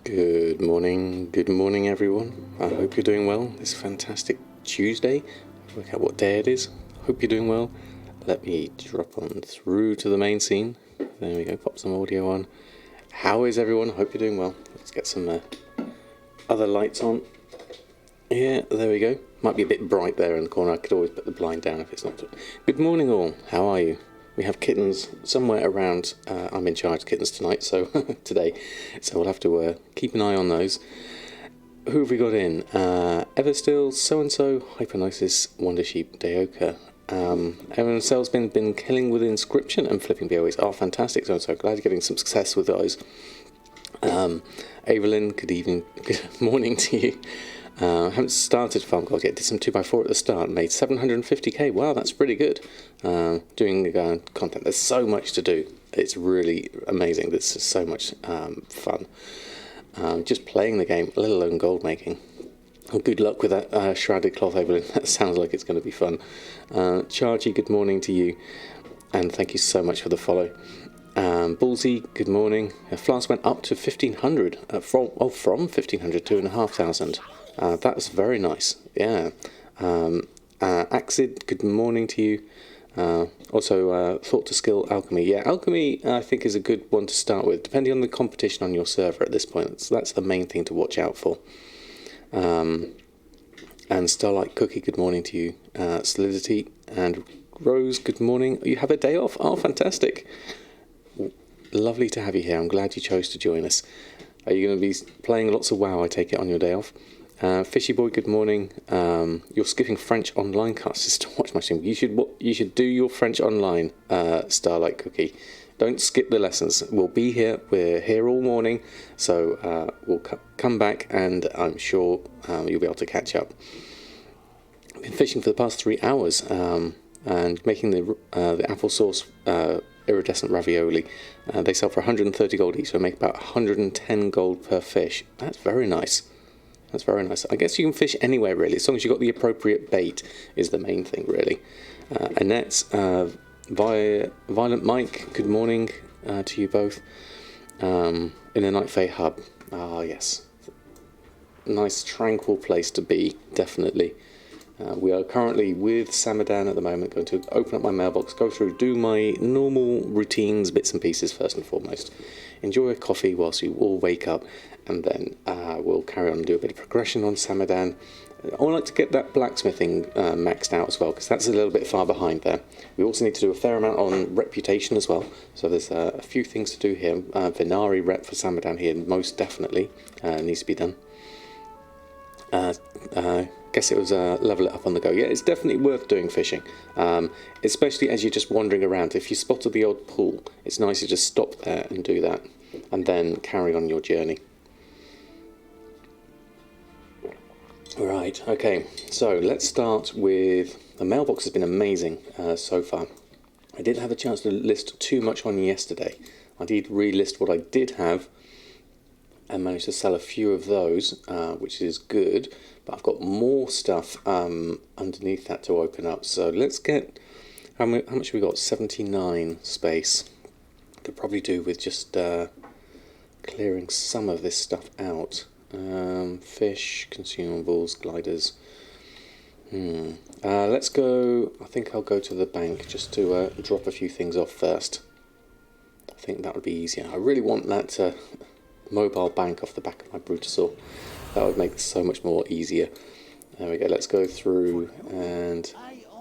Good morning everyone. I hope you're doing well. This fantastic Tuesday. Work out what day it is. Hope you're doing well. Let me drop on through to the main scene. There we go, pop some audio on. How is everyone? Hope you're doing well. Let's get some other lights on. Yeah, there we go. Might be a bit bright there in the corner. I could always put the blind down if it's not. Good morning all. How are you? We have kittens somewhere around. I'm in charge of kittens tonight, so today. So we'll have to keep an eye on those. Who have we got in? Everstill, So-and-so, Hypnosis, Wondersheep, Daoka. Everyone else's been killing with Inscription and flipping BOEs. Oh, fantastic. So glad you're getting some success with those. Evelyn, good evening. Good morning to you. Haven't started Farm Gold yet, did some 2x4 at the start, made 750k, wow, that's pretty good. Doing content, there's so much to do, it's really amazing, this is so much fun. Just playing the game, let alone gold making. Good luck with that shrouded cloth, Evelyn, that sounds like it's going to be fun. Chargy, good morning to you, and thank you so much for the follow. Ballsy, good morning. Flask went up to 1500, from 1500 to 2500. That's very nice, yeah. Axid, good morning to you. Also, Thought to Skill Alchemy. Yeah, Alchemy I think is a good one to start with, depending on the competition on your server at this point. So that's the main thing to watch out for. And Starlight Cookie, good morning to you. Solidity and Rose, good morning. You have a day off? Oh, fantastic. Lovely to have you here. I'm glad you chose to join us. Are you going to be playing lots of WoW, I take it, on your day off? Fishy Boy, good morning. You're skipping French online classes to watch my stream. You should do your French online, Starlight Cookie. Don't skip the lessons. We'll be here. We're here all morning, so we'll come back, and I'm sure you'll be able to catch up. I've been fishing for the past 3 hours and making the applesauce iridescent ravioli. They sell for 130 gold each, so make about 110 gold per fish. That's very nice. That's very nice. I guess you can fish anywhere, really, as long as you've got the appropriate bait is the main thing, really. Annette, Violent Mike, good morning to you both. In the Night Fae Hub. Ah, yes. Nice, tranquil place to be, definitely. We are currently with Samadan at the moment, going to open up my mailbox, go through, do my normal routines, bits and pieces first and foremost. Enjoy a coffee whilst you all wake up, and then we'll carry on and do a bit of progression on Samadan. I would like to get that blacksmithing maxed out as well, because that's a little bit far behind there. We also need to do a fair amount on reputation as well, so there's a few things to do here. Venari rep for Samadan here, most definitely needs to be done. Guess it was level it up on the go. Yeah, it's definitely worth doing fishing, especially as you're just wandering around. If you spotted the odd pool, it's nice to just stop there and do that, and then carry on your journey. Right, okay, so let's start with, the mailbox has been amazing so far. I didn't have a chance to list too much on yesterday. I did relist what I did have and managed to sell a few of those, which is good, but I've got more stuff underneath that to open up. So let's get, how much have we got? 79 space. Could probably do with just clearing some of this stuff out. Fish, consumables, gliders. Let's go, I think I'll go to the bank just to drop a few things off first. I think that would be easier. I really want that mobile bank off the back of my Brutosaur. That would make this so much more easier. There we go, let's go through, and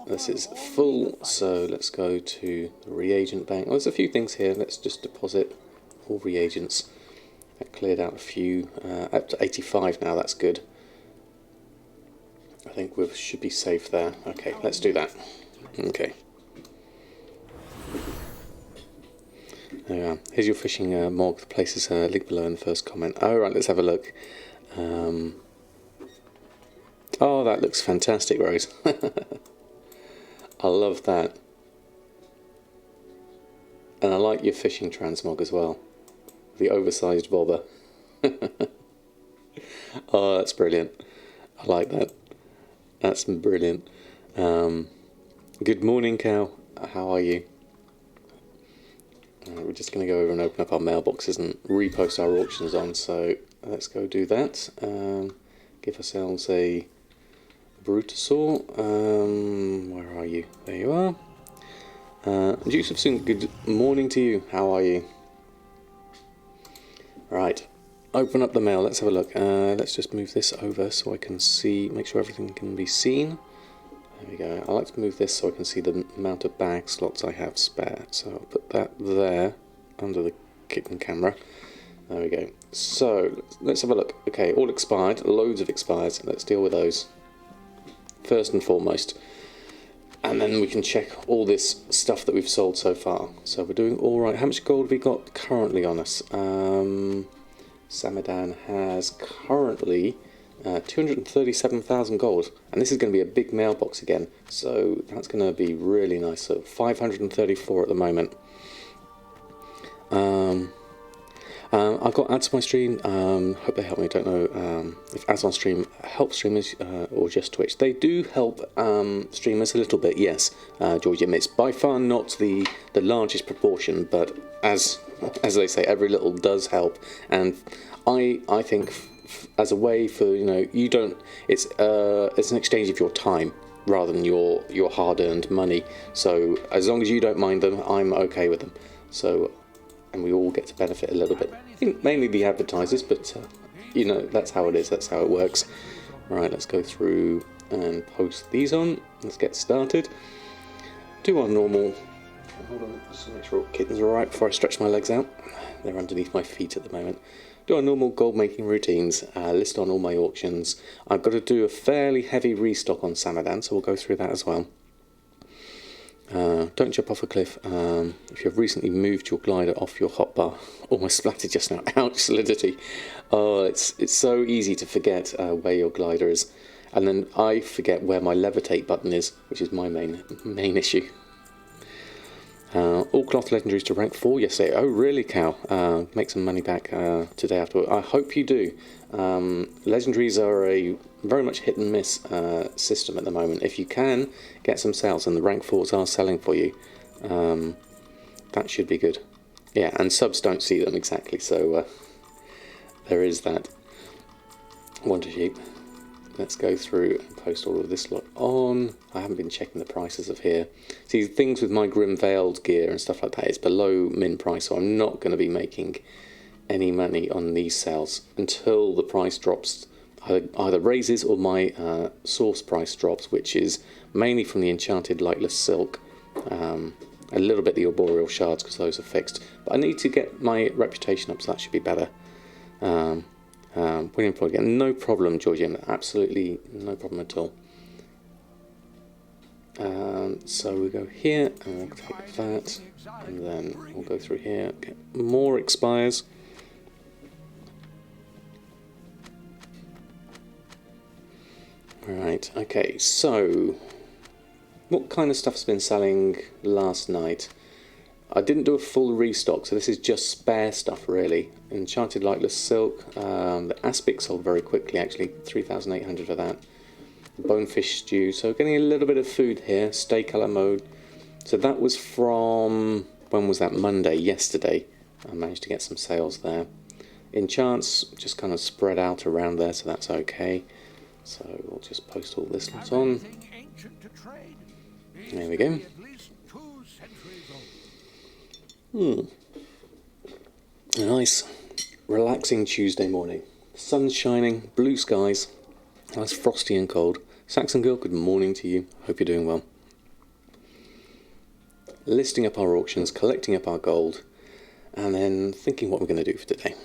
this is full, so let's go to the reagent bank. There's a few things here, let's just deposit all reagents. That cleared out a few, up to 85 now, that's good. I think we should be safe there. Okay, let's do that. Okay. There we are. Here's your fishing Morg. The place is linked below in the first comment. Oh, right, let's have a look. Oh, that looks fantastic, Rose. I love that. And I like your fishing transmog as well. The oversized bobber. Oh, that's brilliant. I like that. That's brilliant. Good morning, Cow. How are you? We're just going to go over and open up our mailboxes and repost our auctions on. So let's go do that. Give ourselves a Brutosaur. Where are you? There you are. Juice of Soon, good morning to you. How are you? Right, open up the mail. Let's have a look. Let's just move this over so I can see, make sure everything can be seen. There we go. I like to move this so I can see the amount of bag slots I have spare. So I'll put that there under the kitten camera. There we go. So let's have a look. Okay, all expired. Loads of expires. Let's deal with those first and foremost. And then we can check all this stuff that we've sold so far. So we're doing all right. How much gold have we got currently on us? Samadan has currently 237,000 gold. And this is going to be a big mailbox again. So that's going to be really nice. So 534 at the moment. I've got ads to my stream. Hope they help me. Don't know if ads on stream help streamers or just Twitch. They do help streamers a little bit, yes. George admits by far not the largest proportion, but as they say, every little does help. And I think as a way for you don't. It's an exchange of your time rather than your hard-earned money. So as long as you don't mind them, I'm okay with them. So. And we all get to benefit a little bit. I think mainly the advertisers, but that's how it is, that's how it works. Right, let's go through and post these on. Let's get started. Do our normal, hold on, just to make sure all kittens are alright before I stretch my legs out. They're underneath my feet at the moment. Do our normal gold making routines, list on all my auctions. I've got to do a fairly heavy restock on Samadan, so we'll go through that as well. Don't jump off a cliff. If you've recently moved your glider off your hotbar, almost splattered just now. Ouch, solidity. Oh, it's so easy to forget where your glider is, and then I forget where my levitate button is, which is my main issue. All cloth legendaries to rank 4 yesterday. Oh, really, Cal? Make some money back today after. I hope you do. Legendaries are a very much hit and miss system at the moment. If you can get some sales and the rank 4s are selling for you, that should be good. Yeah, and subs don't see them exactly, so there is that. Wonder Sheep. Let's go through and post all of this lot on. I haven't been checking the prices of here. See, things with my Grim Veiled gear and stuff like that, it's below min price, so I'm not going to be making any money on these sales until the price drops, either raises or my source price drops, which is mainly from the Enchanted Lightless Silk, a little bit the Arboreal Shards because those are fixed. But I need to get my reputation up, so that should be better. Winning point again, no problem, Georgian, absolutely no problem at all. So we go here and we'll take that, and then we'll go through here, get more expires. Right, okay, so what kind of stuff's been selling last night? I didn't do a full restock, so this is just spare stuff really. Enchanted Lightless Silk, the Aspic sold very quickly actually, 3,800 for that. Bonefish Stew, so getting a little bit of food here, steak a la mode. So that was from, when was that, Monday, yesterday. I managed to get some sales there. Enchants just kind of spread out around there, so that's okay. So we'll just post all this lot on. There we go. A nice, relaxing Tuesday morning. Sun's shining, blue skies. It's frosty and cold. Saxon Girl, good morning to you. Hope you're doing well. Listing up our auctions, collecting up our gold, and then thinking what we're going to do for today.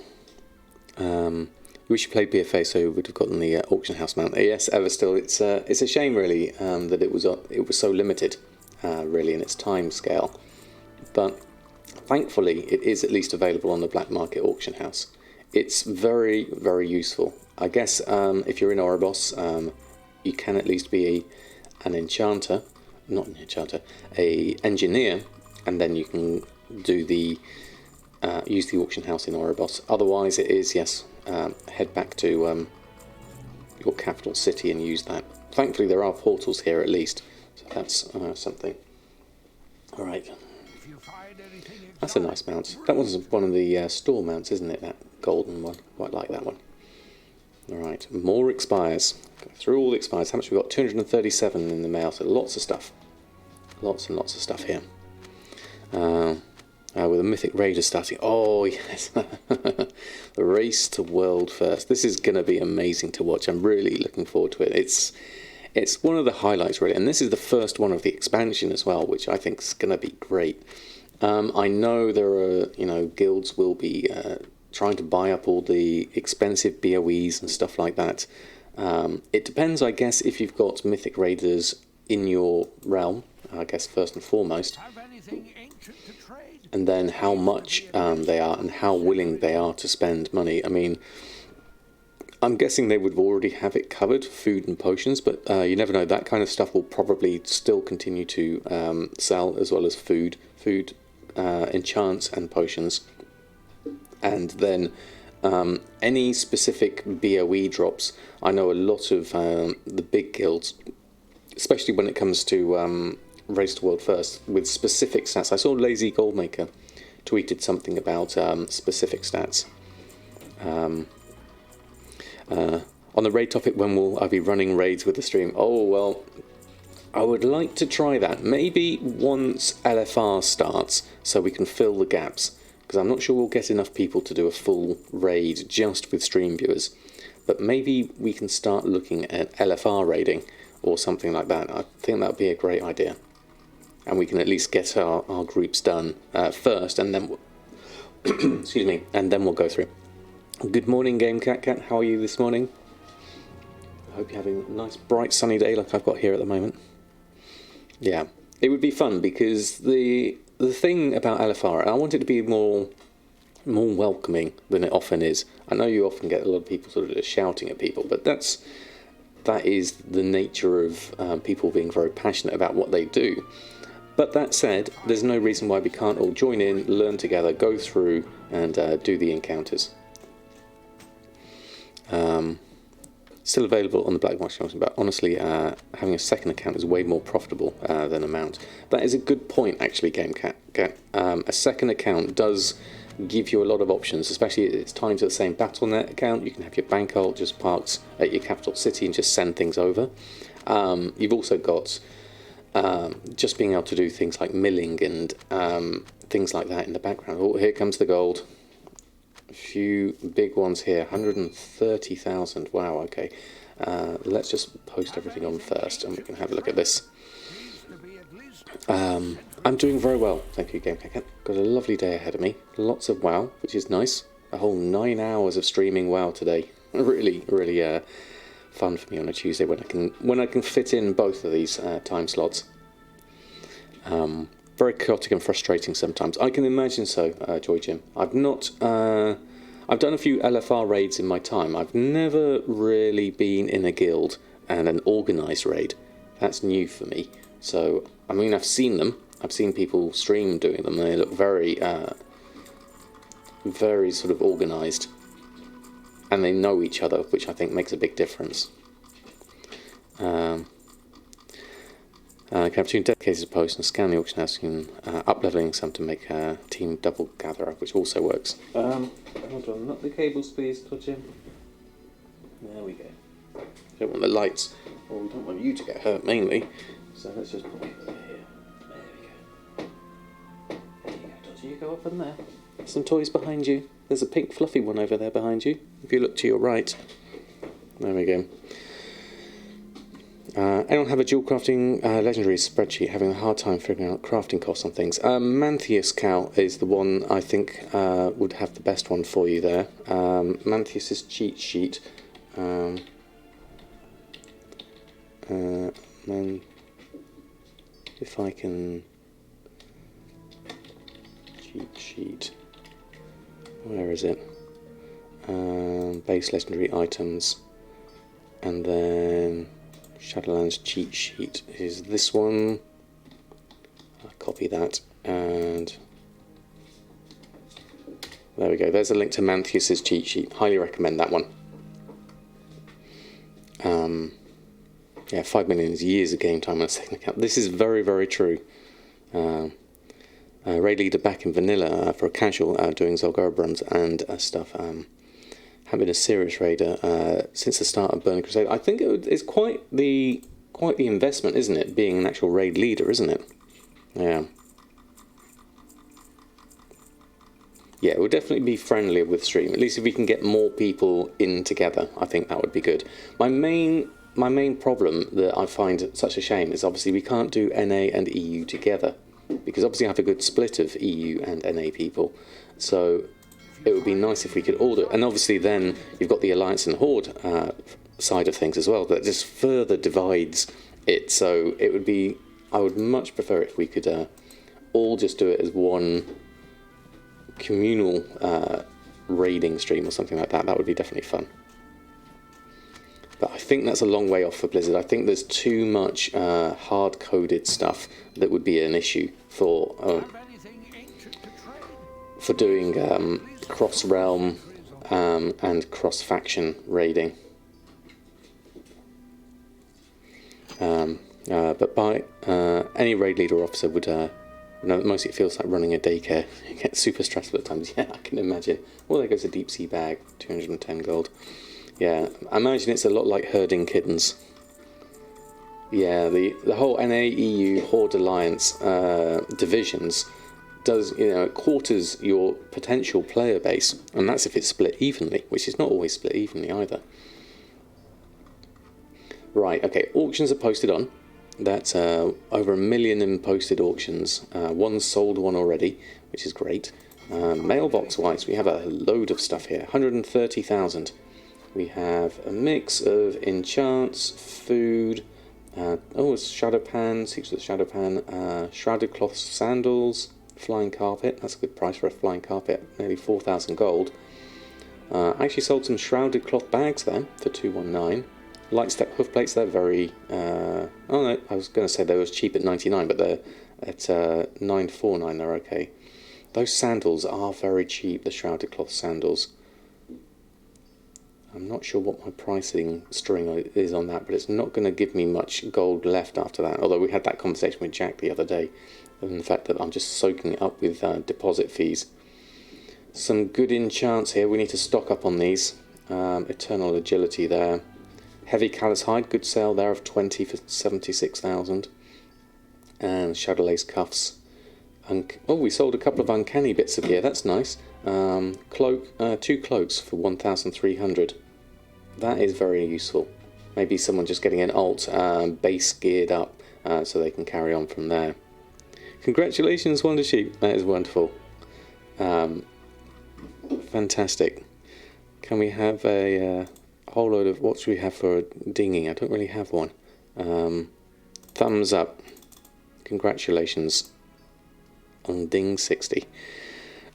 We should play PFA, so we'd have gotten the auction house mount. Yes, ever still. It's a shame really that it was so limited, really in its time scale. But thankfully, it is at least available on the black market auction house. It's very, very useful. I guess if you're in Oribos, you can at least be an enchanter, not an enchanter, a engineer, and then you can do the use the auction house in Oribos. Otherwise, it is yes, head back to your capital city and use that. Thankfully, there are portals here at least, so that's something. All right. That's a nice mount. That was one of the store mounts, isn't it? That golden one. Quite like that one. Alright, more expires. Go through all the expires. How much we got? 237 in the mail, so lots of stuff. Lots and lots of stuff here. With a Mythic Raider starting. Oh, yes. The race to world first. This is going to be amazing to watch. I'm really looking forward to it. It's one of the highlights, really. And this is the first one of the expansion as well, which I think is going to be great. I know there are, guilds will be trying to buy up all the expensive BOEs and stuff like that. It depends, I guess, if you've got Mythic Raiders in your realm, I guess, first and foremost. And then how much they are and how willing they are to spend money. I mean, I'm guessing they would already have it covered, food and potions, but you never know. That kind of stuff will probably still continue to sell, as well as food, enchants and potions. And then any specific BOE drops. I know a lot of the big guilds, especially when it comes to Race to World First, with specific stats. I saw Lazy Goldmaker tweeted something about specific stats. On the raid topic, when will I be running raids with the stream? Oh, well, I would like to try that. Maybe once LFR starts, so we can fill the gaps. Because I'm not sure we'll get enough people to do a full raid just with stream viewers. But maybe we can start looking at LFR raiding or something like that. I think that would be a great idea. And we can at least get our groups done first, and then excuse me, and then we'll go through. Good morning, Game Cat. How are you this morning? I hope you're having a nice, bright, sunny day like I've got here at the moment. Yeah, it would be fun because the thing about LFR, I want it to be more welcoming than it often is. I know you often get a lot of people sort of just shouting at people, but that is the nature of people being very passionate about what they do. But that said, there's no reason why we can't all join in, learn together, go through, and do the encounters. Still available on the Black Market, but honestly, having a second account is way more profitable than a mount. That is a good point, actually, GameCat. A second account does give you a lot of options, especially it's tied to the same Battle.net account. You can have your bank ult just parked at your capital city and just send things over. You've also got just being able to do things like milling and things like that in the background. Oh, here comes the gold. A few big ones here, 130,000. Wow, okay. Let's just post everything on first and we can have a look at this. I'm doing very well, thank you, GameCat. Got a lovely day ahead of me. Lots of WoW, which is nice. A whole 9 hours of streaming WoW today. Really, really fun for me on a Tuesday when I can fit in both of these time slots. Very chaotic and frustrating sometimes. I can imagine so, Joy Jim. I've done a few LFR raids in my time. I've never really been in a guild and an organised raid. That's new for me. So, I mean, I've seen them. I've seen people stream doing them. They look very, very sort of organised. And they know each other, which I think makes a big difference. Can have 2 dedicated posts and scan the auction house. You can up-leveling some to make a team double gatherer, which also works. Hold on, not the cables, please, Jim. There we go. Don't want the lights, or we don't want you to get hurt mainly. So let's just put it here. There we go. There you go, Dodger. You go up in there. Some toys behind you. There's a pink fluffy one over there behind you. If you look to your right. There we go. Anyone have a dual crafting legendary spreadsheet? Having a hard time figuring out crafting costs on things. Mantheus Cow is the one I think would have the best one for you there. Mantheus's cheat sheet. If I can... Cheat sheet. Where is it? Base legendary items. And then... Shadowlands cheat sheet is this one. I'll copy that and there we go. There's a link to Mantheus's cheat sheet. Highly recommend that one. Yeah, 5 million is years of game time on a second account. This is very, very true. Raid leader back in vanilla for a casual doing Zolgar runs and stuff. Haven't been a serious raider since the start of Burning Crusade. I think it's quite the investment, isn't it? Being an actual raid leader, isn't it? Yeah. Yeah, it will definitely be friendlier with stream. At least if we can get more people in together, I think that would be good. My main problem that I find such a shame is obviously we can't do NA and EU together, because obviously I have a good split of EU and NA people. So it would be nice if we could all do it. And obviously then you've got the Alliance and Horde side of things as well, that just further divides it. So it would be, I would much prefer if we could all just do it as one communal raiding stream or something like that. That would be definitely fun. But I think that's a long way off for Blizzard. I think there's too much hard-coded stuff that would be an issue for doing cross-realm and cross-faction raiding. But by any raid leader or officer would mostly it feels like running a daycare. You get super stressful at times. Yeah, I can imagine. Well, there goes a deep sea bag, 210 gold. Yeah, I imagine it's a lot like herding kittens. Yeah, the whole NA, EU, Horde Alliance divisions does, it quarters your potential player base, and that's if it's split evenly, which is not always split evenly either. Right, okay, auctions are posted on. That's over 1 million in posted auctions. One sold one already, which is great. Mailbox-wise, we have a load of stuff here. 130,000. We have a mix of enchants, food. It's Shadow Pan, Secrets of the Shadow Pan. Shrouded cloth sandals, flying carpet. That's a good price for a flying carpet. Nearly 4,000 gold. I actually sold some shrouded cloth bags there for 219. Light step hoof plates, they're very... oh no, I was going to say they were cheap at 99, but they're at 949, they're okay. Those sandals are very cheap, the shrouded cloth sandals. I'm not sure what my pricing string is on that, but it's not going to give me much gold left after that. Although we had that conversation with Jack the other day, and the fact that I'm just soaking it up with deposit fees. Some good enchants here, we need to stock up on these. Eternal Agility there. Heavy Callous Hide, good sale there of 20 for 76,000. And Shadow Lace Cuffs. We sold a couple of uncanny bits of gear, that's nice. Two cloaks for 1,300. That is very useful. Maybe someone just getting an alt base geared up so they can carry on from there. Congratulations, Wonder Sheep, that is wonderful. Fantastic. Can we have a whole load of, what should we have for dinging? I don't really have one. Thumbs up. Congratulations on Ding 60.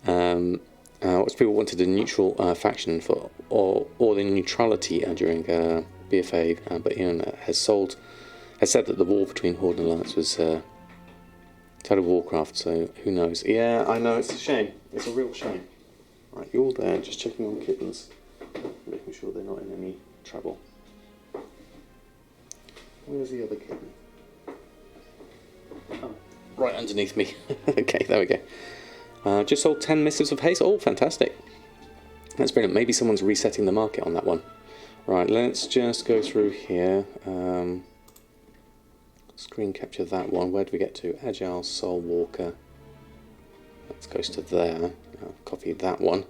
What people wanted a neutral faction for, or the neutrality during BFA, but Ian has said that the war between Horde and Alliance was Total Warcraft, so who knows? Yeah, I know, it's a shame. It's a real shame. Right, you're there, just checking on kittens, making sure they're not in any trouble. Where's the other kitten? Oh, right underneath me. Okay, there we go. Just sold 10 Missives of Haste. Oh, fantastic. That's brilliant. Maybe someone's resetting the market on that one. Right, let's just go through here. Screen capture that one. Where do we get to? Agile, Soul Walker. That goes to there. I'll copy that one.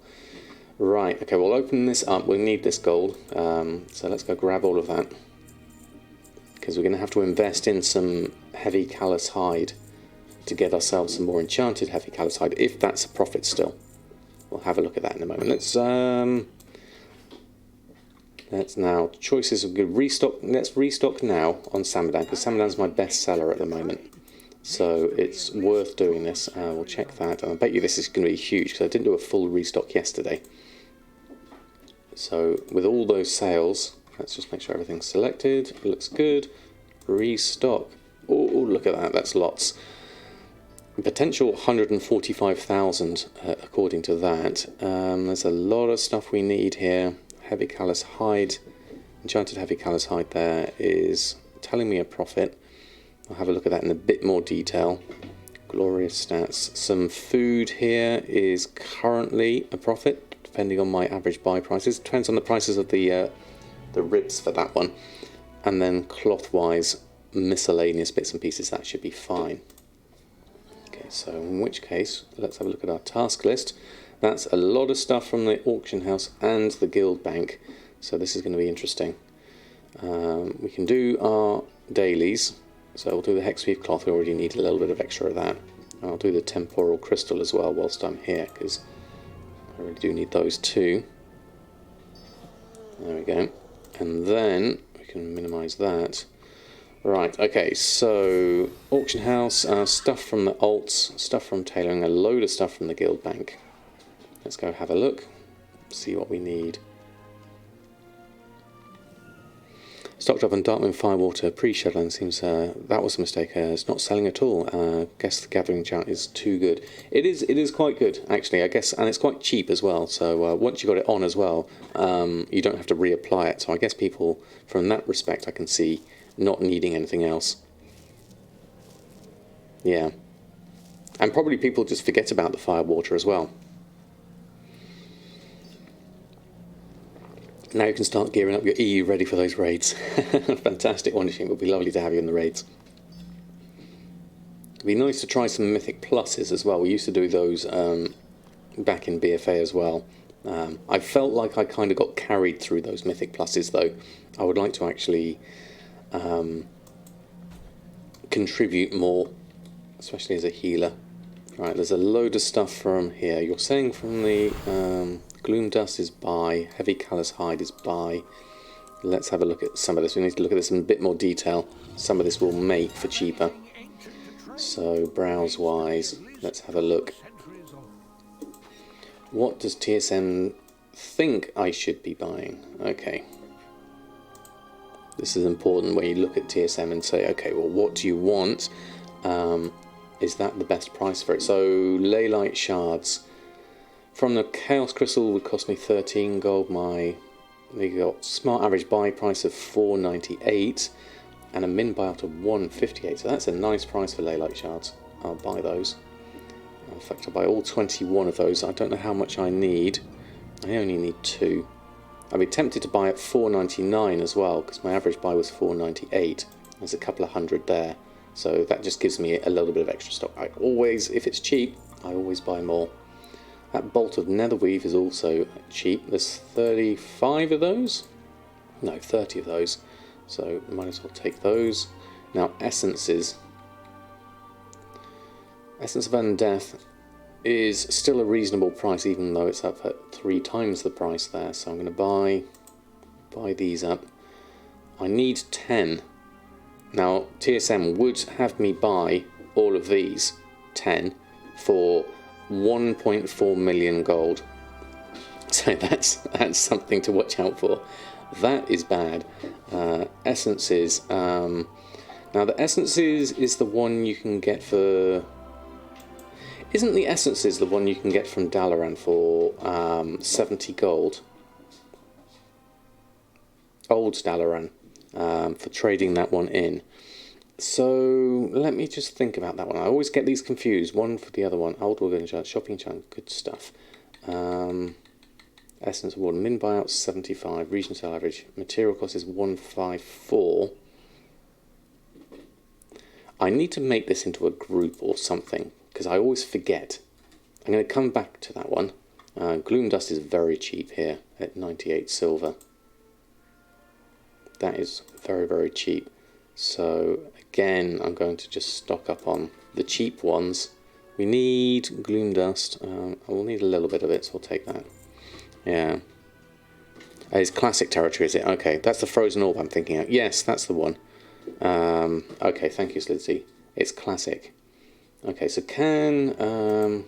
Right, okay, we'll open this up. We'll need this gold. So let's go grab all of that. Because we're going to have to invest in some heavy callous hide to get ourselves some more enchanted heavy callous hide, if that's a profit still. We'll have a look at that in a moment. Let's now, choices of good restock. Let's restock now on Samadan, because Samadan's my best seller at the moment. So it's worth doing this. We'll check that. And I bet you this is going to be huge, because I didn't do a full restock yesterday. So with all those sales, let's just make sure everything's selected. It looks good. Restock. Oh, look at that. That's lots. Potential 145,000 according to that. There's a lot of stuff we need here. Heavy callous hide. Enchanted heavy callous hide there is telling me a profit. I'll have a look at that in a bit more detail. Glorious stats. Some food here is currently a profit. depending on my average buy prices. Depends on the prices of the ribs for that one. And then cloth-wise, miscellaneous bits and pieces, that should be fine. Okay, so in which case, let's have a look at our task list. That's a lot of stuff from the auction house and the guild bank, so this is going to be interesting. We can do our dailies, so we'll do the hexweave cloth. We already need a little bit of extra of that. I'll do the temporal crystal as well whilst I'm here, because I really do need those too. There we go. And then we can minimise that. Right, okay, so auction house, stuff from the alts, stuff from tailoring, a load of stuff from the guild bank. Let's go have a look, see what we need. Stock drop on Darkmoon Firewater pre-Shadowlands seems that was a mistake. It's not selling at all. Guess the gathering chant is too good. It is quite good actually, I guess, and it's quite cheap as well. So once you got it on as well, you don't have to reapply it. So I guess people, from that respect, I can see not needing anything else. Yeah, and probably people just forget about the Firewater as well. Now you can start gearing up your EU ready for those raids. Fantastic, Wondershing. It would be lovely to have you in the raids. It'd be nice to try some Mythic Pluses as well. We used to do those back in BFA as well. I felt like I kind of got carried through those Mythic Pluses though. I would like to actually contribute more, especially as a healer. Right, there's a load of stuff from here. You're saying from the Gloom Dust is buy, Heavy Callous Hide is buy. Let's have a look at some of this. We need to look at this in a bit more detail. Some of this will make for cheaper. So browse wise, let's have a look. What does TSM think I should be buying? Okay. This is important when you look at TSM and say, okay, well, what do you want? Is that the best price for it? So Leylight Shards. From the Chaos Crystal would cost me 13 gold. You got smart average buy price of 4.98 and a min buyout of 1.58. So that's a nice price for Leylight Shards. I'll buy those. In fact, I'll buy all 21 of those. I don't know how much I need. I only need 2. I'd be tempted to buy at 4.99 as well, because my average buy was 4.98. There's a couple of hundred there. So that just gives me a little bit of extra stock. I always, if it's cheap, I always buy more. That bolt of Netherweave is also cheap. There's 35 of those? No, 30 of those. So might as well take those. Now essences. Essence of Undeath is still a reasonable price, even though it's up at 3 times the price there. So I'm going to buy these up. I need 10. Now TSM would have me buy all of these 10 for 1.4 million gold. So that's something to watch out for. That is bad. Essences. Now the essences is the one you can get for. Isn't the essences the one you can get from Dalaran for 70 gold? Old Dalaran, for trading that one in. So let me just think about that one. I always get these confused, one for the other one. Old Organization, Shopping Chunk, good stuff. Essence Award, min buyout 75, region sale average, material cost is 154. I need to make this into a group or something, because I always forget. I'm going to come back to that one. Gloom Dust is very cheap here at 98 silver. That is very, very cheap. So again, I'm going to just stock up on the cheap ones. We need Gloom Dust. I will need a little bit of it, so I'll take that. Yeah. It's classic territory, is it? Okay, that's the Frozen Orb I'm thinking of. Yes, that's the one. Okay, thank you, Slitsy. It's classic. Okay, so can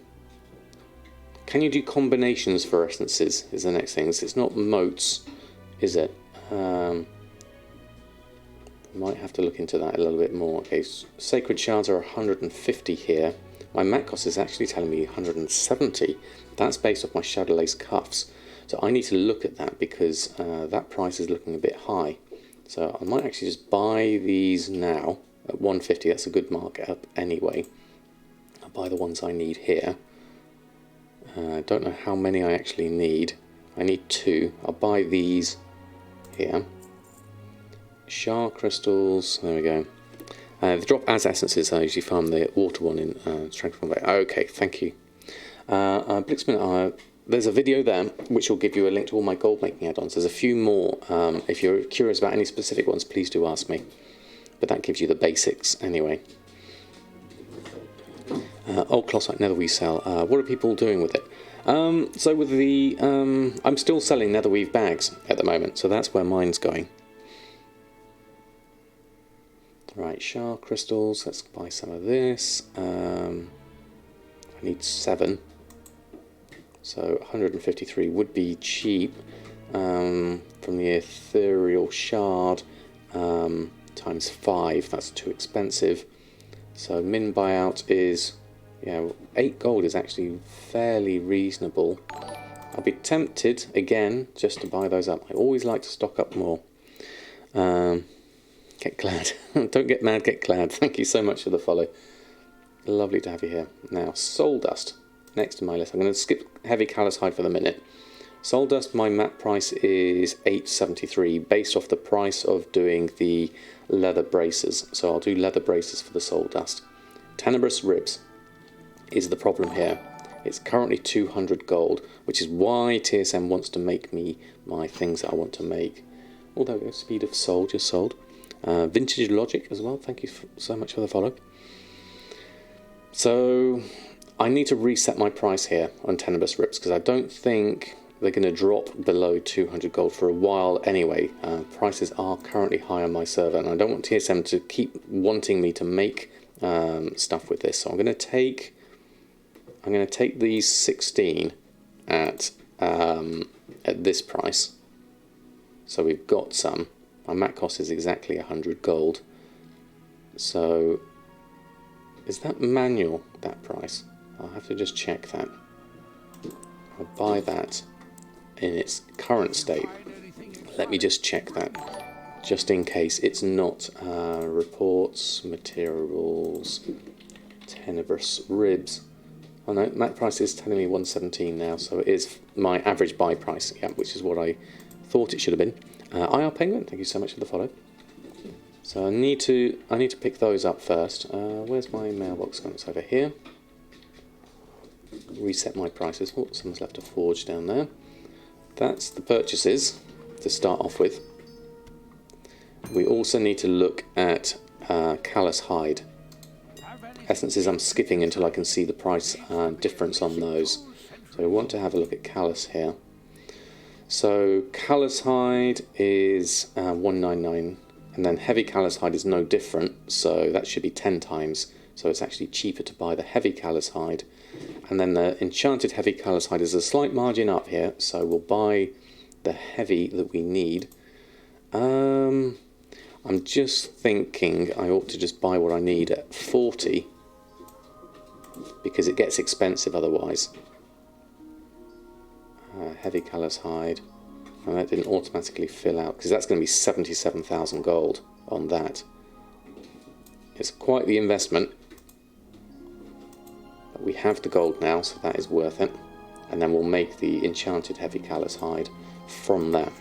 you do combinations for essences is the next thing. It's not moats, is it? Might have to look into that a little bit more. Okay, Sacred Shards are 150 here. My mat cost is actually telling me 170. That's based off my Shadowlace cuffs. So I need to look at that because that price is looking a bit high. So I might actually just buy these now at 150. That's a good markup anyway. I'll buy the ones I need here. I don't know how many I actually need. I need 2. I'll buy these here. Shard crystals, there we go. The drop as essences, I usually farm the water one in Strength 1. Okay, thank you. Blixman, there's a video there which will give you a link to all my gold making add-ons. There's a few more. If you're curious about any specific ones, please do ask me. But that gives you the basics anyway. Old Clossite Nether we sell. What are people doing with it? So with the... I'm still selling Netherweave bags at the moment, so that's where mine's going. Right, shard crystals, let's buy some of this. I need 7. So 153 would be cheap from the ethereal shard times 5. That's too expensive. So min buyout is, yeah, 8 gold is actually fairly reasonable. I'll be tempted again just to buy those up. I always like to stock up more. Get glad. Don't get mad, get glad. Thank you so much for the follow. Lovely to have you here. Now, soul dust. Next to my list. I'm going to skip heavy callous hide for the minute. Soul dust, my map price is 8.73 based off the price of doing the leather braces. So I'll do leather braces for the soul dust. Tenebrous ribs is the problem here. It's currently 200 gold, which is why TSM wants to make me my things that I want to make. Although speed of soul just sold. Vintage logic as well. Thank you so much for the follow. So I need to reset my price here on Tenebrous ribs because I don't think they're going to drop below 200 gold for a while anyway. Prices are currently high on my server, and I don't want TSM to keep wanting me to make stuff with this. So I'm going to take these 16 at this price. So we've got some. My mat cost is exactly 100 gold. So is that manual, that price? I'll have to just check that. I'll buy that in its current state. Let me just check that, just in case it's not. Reports, materials, Tenebrous ribs. Oh no, that price is telling me 117 now, so it is my average buy price, yeah, which is what I thought it should have been. IR Penguin, thank you so much for the follow. So I need to pick those up first. Where's my mailbox gone? It's over here. Reset my prices. Oh, someone's left a forge down there. That's the purchases to start off with. We also need to look at callous hide. Essences I'm skipping until I can see the price difference on those. So I want to have a look at callous here. So callous hide is 199, and then heavy callous hide is no different, so that should be 10 times. So it's actually cheaper to buy the heavy callous hide. And then the enchanted heavy callous hide is a slight margin up here, so we'll buy the heavy that we need. I'm just thinking I ought to just buy what I need at 40, because it gets expensive otherwise. Heavy callous hide, and that didn't automatically fill out because that's going to be 77,000 gold on that. It's quite the investment, but we have the gold now, so that is worth it. And then we'll make the enchanted heavy callous hide from that.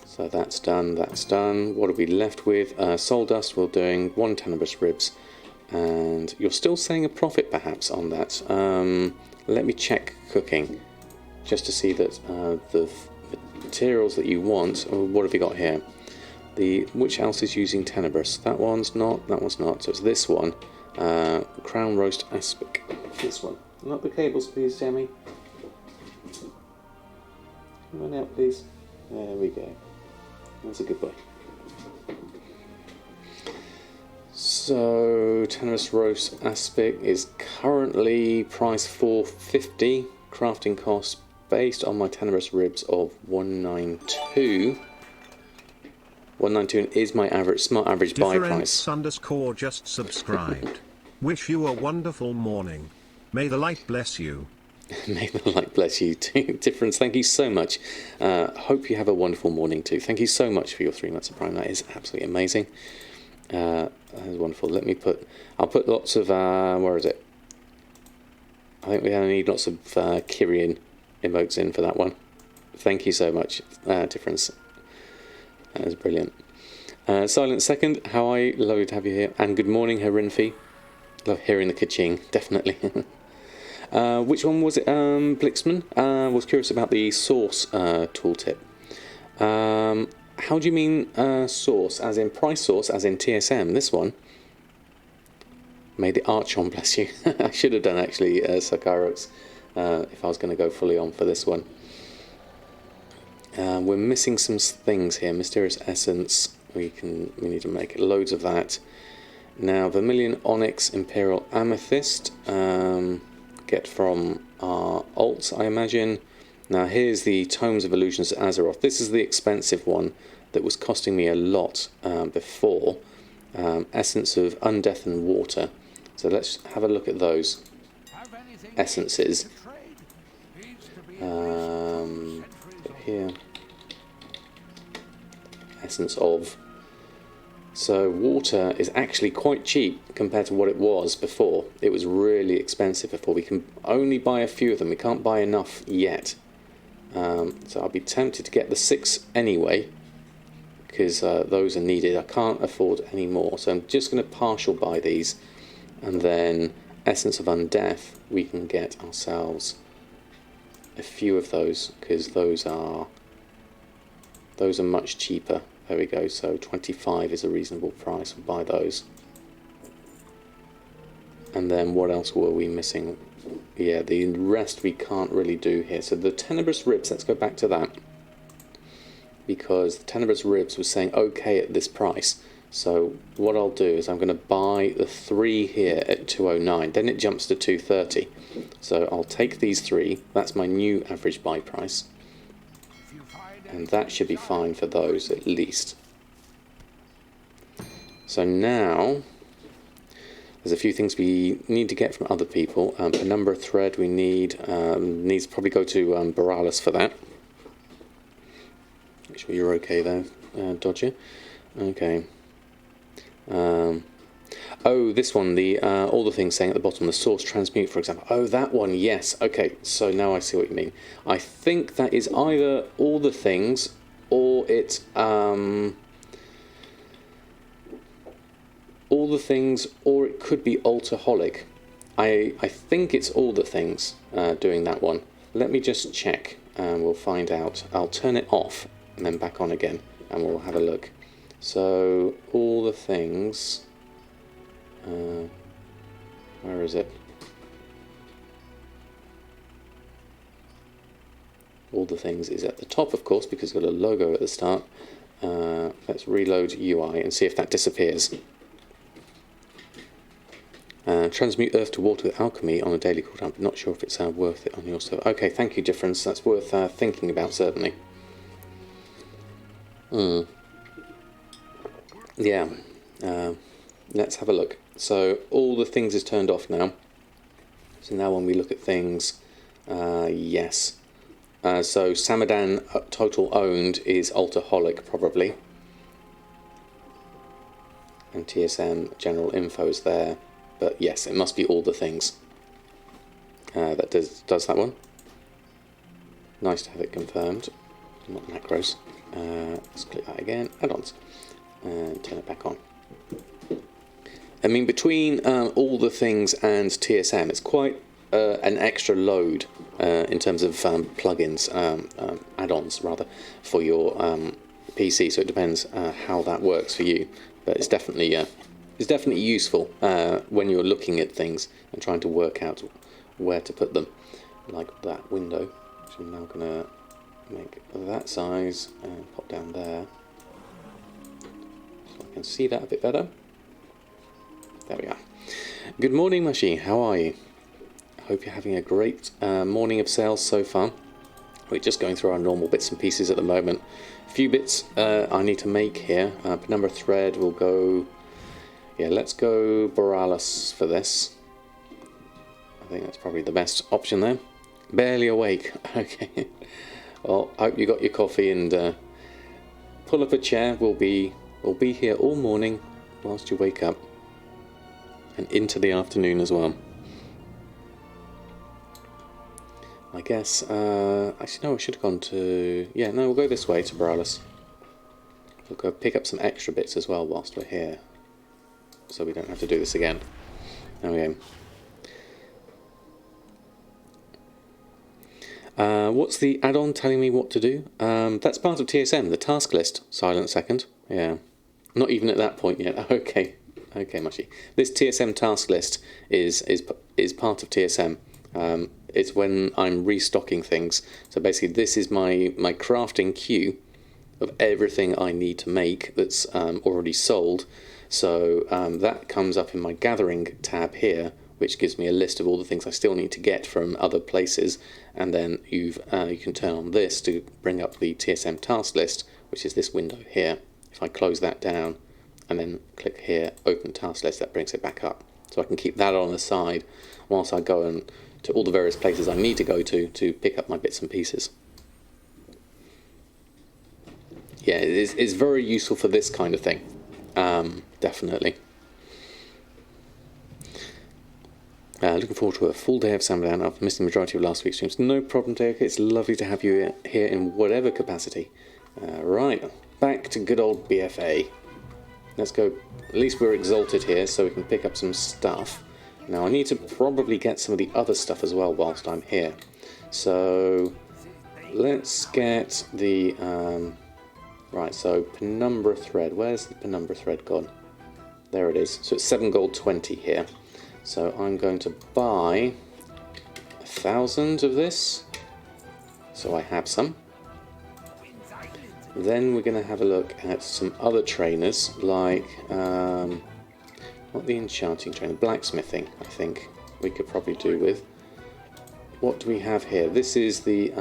So that's done, that's done. What are we left with? Soul dust, we're doing 1 Tenebrous ribs, and you're still saying a profit perhaps on that. Let me check cooking, just to see that the materials that you want. What have you got here? Which else is using Tenebrous? That one's not, that one's not. So it's this one. Crown roast aspic. This one. Not the cables, please, Jamie. Come on out, please. There we go. That's a good boy. So Tenebrous roast aspic is currently price 450. Crafting cost based on my Tenebrous ribs of 192. 192 is my average smart average buy price. __ just subscribed. Wish you a wonderful morning. May the light bless you. May the light bless you too. Difference, thank you so much. Hope you have a wonderful morning too. Thank you so much for your 3 months of Prime. That is absolutely amazing. That is wonderful. Let me put, I'll put lots of, where is it? I think we need lots of Kyrian emotes in for that one. Thank you so much, Difference. That is brilliant. Silent Second, how are you? Lovely to have you here. And good morning, Herinfi. Love hearing the ka-ching, definitely. Which one was it, Blixman? Was curious about the source tooltip. How do you mean source? As in price source, as in TSM? This one? May the Archon bless you. I should have done actually, Sakairox, if I was going to go fully on for this one. We're missing some things here. Mysterious Essence. We need to make loads of that. Now, Vermilion Onyx, Imperial Amethyst. Get from our alts, I imagine. Now, here's the Tomes of Illusions Azeroth. This is the expensive one that was costing me a lot before. Essence of Undeath and Water. So let's have a look at those essences. Here. Essence of. So water is actually quite cheap compared to what it was before. It was really expensive before. We can only buy a few of them. We can't buy enough yet. So I'll be tempted to get the 6 anyway, because those are needed. I can't afford any more. So I'm just going to partial buy these. And then Essence of Undeath, we can get ourselves a few of those, because those are much cheaper. There we go, so 25 is a reasonable price. We'll buy those. And then what else were we missing? Yeah, the rest we can't really do here. So the Tenebrous Ribs, let's go back to that. Because the Tenebrous Ribs was saying okay at this price. So what I'll do is I'm going to buy the 3 here at 209. Then it jumps to 230. So I'll take these 3. That's my new average buy price. And that should be fine for those at least. So now there's a few things we need to get from other people. Penumbra Thread we needs to probably go to Borealis for that. Make sure you're okay there, Dodger. Okay. Oh, this one, the all the things saying at the bottom, the source transmute, for example. Oh, that one, yes. Okay, so now I see what you mean. I think that is either all the things, or it's all the things, or it could be Alterholic. I think it's all the things doing that one. Let me just check, and we'll find out. I'll turn it off and then back on again, and we'll have a look. So all the things. Where is it? All the things is at the top, of course, because it's got a logo at the start. Let's reload UI and see if that disappears. Transmute earth to water with alchemy on a daily cooldown, but not sure if it's worth it on your server. Okay, thank you, Difference. That's worth thinking about, certainly. Yeah. Let's have a look. So all the things is turned off now. So now when we look at things, yes. So Samadan total owned is Alterholic probably. And TSM general info is there. But yes, it must be all the things. That does that one. Nice to have it confirmed. Not macros. Let's click that again. Add-ons. And turn it back on. I mean, between all the things and TSM, it's quite an extra load in terms of plugins, add-ons rather, for your PC. So it depends how that works for you. But it's definitely useful when you're looking at things and trying to work out where to put them, like that window. Which I'm now going to make that size and pop down there, so I can see that a bit better. There we are. Good morning, Mushy. How are you? I hope you're having a great morning of sales so far. We're just going through our normal bits and pieces at the moment. A few bits I need to make here. Penumbra Thread will go... Yeah, let's go Borealis for this. I think that's probably the best option there. Barely awake. Okay. Well, I hope you got your coffee and pull up a chair. We'll be here all morning whilst you wake up. And into the afternoon as well. guess, actually no, I should have gone to, yeah, no, we'll go this way to Borealis. We'll go pick up some extra bits as well whilst we're here, so we don't have to do this again. There we go. What's the add-on telling me what to do? That's part of TSM, the task list. Silent second. Yeah. Not even at that point yet. Okay. Okay, Mushy. This TSM task list is part of TSM. It's when I'm restocking things. So basically this is my crafting queue of everything I need to make that's already sold. So that comes up in my gathering tab here, which gives me a list of all the things I still need to get from other places, and then you can turn on this to bring up the TSM task list, which is this window here. If I close that down and then click here, open task list, that brings it back up. So I can keep that on the side whilst I go and to all the various places I need to go to pick up my bits and pieces. Yeah, it's very useful for this kind of thing, definitely. Looking forward to a full day of Samadan. I've missed the majority of last week's streams. No problem, Derek. It's lovely to have you here in whatever capacity. Right, back to good old BFA. Let's go. At least we're exalted here, so we can pick up some stuff. Now, I need to probably get some of the other stuff as well whilst I'm here. So, let's get the... right, so Penumbra thread. Where's the Penumbra thread gone? There it is. So it's 7 gold 20 here. So I'm going to buy 1,000 of this, so I have some. Then we're going to have a look at some other trainers, like, not the enchanting trainer, blacksmithing, I think we could probably do with. What do we have here? This is the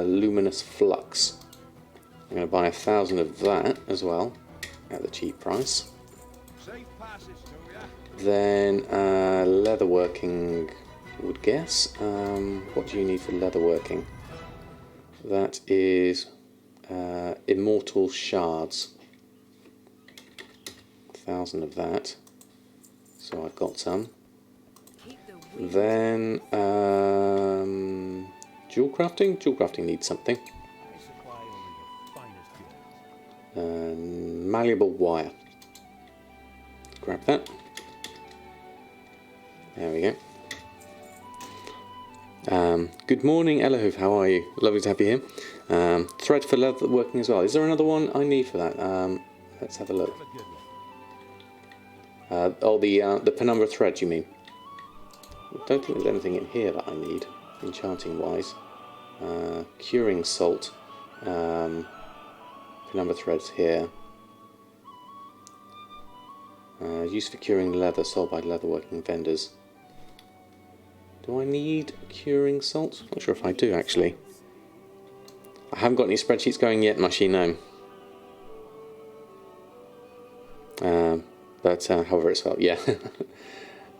luminous flux. I'm going to buy 1,000 of that as well, at the cheap price. Then leatherworking, would guess. What do you need for leatherworking? That is immortal shards. 1,000 of that. So I've got some. Then jewel crafting. Jewel crafting needs something. Malleable wire. Grab that. There we go. Good morning, Elahoof. How are you? Lovely to have you here. Thread for leather working as well. Is there another one I need for that? Let's have a look. Oh, the penumbra thread, you mean? I don't think there's anything in here that I need, enchanting wise. Curing salt. Penumbra threads here. Used for curing leather, sold by leatherworking vendors. Do I need curing salt? Not sure if I do, actually. I haven't got any spreadsheets going yet, Mushy, no. But however it's spelled, yeah.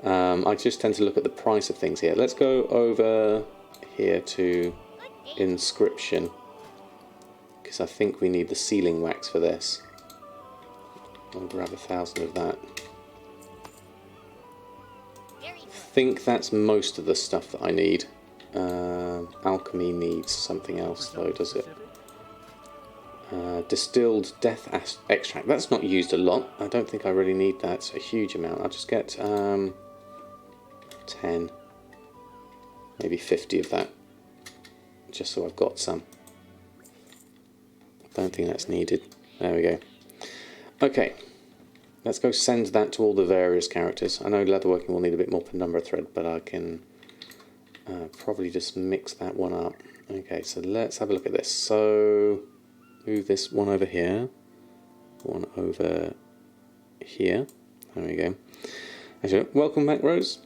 I just tend to look at the price of things here. Let's go over here to inscription, because I think we need the sealing wax for this. I'll grab 1,000 of that. I think that's most of the stuff that I need. Alchemy needs something else though, does it? Distilled death extract. That's not used a lot. I don't think I really need that. It's a huge amount. I'll just get 10, maybe 50 of that, just so I've got some. I don't think that's needed. There we go. Okay, let's go send that to all the various characters. I know leatherworking will need a bit more penumbra thread, but I can probably just mix that one up. Okay, so let's have a look at this. So move this one over here, one over here. There we go. Actually, welcome back, Rose.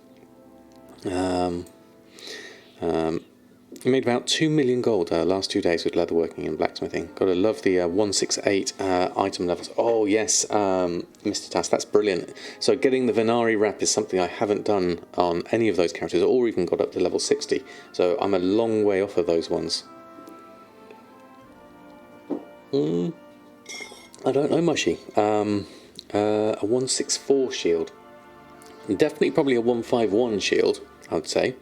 You made about 2 million gold last 2 days with leatherworking and blacksmithing. Gotta love the 168 item levels. Oh yes, Mr. Tass, that's brilliant. So getting the Venari wrap is something I haven't done on any of those characters, or even got up to level 60. So I'm a long way off of those ones. I don't know, Mushy. A 164 shield. Definitely probably a 151 shield, I would say.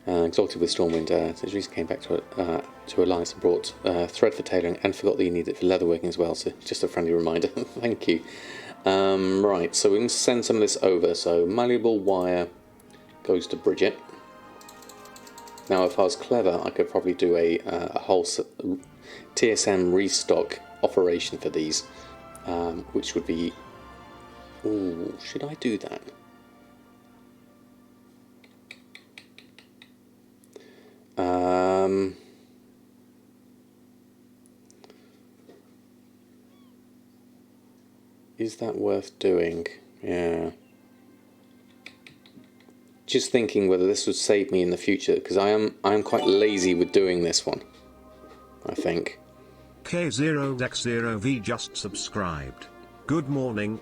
Exalted with Stormwind, since recently came back to Alliance and brought thread for tailoring and forgot that you need it for leatherworking as well, so just a friendly reminder. Thank you. Right, so we can send some of this over. So malleable wire goes to Bridget. Now if I was clever, I could probably do a whole TSM restock operation for these, which would be... Ooh, should I do that? Is that worth doing? Yeah. Just thinking whether this would save me in the future, because I am quite lazy with doing this one, I think. K0X0V just subscribed. Good morning.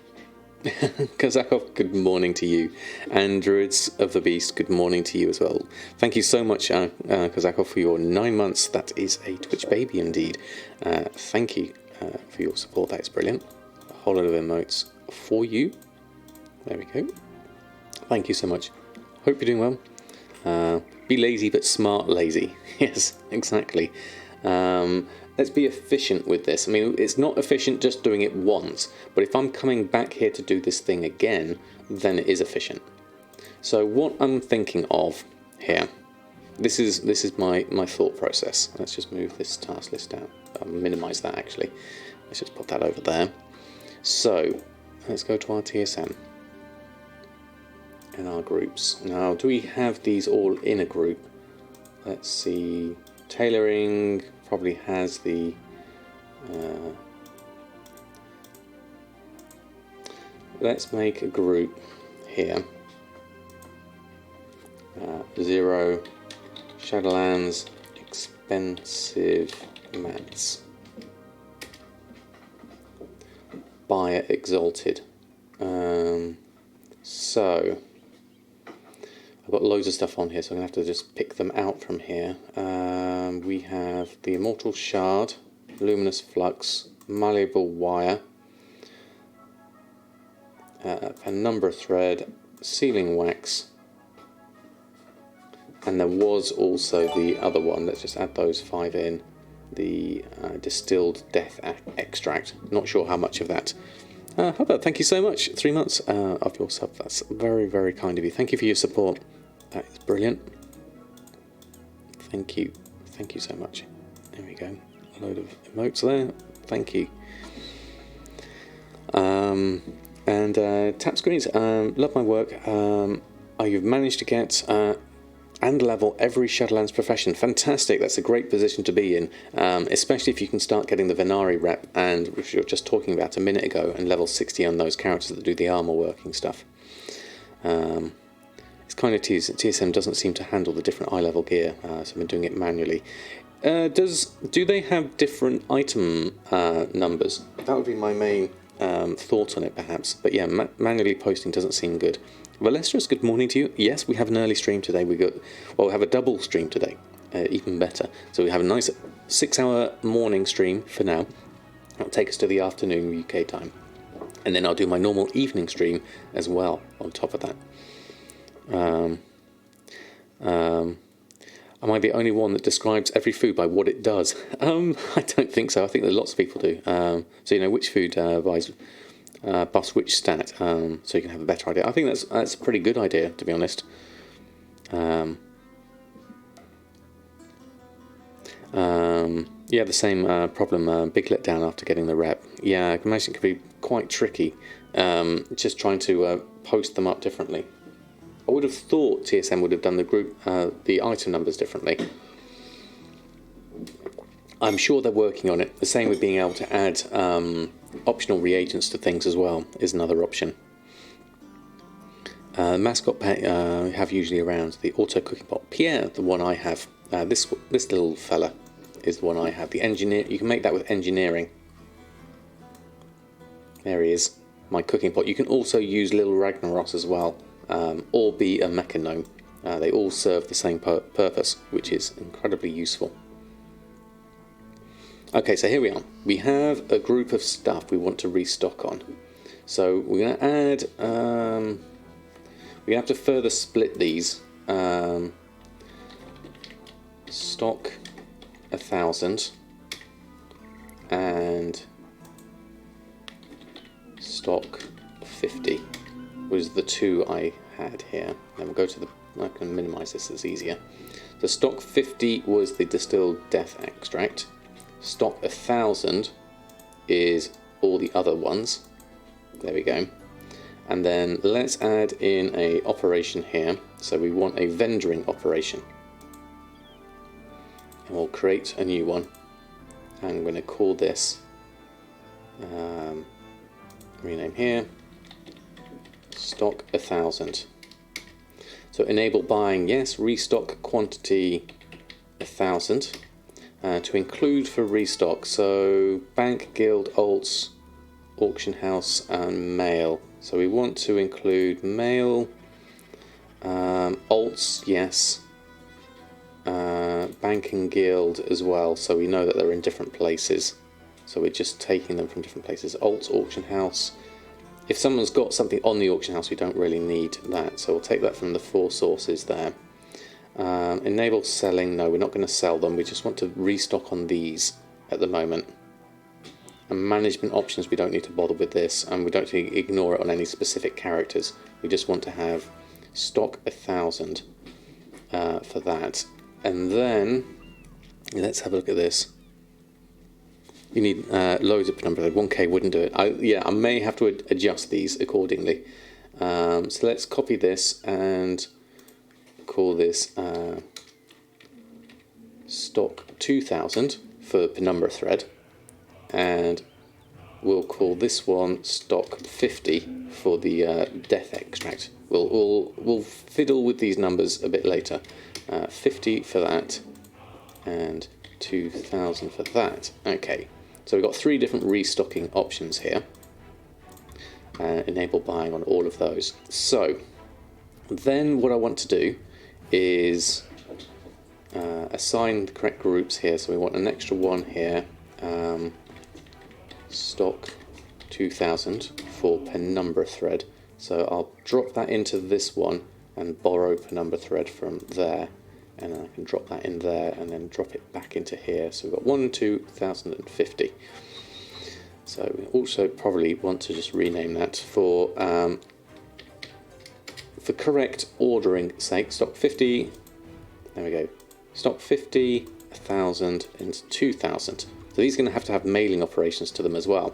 Kazakov, good morning to you. And Druids of the Beast, good morning to you as well. Thank you so much, Kazakov, for your 9 months. That is a Twitch baby indeed. Thank you for your support. That is brilliant. A whole lot of emotes for you. There we go. Thank you so much. Hope you're doing well. Be lazy but smart lazy. Yes, exactly. Let's be efficient with this. I mean, it's not efficient just doing it once, but if I'm coming back here to do this thing again, then it is efficient. So what I'm thinking of here, this is my thought process. Let's just move this task list down. Minimize that actually. Let's just put that over there. So let's go to our TSM and our groups. Now, do we have these all in a group? Let's see. Tailoring probably has the let's make a group here. 0 Shadowlands expensive mats. Buyer exalted. So I've got loads of stuff on here, so I'm going to have to just pick them out from here. We have the Immortal Shard, Luminous Flux, Malleable Wire, Penumbra Thread, Sealing Wax, and there was also the other one. Let's just add those 5 in. The Distilled Death Extract. Not sure how much of that. How about, thank you so much. 3 months of your sub. That's very, very kind of you. Thank you for your support. That is brilliant. Thank you. Thank you so much. There we go. A load of emotes there. Thank you. And tap screens. Love my work. You've managed to get and level every Shadowlands profession. Fantastic. That's a great position to be in, especially if you can start getting the Venari rep, and which you were just talking about a minute ago, and level 60 on those characters that do the armor working stuff. It's kind of TSM doesn't seem to handle the different eye level gear, so I've been doing it manually. Do they have different item numbers? That would be my main thought on it, perhaps. But yeah, manually posting doesn't seem good. Valestris, good morning to you. Yes, we have an early stream today. We have a double stream today, even better. So we have a nice 6-hour morning stream for now. That'll take us to the afternoon UK time, and then I'll do my normal evening stream as well on top of that. Am I the only one that describes every food by what it does? I don't think so. I think that lots of people do. So you know which food buffs which stat, so you can have a better idea. I think that's a pretty good idea, to be honest. Yeah, the same problem. Big letdown after getting the rep. Yeah, I can imagine it could be quite tricky. Just trying to post them up differently. I would have thought TSM would have done the item numbers differently. I'm sure they're working on it. The same with being able to add optional reagents to things as well is another option. Mascot pet we have usually around the auto cooking pot. Pierre, the one I have. This little fella is the one I have. The engineer. You can make that with engineering. There he is. My cooking pot. You can also use little Ragnaros as well. Or be a mechanome. They all serve the same purpose, which is incredibly useful. Okay, so here we are. We have a group of stuff we want to restock on. So we're going to add... we have to further split these. stock 1,000 and stock 50 was the two I had here. Then we'll go to the, I can minimize this, it's easier. The stock 50 was the distilled death extract. Stock 1,000 is all the other ones. There we go. And then let's add in a operation here. So we want a vendoring operation. And we'll create a new one. And I'm going to call this, rename here, stock 1,000. So enable buying, yes, restock quantity 1,000. To include for restock, so bank, guild, alts, auction house and mail. So we want to include mail, alts, yes, bank and guild as well, so we know that they're in different places. So we're just taking them from different places. Alts, auction house. If someone's got something on the auction house, we don't really need that, so we'll take that from the 4 sources there. Enable selling, no, we're not going to sell them, we just want to restock on these at the moment. And management options, we don't need to bother with this, and we don't need to ignore it on any specific characters. We just want to have stock 1,000 for that. And then, let's have a look at this. You need loads of penumbra, 1k wouldn't do it. I may have to adjust these accordingly. So let's copy this and call this stock 2,000 for penumbra thread, and we'll call this one stock 50 for the death extract. We'll fiddle with these numbers a bit later. 50 for that and 2,000 for that. Okay, so we've got 3 different restocking options here. Enable buying on all of those. So then what I want to do is assign the correct groups here. So we want an extra one here, stock 2,000 for penumbra thread. So I'll drop that into this one and borrow penumbra thread from there, and then I can drop that in there and then drop it back into here. So we've got 1,250. So we also probably want to just rename that for correct ordering sake, stock 50, there we go, stock 50, 1,000 and 2,000. So these are going to have mailing operations to them as well.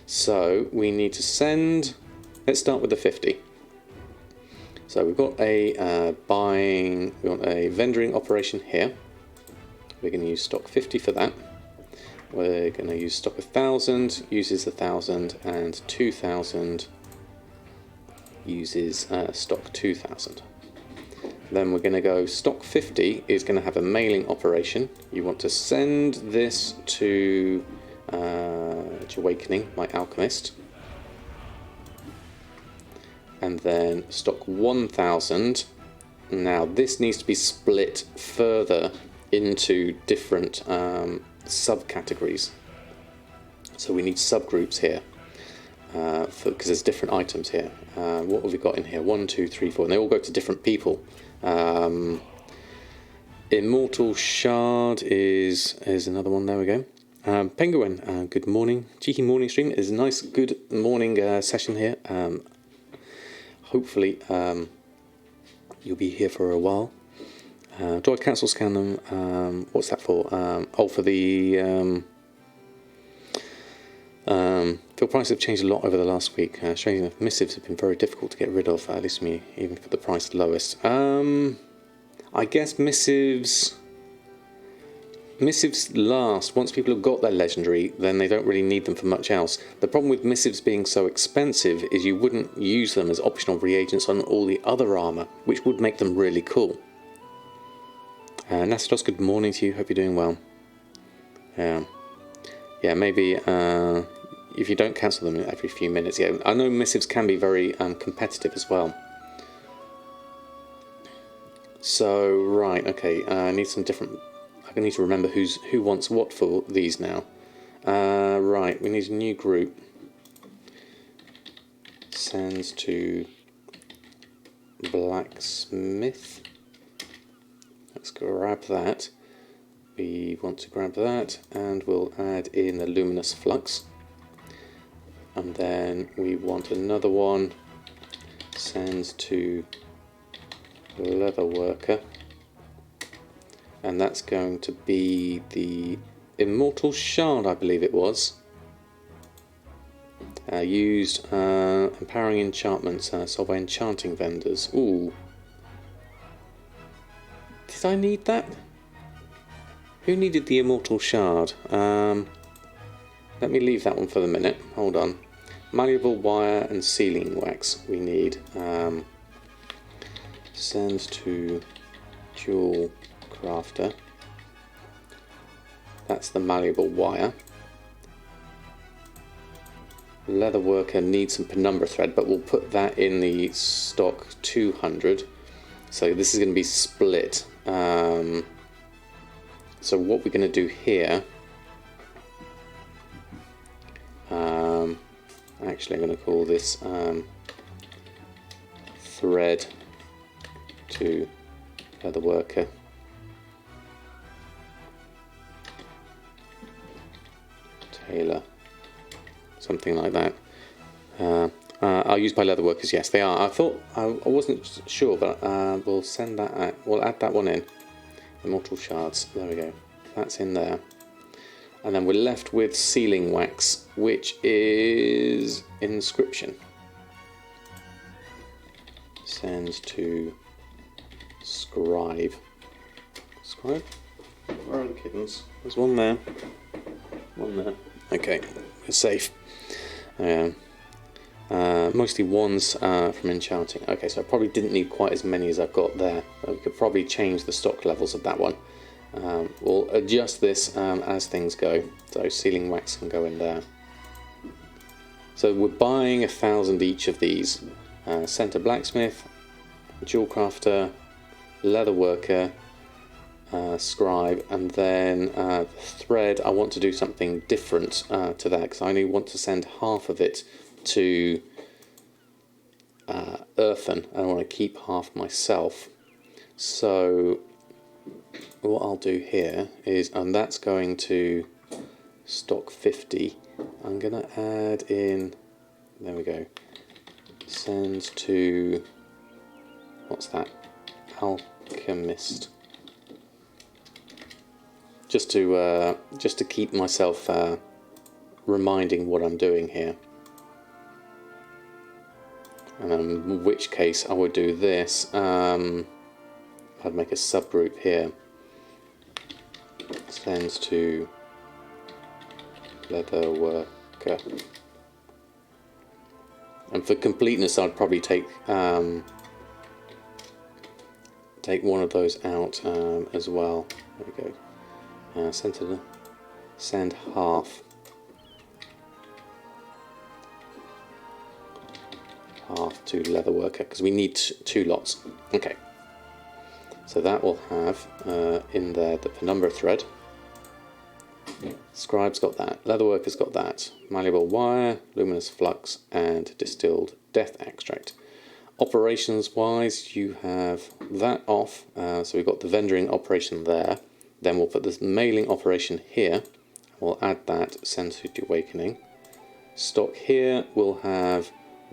So we need to send, let's start with the 50. So we've got a buying, we want a vendoring operation here. We're going to use stock 50 for that. We're going to use stock 1,000, uses 1,000, and 2,000 uses stock 2,000. Then we're going to go stock 50 is going to have a mailing operation. You want to send this to Awakening, my alchemist. And then stock 1,000. Now this needs to be split further into different subcategories. So we need subgroups here because there's different items here. What have we got in here? 1, 2, 3, 4, and they all go to different people. Immortal Shard is another one. There we go. Penguin, good morning. Cheeky morning stream. It's a nice, good morning session here. Hopefully you'll be here for a while. Do I cancel scan them? What's that for? For the fuel prices have changed a lot over the last week. Strangely enough, missives have been very difficult to get rid of, at least me, even for the price lowest. I guess missives last. Once people have got their legendary, then they don't really need them for much else. The problem with missives being so expensive is you wouldn't use them as optional reagents on all the other armour, which would make them really cool. Nastos, good morning to you. Hope you're doing well. Yeah, maybe if you don't cancel them every few minutes. Yeah, I know missives can be very competitive as well. So right, okay, I need some different. I need to remember who wants what for these now. Right, we need a new group. Sends to blacksmith. Let's grab that. we want to grab that, and we'll add in the luminous flux. And then we want another one, send to leather worker, and that's going to be the immortal shard, I believe it was. Used empowering enchantments, solved by enchanting vendors. Ooh. Did I need that? Who needed the immortal shard? Let me leave that one for the minute. Hold on. Malleable wire and sealing wax we need. Send to jewel crafter. That's the malleable wire. Leather worker needs some penumbra thread, but we'll put that in the stock 200. So this is going to be split. So what we're going to do here, actually I'm going to call this thread to leather worker. Tailor. Something like that. Are used by leather workers? Yes, they are. I thought I wasn't sure, but we'll send that. We'll add that one in. Immortal shards. There we go. That's in there. And then we're left with sealing wax, which is inscription. Send to scribe. Scribe? Where are the kittens? There's one there. One there. Okay, we're safe. Mostly ones from enchanting. Okay, so I probably didn't need quite as many as I've got there. We could probably change the stock levels of that one. We'll adjust this as things go. So sealing wax can go in there. So we're buying 1,000 each of these. Center blacksmith, jewel crafter, leather worker, scribe, and then thread. I want to do something different to that, because I only want to send half of it to earthen, and I want to keep half myself. So what I'll do here is, and that's going to stock 50, I'm going to add in, there we go, send to, what's that, alchemist. Just to keep myself reminding what I'm doing here. In which case I would do this. I'd make a subgroup here. Sends to leather worker. And for completeness, I'd probably take one of those out as well. There we go. Send half to leather worker, because we need 2 lots. Okay, so that will have in there the penumbra thread. Scribe's got that, leather worker's got that, malleable wire, luminous flux, and distilled death extract. Operations wise, you have that off, so we've got the vendoring operation there. Then we'll put this mailing operation here. We'll add that, send to awakening. Stock here, we'll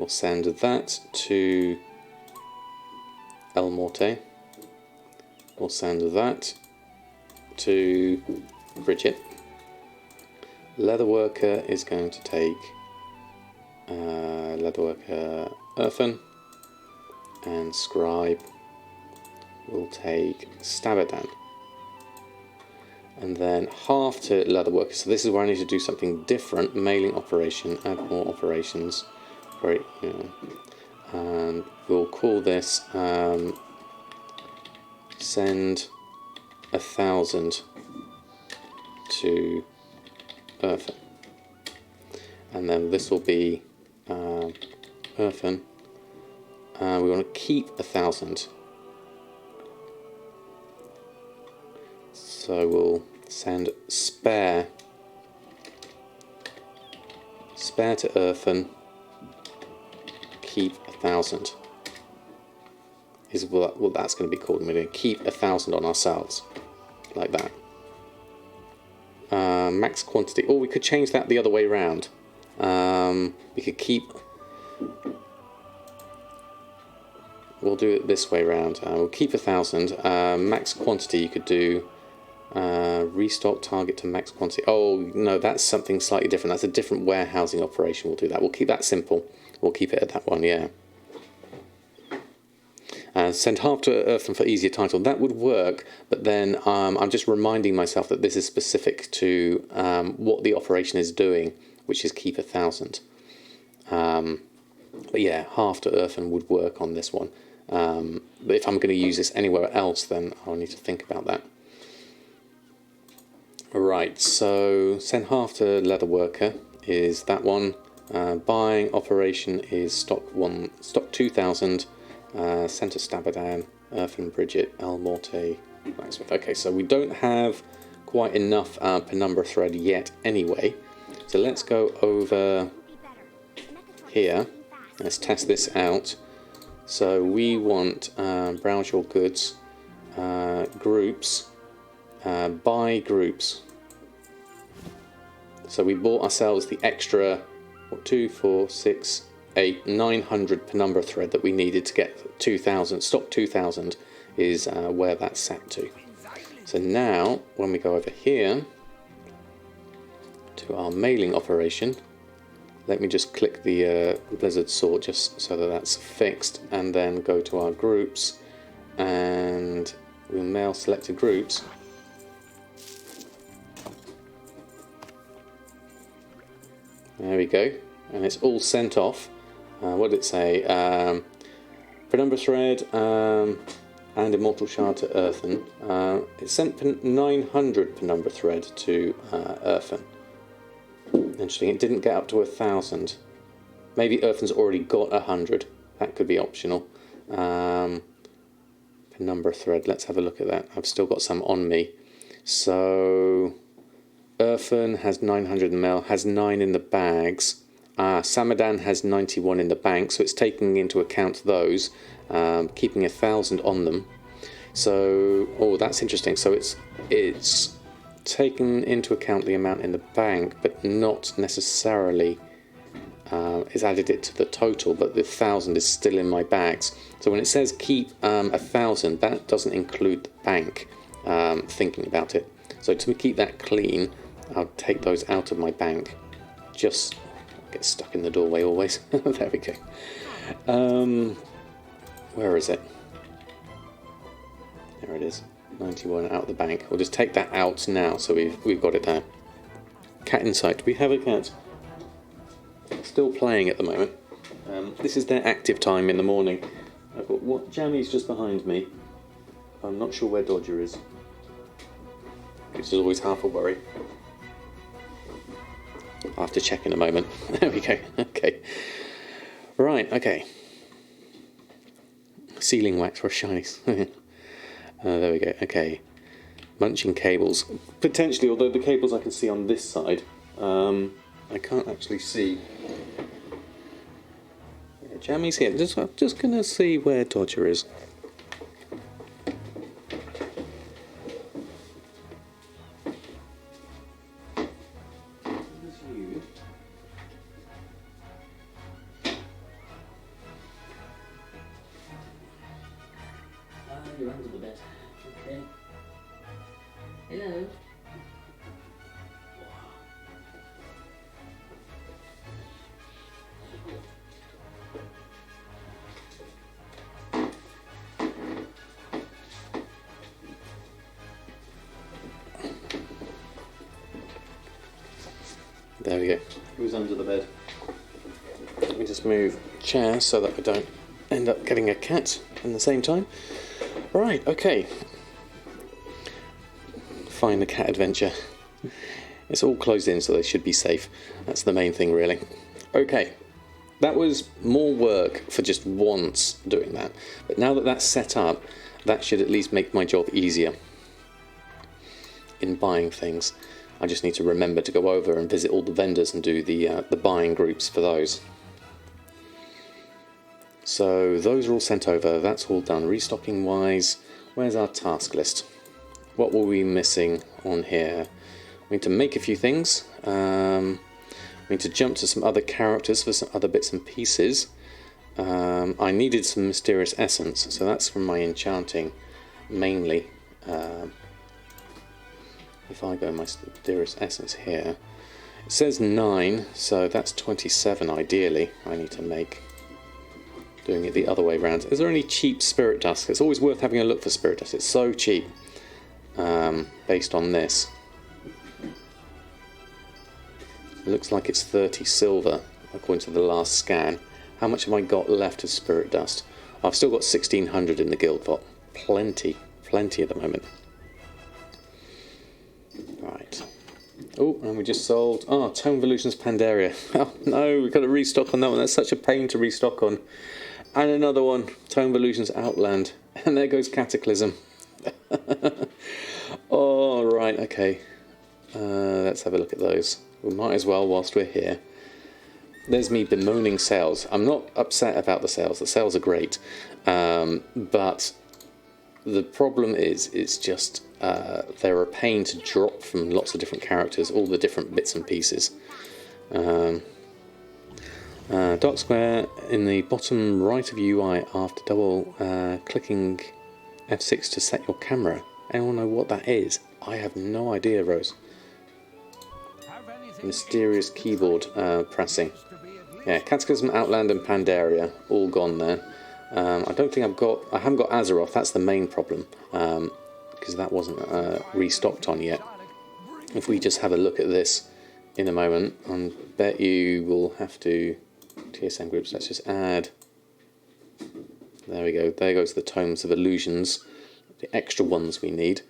send that to El Morte. We'll send that to Bridget. Leather worker is going to take leather worker earthen, and scribe will take Samadan. And then half to leather worker. So this is where I need to do something different. Mailing operation, add more operations. Great, and we'll call this send 1,000 to earthen. And then this will be earthen. We want to keep 1,000. So we'll send spare to earthen, keep 1,000 is what that's going to be called. And we're going to keep 1,000 on ourselves, like that. max quantity. Or we could change that the other way around. We could keep... We'll do it this way around. We'll keep 1,000. Max quantity you could do... restock target to max quantity. Oh, no, that's something slightly different. That's a different warehousing operation. We'll do that. We'll keep that simple. We'll keep it at that one, yeah. Send half to Earthen for easier title. That would work, but then I'm just reminding myself that this is specific to what the operation is doing, which is keep 1,000. But yeah, half to Earthen would work on this one. But if I'm going to use this anywhere else, then I'll need to think about that. Right, so send half to Leather Worker is that one. Buying operation is stock 2,000. Send to Samadan, Earthen, Bridget, El Morte, Blacksmith. Okay, so we don't have quite enough penumbra thread yet anyway. So let's go over here. Let's test this out. So we want browse your goods, groups, buy groups. So we bought ourselves the extra 2, 4, 6, 8, 900 penumbra thread that we needed to get 2,000. Stock 2,000 is where that's set to. So now when we go over here to our mailing operation, let me just click the Blizzard sword just so that that's fixed, and then go to our groups and we'll mail selected groups. There we go, and it's all sent off. What did it say? Penumbra thread and immortal shard to Earthen. It sent 900 penumbra thread to Earthen. Interesting, it didn't get up to 1,000. Maybe Earthen's already got 100. That could be optional. Penumbra thread, let's have a look at that. I've still got some on me. So Earthen has 900 ml, has 9 in the bags. Samadan has 91 in the bank, so it's taking into account those, keeping 1,000 on them. So, oh, that's interesting. So it's taken into account the amount in the bank, but not necessarily it's added it to the total, but the 1,000 is still in my bags. So when it says keep 1,000, that doesn't include the bank, thinking about it. So to keep that clean, I'll take those out of my bank. Just get stuck in the doorway always. There we go. Where is it? There it is. 91 out of the bank. We'll just take that out now, so we've got it there. Cat in sight. Do we have a cat? Still playing at the moment. This is their active time in the morning. I've got what? Jammy's just behind me. I'm not sure where Dodger is, which is always half a worry. I'll have to check in a moment. There we go. Okay. Right, okay. Sealing wax for shinies. There we go. Okay. Munching cables. Potentially, although the cables I can see on this side, I can't actually see. Yeah, Jammy's here. I'm just going to see where Dodger is. You're under the bed. Okay. Hello. There we go. Who's under the bed? Let me just move chair so that I don't end up getting a cat at the same time. Right, okay. Find the cat adventure. It's all closed in, so they should be safe. That's the main thing, really. Okay, that was more work for just once doing that. But now that that's set up, that should at least make my job easier in buying things. I just need to remember to go over and visit all the vendors and do the buying groups for those. So those are all sent over, that's all done. Restocking wise, where's our task list? What were we missing on here? We need to make a few things. We need to jump to some other characters for some other bits and pieces. I needed some mysterious essence, so that's from my enchanting mainly. If I go mysterious essence here, it says 9, so that's 27 ideally I need to make. Doing it the other way around. Is there any cheap spirit dust? It's always worth having a look for spirit dust. It's so cheap based on this. It looks like it's 30 silver according to the last scan. How much have I got left of spirit dust? I've still got 1600 in the guild vault. Plenty at the moment. Right. Oh, and we just sold... Oh, Tome of Illusions Pandaria. Oh no, we've got to restock on that one. That's such a pain to restock on. And another one, Tome of Illusions Outland. And there goes Cataclysm. Oh, right, okay. Let's have a look at those. We might as well whilst we're here. There's me bemoaning sales. I'm not upset about the sales. The sales are great. But the problem is, it's just they're a pain to drop from lots of different characters, all the different bits and pieces. Dark square in the bottom right of UI after double clicking F6 to set your camera. Anyone know what that is? I have no idea, Rose. Mysterious keyboard pressing. Yeah, Cataclysm, Outland and Pandaria, all gone there. I don't think I haven't got Azeroth, that's the main problem. Because that wasn't restocked on yet. If we just have a look at this in a moment, I bet you will have to... TSM groups, let's just add... There we go, there goes the Tomes of Illusions. The extra ones we need.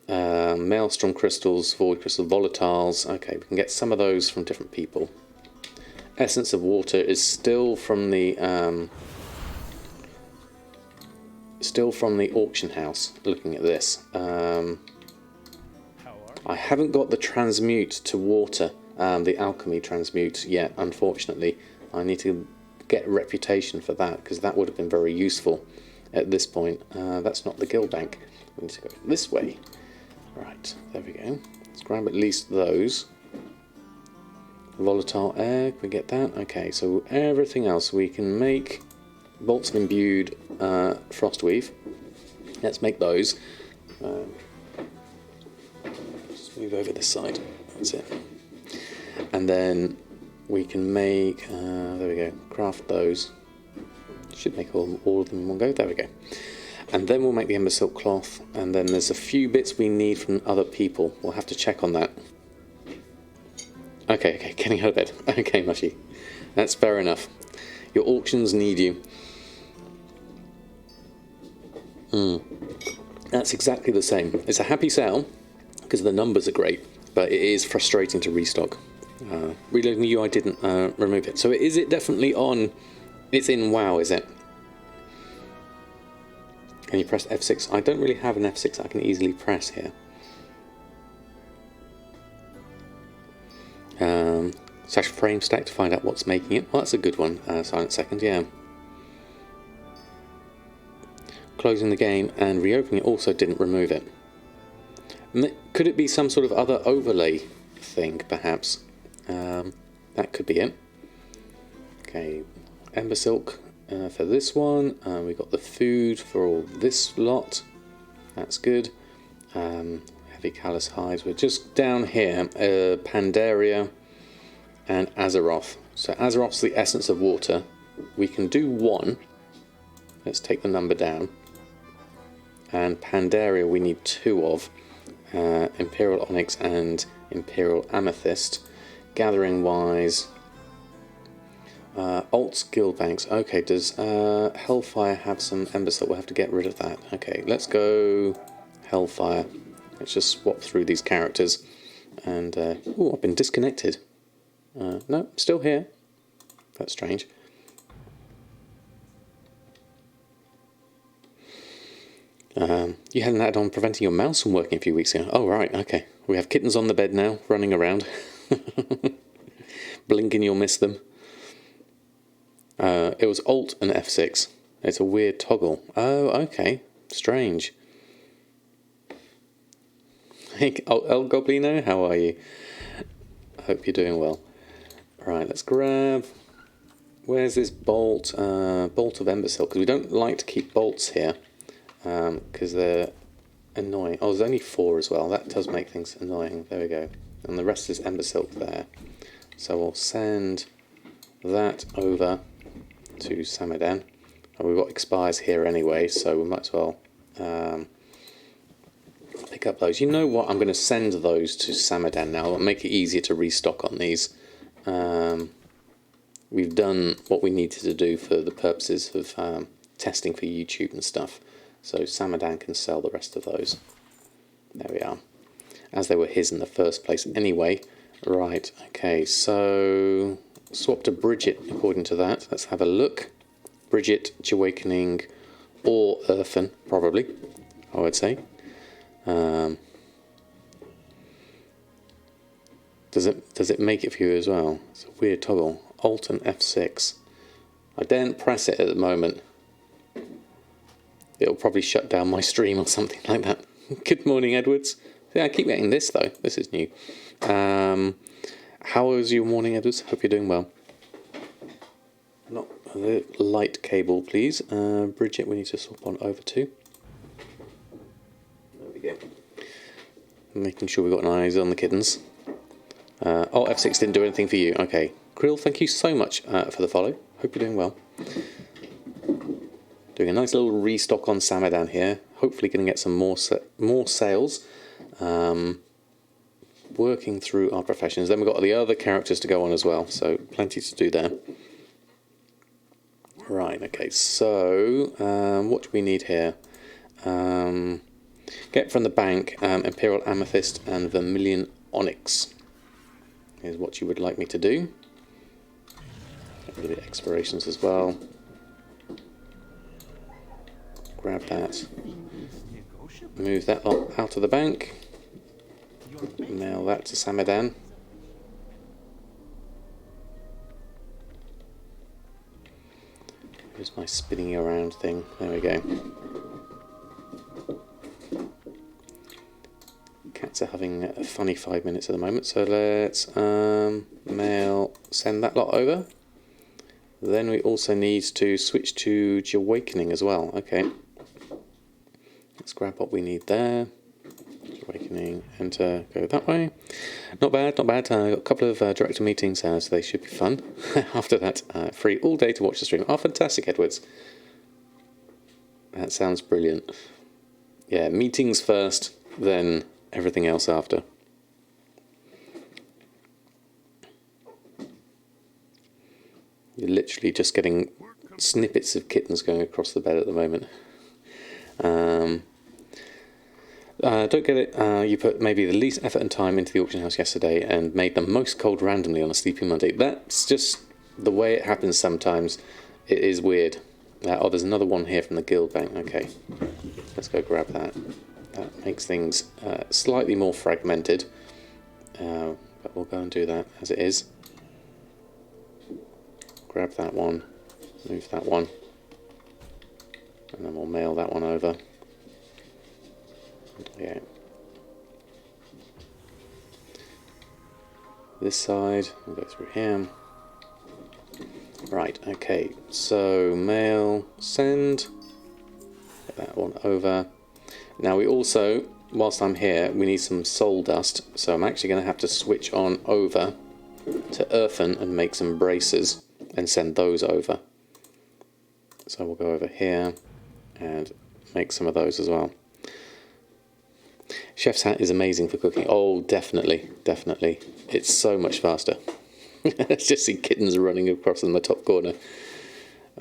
Maelstrom crystals, void crystals, volatiles. Okay, we can get some of those from different people. Essence of water is still from the auction house. Looking at this, I haven't got the transmute to water, the alchemy transmute yet. Unfortunately, I need to get a reputation for that because that would have been very useful at this point. That's not the guild bank. We need to go this way. Right, there we go. Let's grab at least those. Volatile air, can we get that? Okay, so everything else we can make. Bolts of imbued frostweave. Let's make those. Just move over this side. That's it. And then we can make, there we go, craft those. Should make all of them in one go. There we go. And then we'll make the Ember Silk Cloth, and then there's a few bits we need from other people. We'll have to check on that. Okay, getting out of bed. Okay, Mushy. That's fair enough. Your auctions need you. That's exactly the same. It's a happy sale, because the numbers are great, but it is frustrating to restock. Reloading the UI didn't remove it. So is it definitely on? It's in WoW, is it? Can you press F6? I don't really have an F6 I can easily press here. Slash frame stack to find out what's making it. Well, that's a good one. Silent second, yeah. Closing the game and reopening it also didn't remove it. Could it be some sort of other overlay thing, perhaps? That could be it. Okay, Ember Silk. For this one, we got the food for all this lot. That's good. Heavy callous hides. We're just down here. Pandaria and Azeroth. So Azeroth's the essence of water. We can do one. Let's take the number down. And Pandaria we need 2 of. Imperial Onyx and Imperial Amethyst. Gathering wise... Alts Guild Banks. Okay, does Hellfire have some Ember Silk? We'll have to get rid of that. Okay, let's go Hellfire. Let's just swap through these characters. And, oh, I've been disconnected. No, still here. That's strange. You had an add-on preventing your mouse from working a few weeks ago. Oh, right, okay. We have kittens on the bed now, running around. Blinking, you'll miss them. It was Alt and F6. It's a weird toggle. Oh, okay. Strange. Hey, El Goblino, how are you? I hope you're doing well. Right, let's grab... Where's this bolt? Bolt of Embersilk, because we don't like to keep bolts here, because they're annoying. Oh, there's only 4 as well. That does make things annoying. There we go. And the rest is Embersilk there. So we'll send that over to Samadan. And we've got expires here anyway, so we might as well pick up those. You know what? I'm going to send those to Samadan now. It'll make it easier to restock on these. We've done what we needed to do for the purposes of testing for YouTube and stuff. So Samadan can sell the rest of those. There we are. As they were his in the first place anyway. Right, okay, so swap to Bridget according to that. Let's have a look. Bridget, Awakening, or Earthen, probably, I would say. Does it make it for you as well? It's a weird toggle. Alt and F6. I daren't press it at the moment. It'll probably shut down my stream or something like that. Good morning, Edwards. Yeah, I keep getting this though. This is new. How was your morning, Edwards? Hope you're doing well. Not a light cable, please. Bridget, we need to swap on over to. There we go. Making sure we've got an eyes on the kittens. Oh, F6 didn't do anything for you. Okay. Krill, thank you so much for the follow. Hope you're doing well. Doing a nice little restock on Samadan here. Hopefully going to get some more sales. Working through our professions. Then we've got the other characters to go on as well. So plenty to do there. Right, okay. So what do we need here? Get from the bank Imperial Amethyst and Vermilion Onyx. Is what you would like me to do. A little bit of explorations as well. Grab that. Move that lot out of the bank. Mail that to Samadan. Here's my spinning around thing. There we go. Cats are having a funny 5 minutes at the moment, so let's send that lot over. Then we also need to switch to Awakening as well. Okay. Let's grab what we need there. Awakening, enter, go that way. Not bad, not bad. Got a couple of director meetings, so they should be fun. After that, free all day to watch the stream. Oh, fantastic, Edwards. That sounds brilliant. Yeah, meetings first, then everything else after. You're literally just getting snippets of kittens going across the bed at the moment. Don't get it. You put maybe the least effort and time into the auction house yesterday and made the most cold randomly on a sleepy Monday. That's just the way it happens sometimes. It is weird. Oh, there's another one here from the guild bank. Okay, let's go grab that. That makes things slightly more fragmented. But we'll go and do that as it is. Grab that one, move that one, and then we'll mail that one over. Yeah. This side, we'll go through here. Right, okay, so mail, send, get that one over. Now we also, whilst I'm here, we need some soul dust, so I'm actually going to have to switch on over to Earthen and make some braces and send those over. So we'll go over here and make some of those as well. Chef's hat is amazing for cooking. Oh, definitely, definitely. It's so much faster. Let's just see kittens running across in the top corner.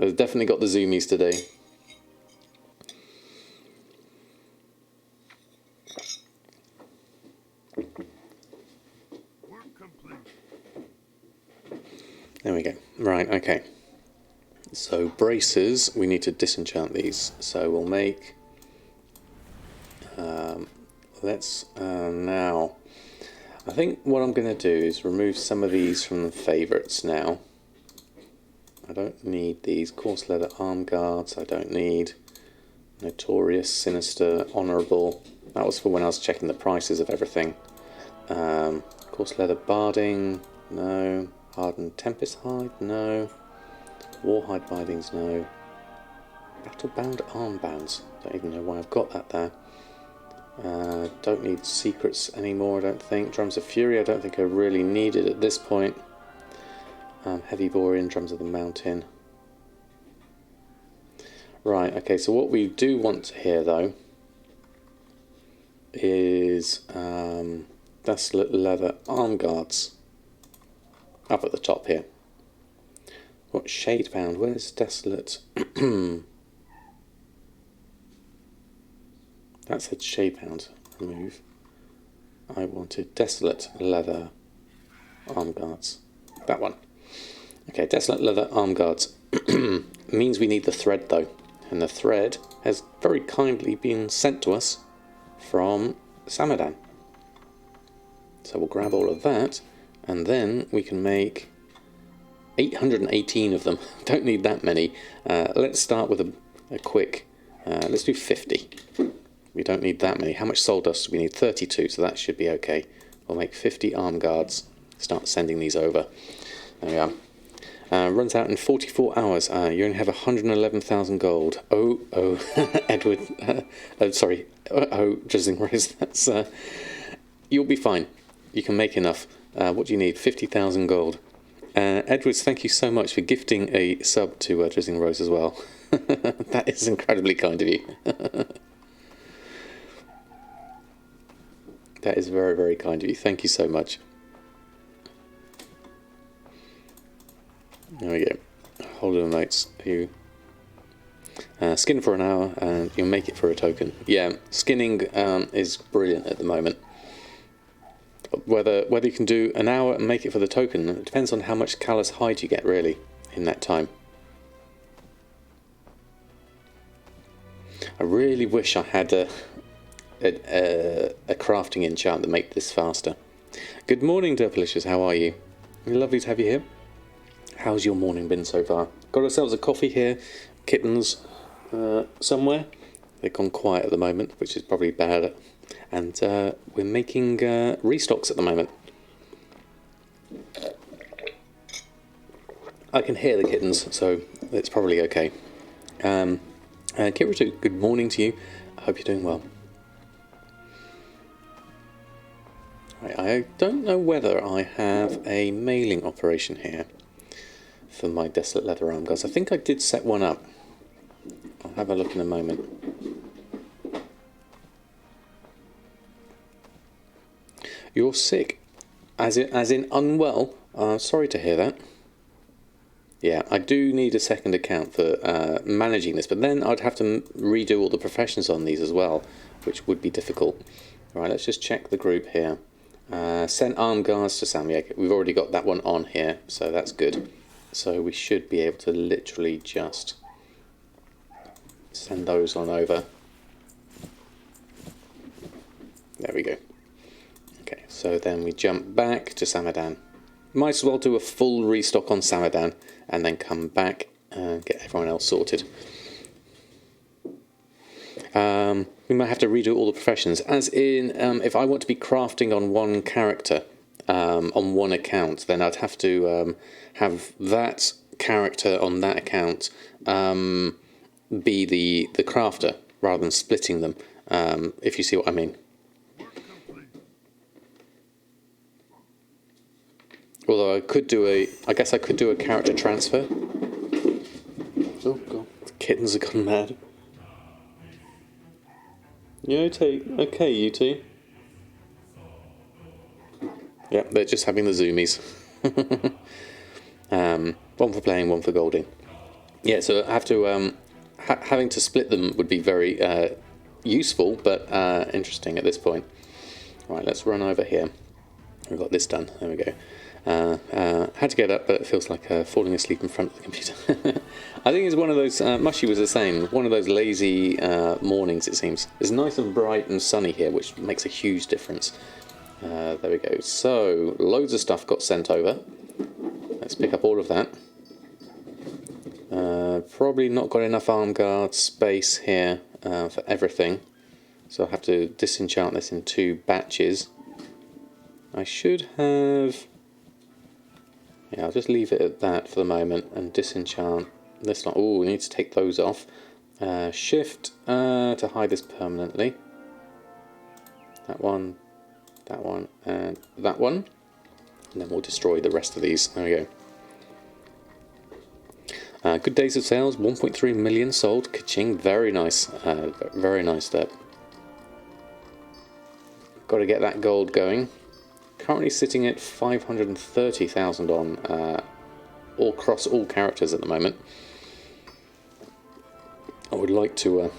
I've definitely got the zoomies today. There we go. Right, okay. So braces, we need to disenchant these. So we'll make... let's now... I think what I'm going to do is remove some of these from the favourites now. I don't need these coarse leather arm guards. I don't need notorious, sinister, honourable. That was for when I was checking the prices of everything. Coarse leather barding, no. Hardened tempest hide, no. Warhide bindings, no. Battle-bound armbands. Don't even know why I've got that there. Don't need secrets anymore, I don't think. Drums of Fury, I don't think are really needed at this point. Heavy Borean, Drums of the Mountain. Right, okay, so what we do want here, though, is Desolate Leather Arm Guards. Up at the top here. What Shadebound? Where's Desolate? That said Shadebound. Remove. I wanted Desolate Leather Arm Guards. That one. Okay, Desolate Leather Arm Guards. Means we need the thread though. And the thread has very kindly been sent to us from Samadan. So we'll grab all of that, and then we can make 818 of them. Don't need that many. Let's start with a quick, let's do 50. We don't need that many. How much soul dust do we need? 32, so that should be okay. We'll make 50 arm guards, start sending these over. There we are. Runs out in 44 hours. You only have 111,000 gold. Oh, Edward. Sorry. Drizzling Rose. That's. You'll be fine. You can make enough. What do you need? 50,000 gold. Edwards, thank you so much for gifting a sub to Drizzling Rose as well. That is incredibly kind of you. That is very, very kind of you. Thank you so much. There we go. Hold on notes. You skin for an hour and you'll make it for a token. Yeah, skinning is brilliant at the moment. Whether you can do an hour and make it for the token, it depends on how much callous hide you get really in that time. I really wish I had a crafting enchant that make this faster. Good morning, Derpalicious. How are you? Lovely to have you here. How's your morning been so far? Got ourselves a coffee here. Kittens somewhere. They've gone quiet at the moment, which is probably bad. And we're making restocks at the moment. I can hear the kittens, so it's probably okay. Kiritu, good morning to you. I hope you're doing well. I don't know whether I have a mailing operation here for my Desolate Leather Arm Guards. I think I did set one up. I'll have a look in a moment. You're sick? As in unwell? Sorry to hear that. Yeah, I do need a second account for managing this, but then I'd have to redo all the professions on these as well, which would be difficult. Right, let's just check the group here. Send arm guards to Samyak. We've already got that one on here, so that's good. So we should be able to literally just send those on over. There we go. Okay, so then we jump back to Samadan. Might as well do a full restock on Samadan and then come back and get everyone else sorted. We might have to redo all the professions, as in if I want to be crafting on one character on one account, then I'd have to have that character on that account be the crafter rather than splitting them, if you see what I mean. Although I guess I could do a character transfer. Oh god, the kittens have gone mad. Okay, you two. Yeah, they're just having the zoomies. One for playing, one for golding. Yeah, so I have to having to split them would be very useful, but interesting at this point. Right, let's run over here. We've got this done. There we go. Had to get up, but it feels like falling asleep in front of the computer. I think it's one of those, Mushy was the same, one of those lazy mornings, it seems. It's nice and bright and sunny here, which makes a huge difference. There we go. So, loads of stuff got sent over. Let's pick up all of that. Probably not got enough arm guard space here for everything. So I'll have to disenchant this in 2 batches. I should have... Yeah, I'll just leave it at that for the moment and disenchant this one. Oh, we need to take those off. Shift to hide this permanently. That one, and that one. And then we'll destroy the rest of these. There we go. Good days of sales, 1.3 million sold. Ka-ching, very nice. Very nice there. Got to get that gold going. Currently sitting at 530,000 on all across all characters at the moment. I would like to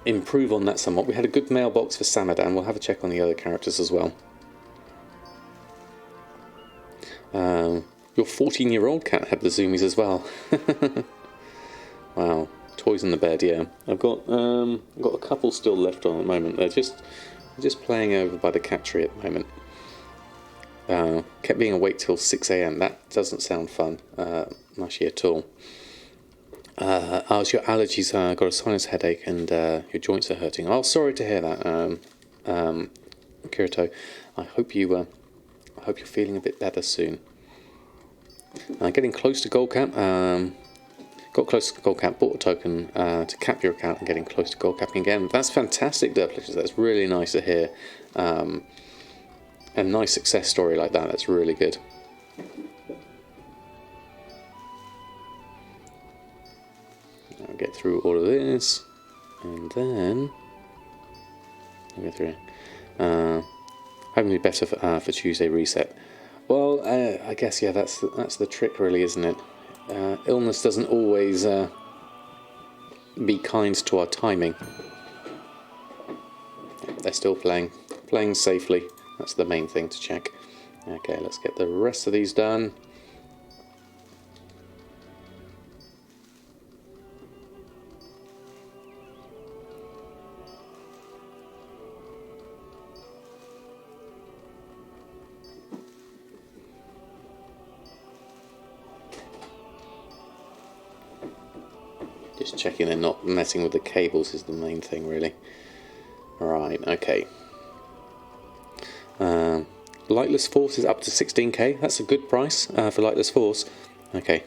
improve on that somewhat. We had a good mailbox for Samadan. We'll have a check on the other characters as well. Your 14-year-old cat had the zoomies as well. Wow, toys in the bed. Yeah, I've got a couple still left on at the moment. They're just playing over by the cat tree at the moment. Kept being awake till 6 AM. That doesn't sound fun, mushy at all. Your allergies got a sinus headache and your joints are hurting. Oh, sorry to hear that, Kirito. I hope you're feeling a bit better soon. Getting close to gold cap. Got close to gold cap. Bought a token to cap your account and getting close to gold capping again. That's fantastic, Derplicious. That's really nice to hear. A nice success story like that. That's really good. I'll get through all of this, and then I'll get through. Hoping to be better for Tuesday reset. Well, I guess yeah, that's the trick, really, isn't it? Illness doesn't always be kind to our timing. They're still playing safely. That's the main thing to check. Okay, let's get the rest of these done. Just checking they're not messing with the cables is the main thing, really. Right, okay. Lightless Force is up to 16k. That's a good price for Lightless Force. Okay,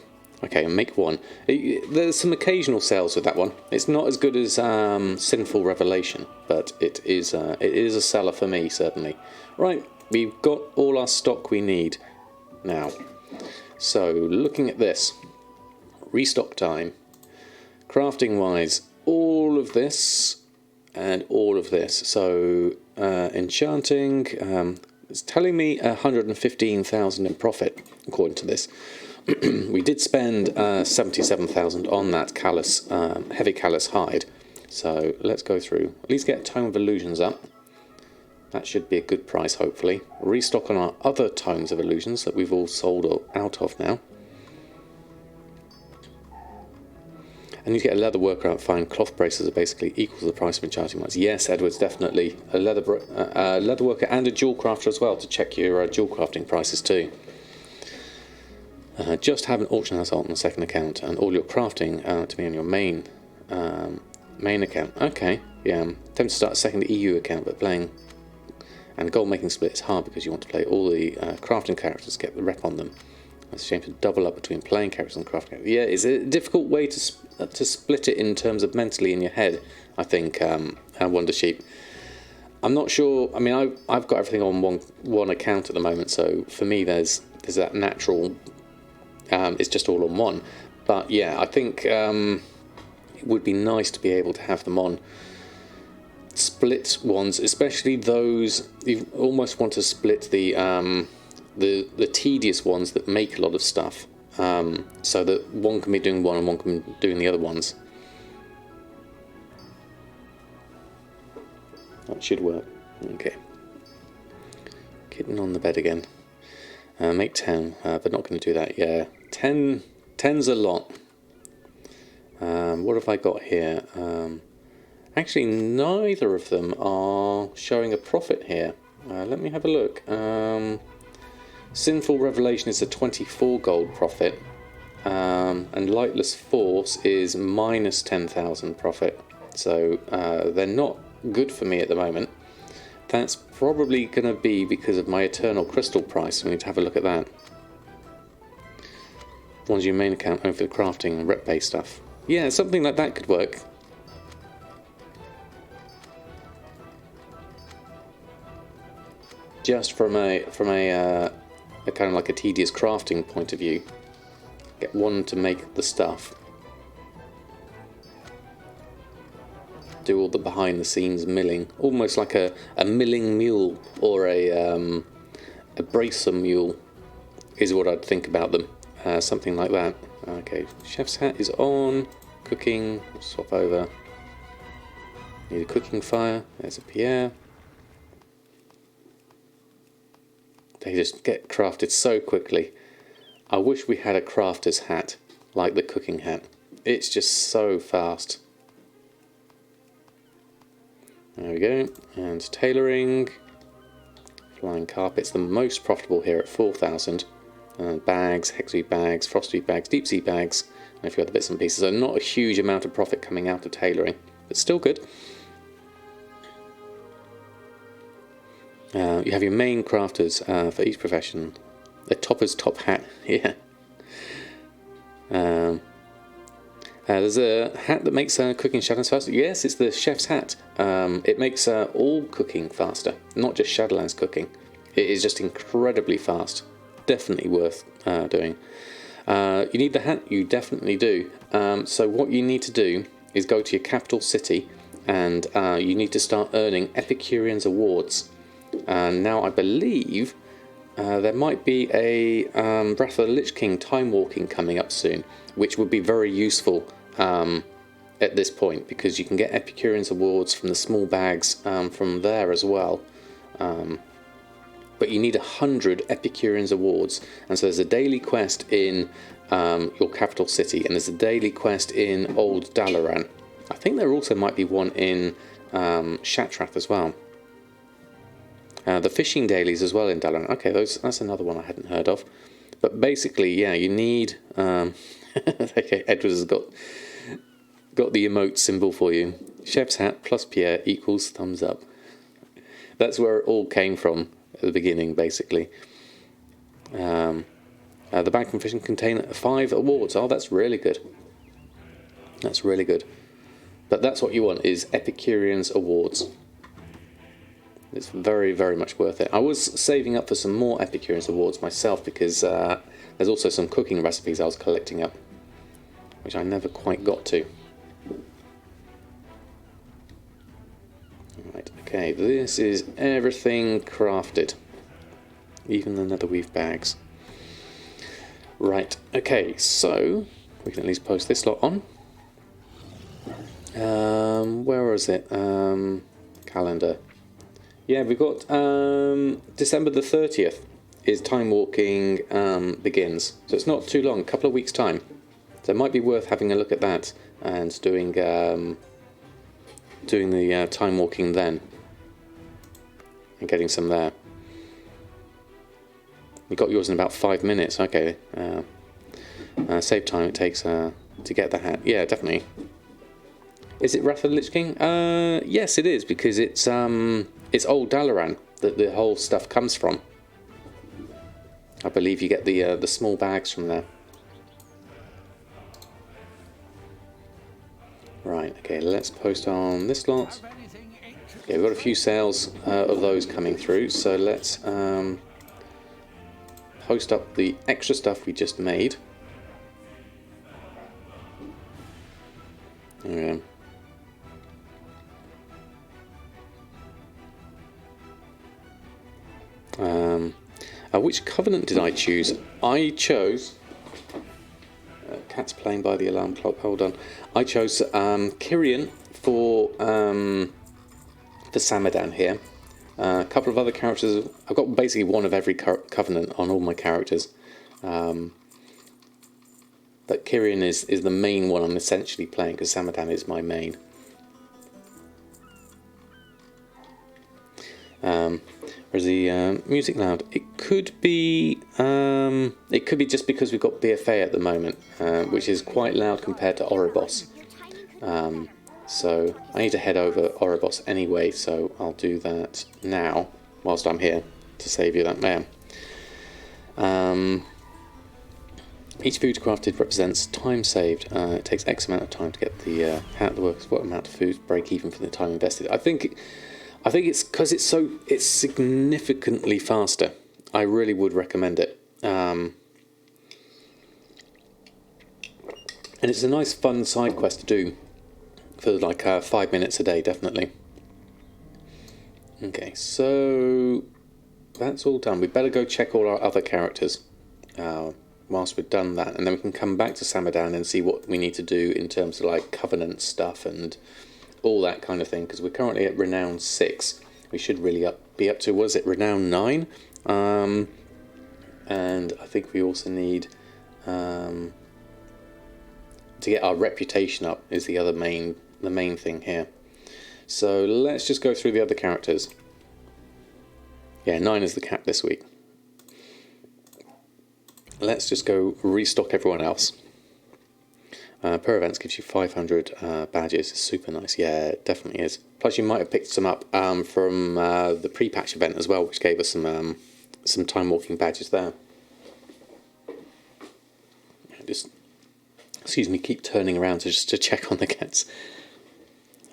make one. There's some occasional sales with that one. It's not as good as Sinful Revelation, but it is a seller for me, certainly. Right, we've got all our stock we need now. So, looking at this. Restock time. Crafting wise, all of this and all of this. So enchanting, it's telling me 115,000 in profit according to this. We did spend 77,000 on that callus, heavy callus hide. So let's go through. At least get Tome of Illusions up. That should be a good price, hopefully. Restock on our other Tomes of Illusions that we've all sold out of now. And you get a leather worker out fine. Cloth braces are basically equal to the price of enchanting ones. Yes, Edwards, definitely. A leather worker and a jewel crafter as well to check your jewel crafting prices too. Just have an auction house on the second account and all your crafting to be on your main account. Okay, yeah. I'm tempted to start a second EU account, but playing and gold making split is hard because you want to play all the crafting characters, get the rep on them. It's a shame to double up between playing characters and crafting characters. Yeah, it's a difficult way to split it in terms of mentally in your head, I think, Wonder Sheep. I'm not sure. I mean, I've got everything on one account at the moment, so for me there's that natural, it's just all on one. But yeah, I think it would be nice to be able to have them on split ones, especially those you almost want to split the tedious ones that make a lot of stuff, so that one can be doing one and one can be doing the other ones. That should work. Okay. Kitten on the bed again. Make 10, but not going to do that. Yeah, 10's a lot. What have I got here? Actually, neither of them are showing a profit here. Let me have a look. Sinful Revelation is a 24 gold profit, and Lightless Force is minus 10,000 profit. So they're not good for me at the moment. That's probably going to be because of my Eternal Crystal price. We need to have a look at that. One's your main account over the crafting and rep-based stuff. Yeah, something like that could work. Just from a kind of like a tedious crafting point of view. Get one to make the stuff. Do all the behind the scenes milling, almost like a milling mule or a bracer mule is what I'd think about them. Something like that. Okay, chef's hat is on. Cooking, swap over. Need a cooking fire. There's a Pierre. They just get crafted so quickly. I wish we had a crafter's hat like the cooking hat. It's just so fast. There we go. And tailoring. Flying carpets, the most profitable here at 4,000. Bags, hexweed bags, frostweed bags, deep sea bags, and a few other bits and pieces. So not a huge amount of profit coming out of tailoring, but still good. You have your main crafters for each profession. The topper's top hat, yeah. There's a hat that makes cooking Shadowlands faster. Yes, it's the chef's hat. It makes all cooking faster, not just Shadowlands cooking. It is just incredibly fast. Definitely worth doing. You need the hat? You definitely do. So what you need to do is go to your capital city and you need to start earning Epicurean's awards. Now I believe there might be a Breath of the Lich King time walking coming up soon, which would be very useful at this point because you can get Epicurean's awards from the small bags from there as well. But you need 100 Epicurean's awards, and so there's a daily quest in your capital city, and there's a daily quest in Old Dalaran. I think there also might be one in Shatrath as well. The fishing dailies as well in Dalaran. Okay, that's another one I hadn't heard of. But basically, yeah, you need. Okay, Edward has got the emote symbol for you. Chef's hat plus Pierre equals thumbs up. That's where it all came from. At the beginning, basically. The bag from fishing contain 5 awards. Oh, that's really good. That's really good. But that's what you want, is Epicurean's awards. It's very, very much worth it. I was saving up for some more Epicurean's awards myself because there's also some cooking recipes I was collecting up, which I never quite got to. Right, okay, this is everything crafted. Even the netherweave bags. Right, okay, so we can at least post this lot on. Where was it? Calendar. Yeah, we've got December the 30th is time walking begins. So it's not too long, a couple of weeks' time. So it might be worth having a look at that and doing the time walking then and getting some there. You got yours in about 5 minutes. Okay, save time it takes to get the hat. Yeah, definitely. Is it Wrath of the Lich King? Yes, it is, because it's Old Dalaran that the whole stuff comes from. I believe you get the small bags from there. Right, okay, let's post on this lot. Yeah, we've got a few sales of those coming through, so let's post up the extra stuff we just made. There we go. Which covenant did I choose? I chose... cat's playing by the alarm clock, hold on. I chose Kyrian for Samadan here. A couple of other characters. I've got basically one of every covenant on all my characters. But Kyrian is the main one I'm essentially playing, because Samadan is my main. Where's the music loud? It could be just because we've got BFA at the moment, which is quite loud compared to Oribos. So I need to head over Oribos anyway, so I'll do that now whilst I'm here to save you that man. Each food crafted represents time saved. It takes X amount of time to get the hat that works. What amount of food break even for the time invested? I think it's because it's significantly faster. I really would recommend it. And it's a nice fun side quest to do for like 5 minutes a day, definitely. Okay, so that's all done. We better go check all our other characters whilst we've done that, and then we can come back to Samadan and see what we need to do in terms of like Covenant stuff and all that kind of thing, because we're currently at Renown 6. We should really be up to, was it Renown 9? And I think we also need to get our reputation up is the main thing here. So let's just go through the other characters. Yeah, 9 is the cap this week. Let's just go restock everyone else. Per events gives you 500 badges. Super nice. Yeah, it definitely is. Plus you might have picked some up from the pre-patch event as well, which gave us some time walking badges there. Just, excuse me, keep turning around just to check on the cats.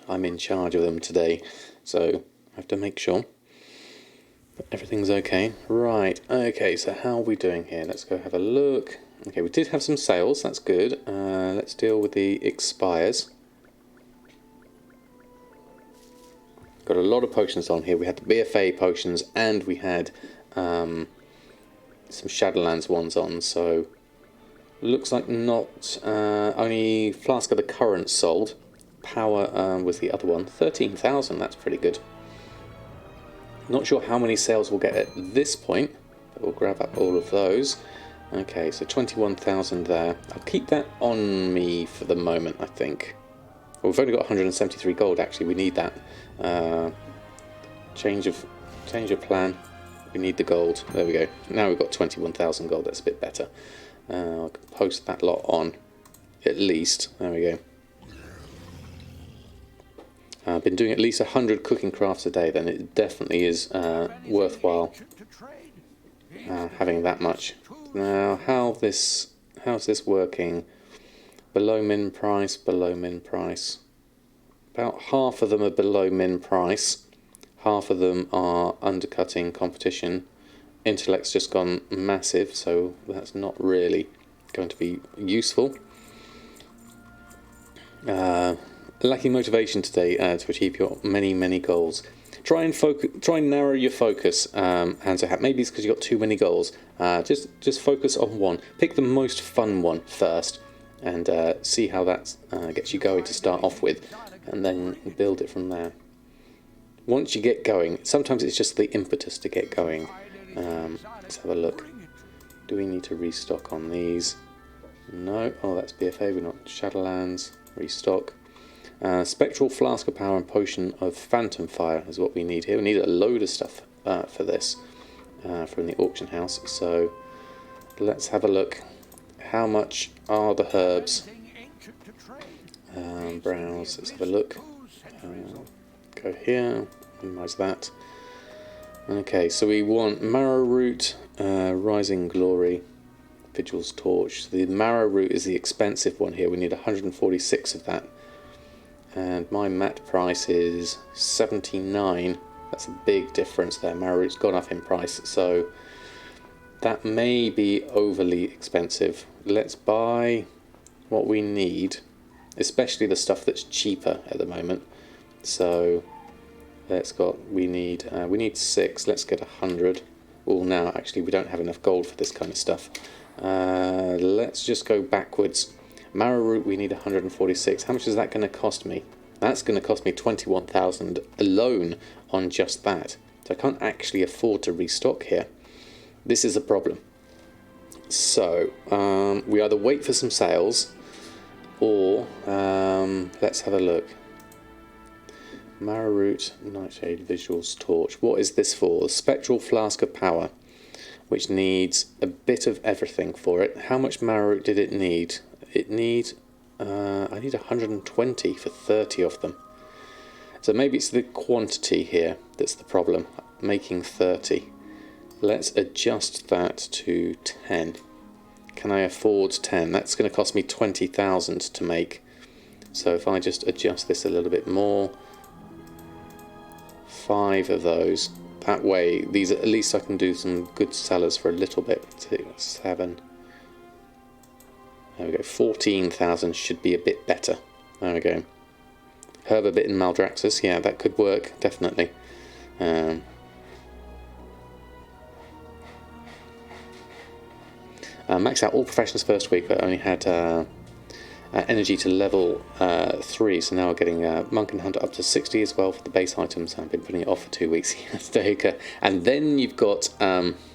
I'm in charge of them today, so I have to make sure that everything's okay. Right, okay, so how are we doing here? Let's go have a look. Okay, we did have some sales, that's good. Let's deal with the expires. Got a lot of potions on here. We had the BFA potions and we had some Shadowlands ones on, so looks like not only Flask of the Current sold. Power was the other one. 13,000, that's pretty good. Not sure how many sales we'll get at this point, but we'll grab up all of those. Okay, so 21,000 there. I'll keep that on me for the moment, I think. Well, we've only got 173 gold, actually. We need that. Change of plan. We need the gold. There we go. Now we've got 21,000 gold. That's a bit better. I can post that lot on, at least. There we go. I've been doing at least 100 cooking crafts a day, then it definitely is worthwhile having that much. Now, how's this working? Below min price, below min price. About half of them are below min price. Half of them are undercutting competition. Intellect's just gone massive, so that's not really going to be useful. Lacking motivation today to achieve your many goals. Try and narrow your focus. Hands hat. Maybe it's because you've got too many goals. Just focus on one. Pick the most fun one first, and see how that gets you going to start off with, and then build it from there. Once you get going, sometimes it's just the impetus to get going. Let's have a look. Do we need to restock on these? No. Oh, that's BFA. We're not Shadowlands. Restock. Spectral Flask of Power and Potion of Phantom Fire is what we need here. We need a load of stuff for this from the auction house. So let's have a look. How much are the herbs? Browse. Let's have a look. Go here. Minimize that. Okay, so we want Marrow Root, Rising Glory, Vigil's Torch. The Marrow Root is the expensive one here. We need 146 of that. And my mat price is 79. That's a big difference there. Marrow Root's gone up in price, so that may be overly expensive. Let's buy what we need, especially the stuff that's cheaper at the moment. So we need 6. Let's get 100. Well, now actually we don't have enough gold for this kind of stuff. Let's just go backwards. Marrow Root, we need 146. How much is that going to cost me? That's going to cost me 21,000 alone on just that. So I can't actually afford to restock here. This is a problem. So we either wait for some sales, or let's have a look. Marrow Root, Nightshade, Visual's Torch. What is this for? Spectral Flask of Power, which needs a bit of everything for it. How much Marrow Root did it need? It needs I need 120 for 30 of them. So maybe it's the quantity here that's the problem. Making 30. Let's adjust that to 10. Can I afford 10? That's going to cost me 20,000 to make. So if I just adjust this a little bit more, 5 of those. That way, these at least I can do some good sellers for a little bit. 6, 7. There we go. 14,000 should be a bit better. There we go. Herb a bit in Maldraxxus. Yeah, that could work definitely. Max out all professions first week, but only had energy to level 3, so now we're getting Monk and Hunter up to 60 as well for the base items. I've been putting it off for 2 weeks. And then you've got to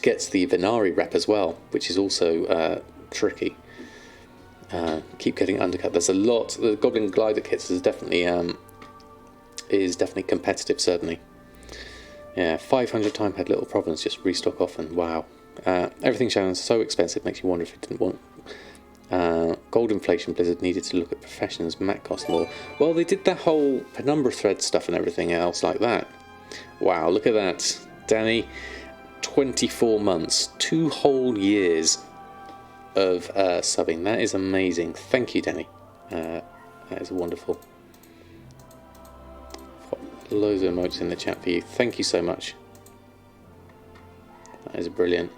get to the Venari rep as well, which is also tricky. Keep getting undercut. There's a lot. The Goblin Glider kits is definitely competitive, certainly. Yeah, 500 time had little problems, just restock often. Wow. Everything Shadowlands is so expensive, makes you wonder if it didn't want... Gold inflation, Blizzard needed to look at professions, mat cost more. Well, they did that whole penumbra thread stuff and everything else like that. Wow, look at that. Danny, 24 months, 2 whole years of subbing. That is amazing. Thank you, Danny. That is wonderful. Loads of emotes in the chat for you. Thank you so much. That is brilliant.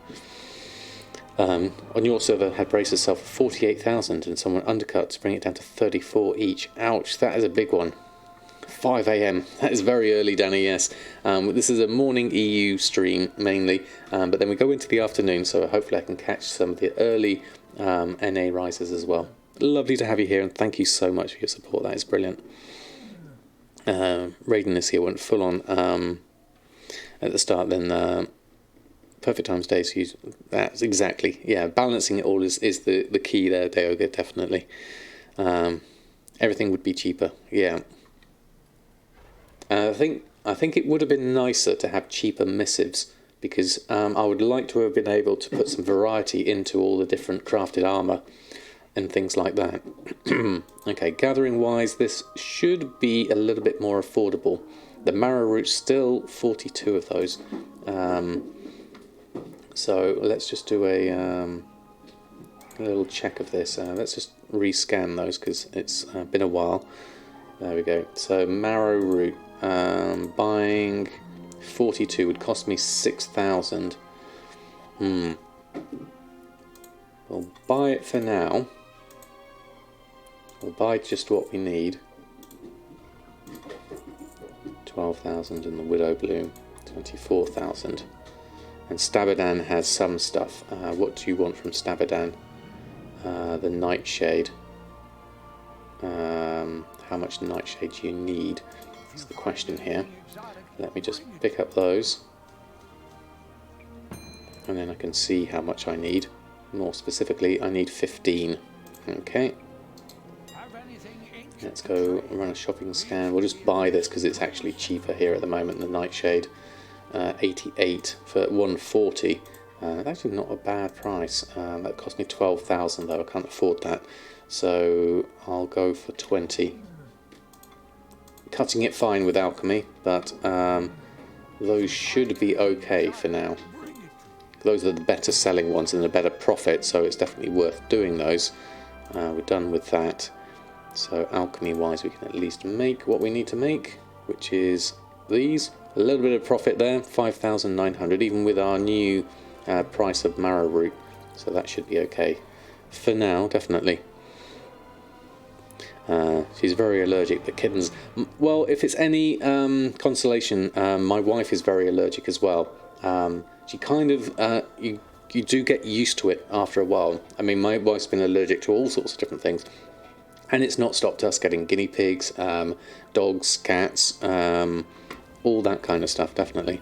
On your server, had braced herself for 48,000 and someone undercut to bring it down to 34 each. Ouch, that is a big one. 5 AM. That is very early, Danny, yes. This is a morning EU stream mainly, but then we go into the afternoon, so hopefully I can catch some of the early NA risers as well. Lovely to have you here, and thank you so much for your support. That is brilliant. Raiden this here went full on at the start, then perfect times days use. That's exactly, yeah, balancing it all is the key there, Deoga, definitely. Everything would be cheaper, yeah. I think it would have been nicer to have cheaper missives, because I would like to have been able to put some variety into all the different crafted armor and things like that. Okay, gathering wise, this should be a little bit more affordable. The marrow root's still 42 of those. So let's just do a little check of this. Let's just rescan those because it's been a while. There we go. So marrow root, buying 42 would cost me 6,000. We'll buy it for now. We'll buy just what we need. 12,000 and the Widow Bloom, 24,000. And Samadan has some stuff. What do you want from Samadan? The Nightshade. How much Nightshade do you need? That's the question here. Let me just pick up those. And then I can see how much I need. More specifically, I need 15. Okay. Let's go run a shopping scan. We'll just buy this because it's actually cheaper here at the moment. The Nightshade, 88 for 140. Actually not a bad price. That cost me 12,000 though. I can't afford that. So I'll go for 20. Cutting it fine with alchemy, but those should be okay for now. Those are the better selling ones and a better profit, so it's definitely worth doing those. We're done with that. So alchemy wise we can at least make what we need to make, which is these. A little bit of profit there, 5,900, even with our new price of marrow root. So that should be okay. For now, definitely. She's very allergic, but kittens... Well, if it's any consolation, my wife is very allergic as well. She kind of... you do get used to it after a while. I mean, my wife's been allergic to all sorts of different things. And it's not stopped us getting guinea pigs, dogs, cats, all that kind of stuff, definitely.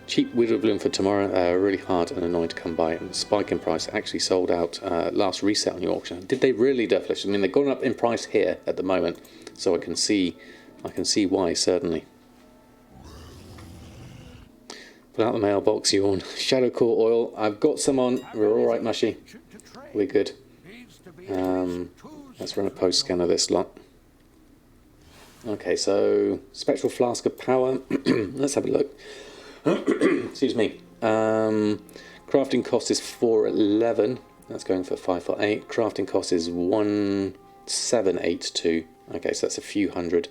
Cheap Widow Bloom for tomorrow, really hard and annoying to come by. And spike in price actually sold out last reset on the auction. Did they really, Deathlish? I mean, they've gone up in price here at the moment, so I can see why, certainly. Pull out the mailbox, yawn. Shadow Core oil. I've got some on. We're all right, Mushy. We're good. Let's run a post scan of this lot. Okay, so spectral flask of power. Let's have a look. Excuse me. Crafting cost is 411. That's going for 548. Crafting cost is 1782. Okay, so that's a few hundred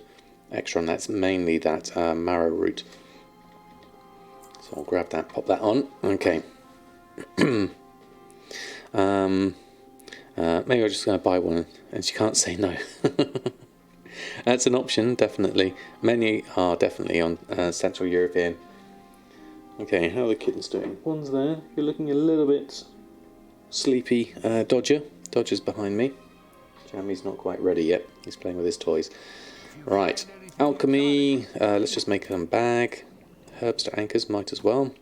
extra, and that's mainly that marrow root. So I'll grab that, pop that on. Okay. Maybe I'm just going to buy one, and she can't say no. That's an option, definitely. Many are definitely on Central European. Okay, how are the kittens doing? One's there. You're looking a little bit sleepy. Dodger's behind me. Jammy's not quite ready yet. He's playing with his toys. Right, alchemy. Let's just make a bag. Herbs to anchors, might as well.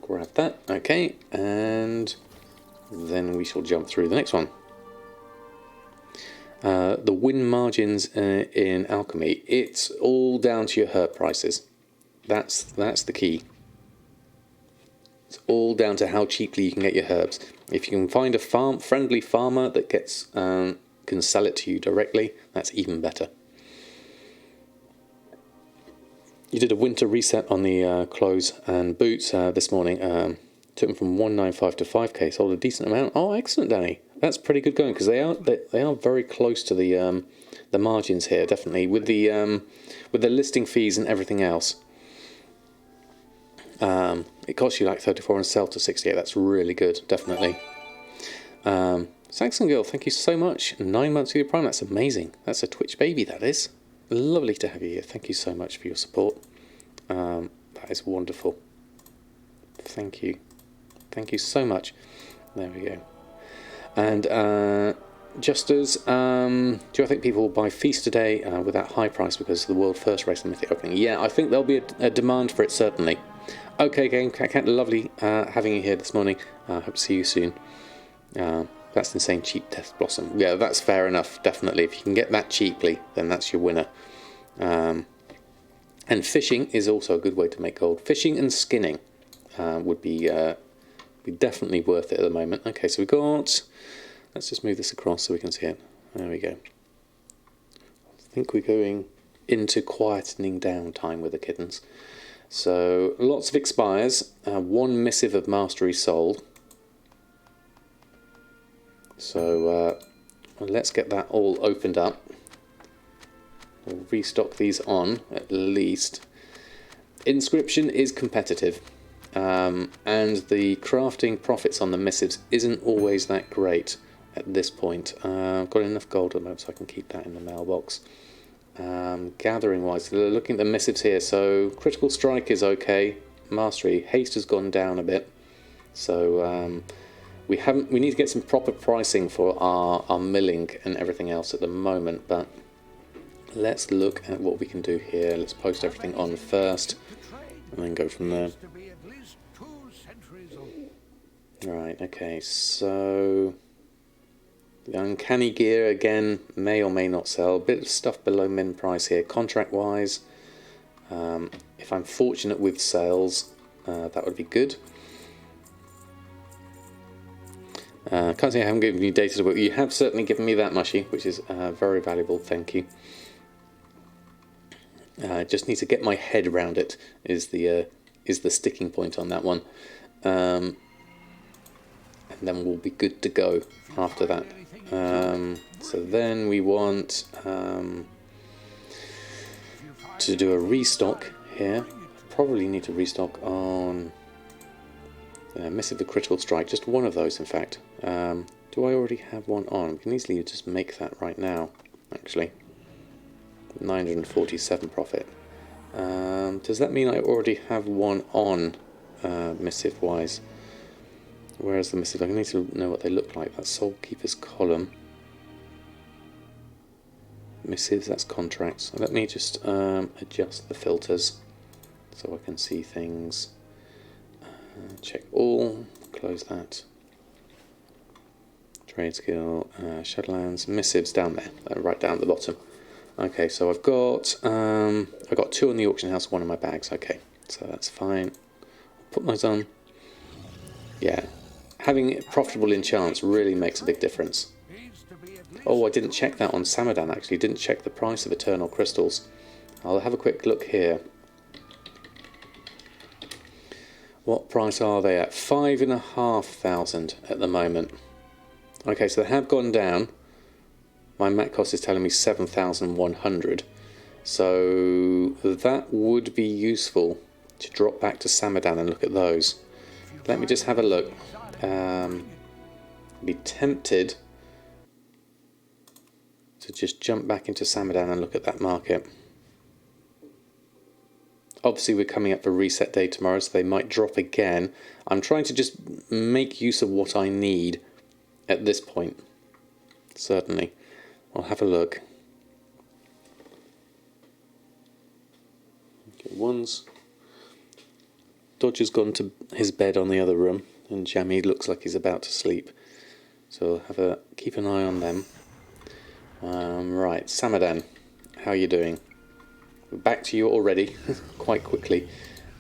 Grab that. Okay, and then we shall jump through the next one. The win margins in alchemy. It's all down to your herb prices. That's the key. It's all down to how cheaply you can get your herbs. If you can find a friendly farmer that gets can sell it to you directly, that's even better. You did a winter reset on the clothes and boots this morning. Took them from 195 to 5k. Sold a decent amount. Oh, excellent, Danny. That's pretty good going because they are very close to the margins here. Definitely with the listing fees and everything else. It costs you like 34 and sell to 68. That's really good, definitely. Saxon Girl, thank you so much. 9 months of your Prime, that's amazing. That's a Twitch baby, that is. Lovely to have you here. Thank you so much for your support. That is wonderful. Thank you. Thank you so much. There we go. And just as do I think people will buy Feast today with that high price because of the world first race and mythic opening? Yeah, I think there'll be a demand for it, certainly. Okay, Game Cat, lovely having you here this morning. Hope to see you soon. That's insane cheap Death Blossom. Yeah, that's fair enough, definitely. If you can get that cheaply, then that's your winner. And fishing is also a good way to make gold. Fishing and skinning would be definitely worth it at the moment. Okay, so we got... Let's just move this across so we can see it. There we go. I think we're going into quietening down time with the kittens. So, lots of expires. 1 missive of mastery sold. So, let's get that all opened up. We'll restock these on, at least. Inscription is competitive. And the crafting profits on the missives isn't always that great at this point. I've got enough gold at the moment so I can keep that in the mailbox. Gathering wise, looking at the missives here, so critical strike is okay. Mastery, haste has gone down a bit. So we need to get some proper pricing for our milling and everything else at the moment, but let's look at what we can do here. Let's post everything on first and then go from there. Right, okay, so the uncanny gear again may or may not sell. A bit of stuff below min price here, contract wise. If I'm fortunate with sales, that would be good. Can't say I haven't given you data to work. You have certainly given me that, Mushy, which is very valuable. Thank you. Just need to get my head around it. Is the sticking point on that one. And then we'll be good to go after that. So then we want to do a restock here. Probably need to restock on Missive the Critical Strike, just one of those in fact. Do I already have one on? We can easily just make that right now, actually. 947 profit. Does that mean I already have one on missive wise? Where's the missive? I need to know what they look like. That's Soul Keeper's column. Missives, that's contracts. Let me just adjust the filters so I can see things. Check all, close that. Trade skill, Shadowlands, missives down there, right down at the bottom. Okay, so I've got 2 in the auction house, 1 in my bags. Okay, so that's fine. Put those on. Yeah, having profitable enchants really makes a big difference. Oh, I didn't check that on Samadan actually. Didn't check the price of Eternal Crystals. I'll have a quick look here. What price are they at? 5,500 at the moment. Okay, so they have gone down. My mat cost is telling me 7,100. So that would be useful to drop back to Samadan and look at those. Let me just have a look. Be tempted to just jump back into Samadan and look at that market. Obviously we're coming up for reset day tomorrow, so they might drop again. I'm trying to just make use of what I need at this point. Certainly. I'll have a look. Okay, one's... Dodger's gone to his bed on the other room, and Jammy looks like he's about to sleep. So I'll keep an eye on them. Right, Samadan, how are you doing? Back to you already, quite quickly.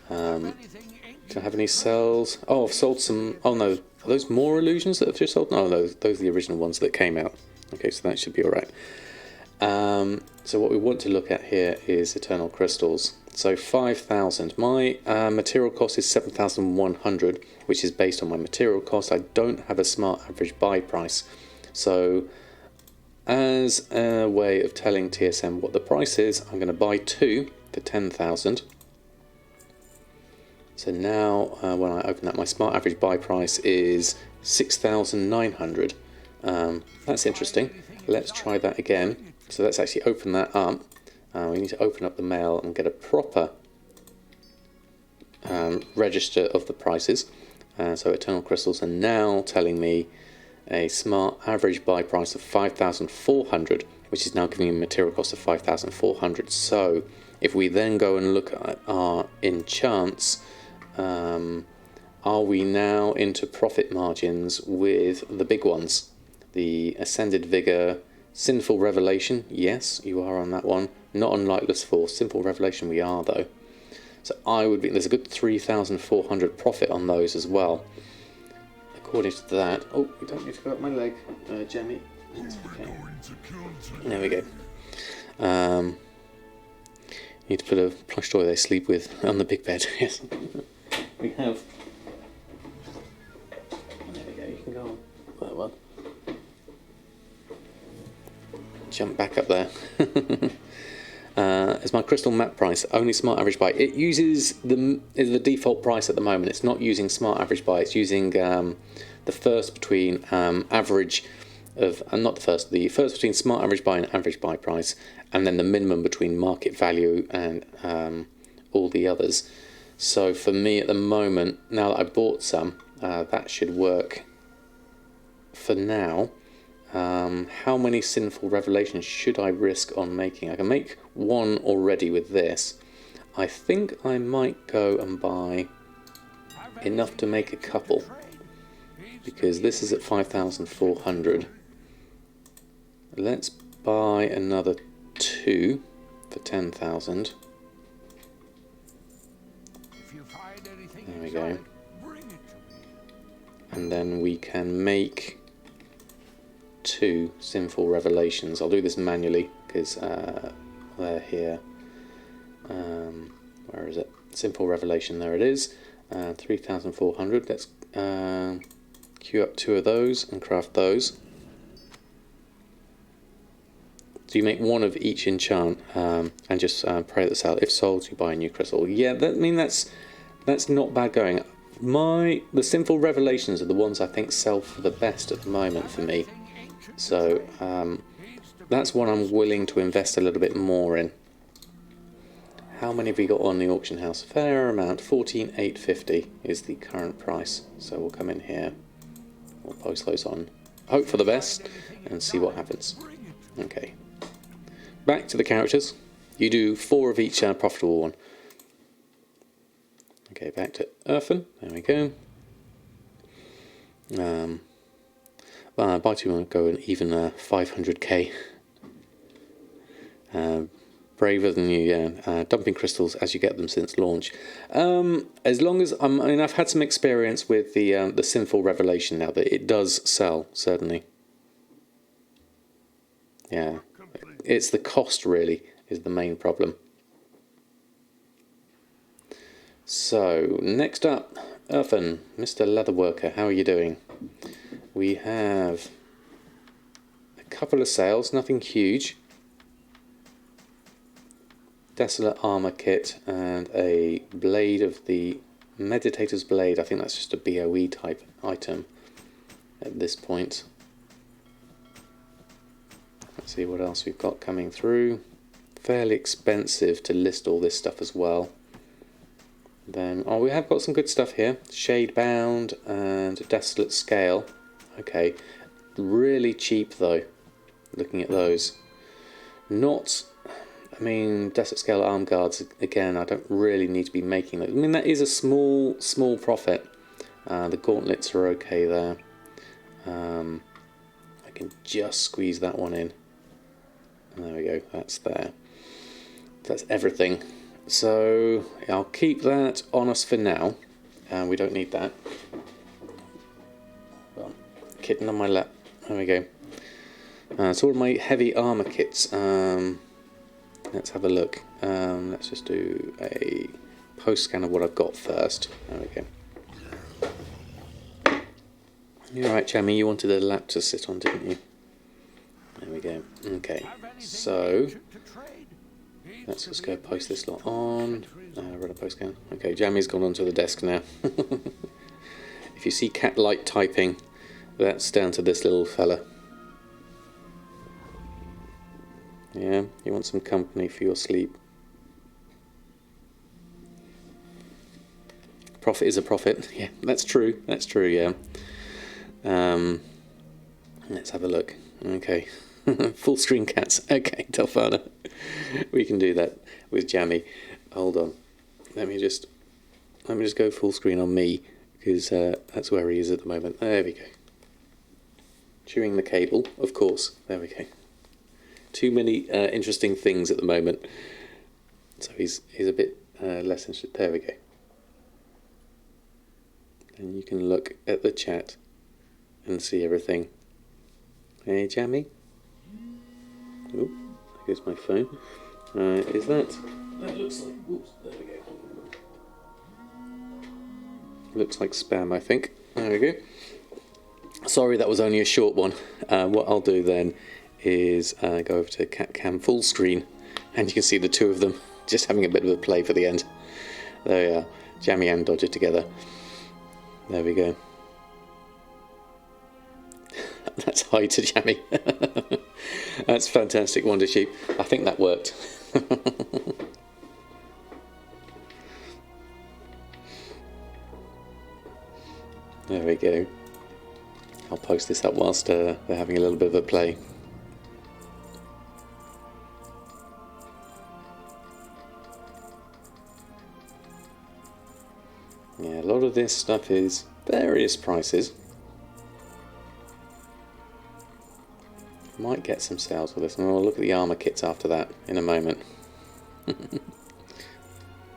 Do I have any sells? Oh, I've sold some... Oh no, are those more illusions that I've just sold? No, those are the original ones that came out. Okay, so that should be alright. So what we want to look at here is Eternal Crystals. So 5,000. My material cost is 7,100, which is based on my material cost. I don't have a smart average buy price. So as a way of telling TSM what the price is, I'm going to buy 2 for 10,000. So now when I open that, my smart average buy price is 6,900. That's interesting. Let's try that again. So let's actually open that up. We need to open up the mail and get a proper register of the prices. So Eternal Crystals are now telling me a smart average buy price of 5,400, which is now giving me a material cost of 5,400. So if we then go and look at our enchants, are we now into profit margins with the big ones? The Ascended Vigor, Sinful Revelation, yes, you are on that one. Not on Lightless Force. Simple Revelation we are though. So there's a good 3,400 profit on those as well. According to that, oh, you don't need to go up my leg, Jamie. Okay. There we go. Need to put a plush toy they sleep with on the big bed. Yes, we have. There we go. You can go on that one. Jump back up there. Is my crystal map price only smart average buy? It uses the default price at the moment. It's not using smart average buy. It's using the first between average of the first between smart average buy and average buy price, and then the minimum between market value and all the others. So for me at the moment, now that I bought some, that should work for now. How many Sinful Revelations should I risk on making? I can make one already with this. I think I might go and buy enough to make a couple, because this is at 5,400. Let's buy another 2 for 10,000. There we go. And then we can make 2 Sinful Revelations. I'll do this manually because they're here. Where is it? Sinful Revelation, there it is. 3,400. Let's queue up 2 of those and craft those. So you make 1 of each enchant and just pray that sell. If sold, you buy a new crystal. Yeah, that's not bad going. The Sinful Revelations are the ones I think sell for the best at the moment for me. So that's one I'm willing to invest a little bit more in. How many have we got on the auction house? Fair amount. 14,850 is the current price. So we'll come in here. We'll post those on. Hope for the best and see what happens. Okay. Back to the characters. You do 4 of each profitable one. Okay, back to Earthen. There we go. Buy 2 and go an even 500k. Braver than you, yeah. Dumping crystals as you get them since launch. As long as I mean, I've had some experience with the Sinful Revelation now that it does sell, certainly. Yeah, it's the cost really is the main problem. So next up, Earthen, Mr. Leatherworker, how are you doing? We have a couple of sales, nothing huge. Desolate Armour Kit and a Blade of the Meditator's Blade. I think that's just a BOE type item at this point. Let's see what else we've got coming through. Fairly expensive to list all this stuff as well. Then, oh, we have got some good stuff here. Shadebound and Desolate Scale. Okay, really cheap though, looking at those. Not, I mean, Desolate Scale Arm Guards, again, I don't really need to be making those. I mean, that is a small profit. The gauntlets are okay there. I can just squeeze that one in. There we go, that's there. That's everything. So I'll keep that on us for now. We don't need that. Kitten on my lap. There we go. So all my heavy armor kits. Let's have a look. Let's just do a post scan of what I've got first. There we go. You're right, Jamie. You wanted a lap to sit on, didn't you? There we go. Okay. So let's just go post this lot on. Run a post scan. Okay, Jamie's gone onto the desk now. If you see cat light typing, that's down to this little fella. Yeah, you want some company for your sleep. Profit is a profit. Yeah, that's true. That's true, yeah. Let's have a look. Okay. Full screen cats. Okay, Telfana. We can do that with Jammy. Hold on. Let me just go full screen on me, because that's where he is at the moment. There we go. Chewing the cable, of course. There we go. Too many interesting things at the moment. So he's a bit less interested. There we go. And you can look at the chat and see everything. Hey, Jammy. Oh, here's my phone. Is that? That looks like. Whoops, there we go. Looks like spam, I think. There we go. Sorry, that was only a short one. What I'll do then is go over to Cat Cam full screen, and you can see the two of them just having a bit of a play for the end. There we are, Jammy and Dodger together. There we go. That's hi to Jammy. That's fantastic, Wonder Sheep. I think that worked. There we go. I'll post this up whilst they're having a little bit of a play. Yeah, a lot of this stuff is various prices. Might get some sales with this, and we'll look at the armor kits after that in a moment.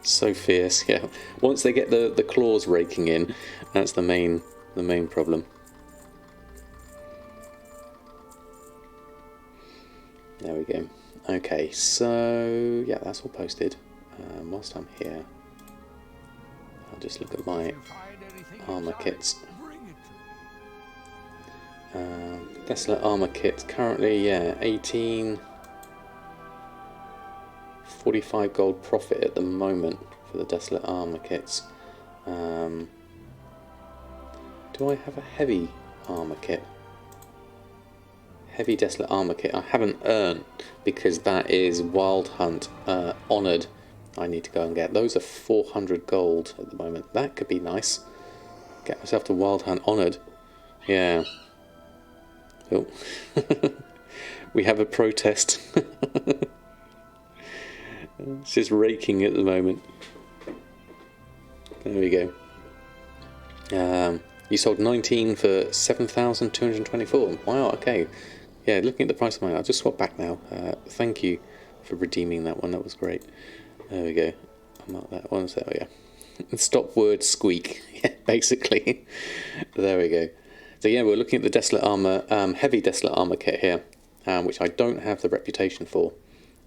So fierce, yeah. Once they get the claws raking in, that's the main problem. There we go. Okay, so yeah, that's all posted. Whilst I'm here, I'll just look at my armor kits. Desolate armor kit currently, yeah, 45 gold profit at the moment for the Desolate armor kits. Do I have a heavy armor kit? Heavy Desolate armor kit I haven't earned, because that is Wild Hunt honoured. I need to go and get those. Are 400 gold at the moment. That could be nice. Get myself to Wild Hunt honoured. Yeah. Oh. We have a protest. It's just raking at the moment. There we go. You sold 19 for 7,224. Wow, okay. Yeah, looking at the price of mine, I'll just swap back now. Thank you for redeeming that one. That was great. There we go. I'll mark that one. So, yeah. Stop word squeak. Yeah, basically. There we go. So yeah, we're looking at the Desolate Armour, heavy Desolate Armour kit here, which I don't have the reputation for.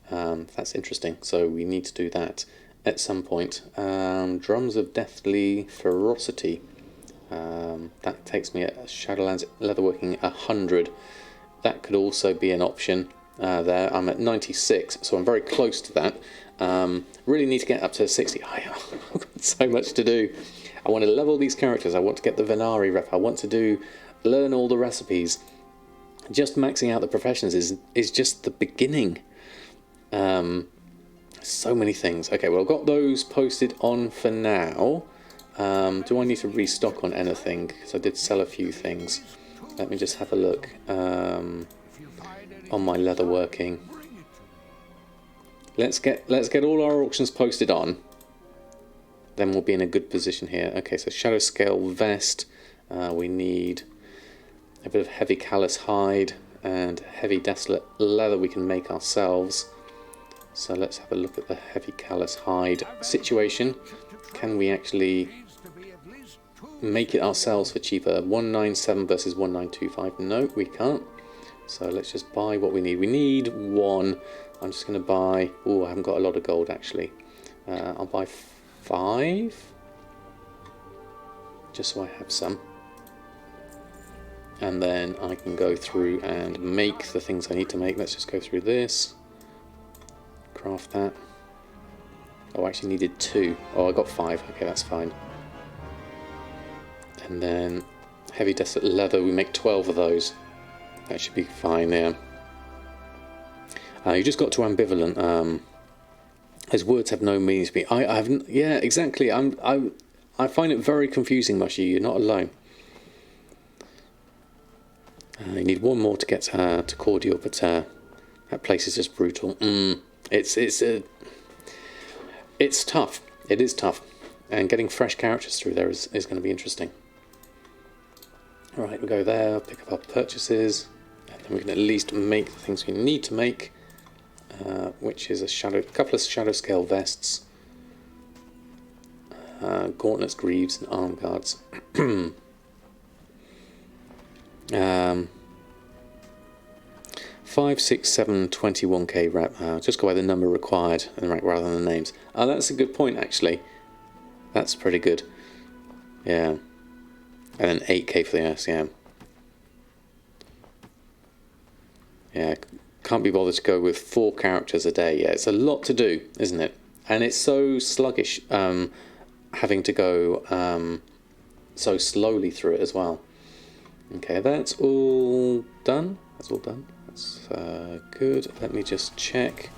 That's interesting. So we need to do that at some point. Drums of Deathly Ferocity. That takes me at Shadowlands Leatherworking 100. That could also be an option there. I'm at 96, so I'm very close to that. Really need to get up to 60. I've got so much to do. I want to level these characters. I want to get the Venari rep. I want to learn all the recipes. Just maxing out the professions is just the beginning. So many things. Okay, well, I've got those posted on for now. Do I need to restock on anything? Because I did sell a few things. Let me just have a look on my leatherworking. Let's get all our auctions posted on. Then we'll be in a good position here. Okay, so Shadow Scale Vest. We need a bit of heavy callous hide and heavy desolate leather we can make ourselves. So let's have a look at the heavy callous hide situation. Can we actually make it ourselves for cheaper? 197 versus 1925. No, we can't. So let's just buy what we need. We need one. I'm just going to buy... Oh, I haven't got a lot of gold actually. I'll buy 5. Just so I have some. And then I can go through and make the things I need to make. Let's just go through this. Craft that. Oh, I actually needed 2. Oh, I got 5. Okay, that's fine. And then heavy desolate leather. We make 12 of those. That should be fine there. You just got to ambivalent. His words have no meaning to me. I haven't. Yeah, exactly. I find it very confusing, Mushy. You're not alone. You need one more to get to cordial, but that place is just brutal. It's tough. It is tough, and getting fresh characters through there is going to be interesting. All right, we'll go there. Pick up our purchases, and then we can at least make the things we need to make. Which is a couple of shadow scale vests, gauntlets, greaves, and arm guards. 5, 6, 7, 21k rep. Just go by the number required and rank rather than the names. Oh, that's a good point actually. That's pretty good. Yeah. And then 8k for the SCM. Yeah. Can't be bothered to go with 4 characters a day. Yeah, it's a lot to do, isn't it? And it's so sluggish having to go so slowly through it as well. Okay, that's all done. That's all done. That's good. Let me just check.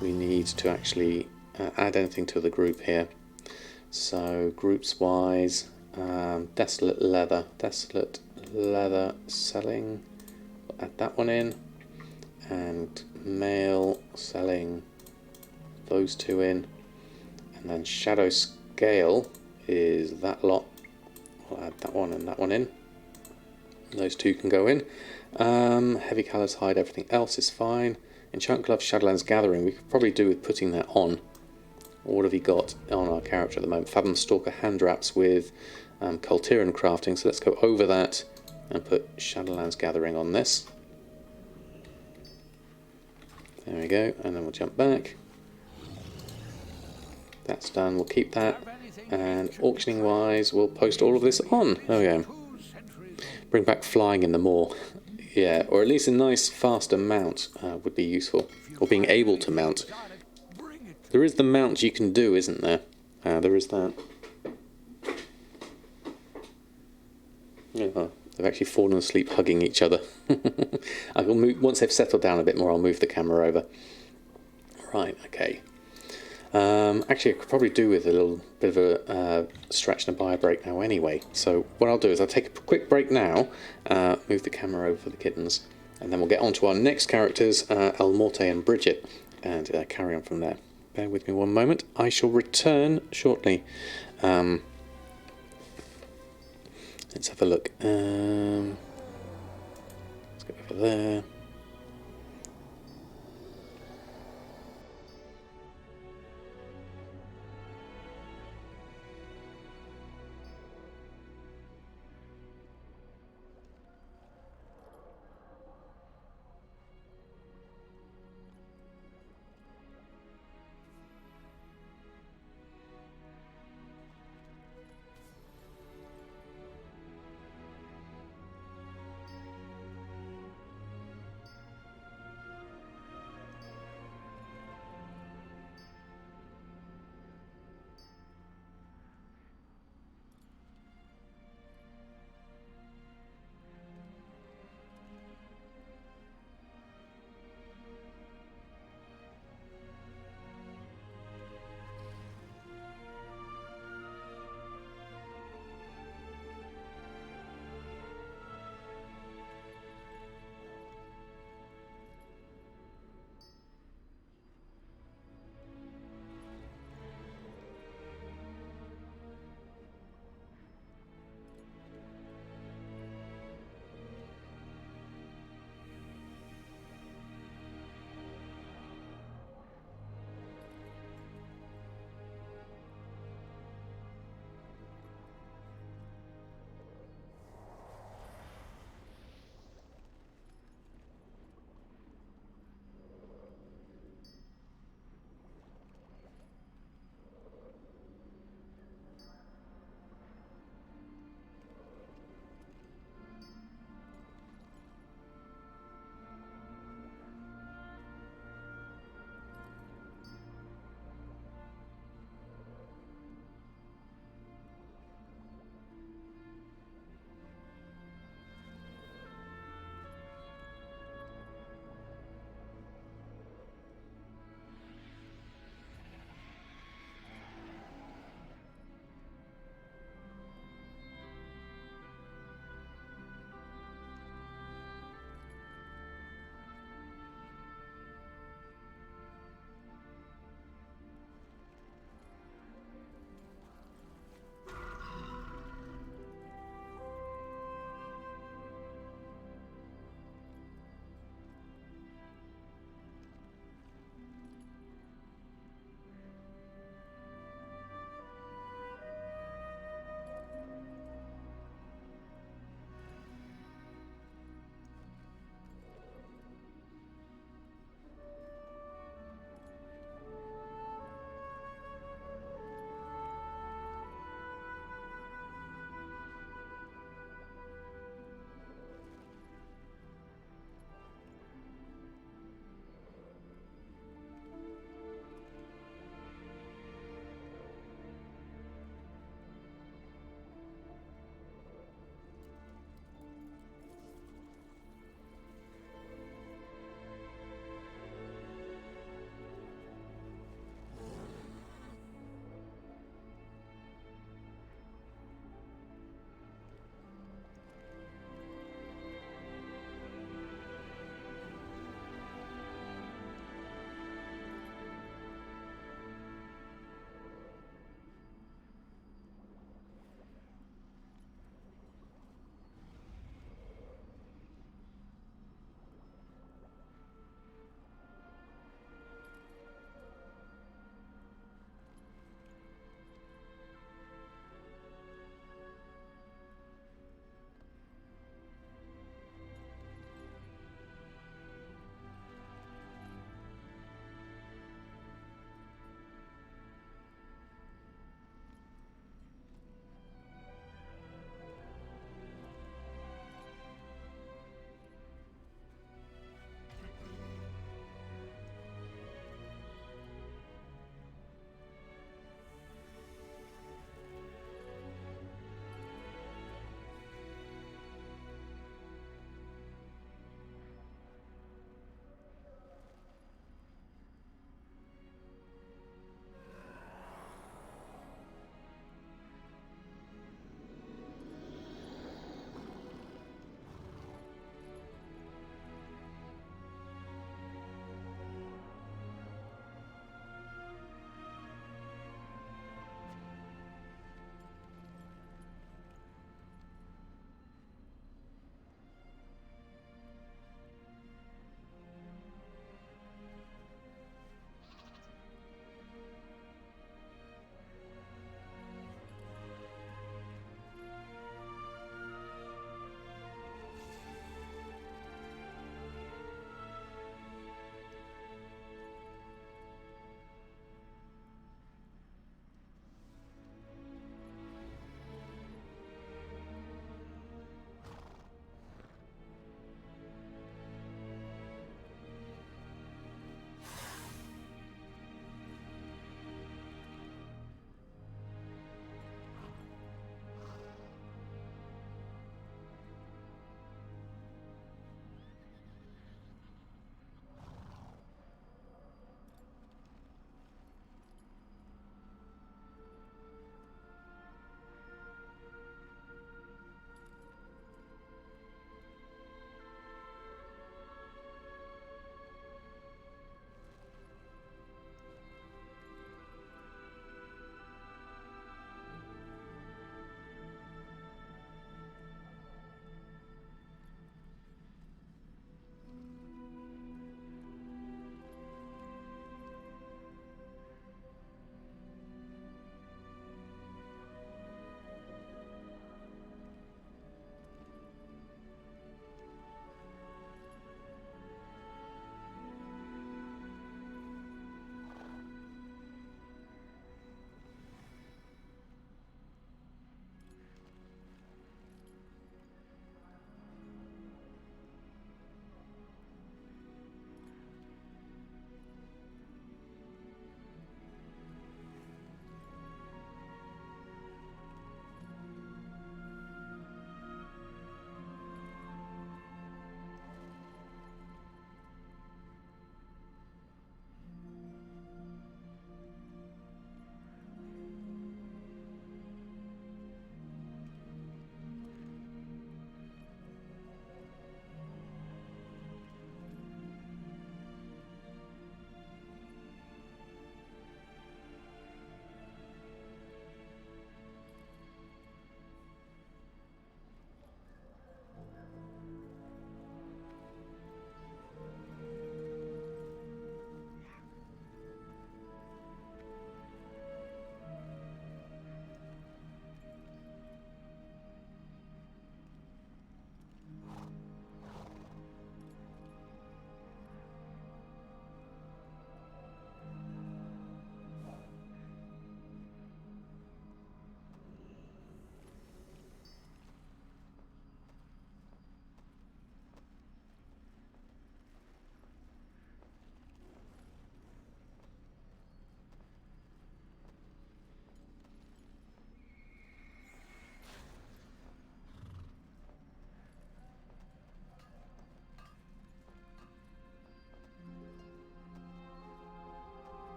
We need to actually add anything to the group here. So groups wise, desolate leather selling. Add that one in. And mail selling those 2 in, and then shadow scale is that lot. We'll add that one and that one in. Those 2 can go in. Heavy callous hide, everything else is fine. Enchant glove, Shadowlands gathering. We could probably do with putting that on. What have we got on our character at the moment? Fathom Stalker hand wraps with Cultiran crafting. So let's go over that and put Shadowlands gathering on this. There we go, and then we'll jump back. That's done, we'll keep that. And auctioning wise, we'll post all of this on. There we go. Bring back flying in the moor. Yeah, or at least a nice faster mount would be useful. Or being able to mount. There is the mount you can do, isn't there? There is that. Yeah, they've actually fallen asleep hugging each other. I will move, once they've settled down a bit more, I'll move the camera over. Right, okay. Actually, I could probably do with a little bit of a stretch and a bio break now anyway. So what I'll do is I'll take a quick break now, move the camera over for the kittens, and then we'll get on to our next characters, El Morte and Bridget, and carry on from there. Bear with me one moment. I shall return shortly. Let's have a look. Let's go over there.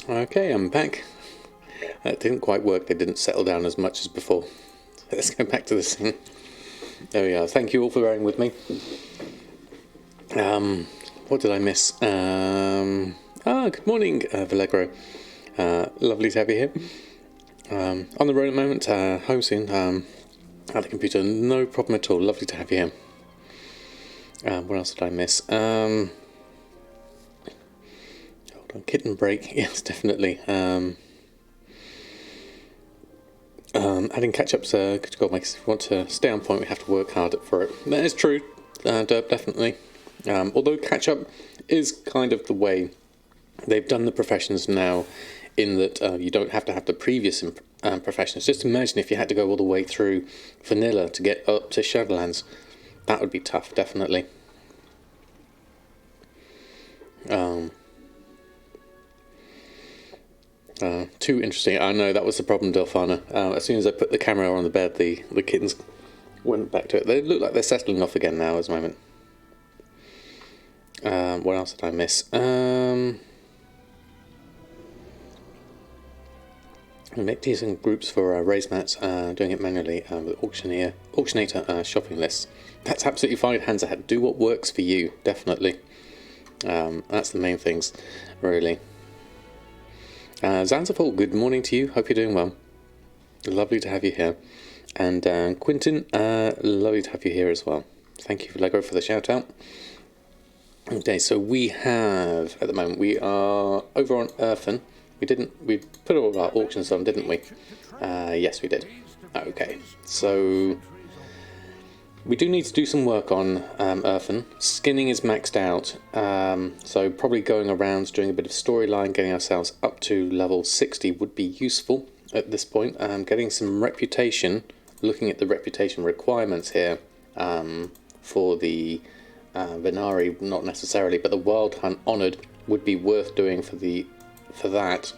Okay, I'm back. That didn't quite work. They didn't settle down as much as before. Let's go back to the scene. There we are. Thank you all for bearing with me. What did I miss? Good morning, Vallegro. Lovely to have you here. On the road at the moment, home soon. At the computer, no problem at all. Lovely to have you here. What else did I miss? Hold on, kitten break. Yes, definitely. Adding catch-ups good to go. If you want to stay on point, we have to work hard for it. That is true, Derp, definitely. Although catch-up is kind of the way they've done the professions now, in that you don't have to have the previous professions. Just imagine if you had to go all the way through vanilla to get up to Shadowlands. That would be tough, definitely. Too interesting. I know that was the problem, Delphana. As soon as I put the camera on the bed, the kittens went back to it. They look like they're settling off again now, at the moment. What else did I miss? We make decent groups for raise mats, doing it manually with auctionator shopping lists. That's absolutely fine, Hands Ahead. Do what works for you, definitely. That's the main things, really. Zanzafol, good morning to you. Hope you're doing well. Lovely to have you here. And Quintin, lovely to have you here as well. Thank you, Lego, for the shout out. Okay, so we have, at the moment, we are over on Earthen. We put all of our auctions on, didn't we? Yes, we did. Okay, so we do need to do some work on Earthen. Skinning is maxed out, so probably going around doing a bit of storyline, getting ourselves up to level 60 would be useful at this point. Getting some reputation, looking at the reputation requirements here for the Venari, not necessarily, but the Wild Hunt Honoured would be worth doing for that,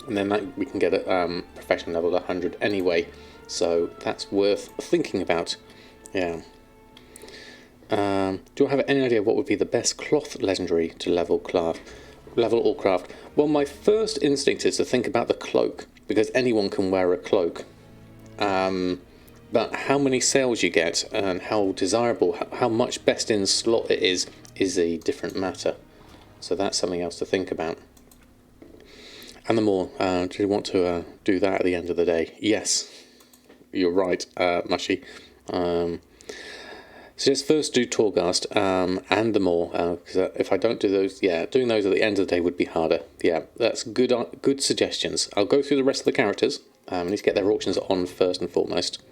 and then that we can get at profession level 100 anyway, so that's worth thinking about. Yeah. Do I have any idea what would be the best cloth legendary to level or craft? Well, my first instinct is to think about the cloak, because anyone can wear a cloak. But how many sales you get and how desirable, how much best in slot it is a different matter. So that's something else to think about. And the more, do you want to do that at the end of the day? Yes, you're right, Mushy. So let's first do Torghast and the more, because if I don't do those, doing those at the end of the day would be harder. Yeah, that's good suggestions. I'll go through the rest of the characters. I need to get their auctions on first and foremost.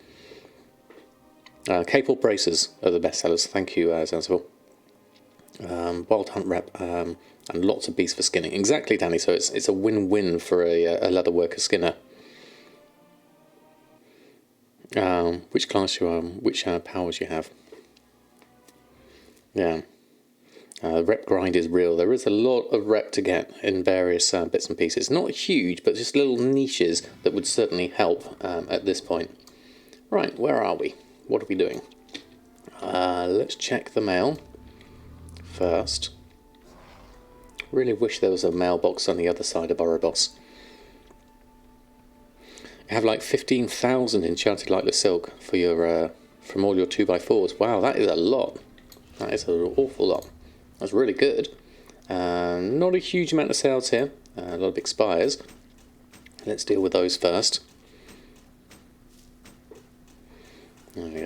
Capel Bracers are the best sellers. Thank you, Zanzibar. Wild Hunt Rep and lots of beasts for skinning. Exactly, Danny. So it's a win-win for a leatherworker skinner. Which class you are, which powers you have. Yeah. Rep grind is real. There is a lot of rep to get in various bits and pieces. Not huge, but just little niches that would certainly help at this point. Right, where are we? What are we doing? Let's check the mail first. Really wish there was a mailbox on the other side of Boros. You have like 15,000 enchanted lightless silk for your from all your 2x4s. Wow, that is a lot. That is an awful lot. That's really good. Not a huge amount of sales here. A lot of expires. Let's deal with those first. There we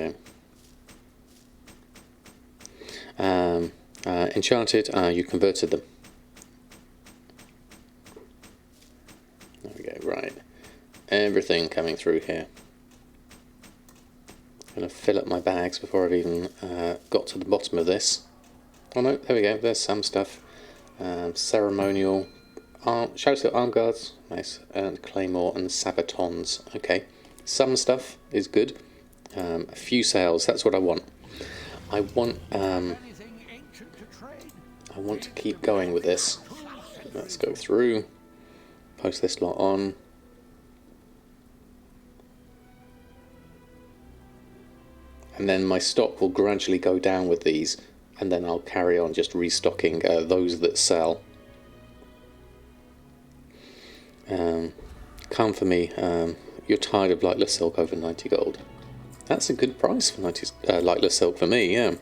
go. Enchanted, you converted them. There we go, right. Everything coming through here. I'm going to fill up my bags before I've even got to the bottom of this. Oh no, there we go, there's some stuff. Ceremonial, Shadowsteel Arm Guards, nice, and Claymore and Sabatons. Okay, some stuff is good. A few sales, that's what I want. I want to keep going with this. Let's go through, post this lot on. And then my stock will gradually go down with these, and then I'll carry on just restocking those that sell. Come for me. You're tired of lightless silk over 90 gold. That's a good price for 90 lightless silk for me, yeah.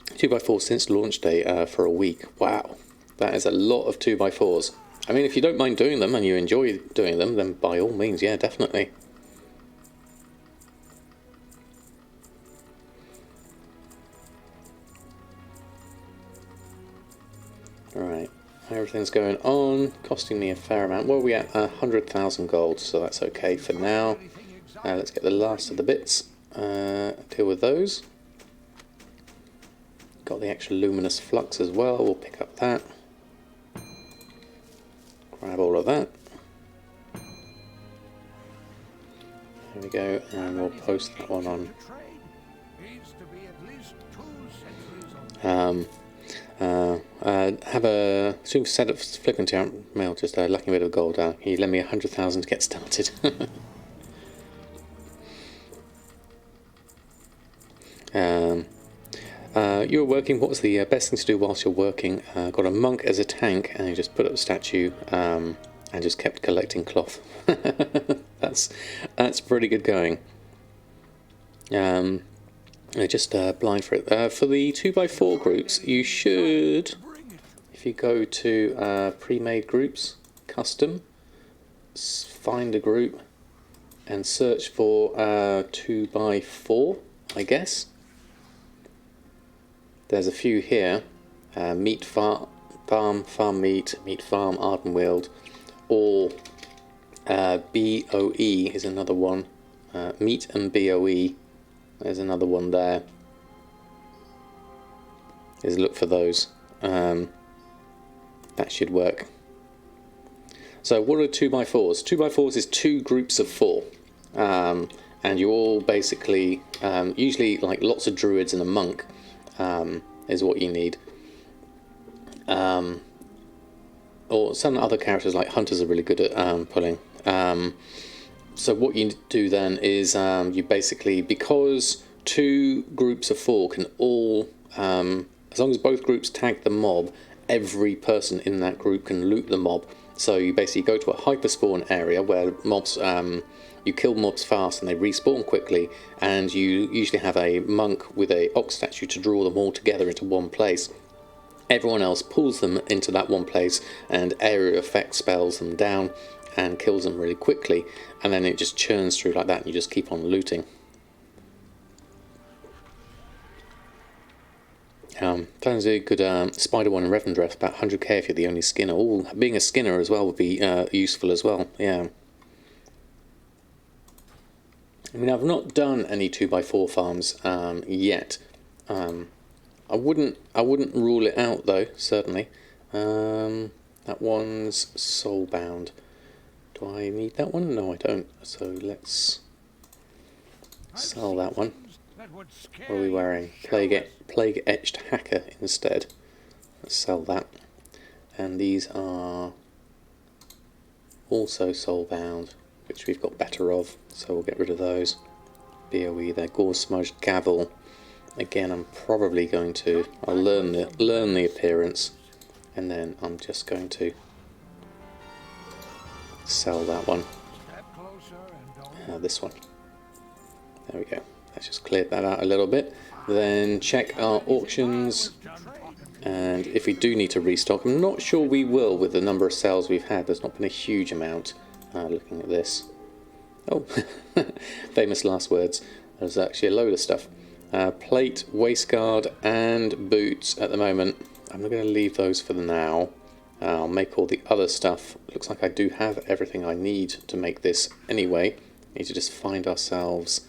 2x4 since launch day for a week. Wow, that is a lot of 2x4s. I mean, if you don't mind doing them and you enjoy doing them, then by all means, yeah, definitely. Alright, everything's going on, costing me a fair amount. Well, we at 100,000 gold, so that's okay for now. Let's get the last of the bits, deal with those. Got the extra luminous flux as well, we'll pick up that. Grab all of that. There we go, and we'll post that one on. Have a soon set up flipping to mail, just a lucky bit of gold. You lend me 100,000 to get started. You're working. What's the best thing to do whilst you're working? Got a monk as a tank, and you just put up a statue and just kept collecting cloth. that's pretty good going. Just blind for it. For the 2x4 groups, you should, if you go to pre-made groups, custom, find a group, and search for 2x4, I guess. There's a few here. Meat farm, meat farm, Ardenweald, or BOE is another one. Meat and BOE. There's another one there. Is look for those. That should work. So what are 2x4s? 2x4s is 2 groups of 4. And you all basically, usually like lots of druids and a monk is what you need. Or some other characters like hunters are really good at pulling. So what you do then is you basically, because 2 groups of 4 can all, as long as both groups tag the mob, every person in that group can loot the mob. So you basically go to a hyperspawn area where mobs, you kill mobs fast and they respawn quickly, and you usually have a monk with a ox statue to draw them all together into one place. Everyone else pulls them into that one place, and area effect spells them down and kills them really quickly, and then it just churns through like that, and you just keep on looting. Sounds a good spider one in Revendreth, about 100k if you're the only skinner. Ooh, being a skinner as well would be useful as well, yeah. I mean, I've not done any 2x4 farms yet. I wouldn't rule it out though, certainly. That one's soulbound. Do I need that one? No, I don't. So let's sell that one. What are we wearing? Plague etched hacker instead. Let's sell that. And these are also soulbound, which we've got better of, so we'll get rid of those. BOE there, gore smudged gavel. Again, I'm probably going to, I'll learn the appearance, and then I'm just going to sell that one. This one. There we go. Let's just clear that out a little bit. Then check our auctions, and if we do need to restock, I'm not sure we will with the number of sales we've had. There's not been a huge amount. Looking at this. Oh, famous last words. There's actually a load of stuff. Plate, waistguard, and boots at the moment. I'm not going to leave those for now. I'll make all the other stuff. Looks like I do have everything I need to make this anyway. Need to just find ourselves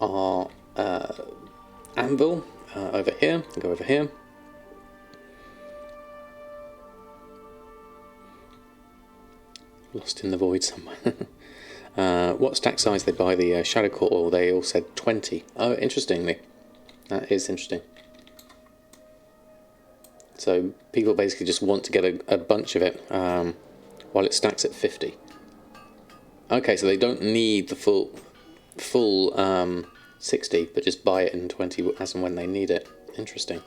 our anvil over here. Go over here. Lost in the void somewhere. What stack size they buy the shadow core oil? They all said 20. Oh, interestingly. That is interesting. So people basically just want to get a bunch of it while it stacks at 50. Okay, so they don't need the full 60, but just buy it in 20 as and when they need it. Interesting.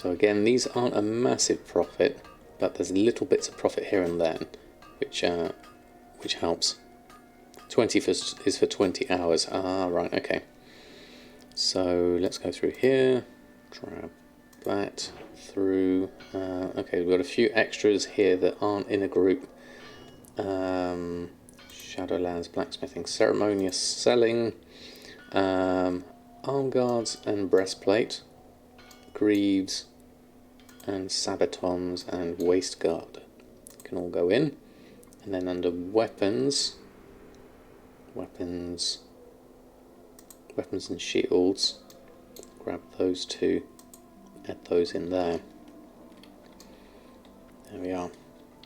So again, these aren't a massive profit, but there's little bits of profit here and there, which helps. 20 is for 20 hours. Ah, right, okay. So let's go through here, grab that through. Okay, we've got a few extras here that aren't in a group. Shadowlands, blacksmithing, ceremonious selling, arm guards and breastplate, greaves and sabatons and waist guard can all go in. And then under weapons and shields, grab those two, add those in there. There we are.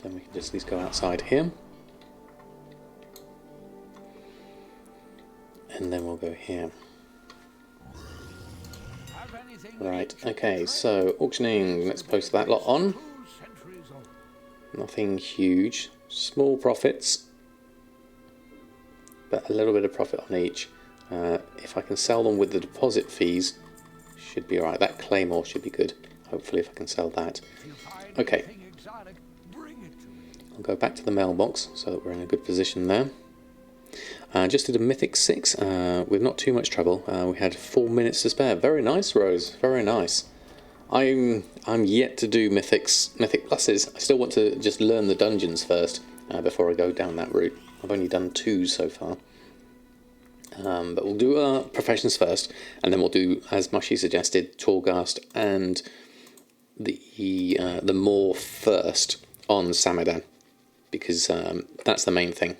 Then we can just at least go outside here. And then we'll go here. Right, okay, so auctioning, let's post that lot on. Nothing huge. Small profits, but a little bit of profit on each. If I can sell them with the deposit fees, should be alright. That claymore should be good. Hopefully if I can sell that. Okay. I'll go back to the mailbox so that we're in a good position there. Just did a Mythic 6 with not too much trouble. We had 4 minutes to spare. Very nice, Rose. Very nice. I'm yet to do Mythic Pluses. I still want to just learn the dungeons first before I go down that route. I've only done 2 so far. But we'll do Professions first, and then we'll do, as Mushy suggested, Torghast and the Maw first on Samadan, because that's the main thing.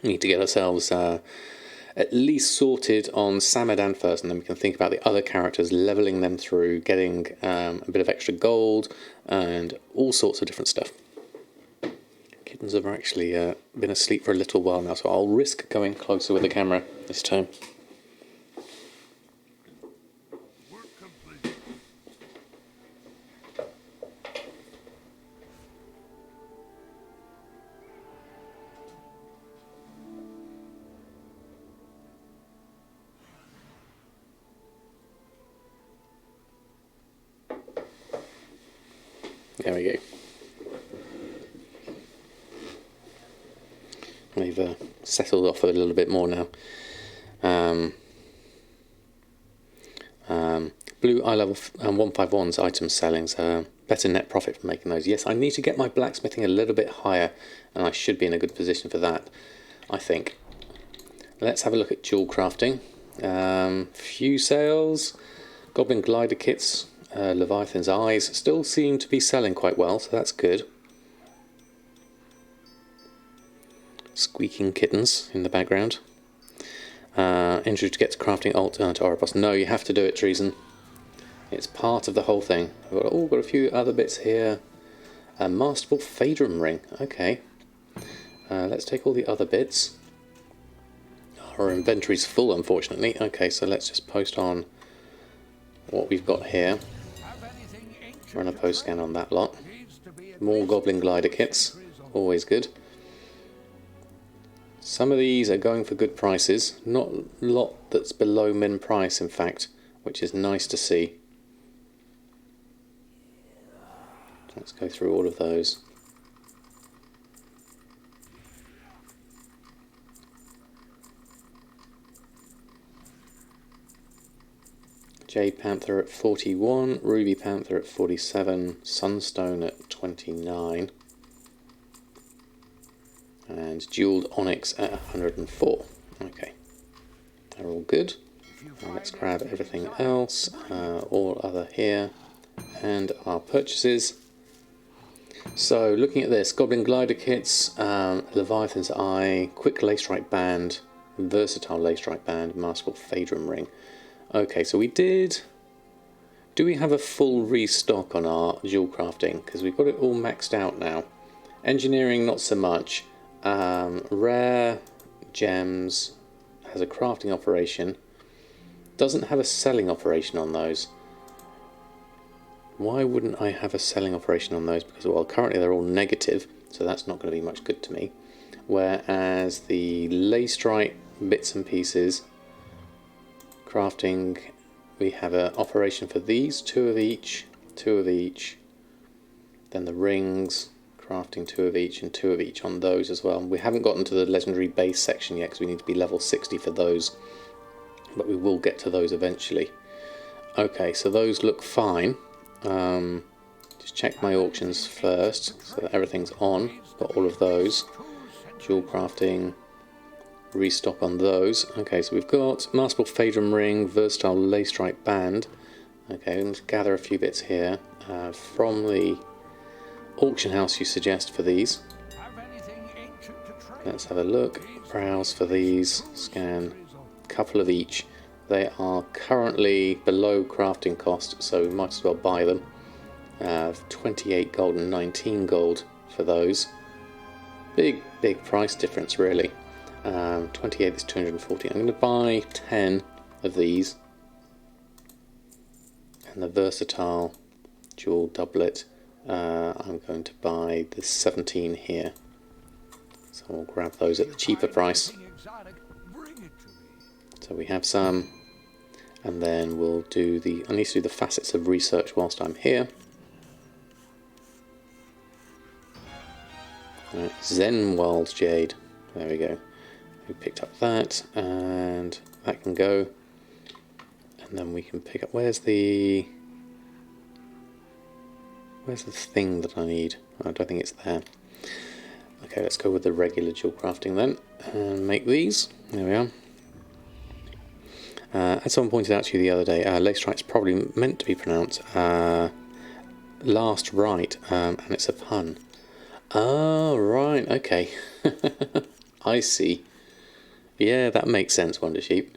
We need to get ourselves at least sorted on Samadan first, and then we can think about the other characters, leveling them through, getting a bit of extra gold, and all sorts of different stuff. Kittens have actually been asleep for a little while now, so I'll risk going closer with the camera this time. There we go. We've settled off a little bit more now. Blue eye level 151's item sellings. Better net profit from making those. Yes, I need to get my blacksmithing a little bit higher, and I should be in a good position for that, I think. Let's have a look at jewel crafting. Few sales. Goblin glider kits. Leviathan's eyes still seem to be selling quite well, so that's good. Squeaking kittens in the background. Injury to get to crafting alt to Oropos. No, you have to do it, Treason. It's part of the whole thing. We've got a few other bits here. A masterful Phaedrum ring. Okay. Let's take all the other bits. Our inventory's full, unfortunately. Okay, so let's just post on what we've got here. Run a post scan on that lot. More goblin glider kits. Always good. Some of these are going for good prices. Not a lot that's below min price, in fact, which is nice to see. Let's go through all of those. Jade Panther at 41, Ruby Panther at 47, Sunstone at 29, and Jeweled Onyx at 104. Okay, they're all good. Now let's grab everything else, all other here, and our purchases. So looking at this, Goblin Glider Kits, Leviathan's Eye, Quick Lacestrike Band, Versatile Lacestrike Band, Masterful Phaedrum Ring. Okay, so we did... Do we have a full restock on our jewel crafting? Because we've got it all maxed out now. Engineering, not so much. Rare gems has a crafting operation. Doesn't have a selling operation on those. Why wouldn't I have a selling operation on those? Because, well, currently they're all negative, so that's not going to be much good to me. Whereas the Laystrike bits and pieces... Crafting, we have an operation for these, 2 of each, 2 of each. Then the rings, crafting 2 of each and 2 of each on those as well. We haven't gotten to the legendary base section yet because we need to be level 60 for those, but we will get to those eventually. Okay, so those look fine. Just check my auctions first so that everything's on. Got all of those. Jewel crafting, restock on those. Okay, so we've got Masterful Phaedrum Ring, Versatile Lace Stripe Band. Okay, let's gather a few bits here from the auction house you suggest for these. Let's have a look, browse for these, scan, a couple of each. They are currently below crafting cost, so we might as well buy them. 28 gold and 19 gold for those. Big price difference really. 28 is 240. I'm going to buy 10 of these. And the versatile jewel doublet, I'm going to buy the 17 here. So we'll grab those at the cheaper price. So we have some. And then we'll do I need to do the facets of research whilst I'm here. Right, Zen Wild Jade. There we go. We picked up that, and that can go. And then we can pick up. Where's the thing that I need? I don't think it's there. Okay, let's go with the regular jewel crafting then, and make these. There we are. As someone pointed out to you the other day, Lace Stripe's probably meant to be pronounced last right, and it's a pun. Oh, right, okay. I see. Yeah, that makes sense, Wonder Sheep.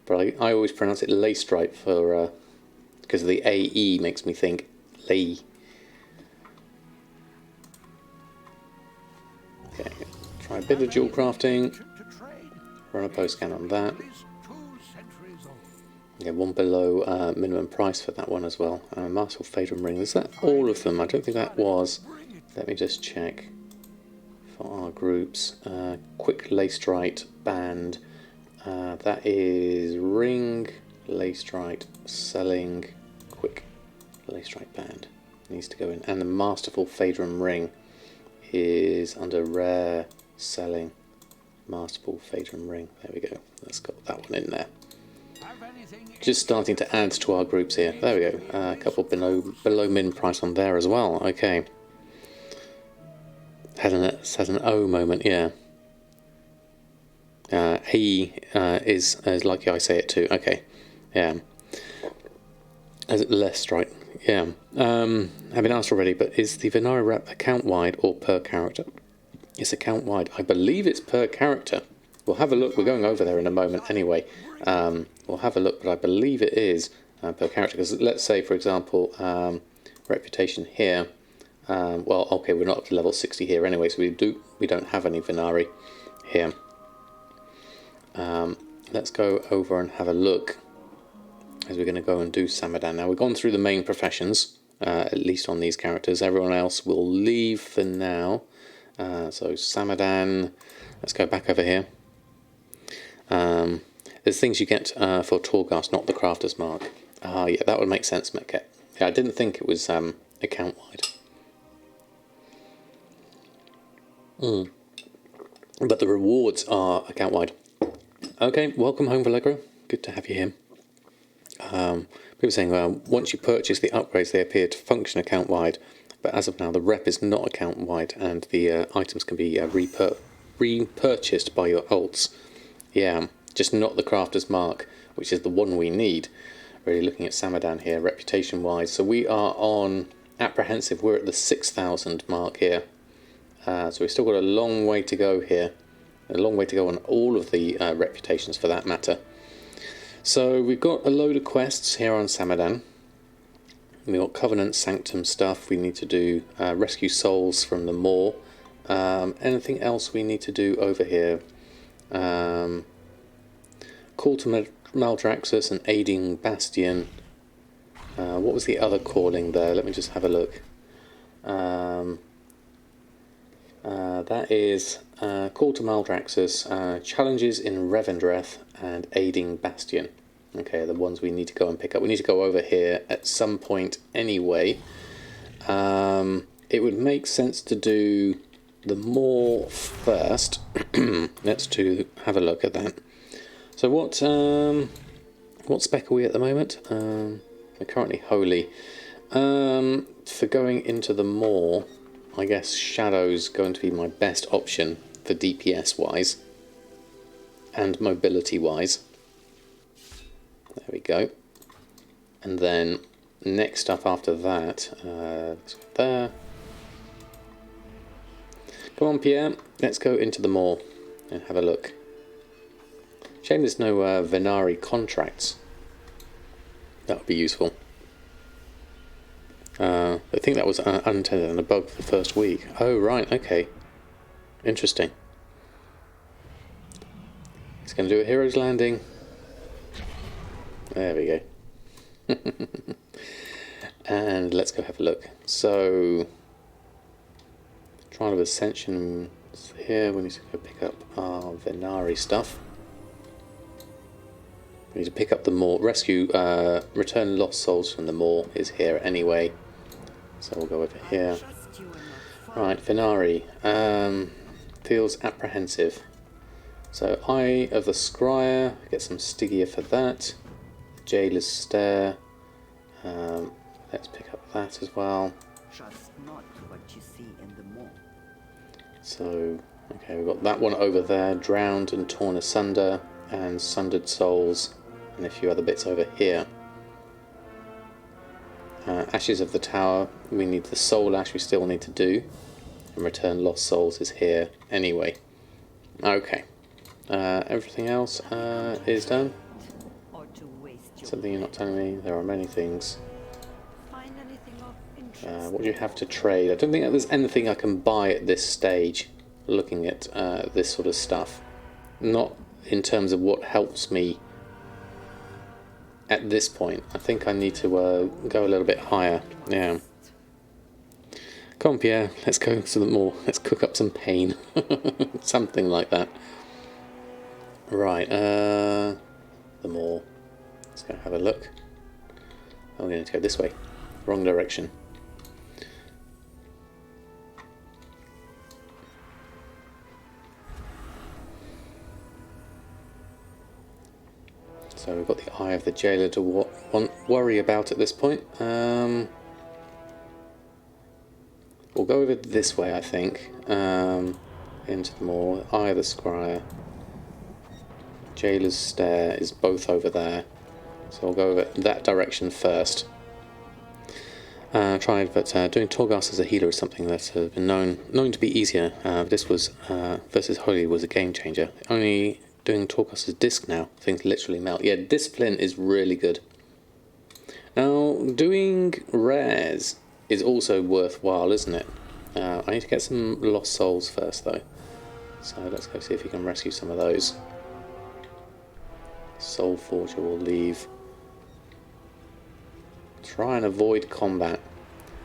But I always pronounce it Lace Stripe for because the AE makes me think lay. Okay, try a bit of jewel crafting. Run a post scan on that. Yeah, one below minimum price for that one as well. Masterful Phaedrum Ring. Is that all of them? I don't think that was. Let me just check for our groups. Quick Lace Stripe Band. That is Ring, Lace Stripe, Selling, Quick Lace Stripe Band. Needs to go in. And the Masterful Phaedrum Ring is under Rare, Selling, Masterful Phaedrum Ring. There we go. Let's got that one in there. Just starting to add to our groups here. There we go. A couple below min price on there as well. Okay. Had an O moment, yeah. He is like I say it too. Okay. Yeah. As less right. Yeah. I've been asked already, but is the Venari rep account wide or per character? It's account wide. I believe it's per character. We'll have a look. We're going over there in a moment anyway. We'll have a look, but I believe it is per character. Because let's say, for example, reputation here. Well, okay, we're not up to level 60 here anyway, so we don't have any Venari here. Let's go over and have a look as we're going to go and do Samadan. Now, we've gone through the main professions, at least on these characters. Everyone else will leave for now. So Samadan, let's go back over here. There's things you get for Torghast, not the Crafter's Mark. Yeah, that would make sense, Metket. Yeah, I didn't think it was account-wide. But the rewards are account-wide. Okay, welcome home, Vallegro. Good to have you here. People were saying, once you purchase the upgrades, they appear to function account-wide. But as of now, the rep is not account-wide, and the items can be repurchased by your alts. Yeah, just not the Crafter's Mark, which is the one we need. Really looking at Samadan here, reputation-wise. So we are on apprehensive. We're at the 6,000 mark here. So we've still got a long way to go here. A long way to go on all of the reputations for that matter. So we've got a load of quests here on Samadan. We've got Covenant Sanctum stuff. We need to do rescue souls from the Maw. Anything else we need to do over here? Call to Maldraxxus and aiding Bastion. What was the other calling there? Let me just have a look. That is Call to Maldraxxus, Challenges in Revendreth, and Aiding Bastion. Okay, the ones we need to go and pick up. We need to go over here at some point anyway. It would make sense to do the Maw first. Let's have a look at that. So what spec are we at the moment? We're currently Holy. For going into the Maw, I guess Shadow's going to be my best option for DPS wise and mobility wise. There we go. And then next up after that, let's go there. Come on, Pierre, let's go into the Maw and have a look. Shame there's no Venari contracts. That would be useful. I think that was unintended and a bug for the first week. Oh, right, okay. Interesting. It's going to do a hero's landing. There we go. And let's go have a look. So, Trial of Ascension is here. We need to go pick up our Venari stuff. We need to pick up the Maw. Rescue, return lost souls from the Maw is here anyway. So we'll go over here. Right, Venari. Feels apprehensive. So Eye of the Scryer, get some Stygia for that. Jailer's Stare. Let's pick up that as well. Trust not what you see in the Maw. So, okay, we've got that one over there. Drowned and Torn Asunder, and Sundered Souls, and a few other bits over here. Ashes of the Tower, we need the Soul Ash we still need to do. And Return Lost Souls is here anyway. Okay. Everything else is done. Or to waste your Something you're not telling me? There are many things. find anything of interest. What do you have to trade? I don't think there's anything I can buy at this stage, looking at this sort of stuff. Not in terms of what helps me at this point. I think I need to go a little bit higher. Yeah. Come on, Pierre, let's go some more. Let's cook up some pain. Something like that. Right, the Maw. Let's go have a look. Oh, we're going to go this way. Wrong direction. So we've got the Eye of the Jailer to worry about at this point. We'll go over this way, I think. Into the Maw. Eye of the Scryer. Jailer's Stare is both over there. So we'll go over that direction first. Tried, but doing Torghast as a healer is something that has been known to be easier. This was versus Holy was a game changer. Only doing Torghast as disc now, things literally melt. Yeah, Discipline is really good. Now, doing rares is also worthwhile, isn't it? I need to get some lost souls first, though. So let's go see if we can rescue some of those. Soul Forger will leave. Try and avoid combat.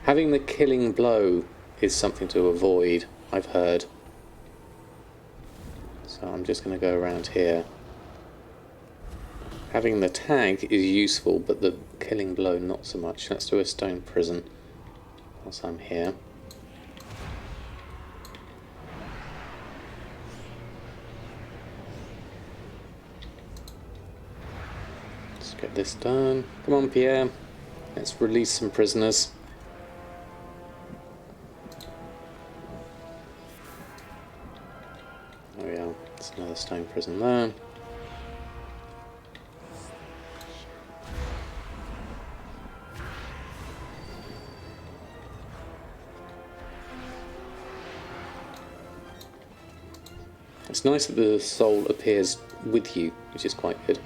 Having the killing blow is something to avoid, I've heard. So I'm just going to go around here. Having the tag is useful, but the killing blow not so much. Let's do a stone prison whilst I'm here. Let's get this done. Come on, Pierre. Let's release some prisoners. There we are. There's another stone prison there. It's nice that the soul appears with you, which is quite good.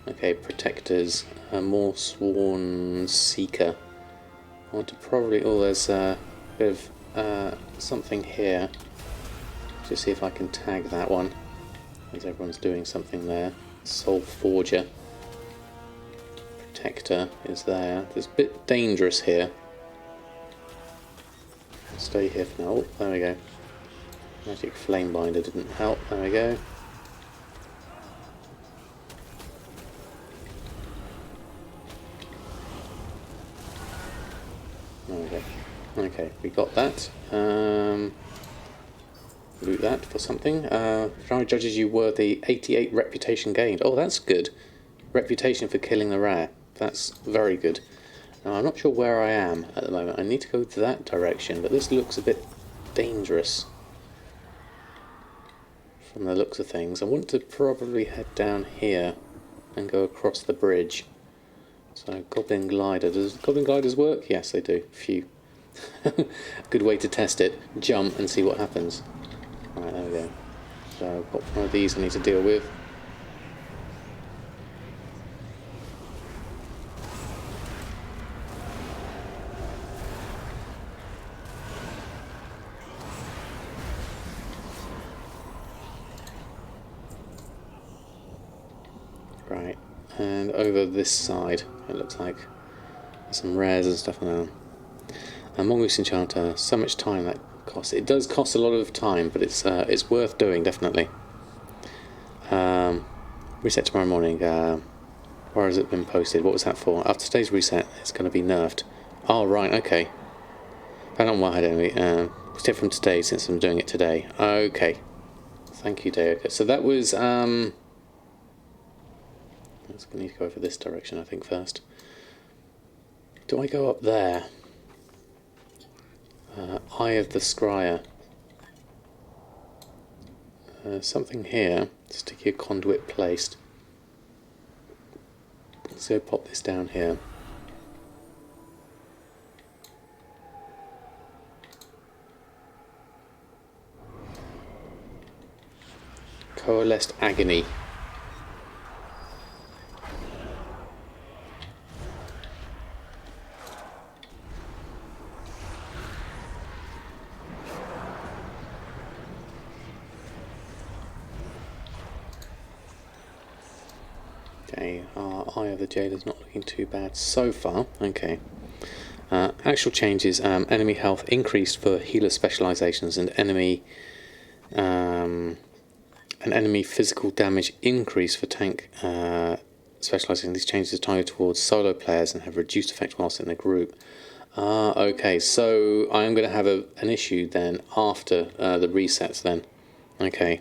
Okay, Protectors, more Sworn Seeker. I want to probably... Oh, there's a bit of something here. Just see if I can tag that one, as everyone's doing something there. Soul Forger. Protector is there. It's a bit dangerous here. Stay here for now. Oh, there we go. Magic Flame Binder didn't help. There we go. Okay, we got that. Loot that for something. Primary judges you worthy 88 reputation gained. Oh, that's good. Reputation for killing the rare. That's very good. Now, I'm not sure where I am at the moment. I need to go to that direction, but this looks a bit dangerous from the looks of things. I want to probably head down here and go across the bridge. So, Goblin Glider. Does Goblin Gliders work? Yes, they do. Phew. Good way to test it. Jump and see what happens. Right, there we go. So I've got one of these I need to deal with. Right, and over this side it looks like there's some rares and stuff on there. A Mongoose Enchanter, so much time that costs. It does cost a lot of time, but it's worth doing, definitely. Reset tomorrow morning. Where has it been posted? What was that for? After today's reset, it's going to be nerfed. Oh, right, okay. I don't know why I had any. Step from today since I'm doing it today. Okay. Thank you, Day. Okay, so that was. Let's need to go over this direction, I think, first. Do I go up there? Eye of the Scryer. Something here. Sticky conduit placed. Let's go pop this down here. Coalesced Agony. Okay, our Eye of the Jailer's not looking too bad so far. Okay. Actual changes, enemy health increased for healer specializations and enemy physical damage increased for tank specializing. These changes are targeted towards solo players and have reduced effect whilst in a group. Okay, so I am going to have an issue then after the resets then. Okay.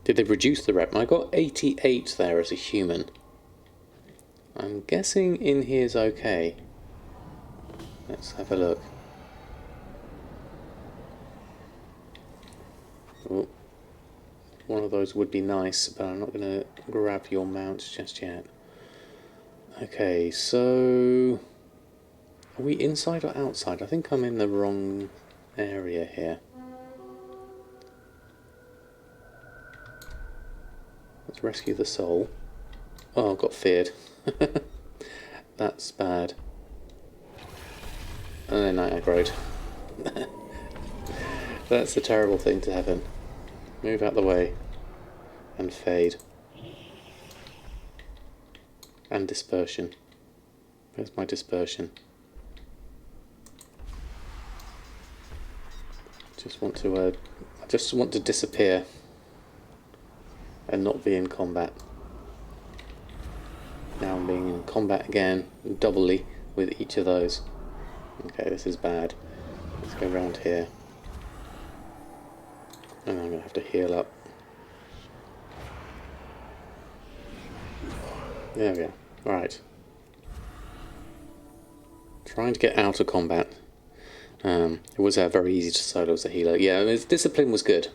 Did they reduce the rep? I got 88 there as a human. I'm guessing in here's okay. Let's have a look. Oh, one of those would be nice, but I'm not going to grab your mount just yet. Okay, so are we inside or outside? I think I'm in the wrong area here. Let's rescue the soul. Oh, I got feared. That's bad. And then I aggroed. That's a terrible thing to happen. Move out the way. And fade. And dispersion. Where's my dispersion? I just want to disappear. And not be in combat. Now I'm being in combat again, doubly, with each of those. Okay, this is bad. Let's go around here. And I'm going to have to heal up. There we are. Right. Trying to get out of combat. It was very easy to solo as a healer. Yeah, his discipline was good.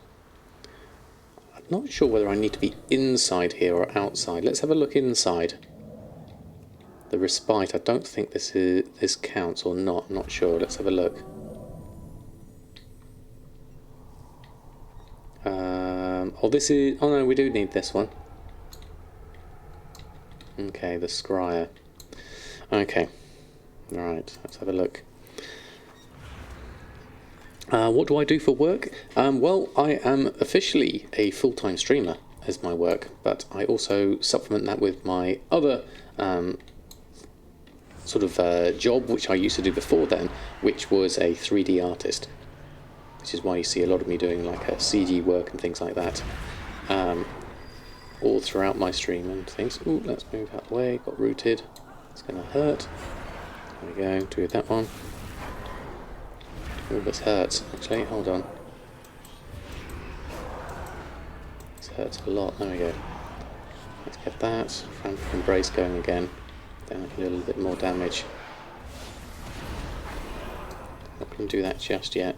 Not sure whether I need to be inside here or outside. Let's have a look inside. The respite, I don't think this counts or not. I'm not sure. Let's have a look. This is... Oh no, we do need this one. Okay, the Scryer. Okay. Alright, let's have a look. What do I do for work? Well, I am officially a full-time streamer as my work, but I also supplement that with my other sort of job, which I used to do before then, which was a 3D artist, which is why you see a lot of me doing like a CG work and things like that all throughout my stream and things. Ooh, let's move out the way. Got rooted. It's going to hurt. There we go, do that one. Oh, this hurts, actually, hold on. This hurts a lot, there we go. Let's get that. Frantic Embrace going again. Then a little bit more damage. Not going to do that just yet.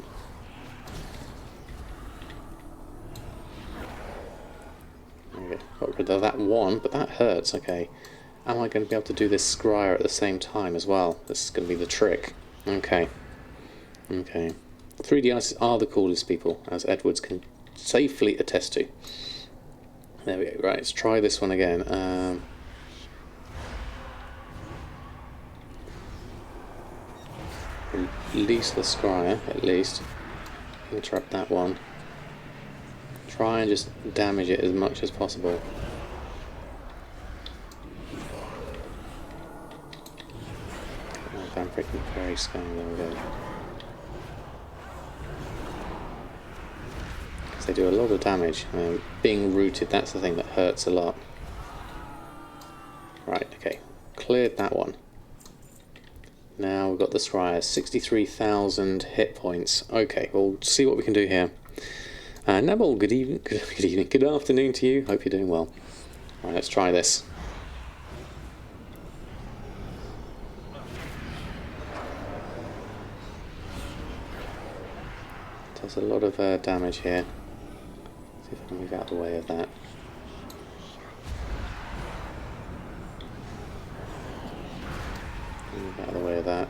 There we go. Got rid of that one, but that hurts, okay. Am I going to be able to do this scryer at the same time as well? This is going to be the trick. Okay. Okay. 3D artists are the coolest people, as Edwards can safely attest to. There we go. Right, let's try this one again. Release the scryer, at least. Interrupt that one. Try and just damage it as much as possible. I'm freaking very scanning, there we go. Because they do a lot of damage. Being rooted, that's the thing that hurts a lot. Right, okay. Cleared that one. Now we've got the scryer, 63,000 hit points. Okay, we'll see what we can do here. Nabal, good evening, good afternoon to you. Hope you're doing well. Right, let's try this. Does a lot of damage here. See if I can move out of the way of that. Move out of the way of that.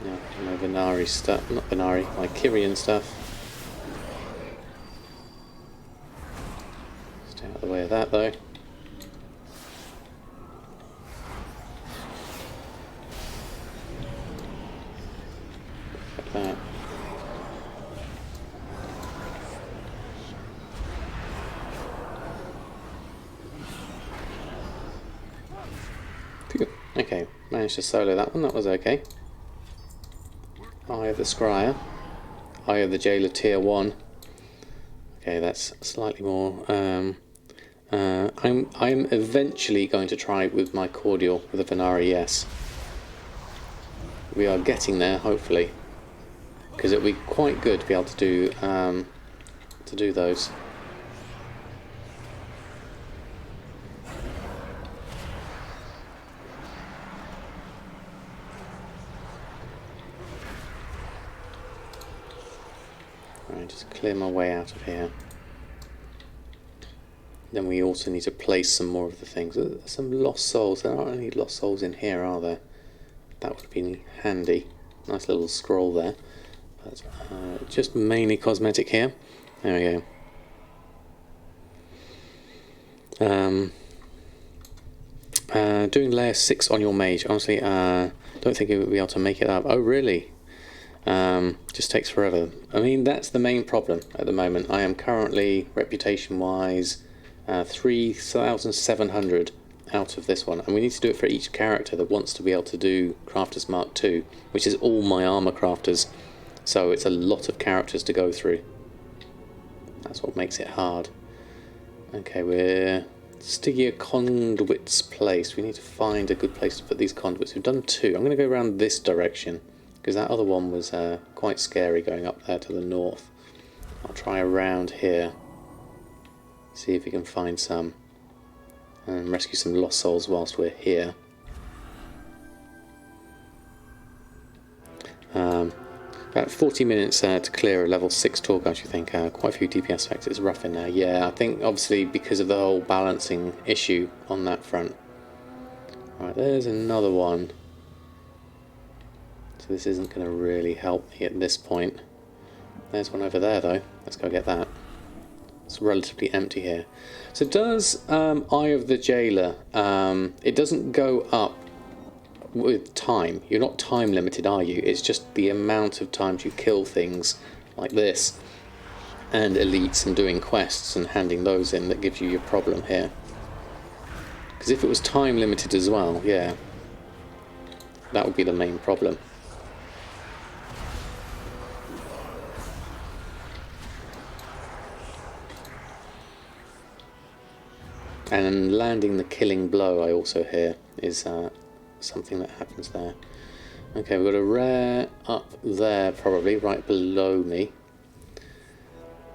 Now, my Venari stuff, not Venari, my Kyrian stuff. Stay out of the way of that though. Like that. Phew. Okay, managed to solo that one, that was okay. Eye of the Scryer. Eye of the Jailer Tier 1. Okay, that's slightly more. I'm eventually going to try with my Cordial with a Venari, yes. We are getting there, hopefully. Because it would be quite good to be able to do those. Right, just clear my way out of here. Then we also need to place some more of the things. There's some lost souls. There aren't any lost souls in here, are there? That would have been handy. Nice little scroll there. But, just mainly cosmetic here. There we go. Doing layer 6 on your mage. Honestly, don't think it would be able to make it up. Oh, really? Just takes forever. I mean, that's the main problem at the moment. I am currently, reputation-wise, 3,700 out of this one. And we need to do it for each character that wants to be able to do Crafters Mark 2, which is all my armor crafters. So it's a lot of characters to go through. That's what makes it hard. Okay, we're Stygia conduits placed. We need to find a good place to put these conduits. We've done 2. I'm going to go around this direction, because that other one was quite scary going up there to the north. I'll try around here. See if we can find some. And rescue some lost souls whilst we're here. About 40 minutes to clear a level 6 tour guide, you think. Quite a few DPS effects. It's rough in there. Yeah, I think obviously because of the whole balancing issue on that front. Alright, there's another one. So this isn't going to really help me at this point. There's one over there though. Let's go get that. It's relatively empty here. So does Eye of the Jailer, it doesn't go up with time. You're not time limited, are you? It's just the amount of times you kill things like this and elites and doing quests and handing those in that gives you your problem here. Because if it was time limited as well, yeah, that would be the main problem. And landing the killing blow, I also hear, is something that happens there. Okay, we've got a rare up there, probably, right below me.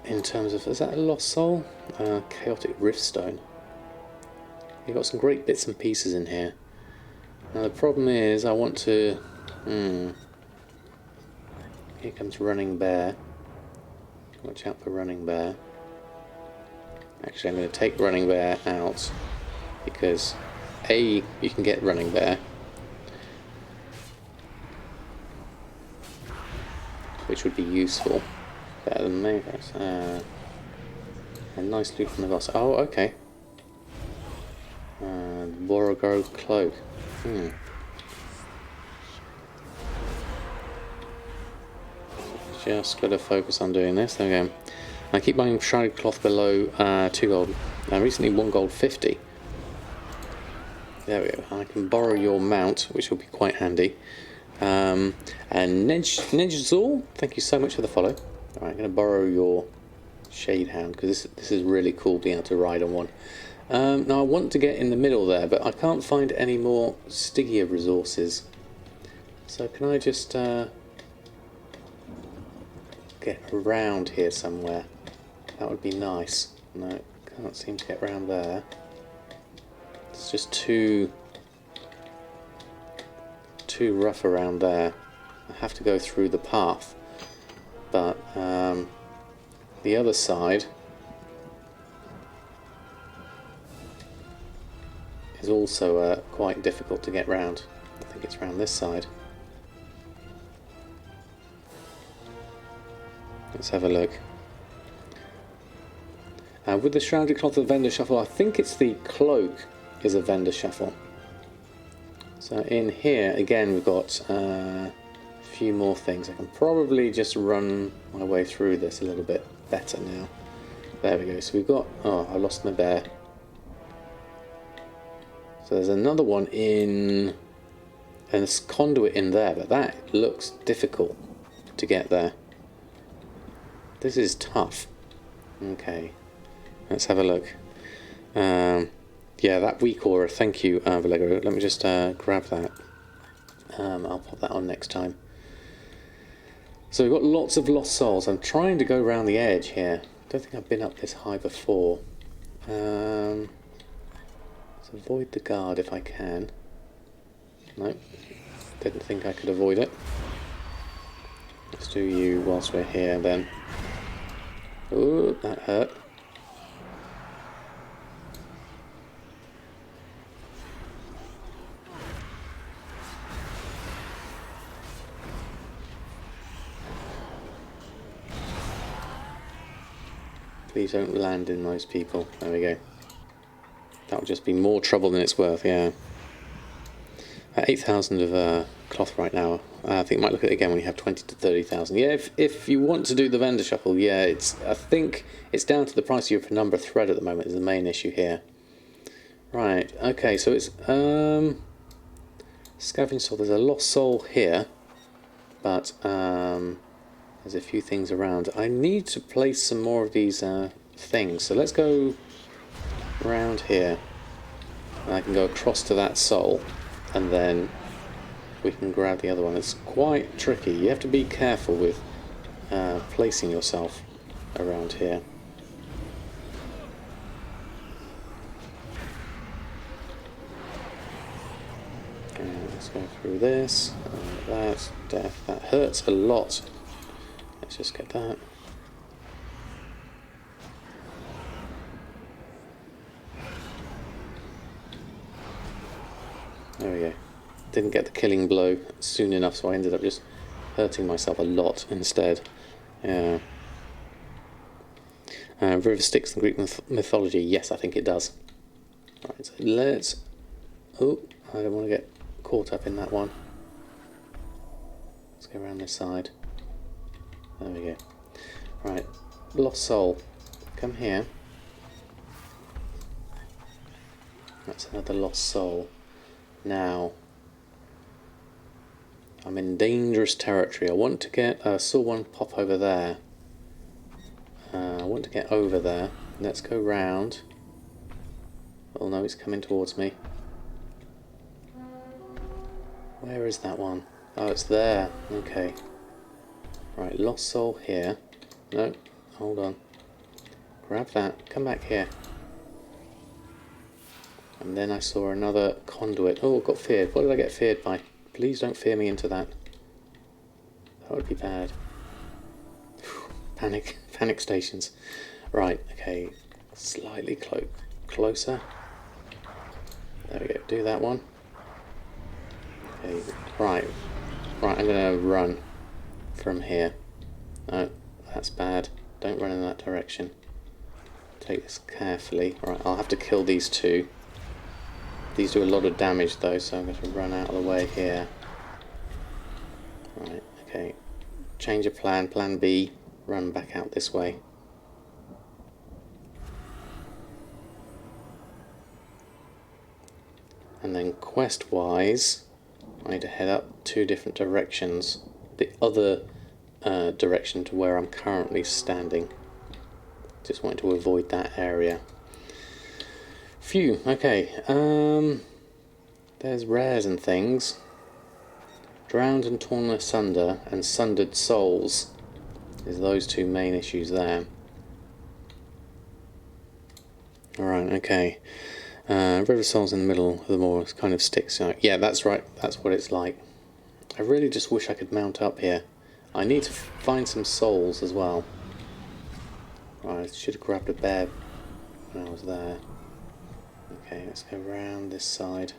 In terms of, is that a lost soul? Chaotic Riftstone. You've got some great bits and pieces in here. Now the problem is, I want to... Here comes Running Bear. Watch out for Running Bear. Actually, I'm going to take Running Bear out, because A, you can get Running Bear, which would be useful. Better than Mavis. A nice loot from the boss. Oh, okay. Borogo Cloak. Just got to focus on doing this. There we go. I keep buying shrouded cloth below 2 gold. Recently 1 gold 50. There we go. I can borrow your mount, which will be quite handy. And Nejzul, thank you so much for the follow. Alright, I'm going to borrow your Shade Hound, because this is really cool being able to ride on one. Now I want to get in the middle there, but I can't find any more Stygia resources. So can I just get around here somewhere? That would be nice. No, can't seem to get around there. It's just too rough around there. I have to go through the path. But the other side is also quite difficult to get round. I think it's around this side. Let's have a look. With the shrouded cloth of vendor shuffle, I think it's the cloak is a vendor shuffle. So in here again we've got a few more things. I can probably just run my way through this a little bit better now. There we go. So we've got, oh, I lost my bear. So there's another one in, and a conduit in there, but that looks difficult to get there. This is tough. Okay, let's have a look. Yeah, that weak aura, thank you, Valego. Let me just grab that. I'll pop that on next time. So we've got lots of lost souls. I'm trying to go around the edge here. Don't think I've been up this high before. Let's avoid the guard if I can. No, didn't think I could avoid it. Let's do you whilst we're here then. Ooh, that hurt. Please don't land in those people. There we go. That would just be more trouble than it's worth, yeah. 8,000 of cloth right now. I think you might look at it again when you have 20 to 30,000. Yeah, if you want to do the vendor shuffle, yeah, I think it's down to the price of your penumbra thread at the moment is the main issue here. Right, okay, so it's scavenge soul. There's a lost soul here, but there's a few things around. I need to place some more of these things, so let's go around here. And I can go across to that soul, and then we can grab the other one. It's quite tricky. You have to be careful with placing yourself around here. And let's go through this. That's death. That hurts a lot. Let's just get that. There we go. Didn't get the killing blow soon enough, so I ended up just hurting myself a lot instead. Yeah. River Styx in Greek mythology. Yes, I think it does. Right, so let's... Oh, I don't want to get caught up in that one. Let's go around this side. There we go. Right, Lost Soul. Come here. That's another Lost Soul. Now, I'm in dangerous territory. I want to get... I saw one pop over there. I want to get over there. Let's go round. Oh no, it's coming towards me. Where is that one? Oh, it's there. Okay. Right, lost soul here. No, hold on. Grab that. Come back here. And then I saw another conduit. Oh, got feared. What did I get feared by? Please don't fear me into that. That would be bad. Panic. Panic stations. Right, okay. Slightly closer. There we go. Do that one. Okay, right. Right, I'm going to run from here. No, that's bad. Don't run in that direction. Take this carefully. Right, I'll have to kill these two. These do a lot of damage though, so I'm going to run out of the way here. Right, okay. Change of plan. Plan B. Run back out this way. And then quest-wise, I need to head up 2 different directions. The other direction to where I'm currently standing. Just wanted to avoid that area. Phew, okay. There's rares and things. Drowned and torn asunder and sundered souls. There's those 2 main issues there. Alright, okay. River Souls in the middle of the moor kind of sticks out. Yeah, that's right. That's what it's like. I really just wish I could mount up here. I need to find some souls as well. Right, I should have grabbed a bear when I was there. Okay, let's go around this side.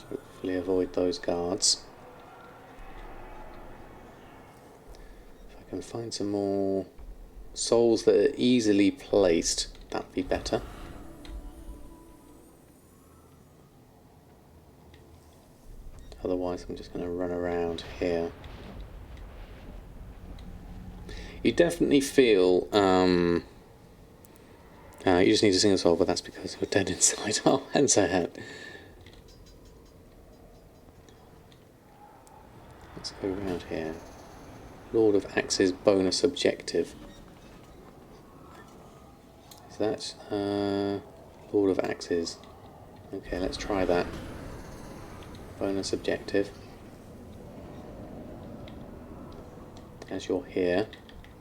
Hopefully avoid those guards. If I can find some more souls that are easily placed, that would be better. Otherwise I'm just going to run around here. You definitely feel you just need a single soul, but that's because you're dead inside. Oh, and so had. Let's go around here. Lord of Axe's bonus objective. Is that Lord of Axe's? Okay, let's try that. Bonus objective. As you're here.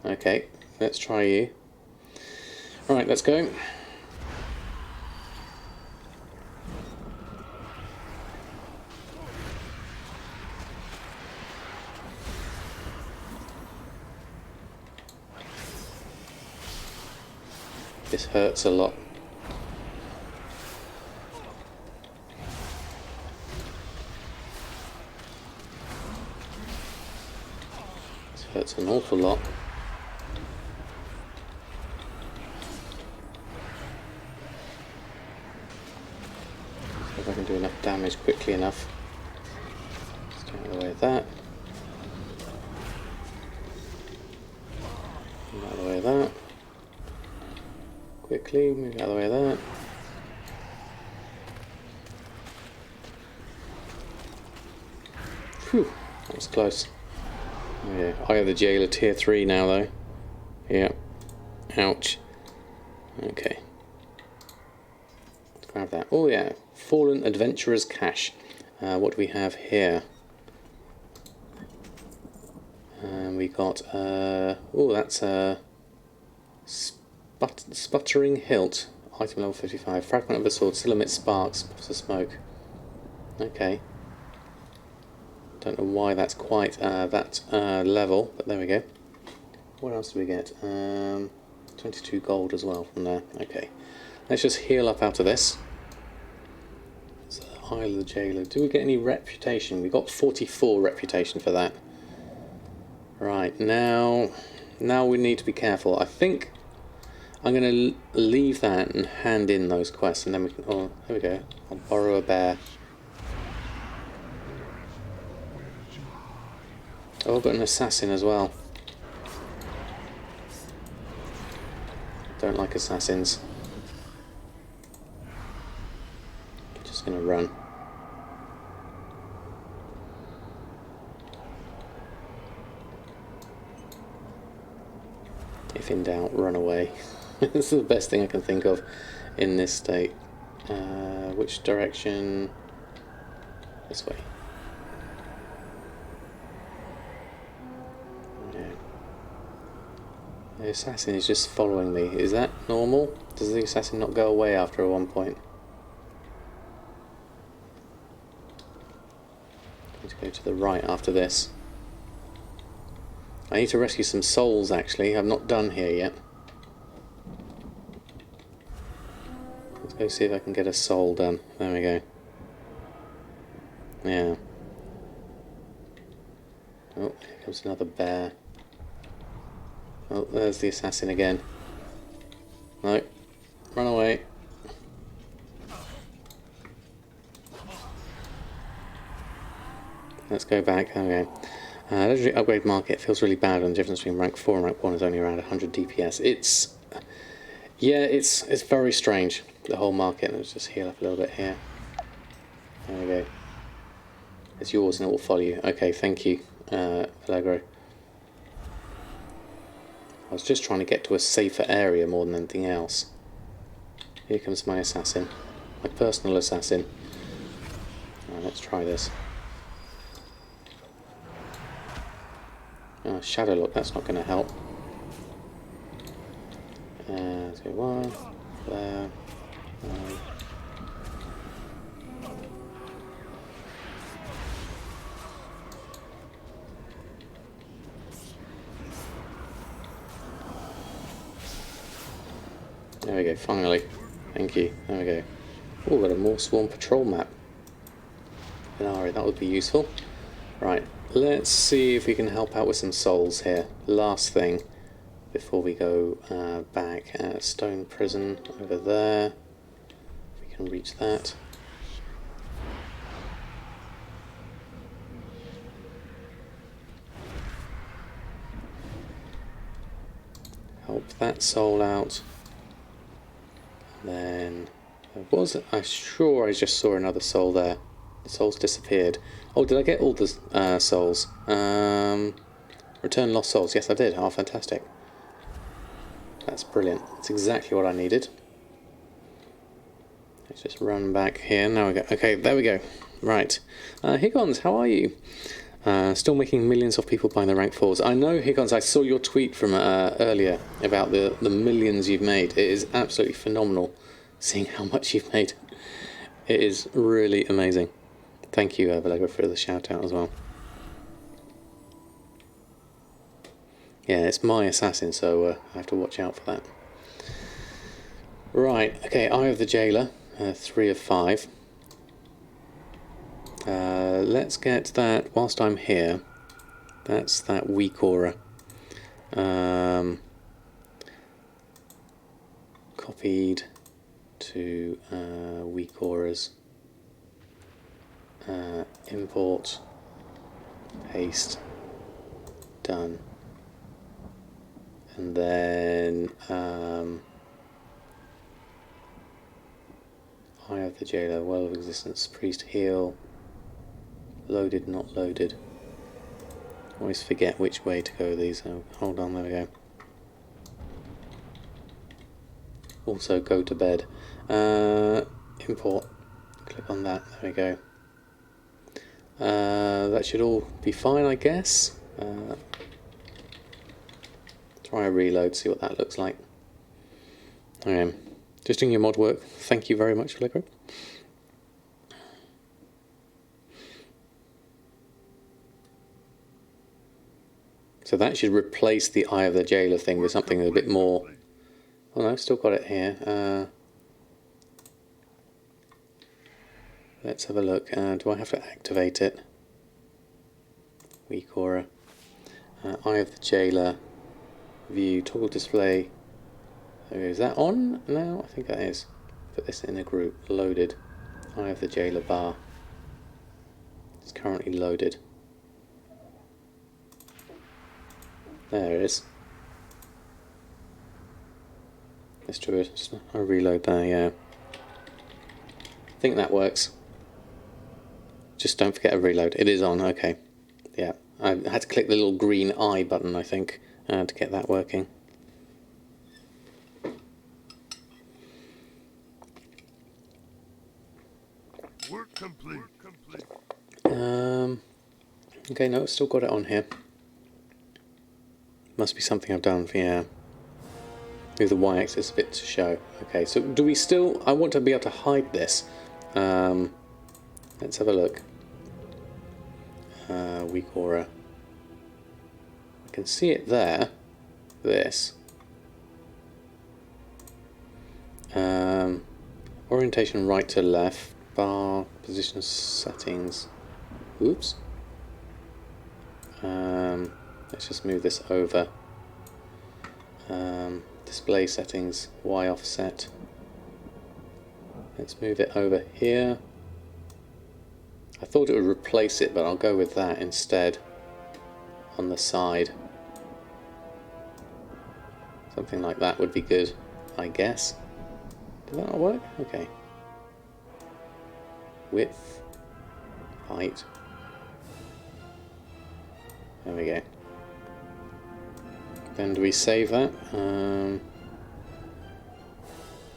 Okay, let's try you. Right, let's go. This hurts a lot. This hurts an awful lot. See if I can do enough damage quickly enough. Let's get out of the way of that. Get out of the way of that. Quickly, move out of the way of that. Phew, that was close. Oh, yeah, I have the jailer tier 3 now though. Yeah. Ouch. Okay. Let's grab that. Oh yeah, Fallen Adventurer's Cache. What do we have here? We got, oh, that's a Sputtering Hilt, item level 55. Fragment of a sword, still emits sparks, puffs of smoke. Okay. Don't know why that's quite that level, but there we go. What else do we get? 22 gold as well from there. Okay. Let's just heal up out of this. So, Isle of the Jailer. Do we get any reputation? We got 44 reputation for that. Right, now we need to be careful. I think I'm going to leave that and hand in those quests, and then we can... Oh, there we go. I'll borrow a bear. Oh, I've got an assassin as well. Don't like assassins. Just going to run. If in doubt, run away. This is the best thing I can think of in this state. Which direction? This way. Yeah. The assassin is just following me. Is that normal? Does the assassin not go away after one point? I need to go to the right after this. I need to rescue some souls actually. I've not done here yet. Let's go see if I can get a soul done. There we go. Yeah. Oh, here comes another bear. Oh, there's the assassin again. No. Run away. Let's go back. There we go. Legendary upgrade market feels really bad when the difference between rank 4 and rank 1 is only around 100 DPS. It's very strange, the whole market. Let's just heal up a little bit here. There we go. It's yours and it will follow you. Okay, thank you, Allegro. I was just trying to get to a safer area more than anything else. Here comes my assassin. My personal assassin. Right, let's try this. Shadow look, that's not going to help. Let's go one, there, There we go, finally. Thank you. There we go. Oh, got a more swarm patrol map. Alright, that would be useful. Right, let's see if we can help out with some souls here. Last thing before we go back. Stone prison over there. If we can reach that. Help that soul out. Then I'm sure I just saw another soul there. The souls disappeared. Oh, did I get all the souls? Return lost souls. Yes, I did. Oh, fantastic. That's brilliant. That's exactly what I needed. Let's just run back here. Now we go. Okay, there we go. Right. Higgons, how are you? Still making millions of people buying the rank 4s. I know, Higgons, I saw your tweet from earlier about the millions you've made. It is absolutely phenomenal seeing how much you've made. It is really amazing. Thank you, Valego, for the shout out as well. Yeah, it's my assassin, so I have to watch out for that. Right, okay, Eye of the Jailer, 3 of 5. Let's get that whilst I'm here. That's that weak aura. Copied to weak auras. Import. Paste. Done. And then Eye of the Jailer, Well of Existence, Priest Heal. Loaded, not loaded. Always forget which way to go these. Oh, hold on, there we go. Also go to bed. Import. Click on that. There we go. That should all be fine, I guess. Try a reload, see what that looks like. Okay. Just doing your mod work. Thank you very much, Flickr. So that should replace the Eye of the Jailer thing with something a bit more... Oh no, I've still got it here. Let's have a look. Do I have to activate it? Weak aura. Eye of the Jailer. View, toggle display. Is that on now? I think that is. Put this in a group. Loaded. Eye of the Jailer bar. It's currently loaded. There it is. Let's do it. I'll reload there, yeah. I think that works. Just don't forget to reload. It is on, okay. Yeah, I had to click the little green eye button, I think, to get that working. Okay, no, it's still got it on here. Must be something I've done for, yeah. Move the y-axis a bit to show. Okay, so do we still... I want to be able to hide this. Let's have a look. Weak aura. I can see it there. This. Orientation right to left. Bar, position settings. Oops. Let's just move this over. Display settings, Y offset. Let's move it over here. I thought it would replace it, but I'll go with that instead on the side. Something like that would be good, I guess. Did that not work? Okay. Width, height. There we go. Then do we save that?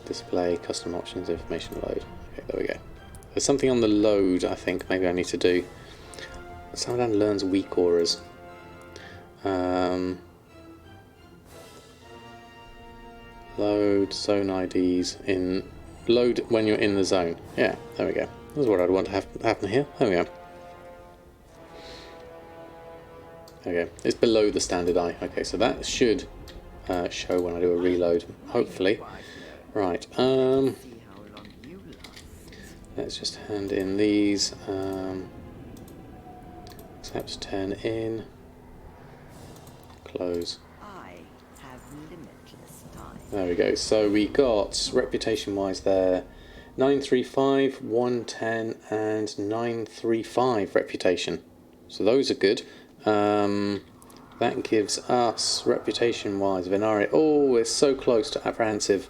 Display, custom options, information load. Okay, there we go. There's something on the load I think maybe I need to do. Samadan learns weak auras. Load zone IDs in... Load when you're in the zone. Yeah, there we go. That's what I'd want to happen here. There we go. Okay, it's below the standard eye. Okay, so that should show when I do a reload, hopefully. Right, let's just hand in these. Accept 10 in. Close. I have limitless time. There we go. So we got, reputation-wise there, 935, 110 and 935 reputation. So those are good. That gives us, reputation-wise, Venari. Oh, it's so close to apprehensive.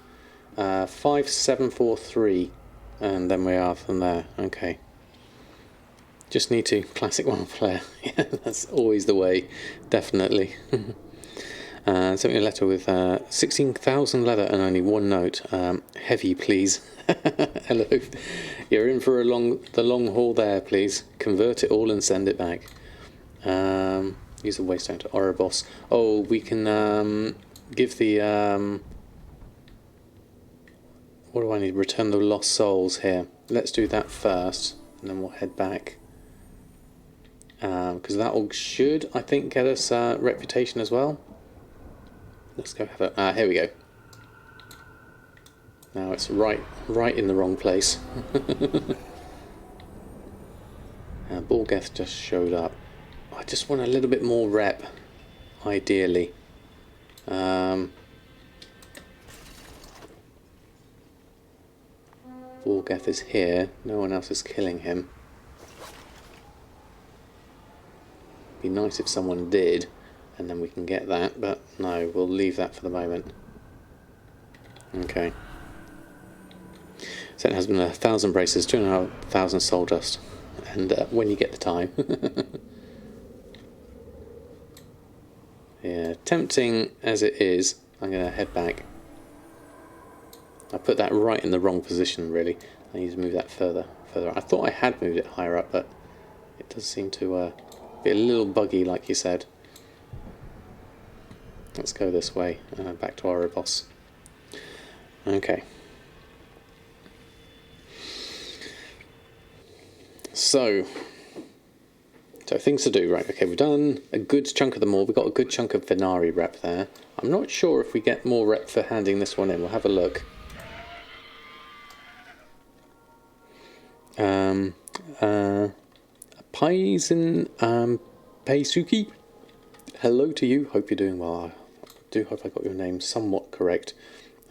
5743, and then we are from there. Okay. Just need to classic one player. Yeah, that's always the way, definitely. Sent me a letter with 16,000 leather and only one note. Heavy, please. Hello. You're in for the long haul there, please. Convert it all and send it back. Use the waystone to Oribos. Oh, we can give the... what do I need? Return the lost souls here. Let's do that first, and then we'll head back. Because that all should, I think, get us reputation as well. Let's go have a... here we go. Now it's right in the wrong place. Borgeth just showed up. I just want a little bit more rep, ideally. Borgeth is here. No one else is killing him. Be nice if someone did, and then we can get that, but no, we'll leave that for the moment. Okay. Sent has been 1,000 braces, 2,500 soul dust, and when you get the time. Yeah, tempting as it is, I'm going to head back. I put that right in the wrong position, really. I need to move that further. I thought I had moved it higher up, but it does seem to be a little buggy, like you said. Let's go this way, back to Oribos. Okay. So things to do, right? Okay, we've done a good chunk of them all. We've got a good chunk of Venari rep there. I'm not sure if we get more rep for handing this one in. We'll have a look. Paisuki. Hello to you. Hope you're doing well. I do hope I got your name somewhat correct.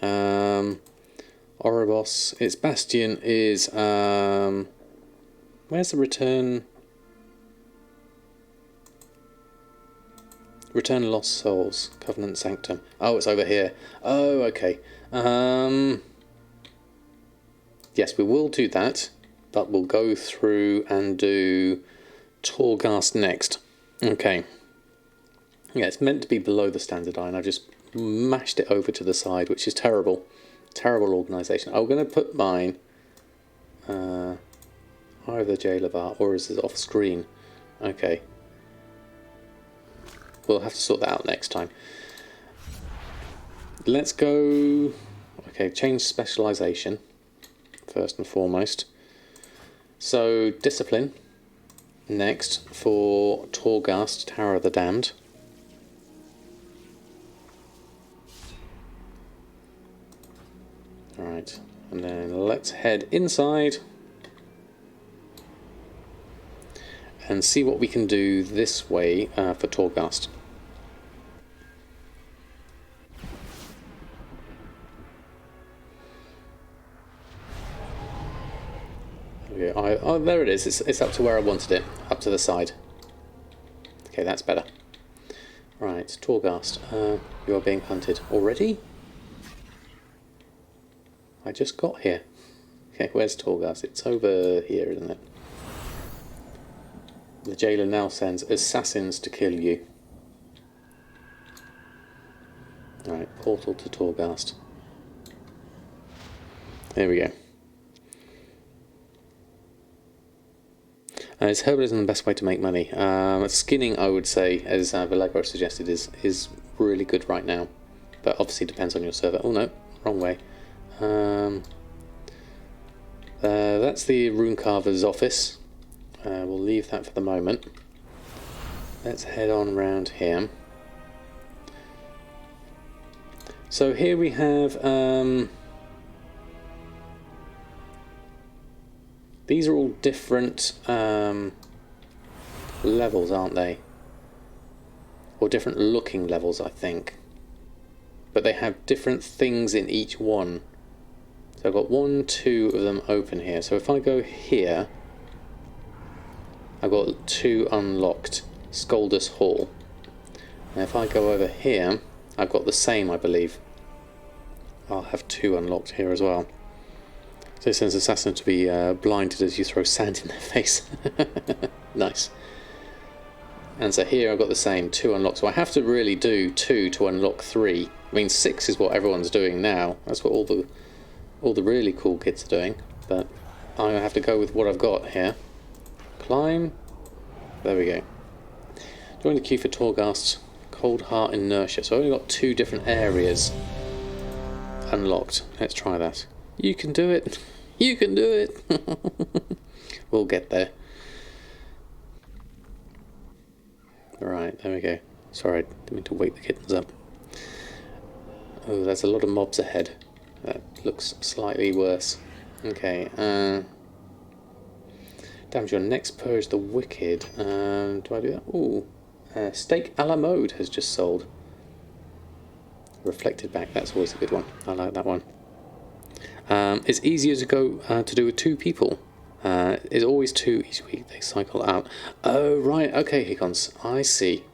Oribos. Its Bastion is... where's the return? Return Lost Souls. Covenant Sanctum. Oh, it's over here. Oh, okay. Yes, we will do that. But we'll go through and do Torghast next. Okay. Yeah, it's meant to be below the standard eye, and I just mashed it over to the side, which is terrible. Terrible organisation. I'm going to put mine... Eye of the Jailer Bar, or is it off screen? Okay. We'll have to sort that out next time. Let's go... Okay, change specialisation, first and foremost. So, Discipline, next, for Torghast, Tower of the Damned. Alright, and then let's head inside and see what we can do this way for Torghast. Oh, there it is. It's up to where I wanted it, up to the side. Okay, that's better. Right, Torghast, you are being hunted already? I just got here. Okay, where's Torghast? It's over here, isn't it? The jailer now sends assassins to kill you. Alright, portal to Torghast. There we go. Is herbalism the best way to make money? Skinning, I would say, as Vallegro suggested, is really good right now. But obviously depends on your server. Oh no, wrong way. That's the rune carver's office. We'll leave that for the moment. Let's head on around here. So here we have... these are all different levels, aren't they? Or different looking levels, I think. But they have different things in each one. So I've got 1, 2 of them open here. So if I go here, I've got 2 unlocked. Scoldus Hall. And if I go over here, I've got the same, I believe. I'll have 2 unlocked here as well. So it sends assassins to be blinded as you throw sand in their face. Nice. And so here I've got the same, 2 unlocked. So I have to really do 2 to unlock 3. I mean, 6 is what everyone's doing now. That's what all the really cool kids are doing. But I have to go with what I've got here. Climb. There we go. Join the queue for Torghast, Cold Heart, Inertia. So I've only got 2 different areas unlocked. Let's try that. You can do it. You can do it. We'll get there. Alright, there we go. Sorry, didn't mean to wake the kittens up. Oh, there's a lot of mobs ahead. That looks slightly worse. Okay, damage your next purge the wicked. Do I do that? Ooh. Steak a la mode has just sold. Reflected back, that's always a good one. I like that one. It's easier to go to do with 2 people. It's always 2 each week. They cycle out. Oh, right. Okay, Hicons. I see.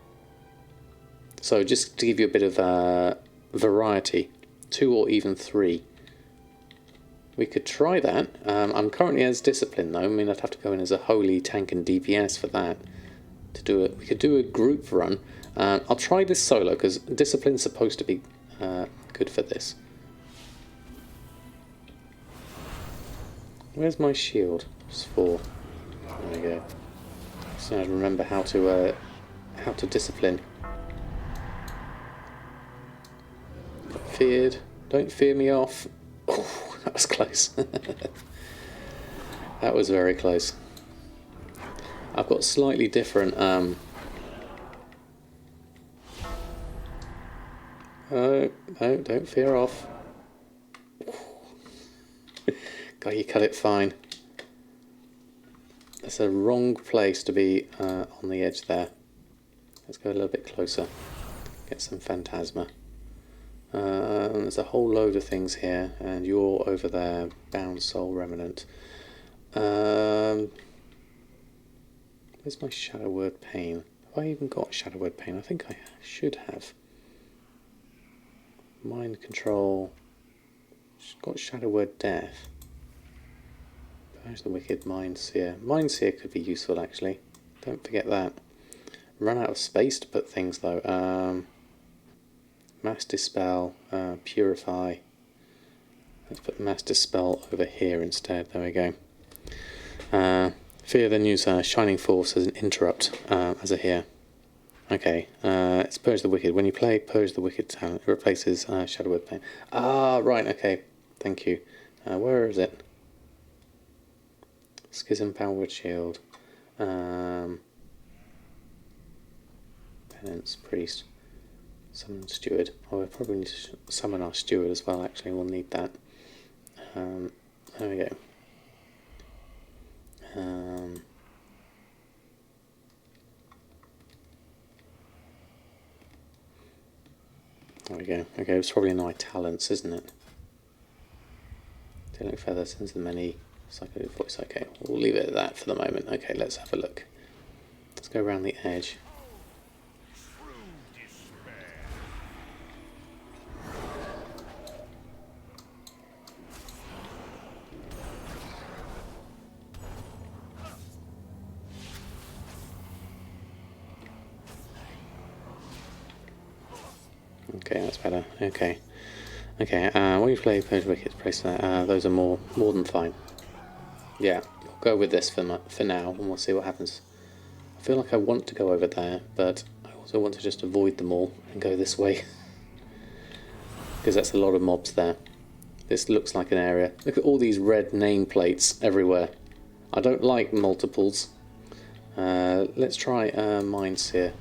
So just to give you a bit of variety, 2 or even 3. We could try that. I'm currently as Discipline though. I mean, I'd have to go in as a holy tank and DPS for that. To do it, we could do a group run. I'll try this solo because Discipline's supposed to be good for this. Where's my shield? It's 4. There we go. So I remember how to discipline. Feared. Don't fear me off. Oh, that was close. That was very close. I've got slightly different. Oh, no, don't fear off. God, you cut it fine. That's a wrong place to be on the edge there. Let's go a little bit closer. Get some Phantasma. There's a whole load of things here, and you're over there, Bound Soul Remnant. Where's my Shadow Word Pain? Have I even got Shadow Word Pain? I think I should have. Mind Control. Got Shadow Word Death. Purge the Wicked, Mind Seer. Mind Seer could be useful actually. Don't forget that. Run out of space to put things though. Mass Dispel, Purify. Let's put Mass Dispel over here instead. There we go. Fear then use Shining Force as an interrupt as a here. Okay, it's Purge the Wicked. When you play Purge the Wicked talent, it replaces Shadow Word Pain. Ah, right, okay. Thank you. Where is it? Schism, Power Shield. Penance, Priest. Summon Steward. Oh, we probably need to summon our Steward as well, actually. We'll need that. There we go. There we go. Okay, it's probably my talents, isn't it? Tailing Feather sends them many. Psycho Voice. Okay, we'll leave it at that for the moment. Okay, let's have a look. Let's go around the edge. Okay, that's better. Okay. Okay, when you play Purge Wicked, place that. Those are more than fine. Yeah, we'll go with this for now, and we'll see what happens. I feel like I want to go over there, but I also want to just avoid them all and go this way. Because that's a lot of mobs there. This looks like an area. Look at all these red nameplates everywhere. I don't like multiples. Let's try Mind Seer.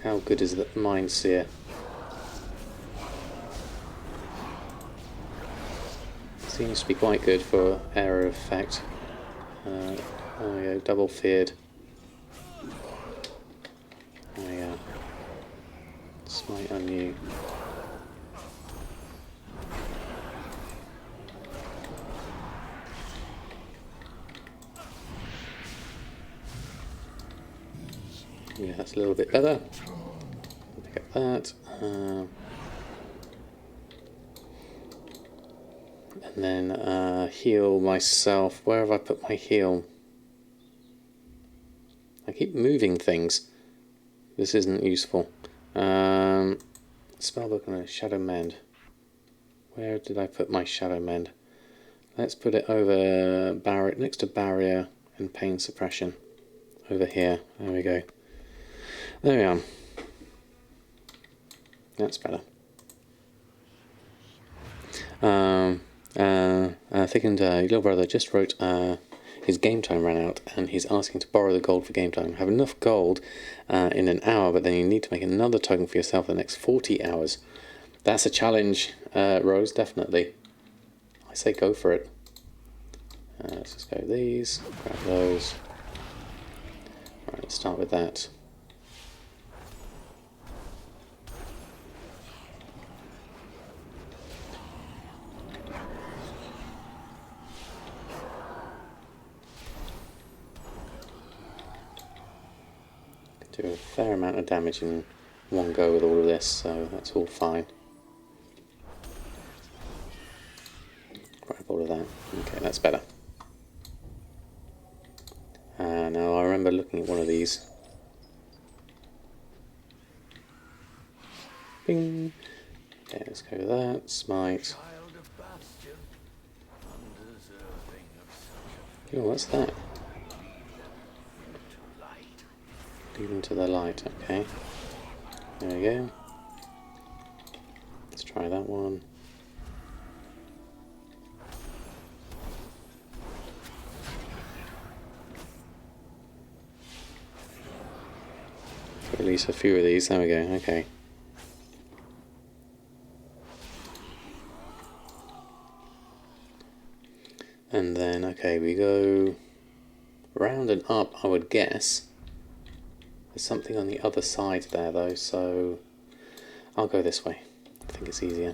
How good is that Mind Seer? Seems to be quite good for error effect. There we go, double feared. There we go. Smite on you. Yeah, that's a little bit better. Pick up that. And then heal myself. Where have I put my heal? I keep moving things. This isn't useful. Spellbook and a Shadow Mend. Where did I put my Shadow Mend? Let's put it over next to Barrier and Pain Suppression. Over here. There we go. There we are. That's better. Thickened little brother just wrote his game time ran out and he's asking to borrow the gold for game time. Have enough gold in an hour, but then you need to make another token for yourself the next 40 hours. That's a challenge, Rose, definitely. I say go for it. Let's just go with these, grab those. Alright, let's start with that. Do a fair amount of damage in one go with all of this, so that's all fine. Grab all of that. Okay, that's better. Now I remember looking at one of these. Bing! Okay, let's go with that. Smite. Oh, what's that? Lead into the light, okay. There we go. Let's try that one. Release a few of these, there we go, okay. And then, okay, we go round and up, I would guess. There's something on the other side there though, so I'll go this way. I think it's easier.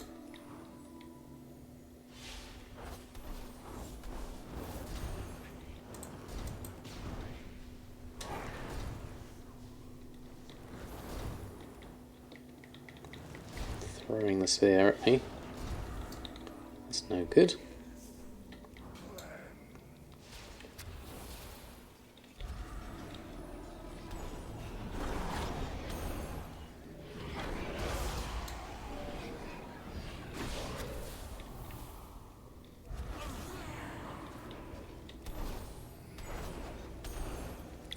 Throwing the sphere at me. That's no good.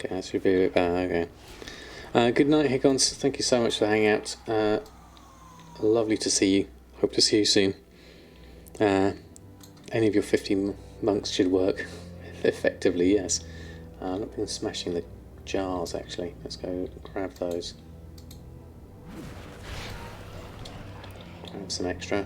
Okay, that should be a bit better. Okay. Good night, Higgons. Thank you so much for hanging out. Lovely to see you. Hope to see you soon. Any of your 50 monks should work. Effectively, yes. I've not been smashing the jars, actually. Let's go grab those. Grab some extra.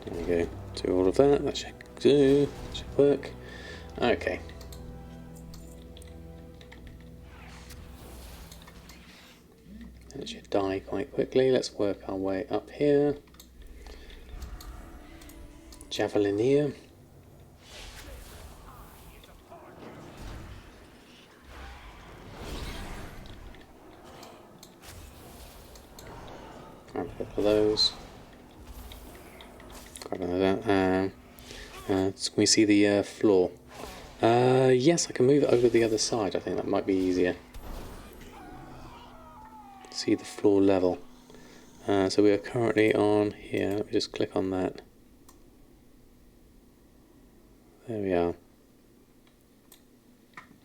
There we go. Do all of that. That should do. Should work. Okay. That should die quite quickly. Let's work our way up here. Javelineer. Grab a couple of those. Grab another that. Can we see the floor? Yes, I can move it over the other side. I think that might be easier. See the floor level. So we are currently on here. Let me just click on that. There we are.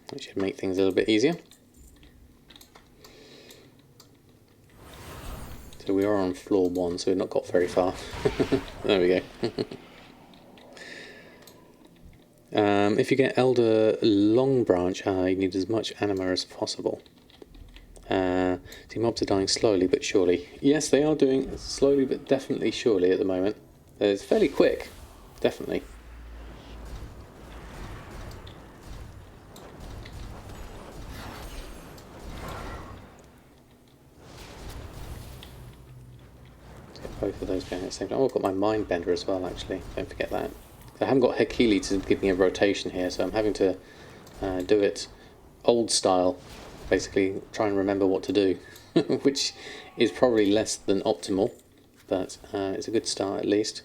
That should make things a little bit easier. So we are on floor 1, so we've not got very far. There we go. If you get Elder Long Branch, you need as much anima as possible. See, mobs are dying slowly but surely. Yes, they are doing slowly but definitely surely at the moment. It's fairly quick, definitely. Let's get both of those going at the same time. Oh, I've got my Mind Bender as well, actually. Don't forget that. I haven't got Hekili to give me a rotation here, so I'm having to do it old style. Basically, try and remember what to do, which is probably less than optimal, but it's a good start at least.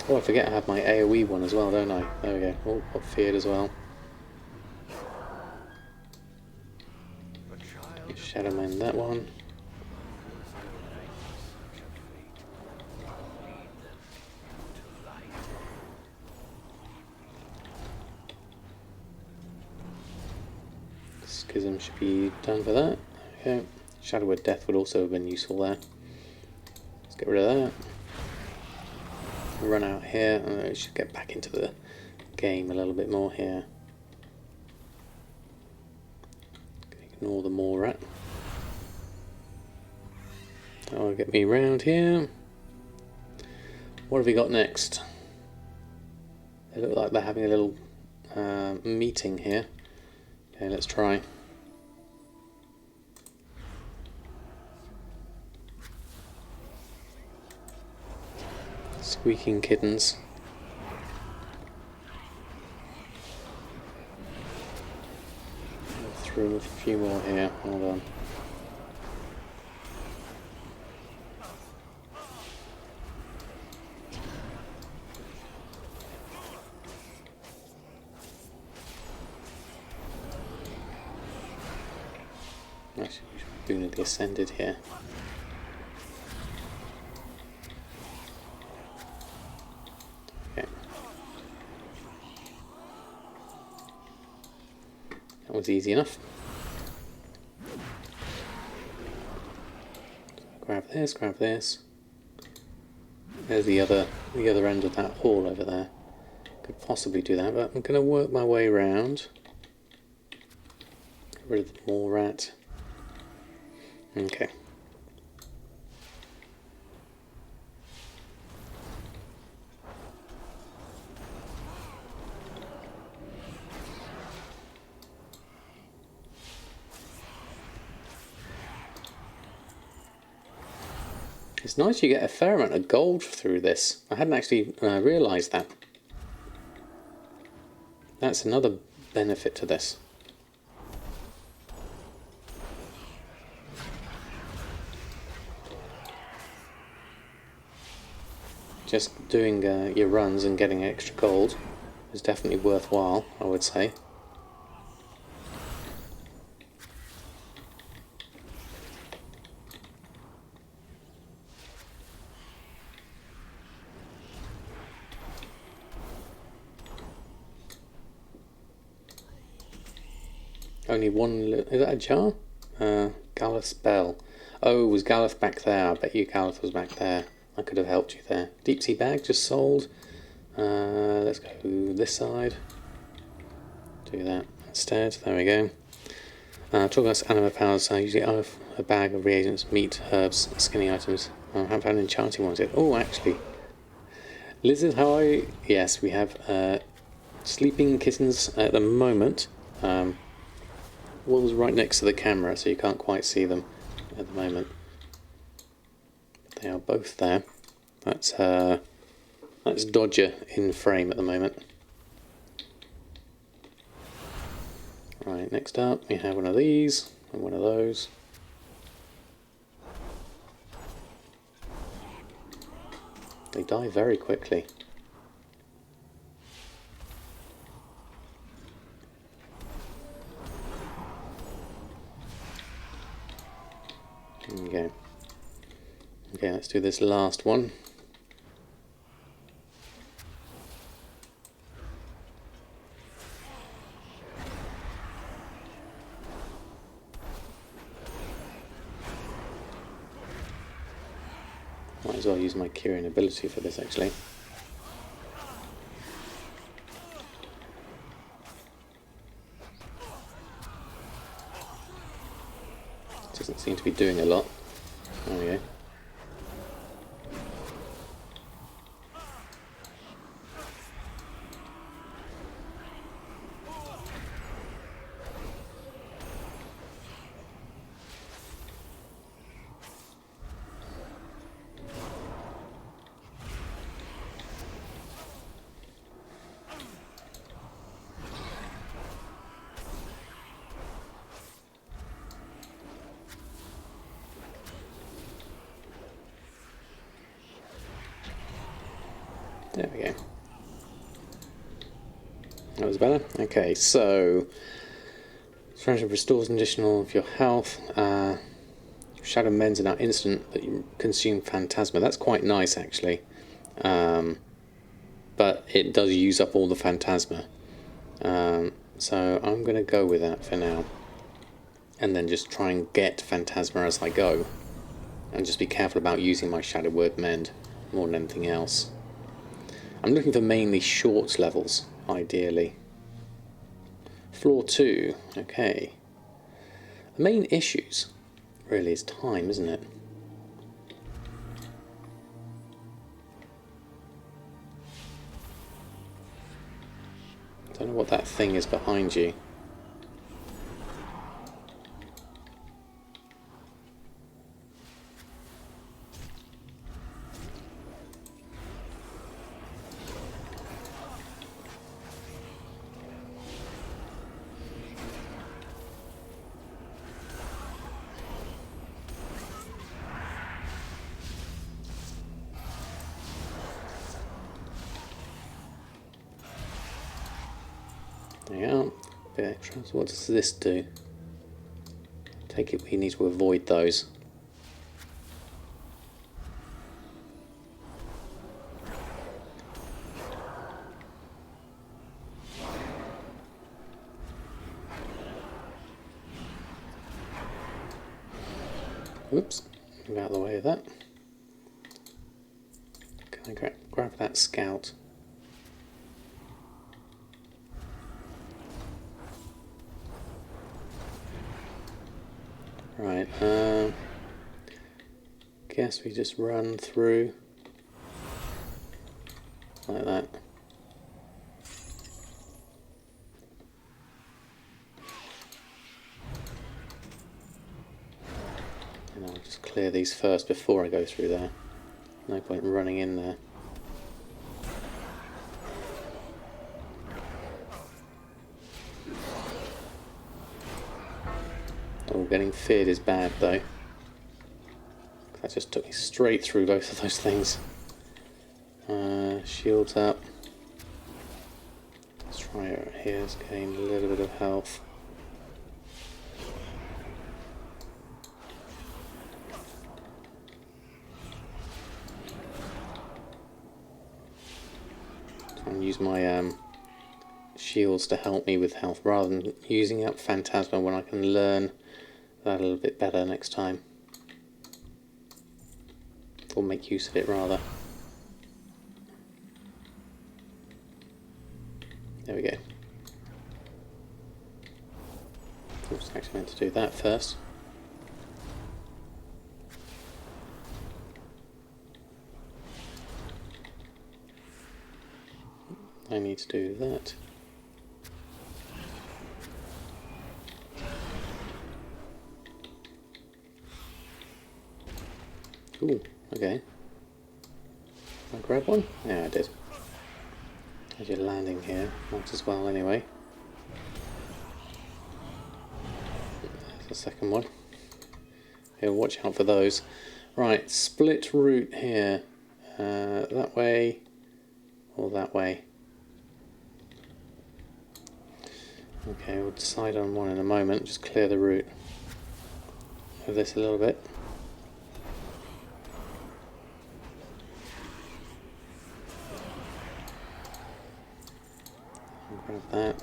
Oh, I forget I have my AoE one as well, don't I? There we go. Oh, got feared as well. Shadowman that one. Schism should be done for that. Okay. Shadow of Death would also have been useful there. Let's get rid of that. Run out here, and we should get back into the game a little bit more here. Ignore the more rat. That'll get me round here. What have we got next? They look like they're having a little meeting here. Okay, let's try. Squeaking kittens. Through a few more here. Hold on. Actually, we should be doing the Ascended here. Okay. That was easy enough. Grab this, grab this. There's the other end of that hall over there. Could possibly do that, but I'm going to work my way around. Get rid of the mole rat. Okay. It's nice you get a fair amount of gold through this. I hadn't actually realised that. That's another benefit to this. just doing your runs and getting extra gold is definitely worthwhile, I would say. Only one... Is that a jar? Galeth's Bell. Oh, was Galeth back there? I bet you Galeth was back there. I could have helped you there. Deep sea bag just sold. Let's go this side. Do that instead. There we go. Talking about animal powers, I usually have a bag of reagents, meat, herbs, skinning items. I haven't found enchanting ones yet. Oh, actually. Lizard, how are you? Yes, we have sleeping kittens at the moment. One's right next to the camera, so you can't quite see them at the moment. They are both there. That's Dodger in frame at the moment. Right, next up we have one of these and one of those. They die very quickly. There we go. Okay, let's do this last one. Might as well use my curing ability for this actually. Doesn't seem to be doing a lot. There we go. There we go. That was better. Okay, so friendship restores an additional of your health. Shadow mends are now instant that you consume Phantasma. That's quite nice actually. But it does use up all the Phantasma. So I'm going to go with that for now. And then just try and get Phantasma as I go. And just be careful about using my Shadow Word Mend more than anything else. I'm looking for mainly short levels, ideally. Floor 2, okay. The main issues really is time, isn't it? Don't know what that thing is behind you. There you are. Bit extra. So what does this do? Take it we need to avoid those. Oops, move out of the way of that. Can I grab that scout? Right, guess we just run through like that. And I'll just clear these first before I go through there. No point in running in there. Oh, getting feared is bad though. That just took me straight through both of those things. Shields up. Let's try it here. Let's gain a little bit of health. Try and use my shields to help me with health rather than using up Phantasma when I can learn that a little bit better next time. Or make use of it rather. There we go. Oops, actually meant to do that first. I need to do that. Ooh, okay. Can I grab one? Yeah, I did. As you're landing here, might as well anyway. There's the second one. Yeah, watch out for those. Right, split route here. That way or that way. Okay, we'll decide on one in a moment. Just clear the route. Move this a little bit. Grab that.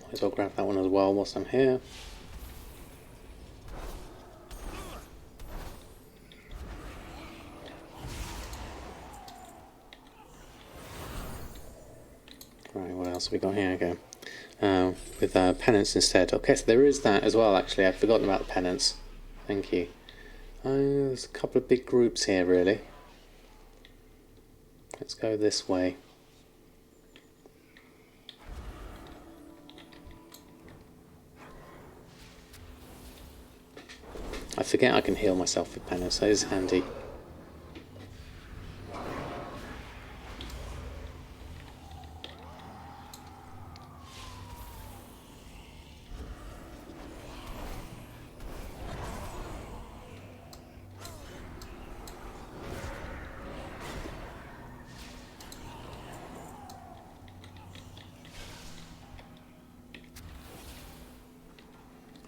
Might as well grab that one as well whilst I'm here. Right, what else have we got here? Okay. With penance instead. Okay, so there is that as well actually. I've forgotten about the penance. Thank you. There's a couple of big groups here really. Let's go this way. I forget I can heal myself with penance, so it's handy.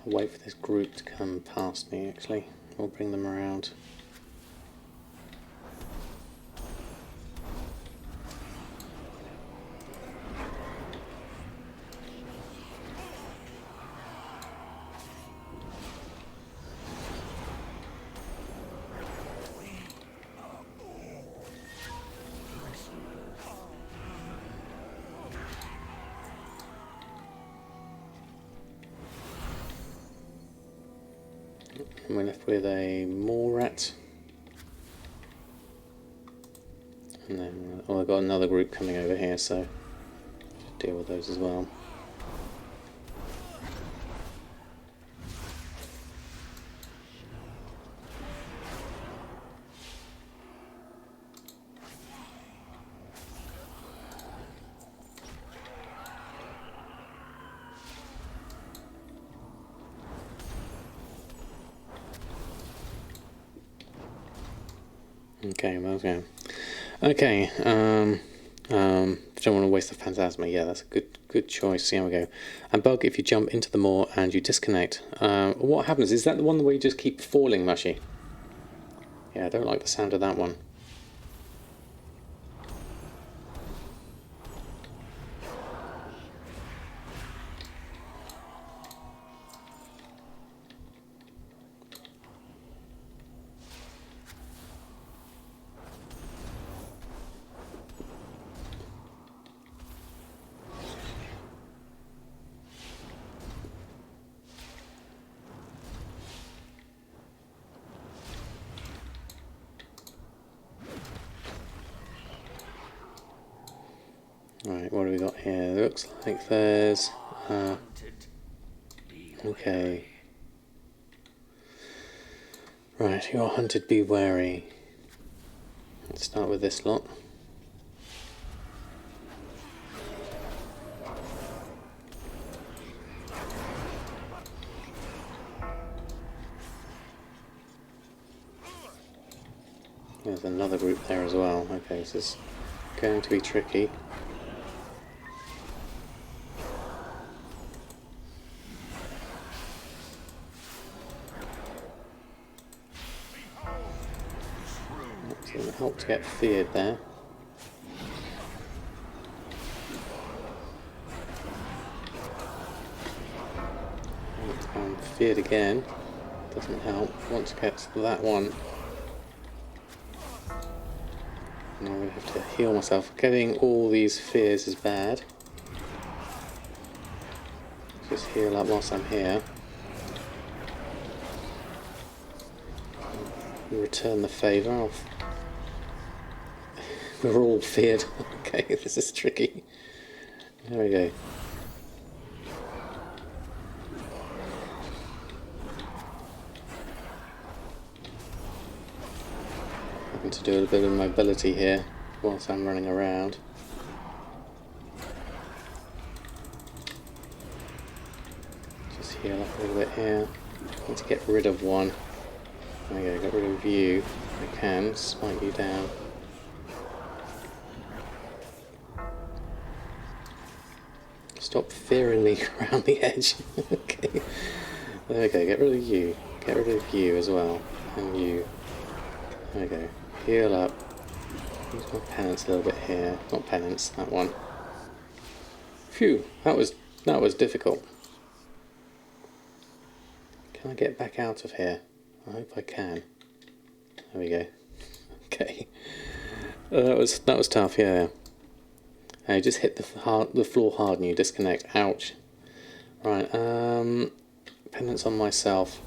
I'll wait for this group to come past me actually. We'll bring them around. And we're left with a mole rat. And then, oh, I've got another group coming over here, so I'll deal with those as well. Okay, well, okay. Okay, don't want to waste the Phantasma. Yeah, that's a good choice. Here we go. And Bug, if you jump into the moor and you disconnect, what happens? Is that the one where you just keep falling, Mushy? Yeah, I don't like the sound of that one. Right, what do we got here? Looks like there's... okay. Right, you're hunted, be wary. Let's start with this lot. There's another group there as well. Okay, this is going to be tricky. That didn't help to get feared there. Feared again. Doesn't help. Want to get that one. Now we have to heal myself. Getting all these fears is bad. Just heal up whilst I'm here. Return the favour off. We're all feared. Okay, this is tricky. There we go. Having to do a bit of mobility here whilst I'm running around. Just heal up a little bit here. Need to get rid of one. There we go, get rid of you. I can smite you down. Stop fearing me around the edge. Okay. There we go, get rid of you. Get rid of you as well. And you. There we go. Heal up. Use my penance a little bit here. Not penance, that one. Phew, that was difficult. Can I get back out of here? I hope I can. There we go. Okay. That was tough, yeah. I just hit the floor hard and you disconnect. Ouch. Right, penance on myself.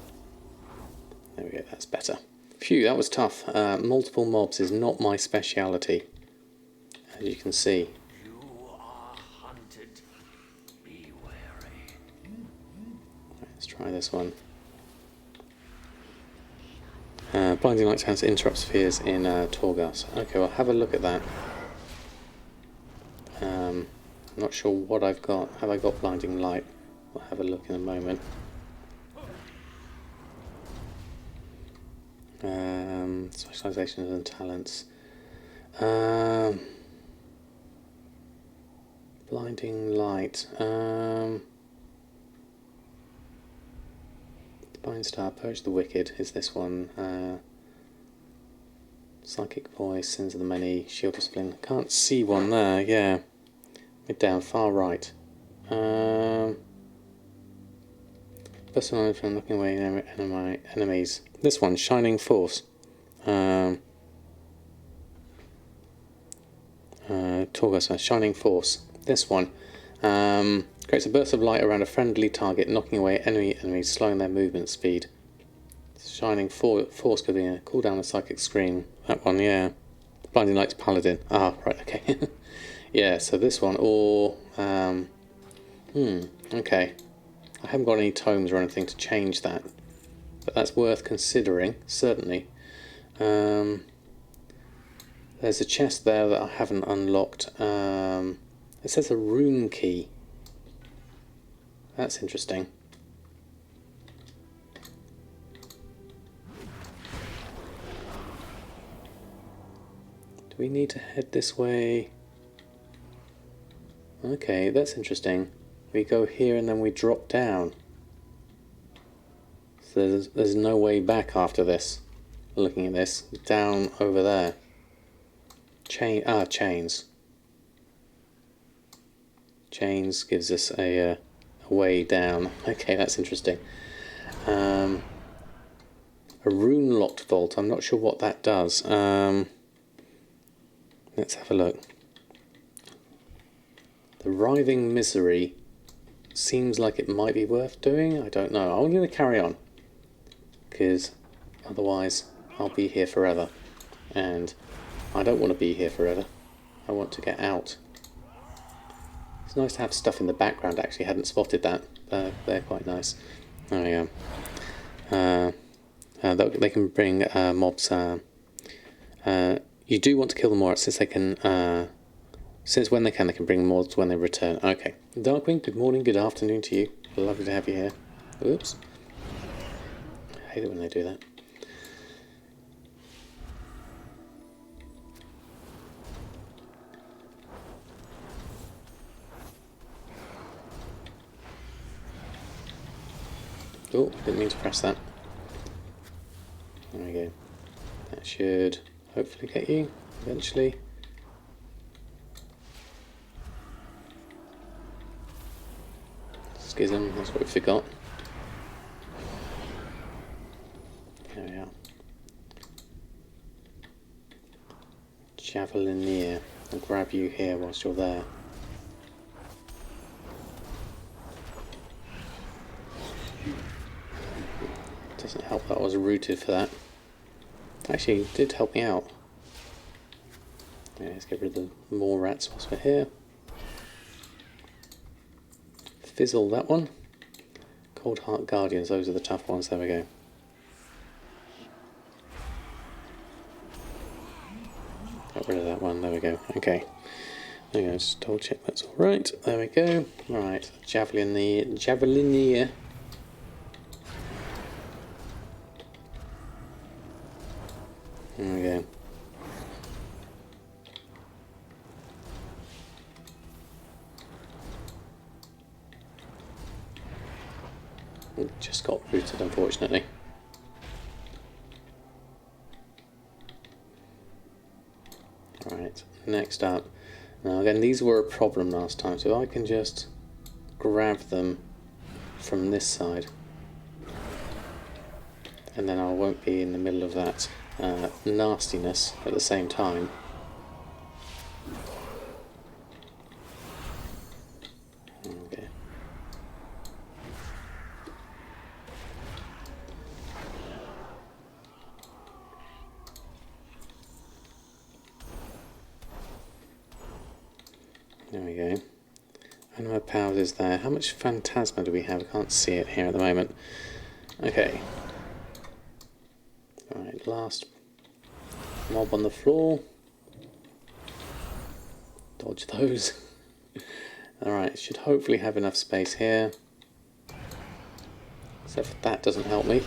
There we go, that's better. Phew, that was tough. Multiple mobs is not my speciality, as you can see. You are hunted. Be wary. Let's try this one. Blinding light chance interrupts fears in Torghast. Okay, well, have a look at that. I'm not sure what I've got. Have I got blinding light? We'll have a look in a moment. Specializations and talents. Blinding light. Divine Star, Purge the Wicked is this one. Psychic Voice, Sins of the Many, Shield Discipline. Can't see one there, yeah. Mid down, far right. Personal knowledge from looking away enemies. This one, Shining Force. Torghast, Shining Force. This one creates a burst of light around a friendly target, knocking away enemies, slowing their movement speed. Shining Force could be cool down a psychic screen. That one, yeah. Blinding Light's Paladin. Ah, right, okay. Yeah, so this one, or okay. I haven't got any tomes or anything to change that, but that's worth considering, certainly. There's a chest there that I haven't unlocked. It says a rune key. That's interesting. Do we need to head this way? Okay, that's interesting. We go here and then we drop down. So there's no way back after this. Looking at this, down over there. Chains. Chains gives us a way down. Okay, that's interesting. A rune-locked vault. I'm not sure what that does. Let's have a look. The Writhing Misery seems like it might be worth doing. I don't know. I'm going to carry on, because otherwise I'll be here forever, and I don't want to be here forever. I want to get out. It's nice to have stuff in the background. Actually, hadn't spotted that. They're quite nice. There we go. They can bring mobs. You do want to kill them more, since they can. Since when they can bring mobs when they return. Okay. Darkwing, good morning, good afternoon to you. Lovely to have you here. Oops. I hate it when they do that. Oh, didn't mean to press that. There we go. That should hopefully get you eventually. Schism, that's what we forgot. There we are. Javelinier. I'll grab you here whilst you're there. Doesn't help that I was rooted for that. Actually, it did help me out. Yeah, let's get rid of the more rats whilst we're here. Fizzle that one. Cold Heart Guardians, those are the tough ones. There we go. Got rid of that one. There we go. Okay. There we go. Just double check that's all right. There we go. All right. Javelinier. There we go. It just got rooted, unfortunately. Alright, next up. Now again, these were a problem last time, so I can just grab them from this side. And then I won't be in the middle of that nastiness at the same time. Okay. There we go. Anima powers is there. How much phantasma do we have? I can't see it here at the moment. Okay. Alright, last mob on the floor. Dodge those. Alright, should hopefully have enough space here. Except for that doesn't help me.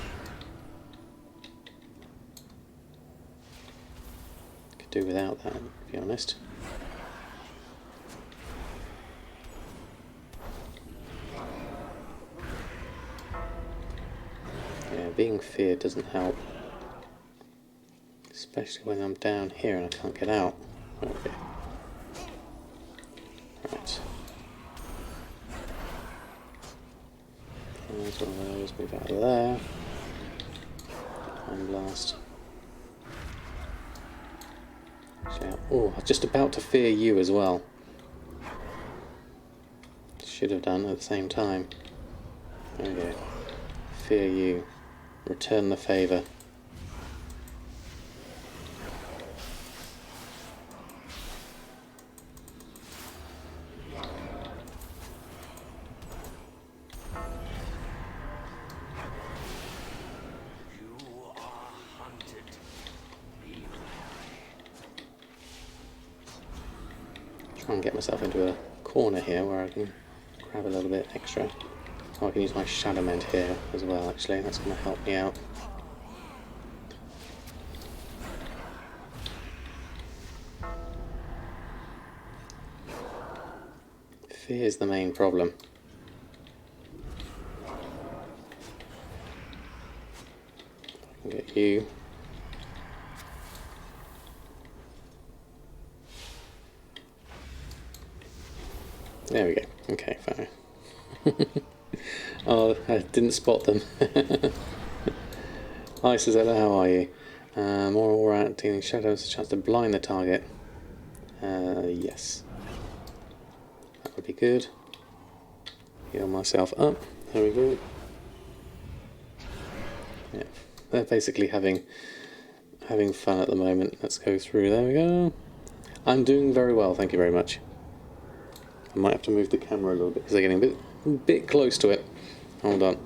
Could do without that, to be honest. Yeah, being feared doesn't help. Especially when I'm down here and I can't get out. Okay. Right. There's one of those, move out of there. And blast. Oh, I was just about to fear you as well. Should have done at the same time. There we go. Fear you. Return the favour. Try and get myself into a corner here where I can grab a little bit extra. Oh, I can use my Shadowlands here as well, actually. That's going to help me out. Fear is the main problem. I can get you. There we go. Okay, fine. Oh, I didn't spot them. Hi, Suzella, how are you? More aura dealing shadows, a chance to blind the target. Yes. That would be good. Heal myself up. There we go. Yeah, they're basically having fun at the moment. Let's go through. There we go. I'm doing very well, thank you very much. I might have to move the camera a little bit because they're getting a bit close to it. Hold on.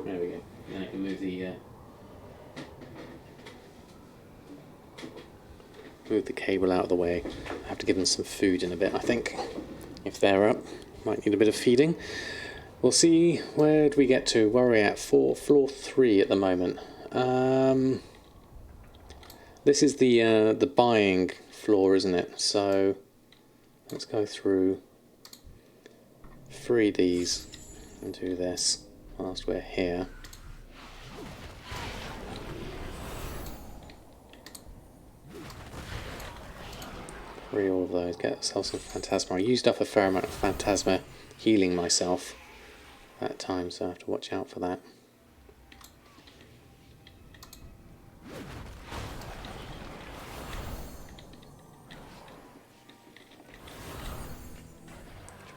There we go. Then I can move the cable out of the way. I have to give them some food in a bit, I think, if they're up. Might need a bit of feeding. We'll see. Where do we get to? Where are we at? Floor 3 at the moment. This is the buying floor, isn't it? So let's go through 3 of these and do this whilst we're here. Free all of those. Get ourselves some Phantasma. I used up a fair amount of Phantasma healing myself at times, so I have to watch out for that.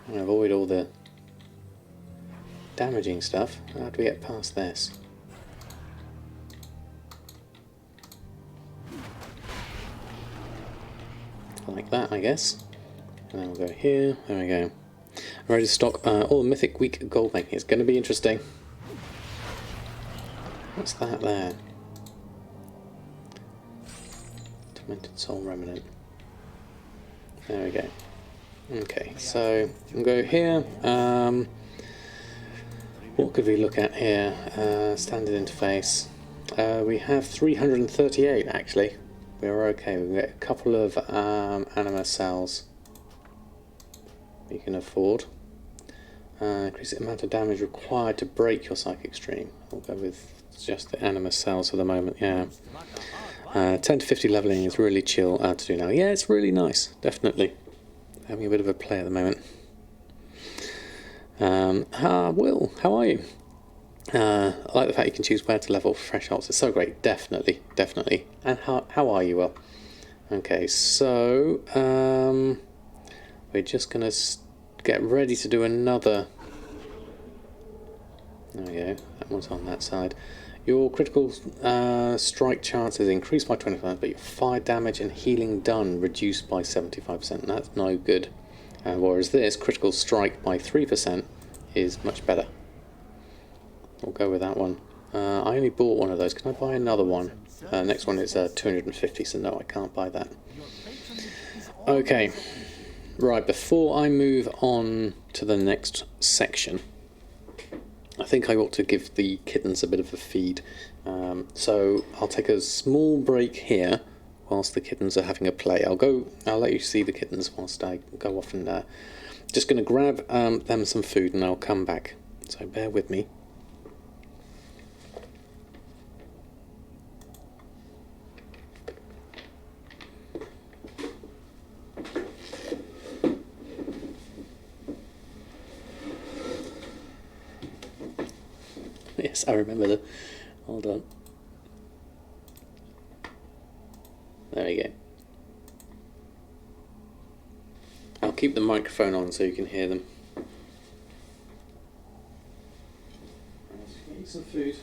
Trying to avoid all the damaging stuff. How do we get past this? Like that, I guess. And then we'll go here. There we go. I'm ready to stock all the Mythic Week gold making. It's going to be interesting. What's that there? Tormented Soul Remnant. There we go. Okay, so we'll go here. What could we look at here? Standard interface. We have 338 actually. We're okay. We can get a couple of anima cells we can afford. Increase the amount of damage required to break your psychic stream. We'll go with just the anima cells for the moment. Yeah. 10 to 50 leveling is really chill to do now. Yeah, it's really nice. Definitely. Having a bit of a play at the moment. Will, how are you? I like the fact you can choose where to level thresholds. It's so great. Definitely, definitely. And how are you, Will? Okay, so we're just gonna get ready to do another. There we go. That one's on that side. Your critical strike chances increased by 25%, but your fire damage and healing done reduced by 75%. That's no good. Whereas this critical strike by 3% is much better. We'll go with that one. I only bought one of those. Can I buy another one? Next one is 250, so no, I can't buy that. Okay. Right, before I move on to the next section, I think I ought to give the kittens a bit of a feed. So I'll take a small break here whilst the kittens are having a play. I'll let you see the kittens whilst I go off and just going to grab them some food and I'll come back. So bear with me. Yes, I remember the... Hold on. There we go. I'll keep the microphone on so you can hear them. Let's get some food.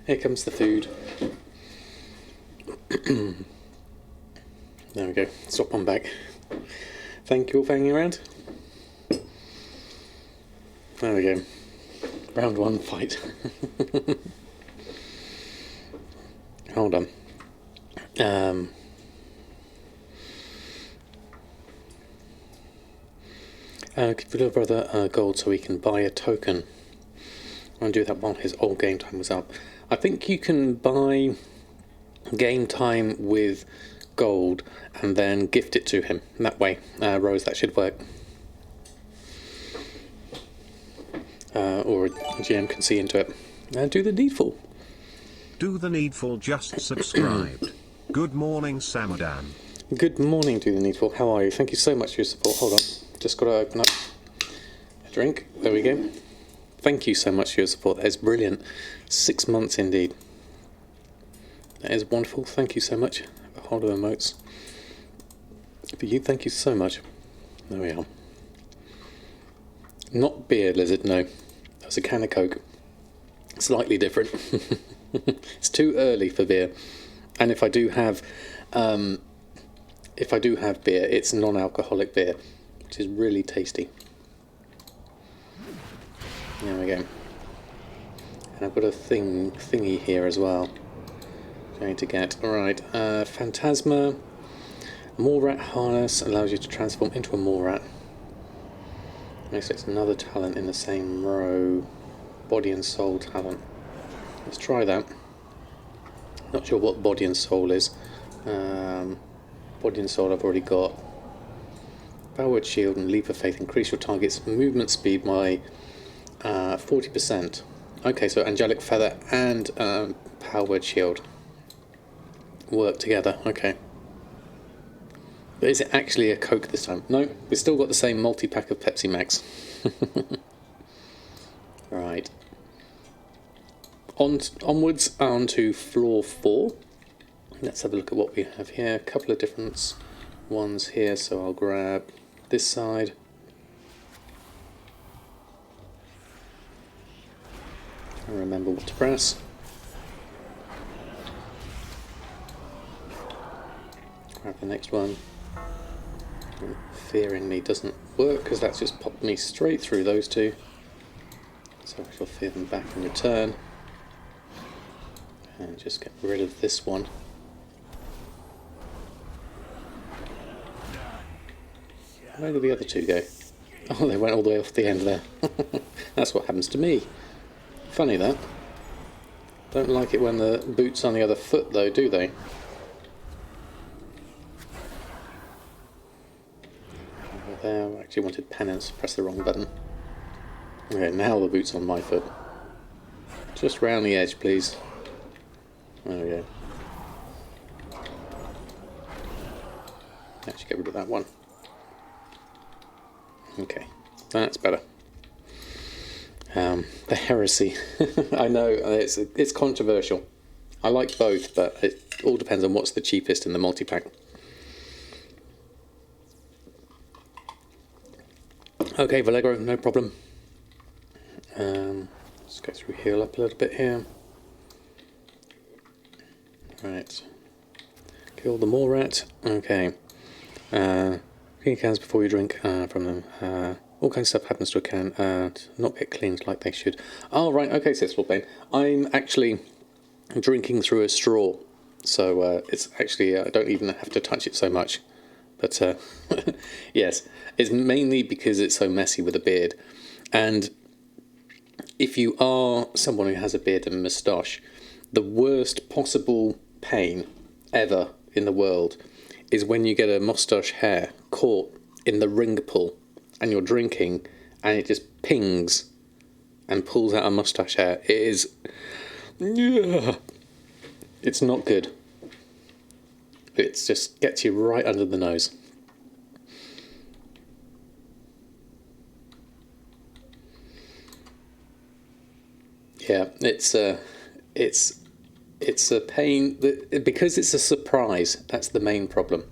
Here comes the food. There we go. Swap on back. Thank you all for hanging around. There we go. Round 1 fight. Hold on. Give your little brother gold so he can buy a token. I'll do that while his old game time was up. I think you can buy game time with gold and then gift it to him. That way, Rose, that should work. Or a GM can see into it. Do the needful. Do the needful just subscribed. Good morning, Samadan. Good morning, Do the needful. How are you? Thank you so much for your support. Hold on. Just got to open up a drink. There we go. Thank you so much for your support. That is brilliant. 6 months indeed. That is wonderful. Thank you so much. A hold of emotes. For you, thank you so much. There we are. Not beer, Lizard, no. That's a can of Coke. Slightly different. It's too early for beer. And if I do have beer, it's non-alcoholic beer, which is really tasty. There we go. And I've got a thingy here as well. Going to get right. Phantasma. Mole rat harness allows you to transform into a mole rat. Makes it another talent in the same row. Body and soul talent. Let's try that. Not sure what body and soul is. Body and soul I've already got. Powered shield and leap of faith increase your target's movement speed by 40%. Okay, so angelic feather and powered shield work together. Okay. But is it actually a Coke this time? No, we've still got the same multi-pack of Pepsi Max. Right. Onwards onto floor 4. Let's have a look at what we have here. A couple of different ones here, so I'll grab this side. And remember what to press. Grab the next one. Fearingly doesn't work because that's just popped me straight through those two. So I shall fear them back in return. And just get rid of this one. Where did the other two go? Oh, they went all the way off the end there. That's what happens to me. Funny that. Don't like it when the boot's on the other foot though, do they? Over there, I actually wanted penance, press the wrong button. Okay, now the boot's on my foot. Just round the edge, please. There we go. Actually get rid of that one. Okay, that's better. The heresy. I know, it's controversial. I like both, but it all depends on what's the cheapest in the multi-pack. Okay, Valegro, no problem. Let's go through heal up a little bit here. Right. Kill the mole rat. Okay. Clean cans before you drink from them. All kinds of stuff happens to a can. Not get cleaned like they should. Oh, right. Okay, says Florpain. I'm actually drinking through a straw. So it's actually, I don't even have to touch it so much. But yes, it's mainly because it's so messy with a beard. And if you are someone who has a beard and moustache, the worst possible pain ever in the world is when you get a moustache hair caught in the ring pull and you're drinking and it just pings and pulls out a moustache hair. It is... It's not good. It just gets you right under the nose. Yeah, it's a pain that, because it's a surprise. That's the main problem.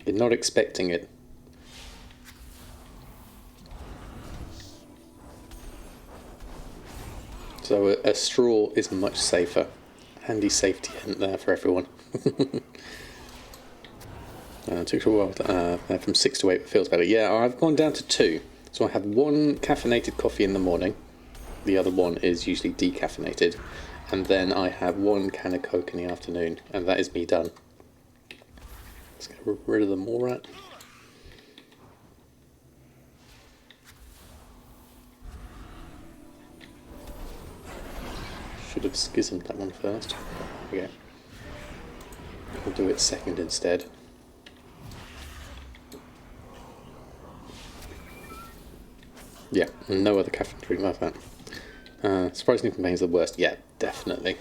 You're not expecting it. So a straw is much safer. Handy safety hint there for everyone. It took a while from 6 to 8, but feels better. Yeah, I've gone down to 2. So I have 1 caffeinated coffee in the morning. The other one is usually decaffeinated. And then I have 1 can of Coke in the afternoon. And that is me done. Let's get rid of the mole rat. Should have schismed that one first. There we go. We'll do it second instead. Yeah, no other caffeine drink like that. Surprisingly contains the worst. Yeah, definitely.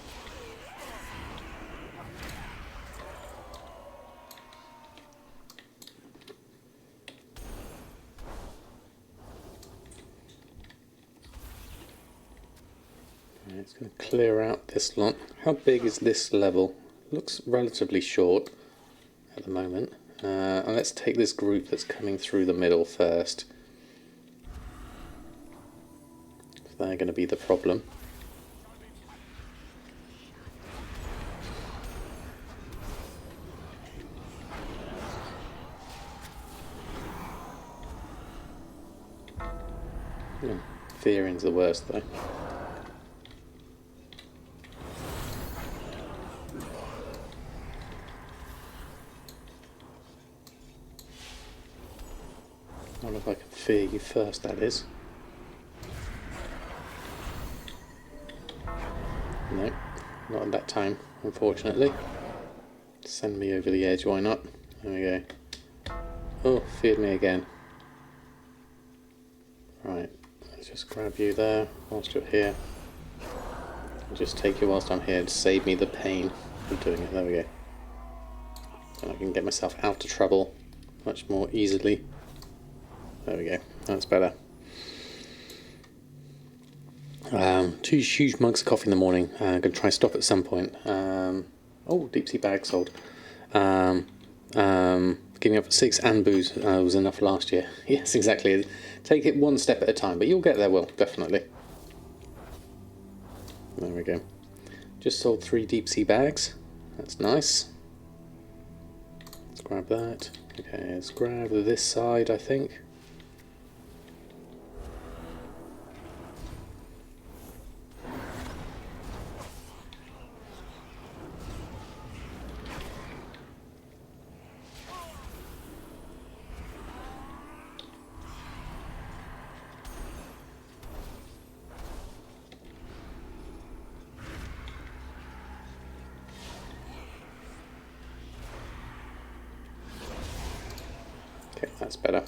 It's going to clear out this lot. How big is this level? Looks relatively short at the moment. And let's take this group that's coming through the middle first. They're going to be the problem. Fearing's the worst though. I don't know if I can fear you first, that is. No, not at that time, unfortunately. Send me over the edge, why not? There we go. Oh, feared me again. Right, let's just grab you there whilst you're here. I'll just take you whilst I'm here to save me the pain of doing it. There we go. And I can get myself out of trouble much more easily. There we go, that's better. 2 huge mugs of coffee in the morning. I'm going to try and stop at some point. Oh, deep sea bag sold. Giving up 6 and booze was enough last year. Yes, exactly. Take it 1 step at a time, but you'll get there, Will, definitely. There we go. Just sold 3 deep sea bags. That's nice. Let's grab that. Okay, let's grab this side, I think. Okay, that's better.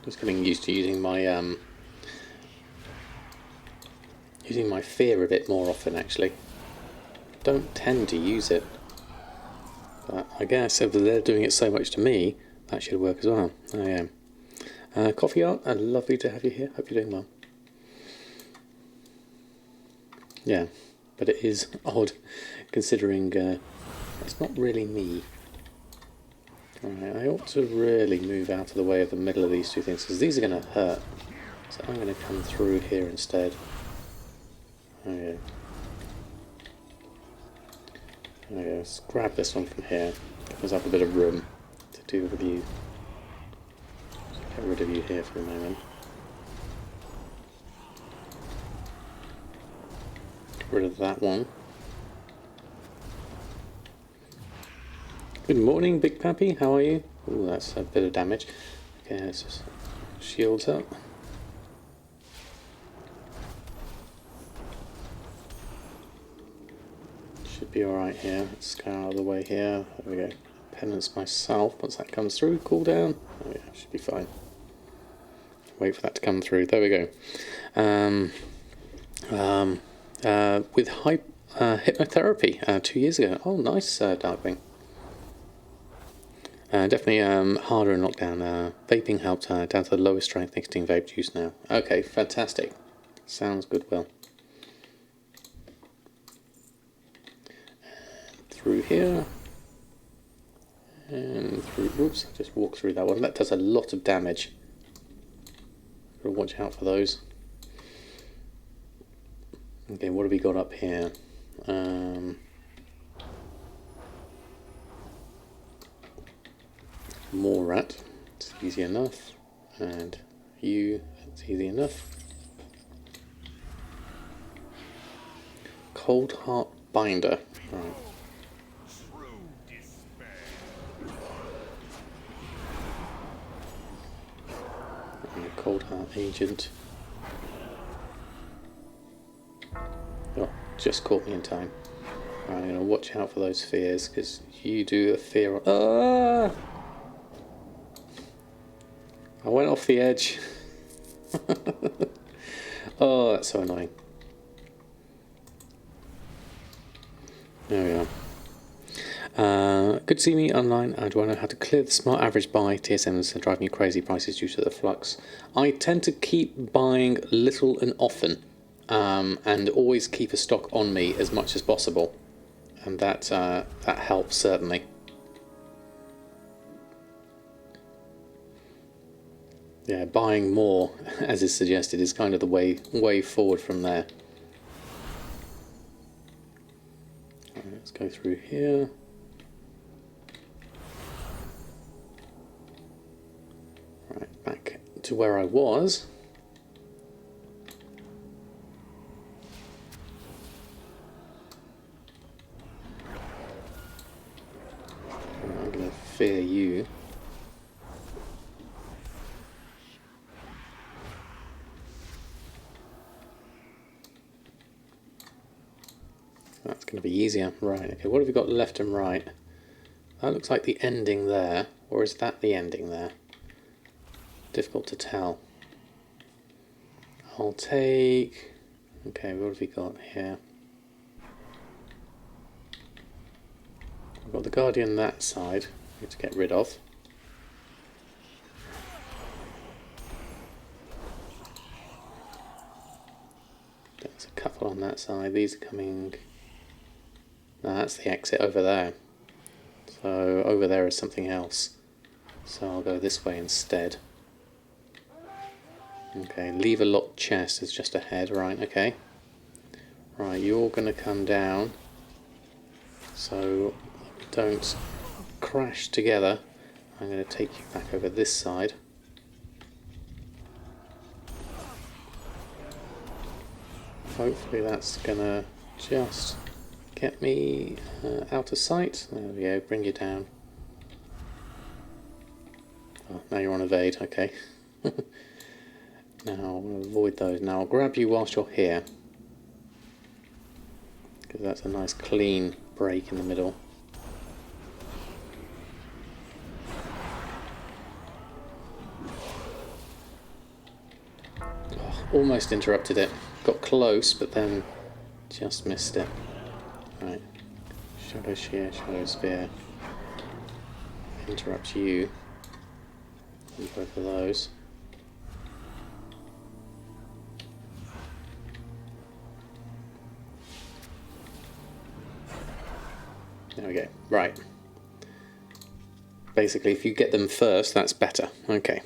Just getting used to using my fear a bit more often, actually. Don't tend to use it, but I guess if they're doing it so much to me, that should work as well. I am. Coffee Art, lovely to have you here. Hope you're doing well. Yeah, but it is odd considering it's not really me. Alright, I ought to really move out of the way of the middle of these 2 things, because these are going to hurt. So I'm going to come through here instead. Okay. Okay, let's grab this one from here. Give us up a bit of room to deal with you. Just get rid of you here for a moment. Get rid of that one. Good morning, Big Pappy. How are you? Ooh, that's a bit of damage. Okay, let's just shields up. Should be alright here. Let's go out of the way here. There we go. Penance myself. Once that comes through, cool down. Oh yeah, should be fine. Wait for that to come through. There we go. With hypnotherapy 2 years ago. Oh, nice, Darkwing. Definitely harder in lockdown. Vaping helped down to the lowest strength nicotine vape use now. Okay, fantastic. Sounds good, Will. Through here. And through, whoops, just walk through that one. That does a lot of damage. Gotta watch out for those. Okay, what have we got up here? More rat, it's easy enough. And you, it's easy enough. Cold Heart Binder, right. Cold Heart Agent. Oh, just caught me in time. Right, I'm going to watch out for those fears, because you do a fear. Ah! I went off the edge. Oh, that's so annoying. There we are. Good to see me online. Do I know how to clear the smart average buy TSMs that drive me crazy prices due to the flux? I tend to keep buying little and often, and always keep a stock on me as much as possible, and that helps certainly. Yeah, buying more, as is suggested, is kind of the way forward from there. Right, let's go through here. Right, back to where I was. I'm going to fear you. That's going to be easier. Right, okay, what have we got left and right? That looks like the ending there, or is that the ending there? Difficult to tell. I'll take... Okay, what have we got here? I've got the Guardian that side, I need to get rid of. There's a couple on that side, these are coming... No, that's the exit over there. So over there is something else. So I'll go this way instead. Okay, leave a locked chest is just ahead, right, okay. Right, you're going to come down. So don't crash together. I'm going to take you back over this side. Hopefully that's going to just get me out of sight. There we go, bring you down. Oh, now you're on evade, okay. Now I'm going to avoid those. Now I'll grab you whilst you're here, because that's a nice clean break in the middle. Oh, almost interrupted it. Got close, but then just missed it. Right. Shadow Shear, Shadow Spear. Interrupt you. And both of those. There we go. Right. Basically, if you get them first, that's better. Okay.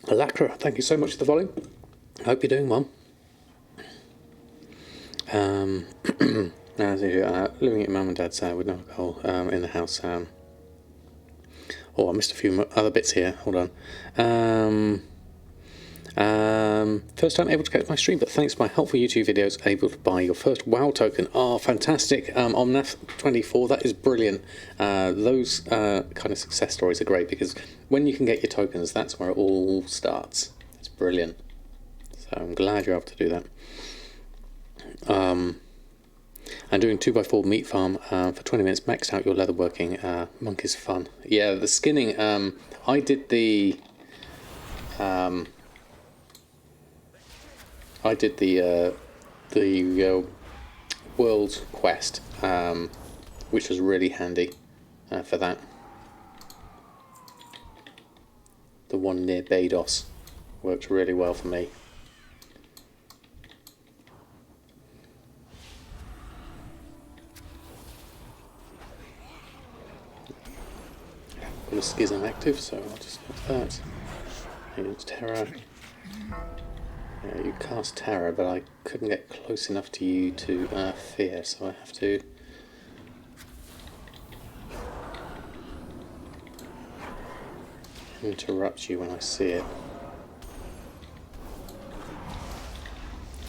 Alacra, thank you so much for the volume. I hope you're doing well. Living at mum and dad's with no alcohol in the house. Oh, I missed a few other bits here. Hold on. First time able to catch my stream, but thanks to my helpful YouTube videos, able to buy your first WoW token. Oh, fantastic. Omnath 24, that is brilliant. Those kind of success stories are great, because when you can get your tokens, that's where it all starts. It's brilliant. So I'm glad you're able to do that. And doing 2x4 meat farm for 20 minutes, maxed out your leatherworking. Monk is fun. Yeah, the skinning, I did the world quest which was really handy for that. The one near Bados worked really well for me. Got a schism active, so I'll just get that. It's Terror. Yeah, you cast Terror, but I couldn't get close enough to you to fear, so I have to interrupt you when I see it.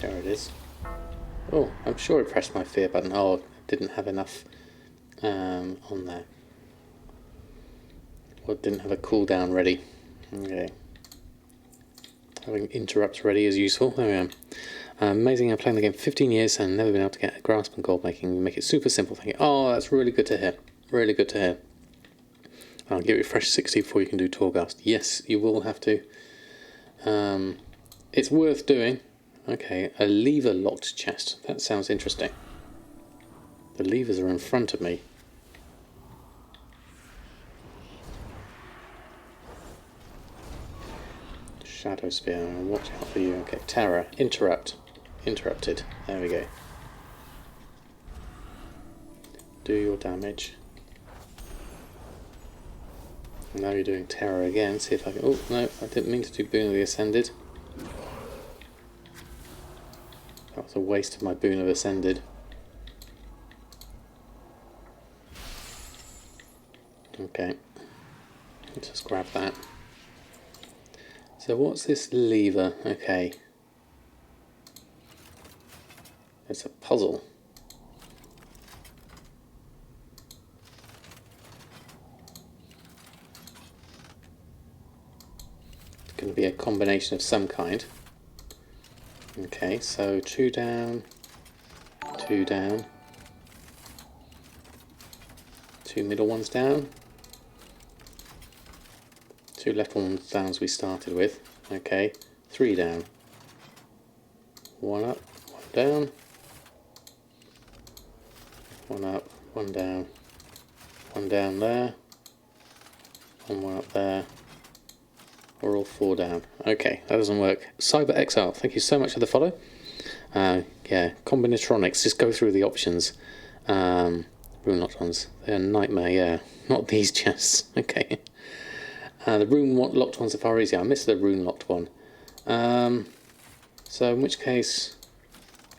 There it is. Oh, I'm sure I pressed my fear button. Oh, I didn't have enough on there. Well, didn't have a cooldown ready. Okay. Having interrupts ready is useful. There we are. Amazing, I'm playing the game for 15 years and never been able to get a grasp on gold making. You make it super simple. Thank you. Oh, that's really good to hear. Really good to hear. I'll give it a fresh 60 before you can do Torghast. Yes, you will have to. It's worth doing. Okay, a lever locked chest. That sounds interesting. The levers are in front of me. Shadow Spear, watch out for you. Okay, Terror, interrupt. Interrupted. There we go. Do your damage. And now you're doing Terror again. See if I can. Oh, no, I didn't mean to do Boon of the Ascended. That was a waste of my Boon of Ascended. Okay. Let's just grab that. So what's this lever? Okay. It's a puzzle. It's going to be a combination of some kind. Okay, so 2 down, 2 down, 2 middle ones down, 2 left ones down as we started with. Okay, 3 down, 1 up, 1 down, 1 up, 1 down, 1 down there, and 1 up there. We're all 4 down. Okay, that doesn't work. Cyber Exile, thank you so much for the follow. Yeah, combinatronics, just go through the options. Rune locked ones, they're a nightmare, yeah. Not these chests, okay. The rune locked ones are far easier. I missed the rune locked one. So in which case,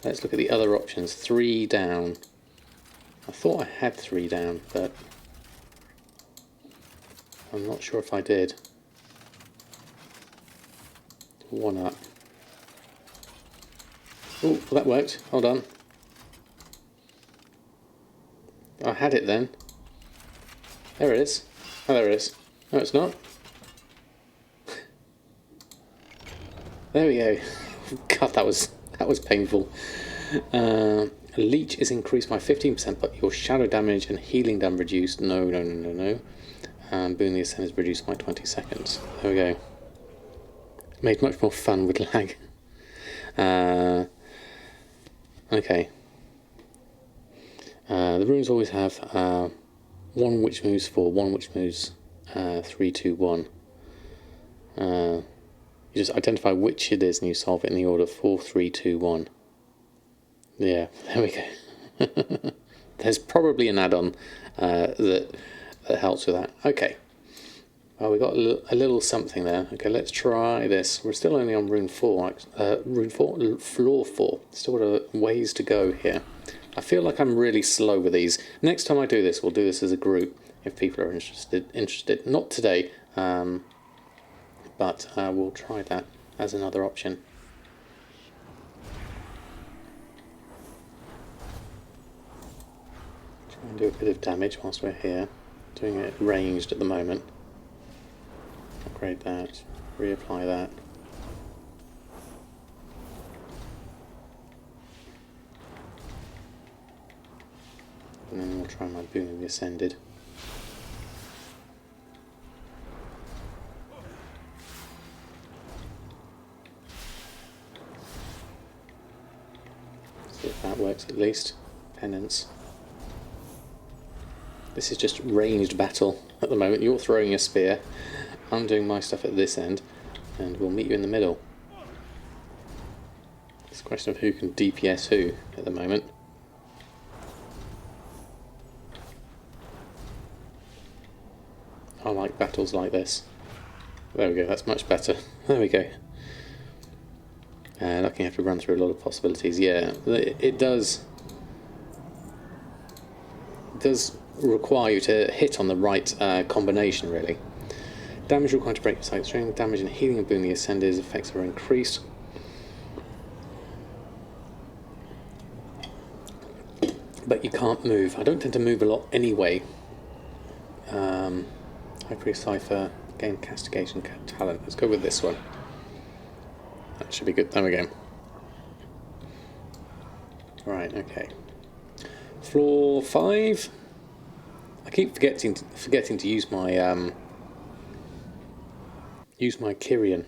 let's look at the other options. 3 down. I thought I had 3 down, but I'm not sure if I did. 1 up. Oh, well, that worked. Hold on. I had it then. There it is. Oh, there it is. No, it's not. There we go. God, that was painful. Leech is increased by 15%, but your shadow damage and healing done reduced. No. Boon the Ascent is reduced by 20 seconds. There we go. Made much more fun with lag. Okay. The runes always have 1 which moves 4, 1 which moves 3, 2, 1. You just identify which it is and you solve it in the order 4, 3, 2, 1. Yeah, there we go. There's probably an add-on that helps with that. Okay. Oh, we got a little something there. Okay, let's try this. We're still only on rune 4. Floor 4. Still got a ways to go here. I feel like I'm really slow with these. Next time I do this, we'll do this as a group if people are interested. Not today, but we'll try that as another option. Try and do a bit of damage whilst we're here. Doing it ranged at the moment. Upgrade that, reapply that. And then we'll try my Boon of the Ascended. See if that works at least. Penance. This is just ranged battle at the moment. You're throwing your spear, I'm doing my stuff at this end, and we'll meet you in the middle. It's a question of who can DPS who at the moment. I like battles like this. There we go, that's much better. There we go. Lucky you have to run through a lot of possibilities. Yeah, it does require you to hit on the right combination, really. Damage required to break your sight string. Damage and healing of Boon the Ascenders effects are increased. But you can't move. I don't tend to move a lot anyway. High Priest Cypher, gain castigation talent. Let's go with this one. That should be good. There we go. Right, okay. Floor 5. I keep forgetting to use my Kyrian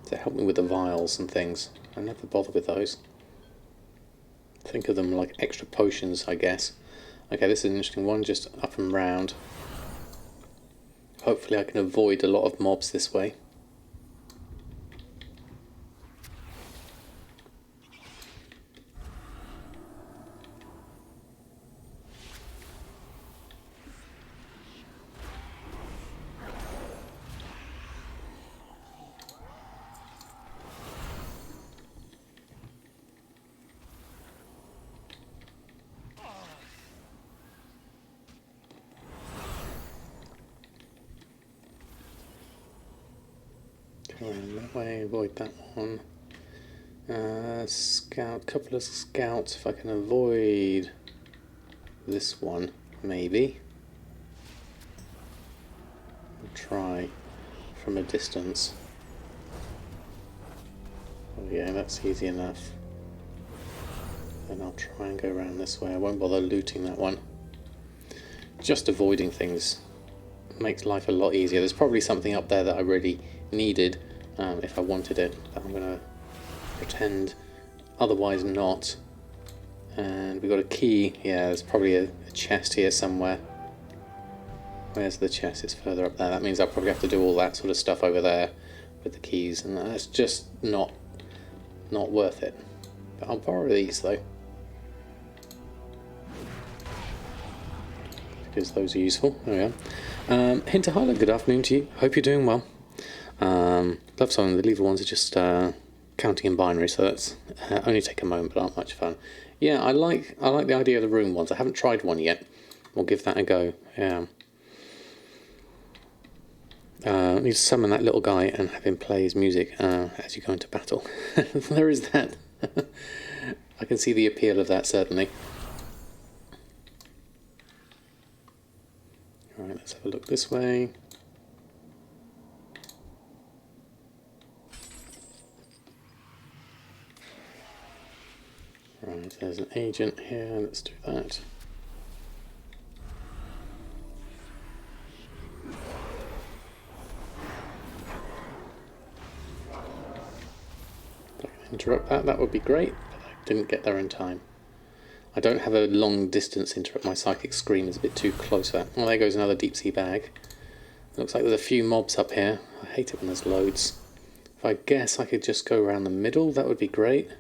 to help me with the vials and things. I never bother with those. Think of them like extra potions, I guess. Okay, this is an interesting one, just up and round. Hopefully I can avoid a lot of mobs this way. Around that way, avoid that one. Couple of scouts, if I can avoid this one, maybe. I'll try from a distance. Oh yeah, that's easy enough. Then I'll try and go around this way. I won't bother looting that one. Just avoiding things makes life a lot easier. There's probably something up there that I really needed if I wanted it, but I'm going to pretend otherwise not. And we got a key. Yeah, there's probably a chest here somewhere. Where's the chest? It's further up there. That means I'll probably have to do all that sort of stuff over there with the keys, and that's just not worth it. But I'll borrow these though, because those are useful. There we are. Hinter Highland, good afternoon to you. Hope you're doing well. Love some of the lever ones are just counting in binary, so that's only take a moment but aren't much fun. Yeah, I like the idea of the rune ones. I haven't tried one yet. We'll give that a go. Yeah. I need to summon that little guy and have him play his music as you go into battle. There is that. I can see the appeal of that, certainly. Alright, let's have a look this way. Right, there's an agent here, let's do that. If I can interrupt that, that would be great, but I didn't get there in time. I don't have a long distance interrupt, my psychic scream is a bit too close for that. Well, there goes another deep sea bag. Looks like there's a few mobs up here. I hate it when there's loads. If I guess I could just go around the middle, that would be great.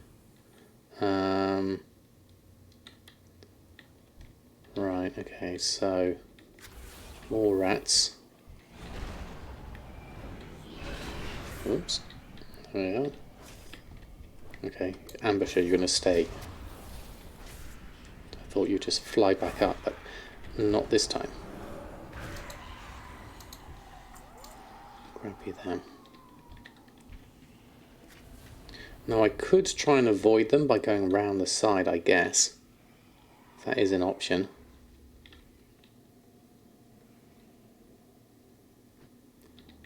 Right, okay, so more rats. Oops. There we are. Okay, ambusher, you're going to stay. I thought you'd just fly back up, but not this time. Grab you there. Now I could try and avoid them by going around the side, I guess. That is an option.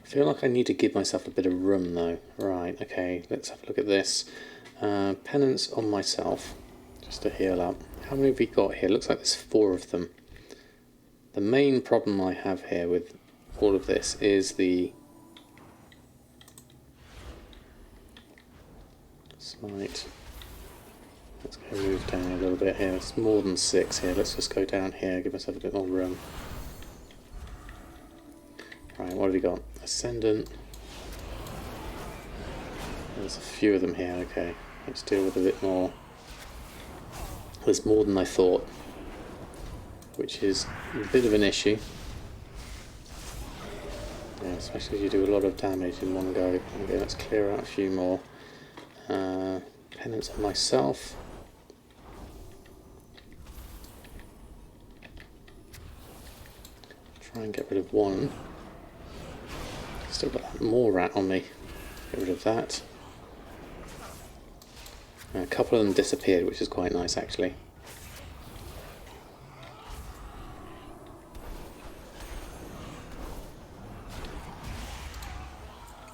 I feel like I need to give myself a bit of room though. Right, okay, let's have a look at this. Penance on myself, just to heal up. How many have we got here? Looks like there's 4 of them. The main problem I have here with all of this is the smite. Let's go move down a little bit here. It's more than 6 here. Let's just go down here, give myself a bit more room. Right, what have we got? Ascendant. There's a few of them here, okay. Let's deal with a bit more. There's more than I thought, which is a bit of an issue. Yeah, especially as you do a lot of damage in one go. Okay, let's clear out a few more. Penance on myself. Try and get rid of one. Still got that more rat on me. Get rid of that. And a couple of them disappeared, which is quite nice actually.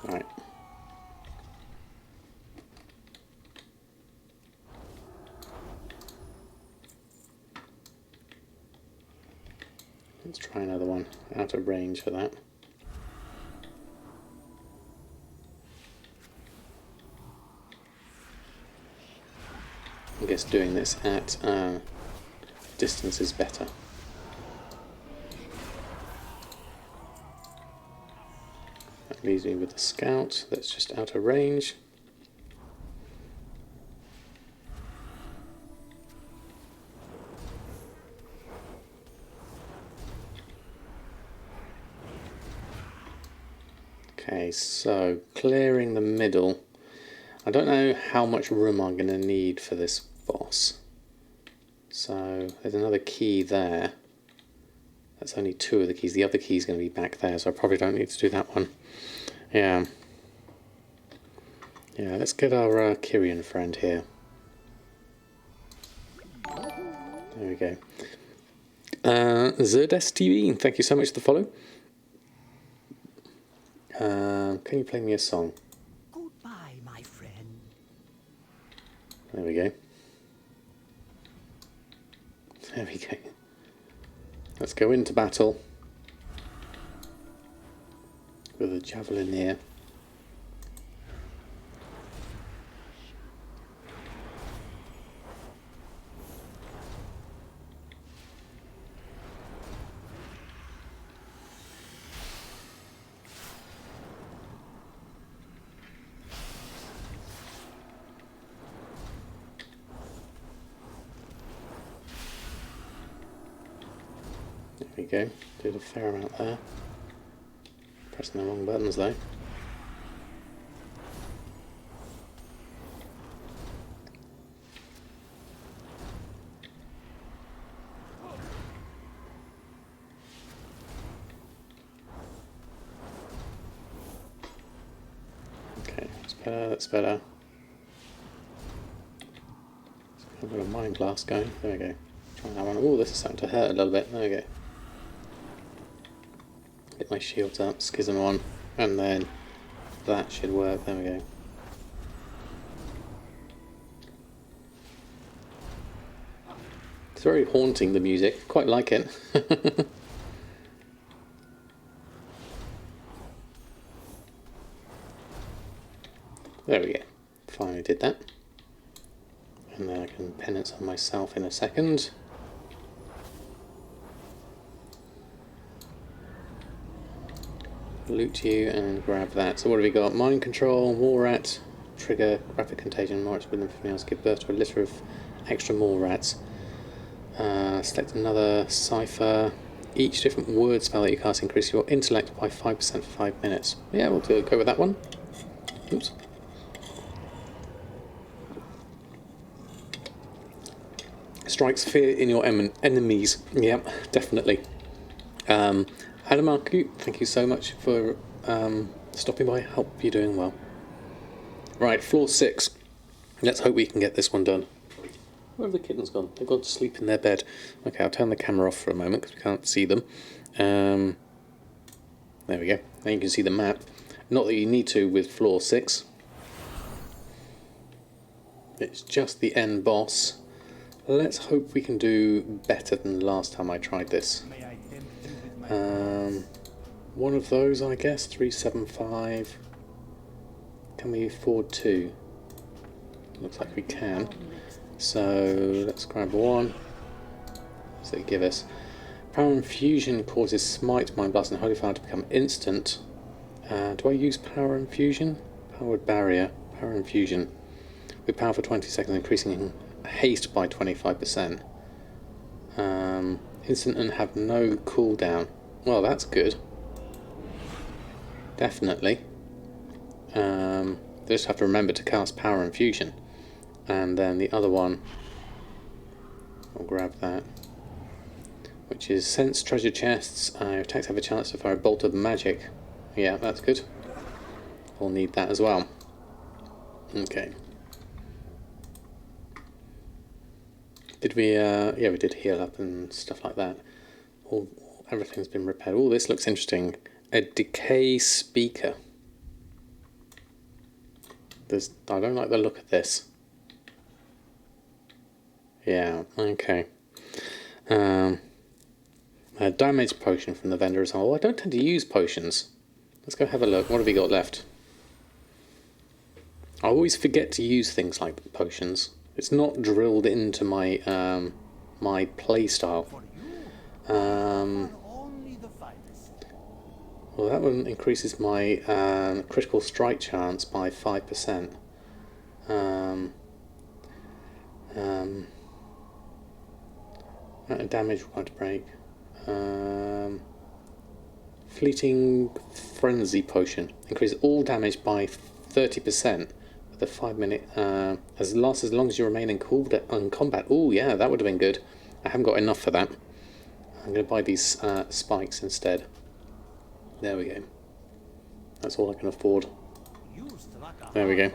Right. Let's try another one. Out of range for that. I guess doing this at distance is better. That leaves me with the scout that's just out of range. Okay, so clearing the middle. I don't know how much room I'm going to need for this boss. So there's another key there. That's only 2 of the keys. The other key is going to be back there, so I probably don't need to do that one. Yeah. Yeah, let's get our Kyrian friend here. There we go. Zerdes TV, thank you so much for the follow. Can you play me a song? Goodbye, my friend. There we go. There we go. Let's go into battle with a javelin here. There we go, did a fair amount there. Pressing the wrong buttons though. Okay, that's better. I've got a mind glass going, there we go. Try that one. Oh, this is starting to hurt a little bit, there we go. Get my shields up, schism on, and then that should work. There we go. It's very haunting, the music. Quite like it. There we go. Finally did that. And then I can penance on myself in a second. Loot you and grab that. So what have we got? Mind control, more rat, trigger, graphic contagion, march with everything else, give birth to a litter of extra more rats. Select another cipher. Each different word spell that you cast increase your intellect by 5% for 5 minutes. Yeah, we'll go with that one. Oops. Strikes fear in your enemies. Yep, definitely. Adamarku, thank you so much for stopping by. Hope you're doing well. Right, floor 6. Let's hope we can get this one done. Where have the kittens gone? They've gone to sleep in their bed. Okay, I'll turn the camera off for a moment because we can't see them. There we go. Now you can see the map. Not that you need to with floor 6. It's just the end boss. Let's hope we can do better than the last time I tried this. One of those, I guess, 375. Can we afford 2? Looks like we can. So let's grab one. What's it give us? Power Infusion causes Smite, Mind Blast and Holy Fire to become instant. Do I use Power Infusion? Powered Barrier, Power Infusion. With power for 20 seconds, increasing haste by 25%. Instant and have no cooldown. Well, that's good. Definitely. Just have to remember to cast Power Infusion. And then the other one, I'll grab that, which is Sense Treasure Chests. Your attacks have a chance to fire a bolt of magic. Yeah, that's good. We'll need that as well. Okay. Did we, yeah, we did heal up and stuff like that. Everything's been repaired. Oh, this looks interesting. A decay speaker. I don't like the look of this. Yeah, okay. A damage potion from the vendor as well. I don't tend to use potions. Let's go have a look. What have we got left? I always forget to use things like potions. It's not drilled into my my play style. Well, that one increases my critical strike chance by 5%. Damage required to break. Fleeting Frenzy Potion. Increases all damage by 30%. The 5-minute lasts as long as you remain in combat. Oh yeah, that would have been good. I haven't got enough for that. I'm going to buy these spikes instead. There we go. That's all I can afford. There we go.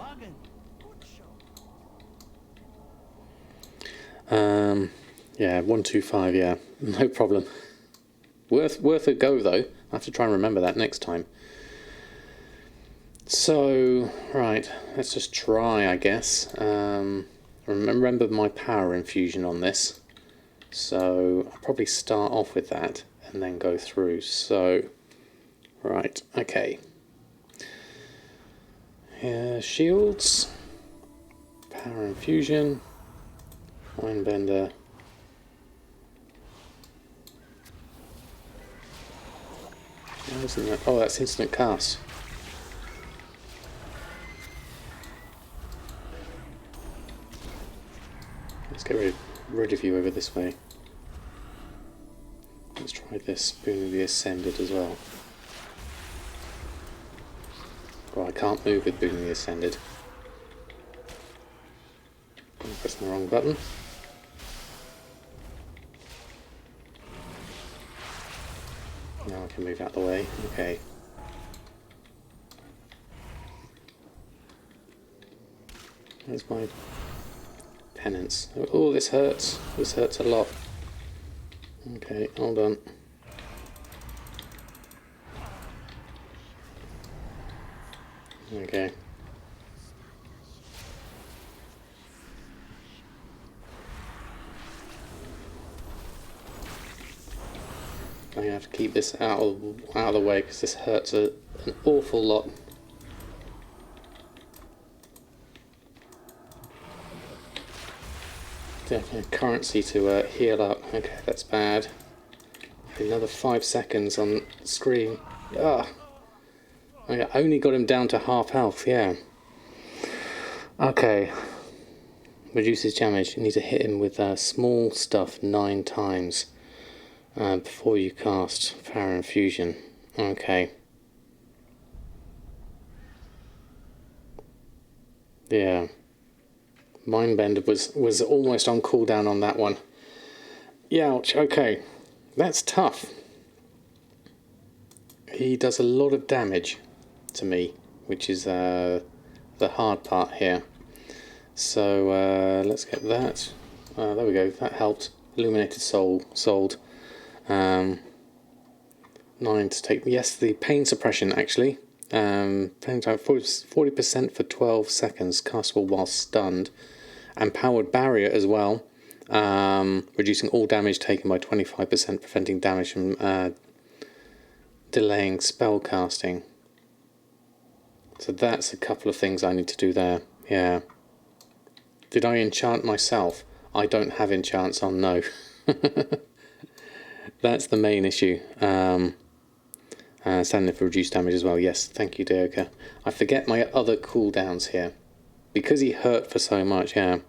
Yeah, 125. Yeah, no problem. Worth a go though. I have to try and remember that next time. So, right, let's just try, I guess. Remember my power infusion on this. So, I'll probably start off with that and then go through. So, right, okay. Shields. Power infusion. Mindbender. Oh, that's instant cast. Let's get rid of you over this way. Let's try this Boon of the Ascended as well. Well, I can't move with Boon of the Ascended. I'm pressing the wrong button. Now I can move out of the way. Okay. There's my penance. Oh, this hurts. This hurts a lot. Okay, hold on. Okay. I'm going to have to keep this out of the way because this hurts an awful lot. Definitely currency to heal up. Okay, that's bad. Another 5 seconds on screen. Ah, I only got him down to half health. Yeah. Okay. Reduces damage. You need to hit him with small stuff 9 times before you cast Power Infusion. Okay. Yeah. Mindbender was almost on cooldown on that one. Ouch, okay. That's tough. He does a lot of damage to me, which is the hard part here. So let's get that. There we go, that helped. Illuminated Soul, sold. 9 to take, yes, the pain suppression actually. Pain time 40% for 12 seconds, castable while stunned. And Powered Barrier as well, reducing all damage taken by 25%, preventing damage from delaying spell casting. So that's a couple of things I need to do there, yeah. Did I enchant myself? I don't have enchants on, no. That's the main issue. Standing for reduced damage as well. Yes, thank you, Deoka. I forget my other cooldowns here. Because he hurt for so much, yeah.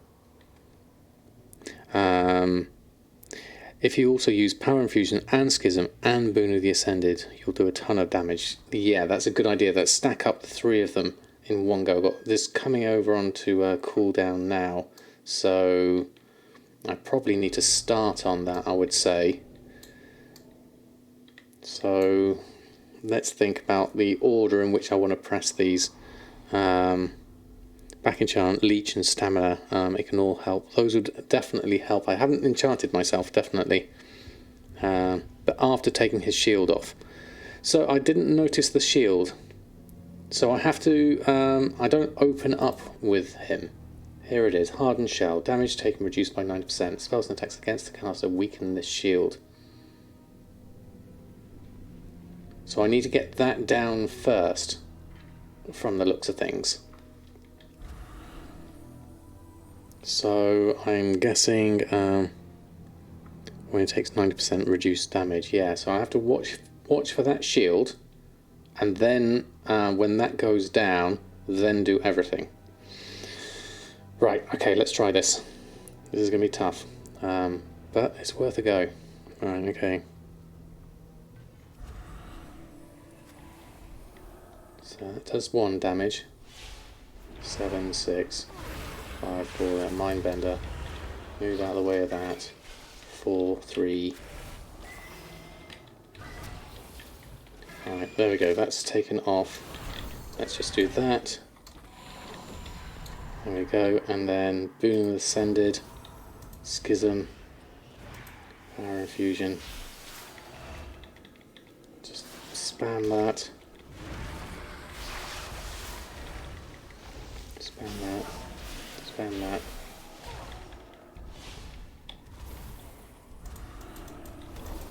If you also use Power Infusion and Schism and Boon of the Ascended, you'll do a ton of damage. Yeah, that's a good idea. Let's stack up the 3 of them in one go. I've got this coming over onto cooldown now, so I probably need to start on that, I would say. So let's think about the order in which I want to press these. Back enchant, leech and stamina, it can all help. Those would definitely help. I haven't enchanted myself, definitely. But after taking his shield off. So I didn't notice the shield. So I have to, I don't open up with him. Here it is, Hardened Shell. Damage taken reduced by 90%. Spells and attacks against the caster weaken this shield. So I need to get that down first, from the looks of things. So I'm guessing when it takes 90% reduced damage, yeah. So I have to watch for that shield, and then when that goes down, then do everything. Right, okay, let's try this. This is going to be tough, but it's worth a go. Right, okay. So that does 1 damage. 7, 6, 5, 4, Mindbender. Move out of the way of that. 4, 3. Alright, there we go, that's taken off. Let's just do that. There we go, and then Boon Ascended, Schism, Power Infusion. Just spam that. Spam that. Spam that.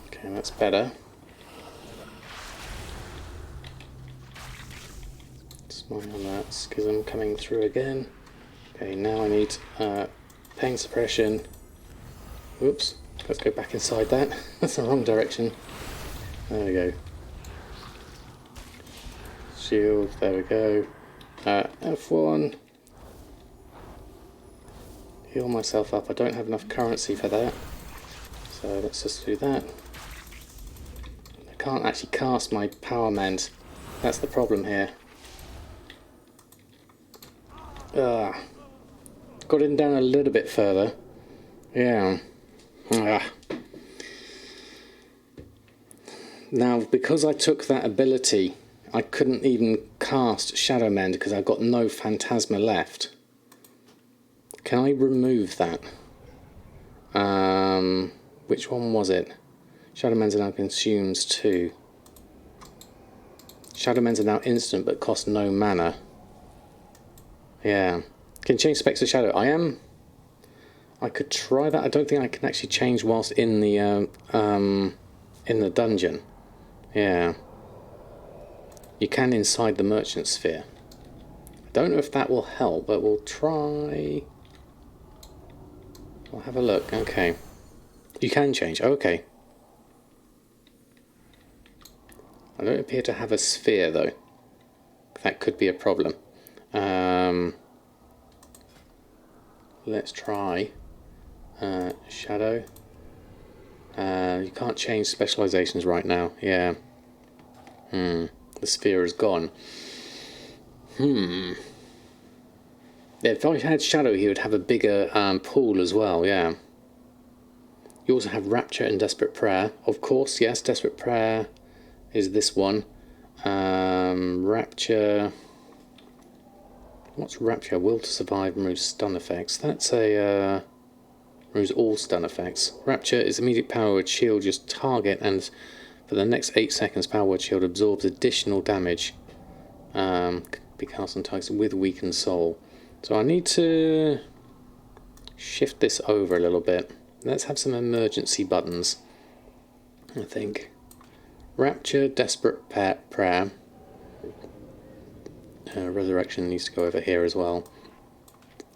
Okay, that's better. Smile on that. Schism coming through again. Okay, now I need pain suppression. Whoops, let's go back inside that. That's the wrong direction. There we go. Shield, there we go. F1. Heal myself up. I don't have enough currency for that. So let's just do that. I can't actually cast my Power Mend. That's the problem here. Got him down a little bit further. Yeah. Now, because I took that ability, I couldn't even cast Shadow Mend because I've got no Phantasma left. Can I remove that? Which one was it? Shadow Mends are now consumes 2. Shadow Mends are now instant but cost no mana. Yeah. Can change specs to shadow. I could try that. I don't think I can actually change whilst in the dungeon. Yeah. You can inside the merchant sphere. I don't know if that will help, but we'll try. We'll have a look. Okay. You can change. Okay. I don't appear to have a sphere though. That could be a problem. Let's try shadow. You can't change specializations right now. Yeah. The sphere is gone. Yeah, if I had shadow, he would have a bigger pool as well. Yeah. You also have Rapture and Desperate Prayer. Of course, yes. Desperate Prayer is this one. Rapture. What's Rapture? Will to survive, removes stun effects. That's a removes all stun effects. Rapture is immediate power word shield just target, and for the next 8 seconds, power word shield absorbs additional damage. Be cast on targets with weakened soul. So I need to shift this over a little bit. Let's have some emergency buttons. I think Rapture, Desperate Prayer. Resurrection needs to go over here as well.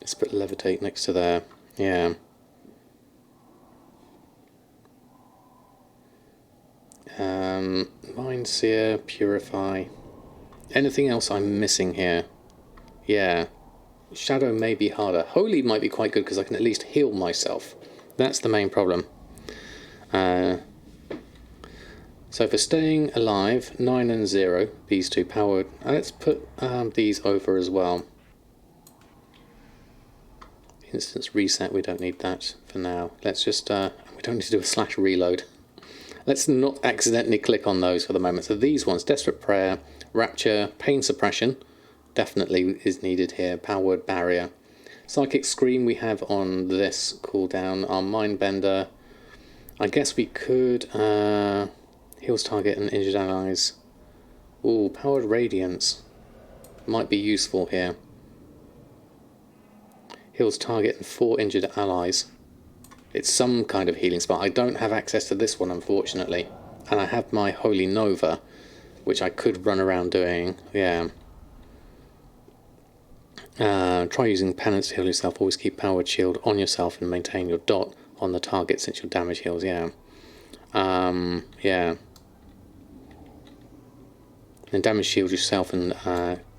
Let's put levitate next to there. Yeah. Mind Seer, Purify. Anything else I'm missing here? Yeah. Shadow may be harder. Holy might be quite good because I can at least heal myself. That's the main problem. So for staying alive, 9 and 0, these two powered. Let's put these over as well. Instance reset, we don't need that for now. Let's just, we don't need to do a / reload. Let's not accidentally click on those for the moment. So these ones, Desperate Prayer, Rapture, Pain Suppression, definitely is needed here. Powered Barrier. Psychic Scream we have on this cooldown. Our Mindbender. I guess we could heals target and injured allies. Ooh, Powered Radiance might be useful here. Heals target and 4 injured allies. It's some kind of healing spell. I don't have access to this one, unfortunately. And I have my Holy Nova, which I could run around doing. Yeah. Try using Penance to heal yourself. Always keep Powered Shield on yourself and maintain your dot on the target since your damage heals. Yeah. Yeah. And damage shield yourself and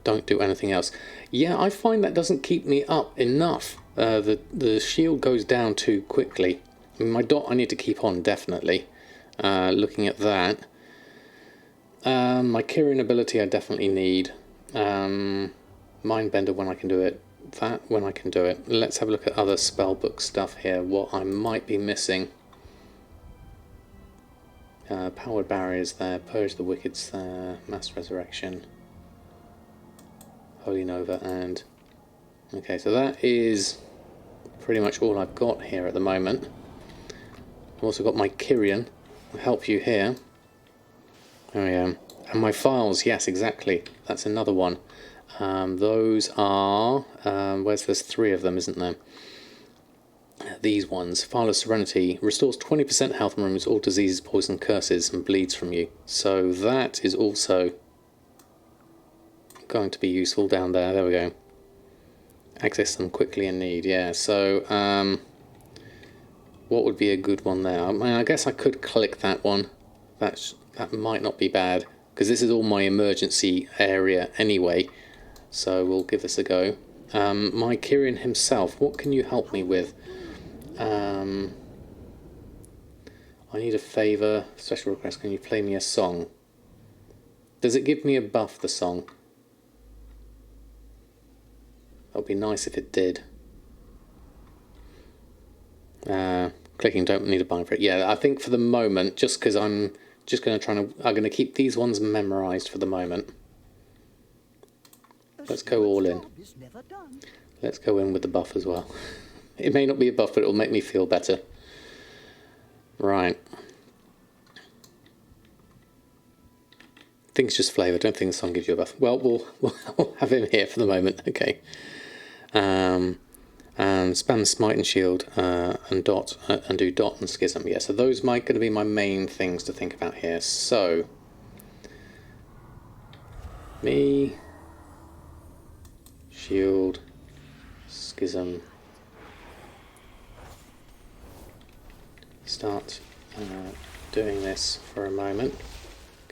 don't do anything else. Yeah, I find that doesn't keep me up enough. The shield goes down too quickly. I mean, my dot I need to keep on, definitely. Looking at that. My Kyrian ability I definitely need. Mindbender when I can do it. That when I can do it. Let's have a look at other spellbook stuff here. What I might be missing. Powered Barriers there. Purge the Wicked's there. Mass Resurrection. Holy Nova and... Okay, so that is pretty much all I've got here at the moment. I've also got my Kyrian. I'll help you here. There we go. And my files, yes, exactly. That's another one. Those are... there's 3 of them, isn't there? These ones. File of Serenity. Restores 20% health and removes all diseases, poison, curses, and bleeds from you. So that is also going to be useful down there. There we go. Access them quickly in need. Yeah, so what would be a good one there? I mean, I guess I could click that one. That might not be bad, because this is all my emergency area anyway. So we'll give this a go. My Kyrian himself, what can you help me with? I need a favour. Special request, can you play me a song? Does it give me a buff, the song? That would be nice if it did. Clicking, don't need a bind for it. Yeah, I think for the moment, just because I'm going to keep these ones memorised for the moment. Let's go all in. Let's go in with the buff as well. It may not be a buff, but it'll make me feel better. Right. I think it's just flavour. I don't think the song gives you a buff. Well, we'll have him here for the moment. Okay. And spam Smite and Shield and dot and do dot and Schism. Yeah, so those might going to be my main things to think about here. So me, Shield, Schism. Start doing this for a moment.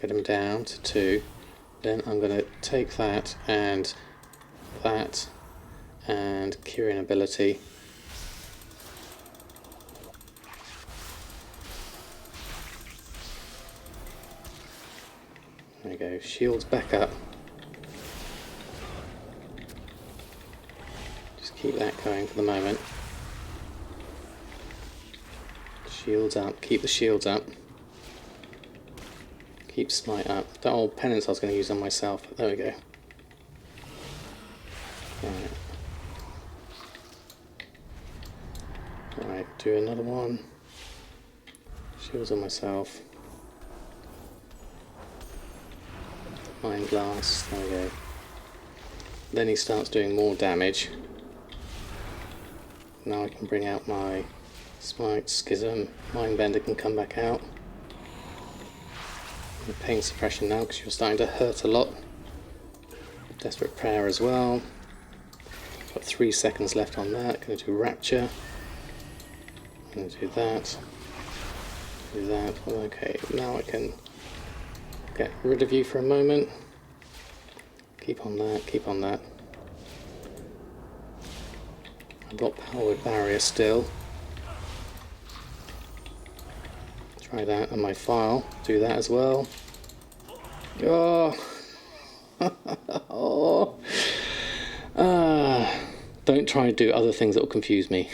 Get them down to 2. Then I'm going to take that and Kyrian ability. There we go. Shields back up. Just keep that going for the moment. Shields up. Keep the shields up. Keep Smite up. That old penance I was going to use on myself. There we go. Right, do another one. Shields on myself. Mind Blast. There we go. Then he starts doing more damage. Now I can bring out my Smite, Schism. Mindbender can come back out. And Pain Suppression now because you're starting to hurt a lot. Desperate Prayer as well. Got 3 seconds left on that. Going to do Rapture. Going to do that. Do that. Okay, now I can get rid of you for a moment. Keep on that, keep on that. I've got Powered Barrier still. Try that on my file. Do that as well. Oh! Oh! Don't try to do other things that will confuse me.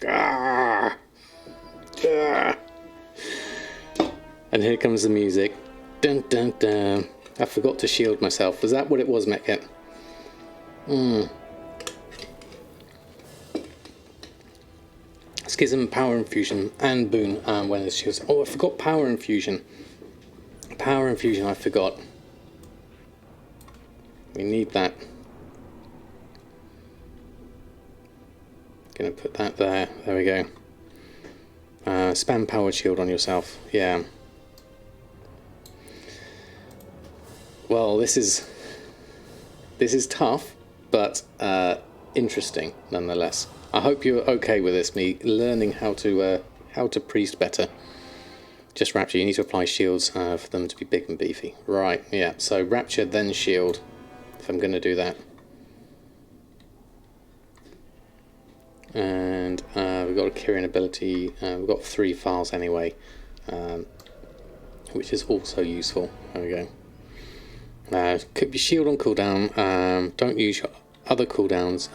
Ah! Ah! And here comes the music. Dun dun dun. I forgot to shield myself. Was that what it was, Metcat? Schism, Power Infusion, and Boon when there's shields. Oh, I forgot Power Infusion. Power Infusion, I forgot. We need that. Gonna put that there. There we go. Spam Powered Shield on yourself. Yeah. Well, this is tough, but interesting nonetheless. I hope you're okay with this. Me learning how to priest better. Just Rapture. You need to apply shields for them to be big and beefy. Right. Yeah. So Rapture, then shield. If I'm going to do that. And we've got a Kyrian ability. We've got 3 files anyway, which is also useful. There we go. Keep your shield on cooldown. Don't use your other cooldowns.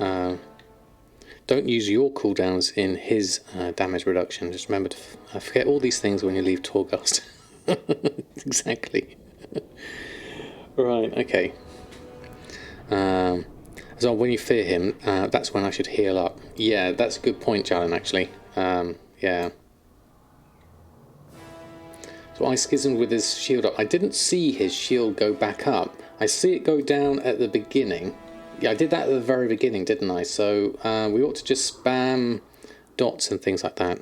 Don't use your cooldowns in his damage reduction. Just remember to forget all these things when you leave Torghast. Exactly. Right. Okay. So when you fear him, that's when I should heal up. Yeah, that's a good point, Jalen, actually. Yeah. So I schismed with his shield up. I didn't see his shield go back up. I see it go down at the beginning. Yeah, I did that at the very beginning, didn't I? So we ought to just spam dots and things like that.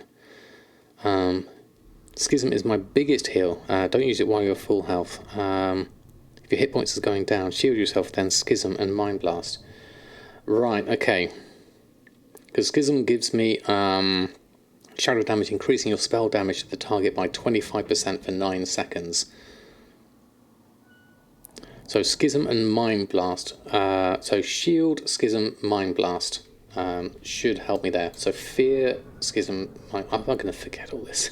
Schism is my biggest heal. Don't use it while you're full health. If your hit points is going down, shield yourself, then Schism and Mind Blast. Right, okay. Because Schism gives me shadow damage, increasing your spell damage to the target by 25% for 9 seconds. So Schism and Mind Blast. So Shield, Schism, Mind Blast should help me there. So Fear, Schism, I'm going to forget all this.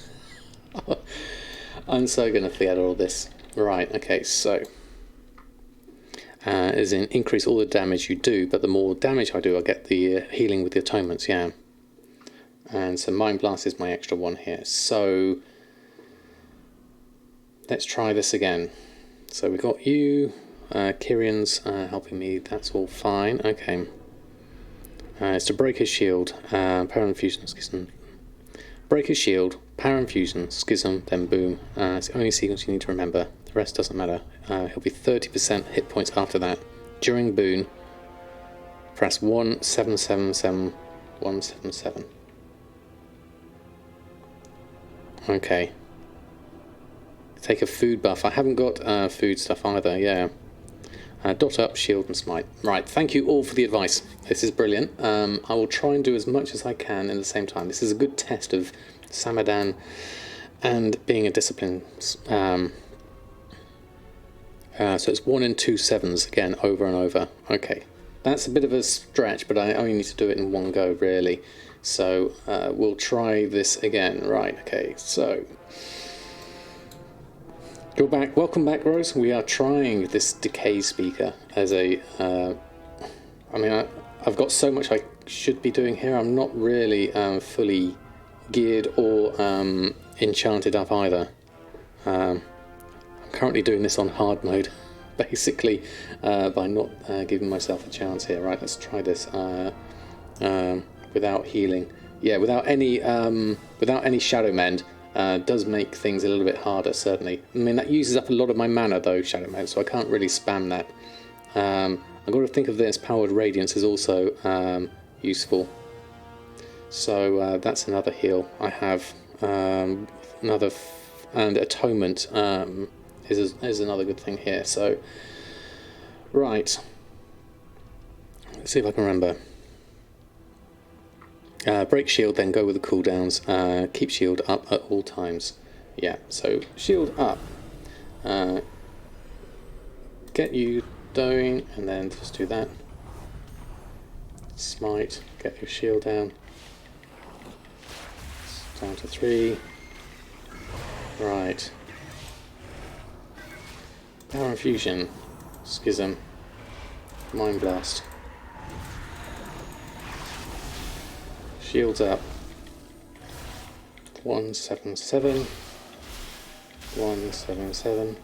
I'm so going to forget all this. Right, okay, so... as in increase all the damage you do, but the more damage I do, I get the healing with the atonements, yeah. And so Mind Blast is my extra one here. So let's try this again. So we got you, Kyrian's helping me, that's all fine, okay. It's to break his shield, Power Infusion, Schism. Break his shield, Power Infusion, Schism, then Boom. It's the only sequence you need to remember. The rest doesn't matter. He'll be 30% hit points after that. During Boon, press 1777 177. Okay. Take a food buff. I haven't got food stuff either, yeah. Dot up, shield and smite. Right, thank you all for the advice. This is brilliant. I will try and do as much as I can in the same time. This is a good test of Samadan and being a discipline. So it's 1 and 2 sevens again, over and over. Okay, that's a bit of a stretch, but I only need to do it in one go, really. So we'll try this again. Right, okay, so... Go back. Welcome back, Rose. We are trying this decay speaker as a... I mean, I've got so much I should be doing here. I'm not really fully geared or enchanted up either. I'm currently doing this on hard mode, basically, by not giving myself a chance here. Right, let's try this without healing. Yeah, without any Shadow Mend. Does make things a little bit harder, certainly. I mean, that uses up a lot of my mana, though, Shadow Mend, so I can't really spam that. I've got to think of this. Powered Radiance is also useful. So that's another heal. I have another... and Atonement is another good thing here. So, right. Let's see if I can remember. Break shield, then go with the cooldowns. Keep shield up at all times. Yeah, so shield up. Get you going, and then just do that. Smite, get your shield down. It's down to 3. Right. Power infusion. Schism. Mind blast. Shields up. 177. 177.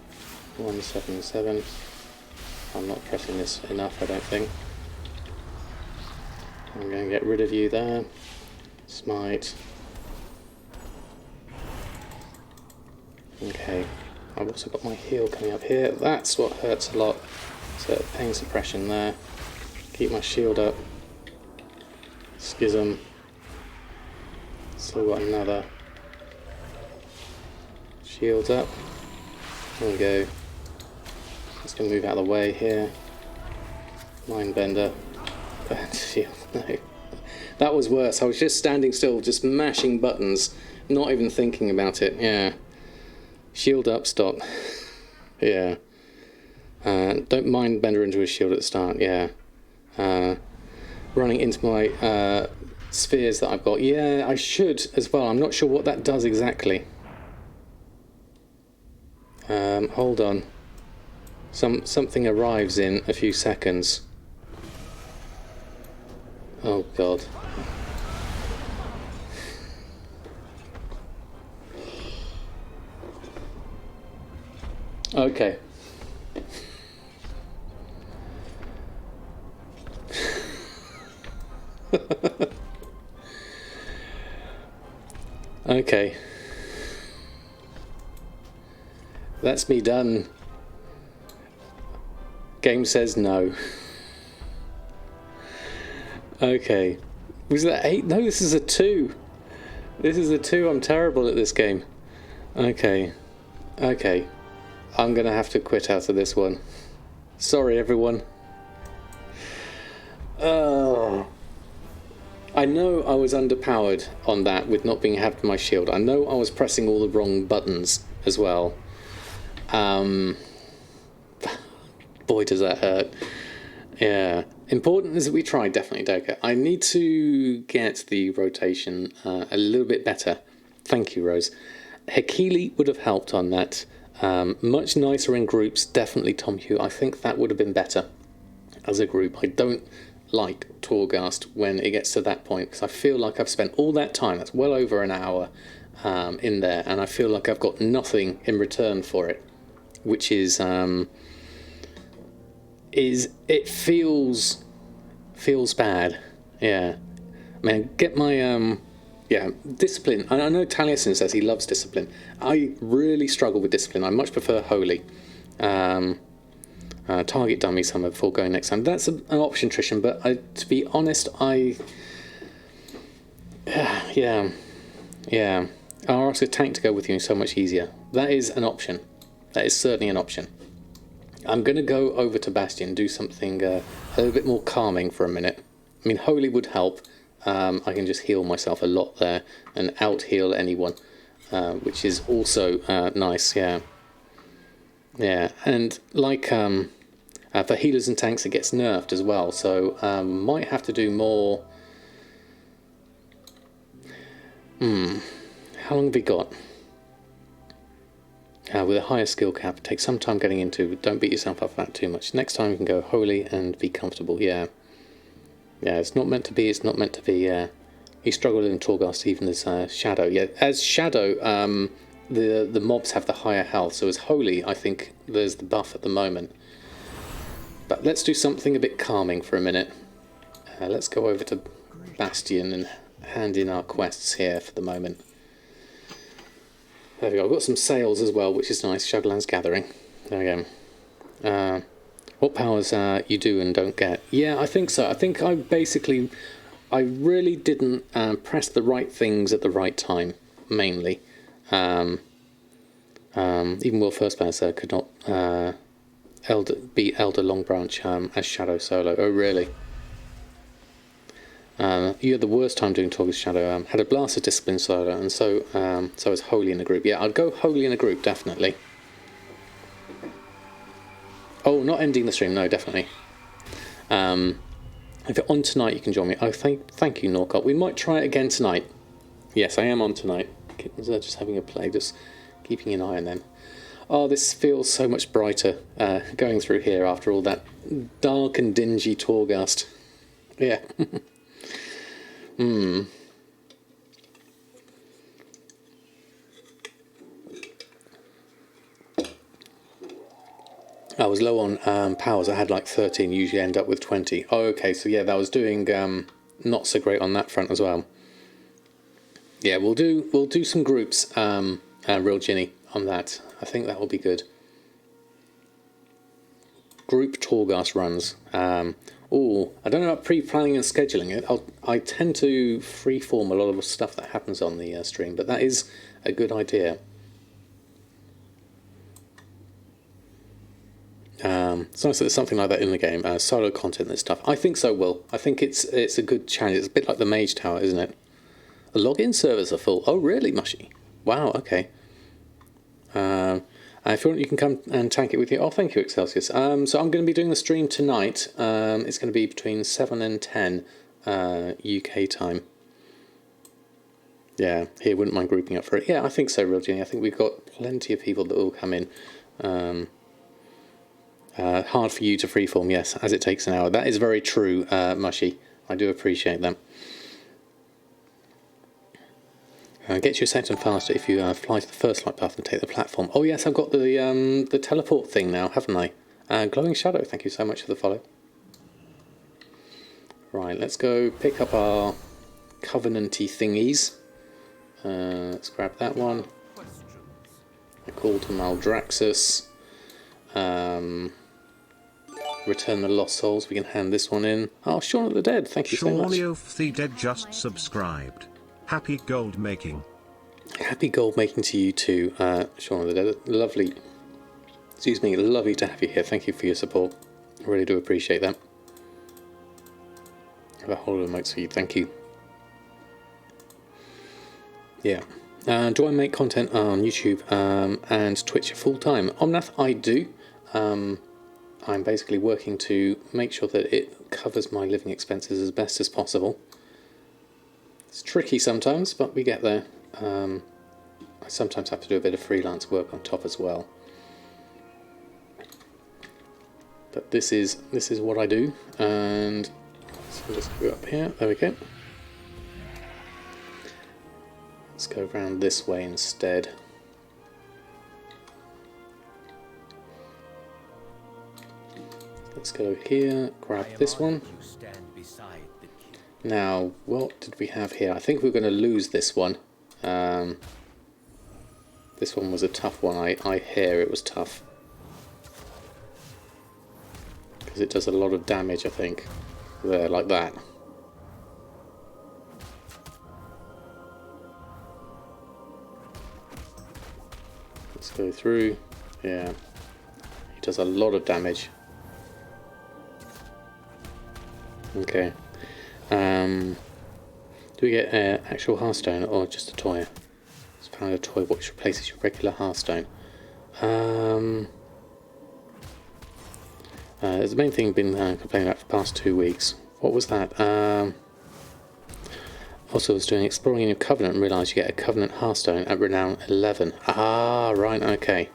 177. I'm not pressing this enough, I don't think. I'm going to get rid of you there. Smite. Okay. I've also got my heal coming up here. That's what hurts a lot. So pain suppression there. Keep my shield up. Schism. Still got another. Shields up. There we go. Just gonna move out of the way here. Mindbender. Shield. No. That was worse. I was just standing still, just mashing buttons, not even thinking about it. Yeah. Shield up, stop. Yeah. Don't mind bender into a shield at the start. Yeah. Running into my spheres that I've got. Yeah, I should as well. I'm not sure what that does exactly. Hold on. Something arrives in a few seconds. Oh God. Okay. Okay. That's me done. Game says no. Okay. Was that 8? No, this is a 2. This is a 2. I'm terrible at this game. Okay. Okay. I'm gonna have to quit out of this one. Sorry, everyone. Oh. I know I was underpowered on that with not being happy with my shield. I know I was pressing all the wrong buttons as well. Boy, does that hurt. Yeah. Important as we tried, definitely, Doka. I need to get the rotation a little bit better. Thank you, Rose. Hekili would have helped on that. Much nicer in groups, definitely Tom Hugh. I think that would have been better as a group. I don't like Torghast when it gets to that point, because I feel like I've spent all that time, that's well over an hour in there, and I feel like I've got nothing in return for it, which is it feels bad. Yeah, I mean, get my yeah, discipline. I know Taliesin says he loves discipline. I really struggle with discipline. I much prefer holy. Target dummy summer before going next time. That's an option, Trishan, but to be honest, yeah. I'll ask a tank to go with you so much easier. That is an option. That is certainly an option. I'm going to go over to Bastion, do something a little bit more calming for a minute. I mean, holy would help. I can just heal myself a lot there and out-heal anyone, which is also nice, yeah. Yeah, and like for healers and tanks, it gets nerfed as well, so might have to do more. How long have we got? With a higher skill cap, it takes some time getting into. Don't beat yourself up for that too much. Next time you can go holy and be comfortable. Yeah, yeah. It's not meant to be. It's not meant to be. Yeah, he struggled in Torghast even as Shadow. Yeah, as Shadow, the mobs have the higher health. So as holy, I think there's the buff at the moment. But let's do something a bit calming for a minute. Let's go over to Bastion and hand in our quests here for the moment. There we go. I've got some sales as well, which is nice. Shadowlands Gathering. There we go. What powers you do and don't get? Yeah, I think so. I think I really didn't press the right things at the right time, mainly. Even Will First Banner could not beat Elder Longbranch as Shadow solo. Oh, really? You had the worst time doing Torgus Shadow. Had a blast of discipline solo, and so is Holy in a group. Yeah, I'd go Holy in a group, definitely. Oh, not ending the stream, no, definitely. If you're on tonight, you can join me. Oh, thank you, Norcott. We might try it again tonight. Yes, I am on tonight. Kittens are just having a play, just keeping an eye on them. Oh, this feels so much brighter going through here after all that dark and dingy Torghast. Yeah. I was low on powers. I had like 13. Usually end up with 20. Oh, okay. So yeah, that was doing not so great on that front as well. Yeah, we'll do some groups. Real Ginny on that. I think that will be good. Group Torghast runs. Oh, I don't know about pre-planning and scheduling it. I tend to freeform a lot of stuff that happens on the stream, but that is a good idea. So there's something like that in the game, solo content and stuff. I think so, Will. I think it's a good challenge. It's a bit like the Mage Tower, isn't it? The login servers are full. Oh, really, Mushy? Wow, okay. If you want, you can come and tank it with you. Oh, thank you, Excelsius. So I'm going to be doing the stream tonight. It's going to be between 7 and 10 UK time. Yeah, here, wouldn't mind grouping up for it. Yeah, I think so, Real Jenny. I think we've got plenty of people that will come in. Hard for you to freeform, yes, as it takes an hour. That is very true, Mushy. I do appreciate that. Gets you a second faster if you fly to the first light path and take the platform. Oh yes, I've got the teleport thing now, haven't I? Glowing Shadow, thank you so much for the follow. Right, let's go pick up our Covenanty thingies. Let's grab that one. A call to Maldraxxus. Return the Lost Souls. We can hand this one in. Oh, Shaun of the Dead, thank you so much. Shaun of the Dead just subscribed. Happy gold making. Happy gold making to you too, Shaun of the Dead. Lovely. Excuse me, lovely to have you here. Thank you for your support. I really do appreciate that. Have a whole lot of emotes for you. Thank you. Yeah. Do I make content on YouTube and Twitch full time? Omnath, I do. I'm basically working to make sure that it covers my living expenses as best as possible. It's tricky sometimes, but we get there. I sometimes have to do a bit of freelance work on top as well. But this is what I do, and so let's go up here. There we go. Let's go around this way instead. Let's go here, grab this one. Now, what did we have here? I think we're going to lose this one. This one was a tough one. I hear it was tough. Because it does a lot of damage, I think. There, like that. Let's go through. Yeah. He does a lot of damage. Okay. Do we get an actual Hearthstone or just a toy? Let's find a toy which replaces your regular Hearthstone. There's the main thing I've been complaining about for the past 2 weeks. What was that? Also, I was doing Exploring in your Covenant and realised you get a Covenant Hearthstone at Renown 11. Ah, right, okay.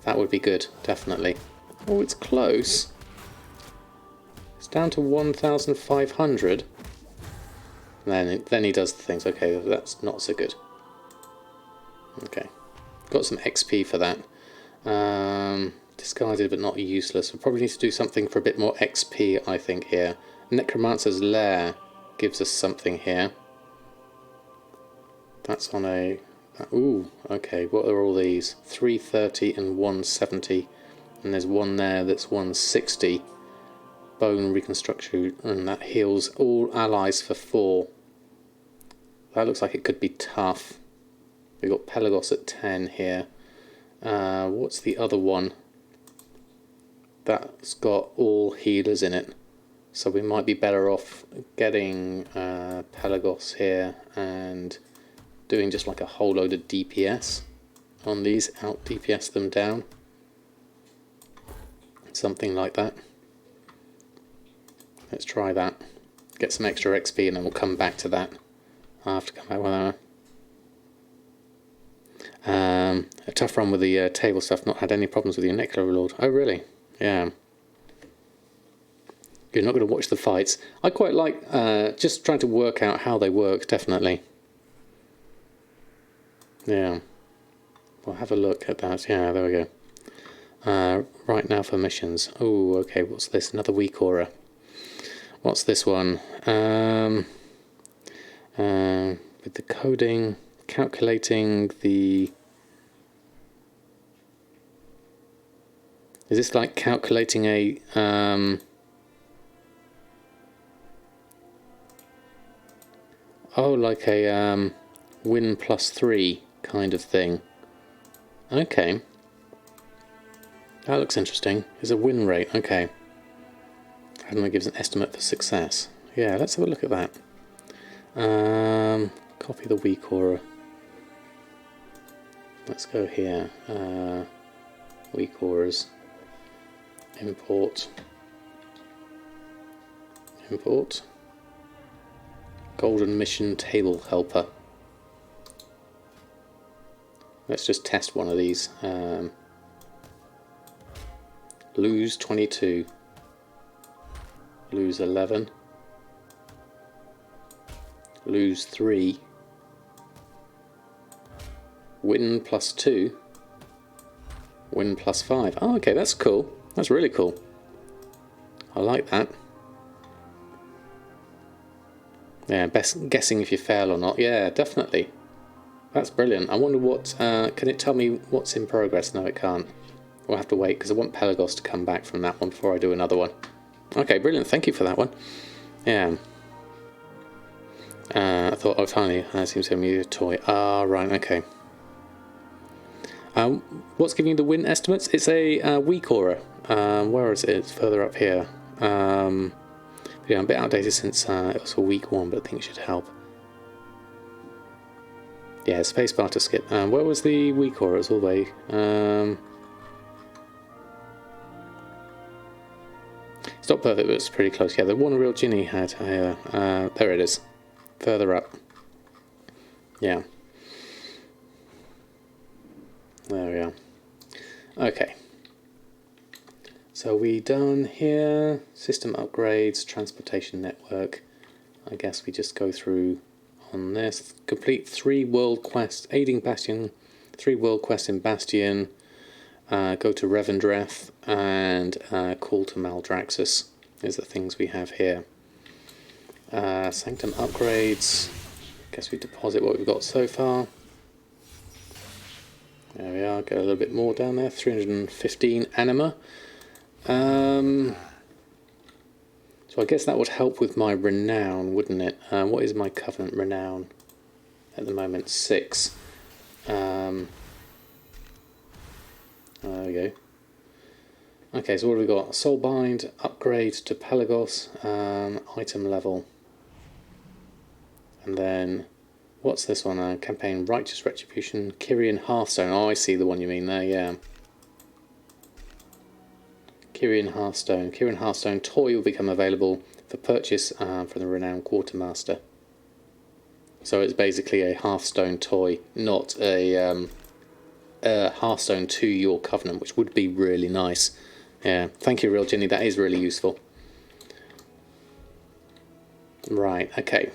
That would be good, definitely. Oh, it's close. It's down to 1,500. Then he does the things. Okay, that's not so good. Okay. Got some XP for that. Discarded but not useless. We probably need to do something for a bit more XP, I think, here. Necromancer's Lair gives us something here. That's on a... Ooh, okay, what are all these? 330 and 170. And there's one there that's 160. Bone reconstruction, and that heals all allies for 4. That looks like it could be tough. We've got Pelagos at 10 here. What's the other one? That's got all healers in it. So we might be better off getting Pelagos here and doing just like a whole load of DPS on these, out DPS them down. Something like that. Let's try that. Get some extra XP and then we'll come back to that. I'll have to come back with that. A tough run with the table stuff, not had any problems with your Nicola Lord. Oh really? Yeah. You're not going to watch the fights. I quite like just trying to work out how they work, definitely. Yeah. We'll have a look at that. Yeah, there we go. Right now for missions. Oh, okay, what's this? Another weak aura. What's this one? With the coding, calculating the... Is this like calculating a... Oh, like a win +3 kind of thing. Okay. That looks interesting. It's a win rate, okay. And that gives an estimate for success. Yeah, let's have a look at that. Copy the weak aura. Let's go here. Weak auras. Import. Import. Golden Mission Table Helper. Let's just test one of these. Lose 22. Lose 11. Lose 3. Win +2. Win +5. Oh, okay, that's cool. That's really cool. I like that. Yeah, best guessing if you fail or not. Yeah, definitely. That's brilliant. I wonder what... can it tell me what's in progress? No, it can't. We'll have to wait because I want Pelagos to come back from that one before I do another one. Okay, brilliant. Thank you for that one. Yeah. I thought, oh, finally, I seem to have a toy. Ah, right, okay. What's giving you the win estimates? It's a weak aura. Where is it? It's further up here. Yeah, I'm a bit outdated since it was a weak one, but I think it should help. Yeah, spacebar to skip. Where was the weak aura? It's all the way. It's not perfect, but it's pretty close. Yeah, the one real Ginny had here. There it is. Further up. Yeah. There we are. Okay. So we done here. System upgrades, transportation network. I guess we just go through on this. Complete 3 world quests. Aiding Bastion. 3 world quests in Bastion. Go to Revendreth and call to Maldraxxus is the things we have here. Sanctum upgrades. Guess we deposit what we've got so far. There we are. Get a little bit more down there. 315 anima. So I guess that would help with my renown, wouldn't it? What is my covenant renown at the moment? 6. There we go. Okay, so what have we got? Soulbind, upgrade to Pelagos, item level. And then, what's this one? Campaign Righteous Retribution, Kyrian Hearthstone. Oh, I see the one you mean there, yeah. Kyrian Hearthstone. Kyrian Hearthstone toy will become available for purchase from the Renowned Quartermaster. So it's basically a Hearthstone toy, not a Hearthstone to your Covenant, which would be really nice. Yeah, thank you, Real Ginny. That is really useful. Right, okay.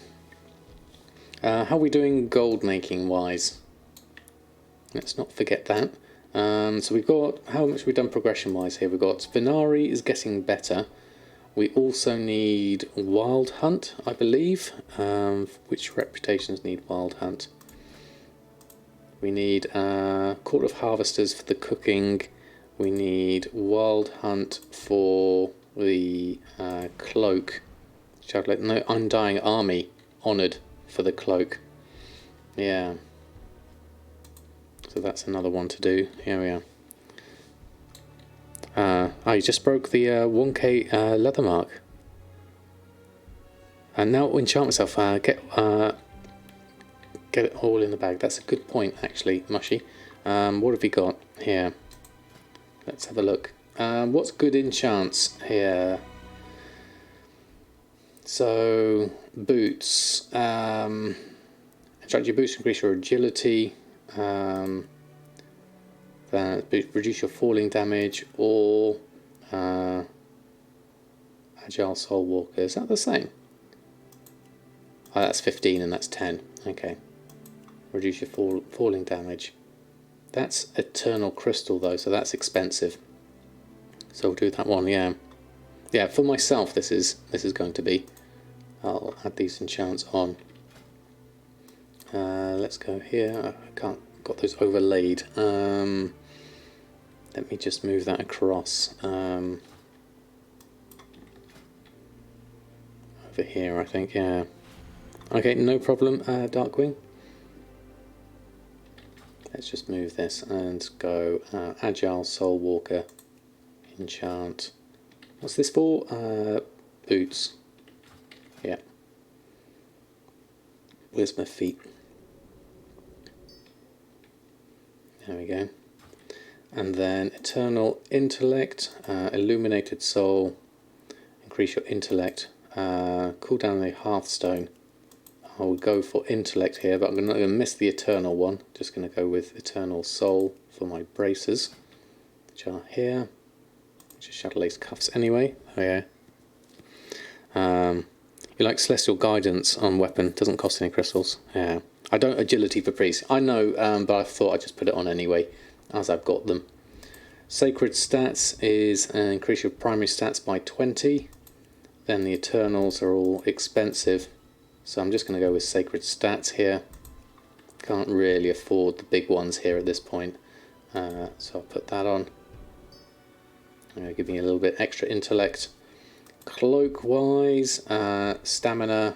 How are we doing gold making wise? Let's not forget that. So we've got, how much we've done progression wise here? We've got Venari is getting better. We also need Wild Hunt, I believe. Which reputations need Wild Hunt? We need Court of Harvesters for the cooking. We need Wild Hunt for the cloak. No, Undying Army Honoured for the cloak. Yeah. So that's another one to do. Here we are. You just broke the 1k leather mark. And now I'll enchant myself. Get it all in the bag. That's a good point, actually, Mushy. What have we got here? Let's have a look. What's good enchants here? So, boots. Instruct your boots to increase your agility. Then reduce your falling damage, or Agile Soul Walker. Is that the same? Oh, that's 15 and that's 10. Okay. Reduce your falling damage. That's Eternal Crystal though, so that's expensive. So we'll do that one, yeah. Yeah, for myself this is going to be. I'll add these enchants on. Let's go here. I can't got those overlaid. Let me just move that across. Over here, I think, yeah. Okay, no problem, Darkwing. Let's just move this and go Agile Soul Walker enchant. What's this for? Boots. Yeah. Where's my feet? There we go. And then Eternal Intellect, Illuminated Soul, increase your intellect, cool down the Hearthstone. I will go for Intellect here, but I'm not going to miss the Eternal one. Just going to go with Eternal Soul for my braces, which are here, which are Shadowlands cuffs anyway. Oh yeah. You like Celestial Guidance on weapon, doesn't cost any crystals. Yeah. I don't agility for priest. I know, but I thought I'd just put it on anyway, as I've got them. Sacred Stats is increase your primary stats by 20. Then the Eternals are all expensive, so I'm just going to go with Sacred Stats here. Can't really afford the big ones here at this point, so I'll put that on. Give me a little bit extra intellect. Cloak-wise, stamina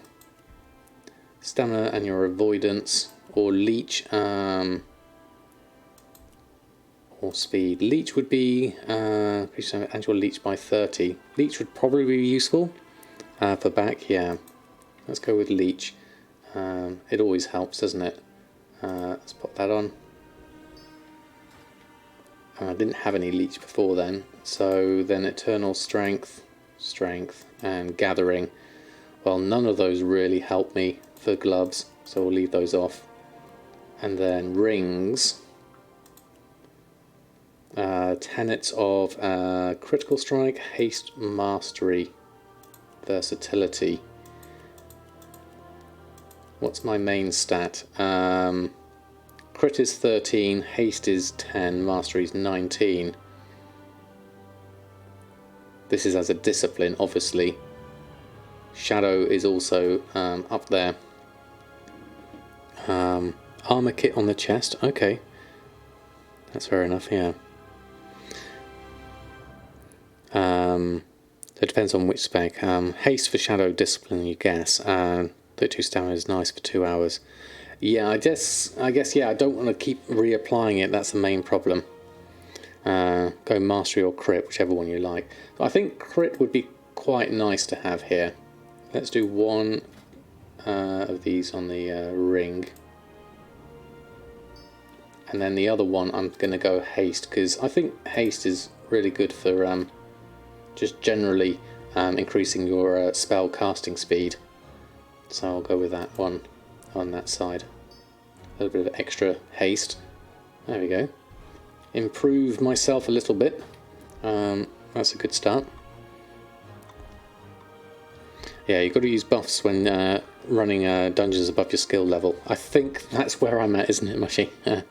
and your avoidance, or leech, or speed. Leech would be increase annual leech by 30. Leech would probably be useful for back. Yeah, let's go with leech. It always helps, doesn't it? Let's put that on. I didn't have any leech before then, so then Eternal Strength, and Gathering. Well, none of those really help me for gloves, so we'll leave those off. And then rings. Tenets of Critical Strike, Haste, Mastery, Versatility. What's my main stat? Crit is 13, Haste is 10, Mastery is 19. This is as a discipline, obviously. Shadow is also up there. Armor kit on the chest, okay. That's fair enough, yeah. It depends on which spec. Haste for Shadow Discipline, you guess. 32 stamina is nice for 2 hours. Yeah, I guess yeah, I don't want to keep reapplying it, that's the main problem. Go Mastery or Crit, whichever one you like. I think Crit would be quite nice to have here. Let's do one of these on the ring. And then the other one I'm going to go Haste, because I think Haste is really good for just generally increasing your spell casting speed. So I'll go with that one on that side. A little bit of extra haste. There we go. Improve myself a little bit. That's a good start. Yeah, you've got to use buffs when running dungeons above your skill level. I think that's where I'm at, isn't it, Mushy? Yeah,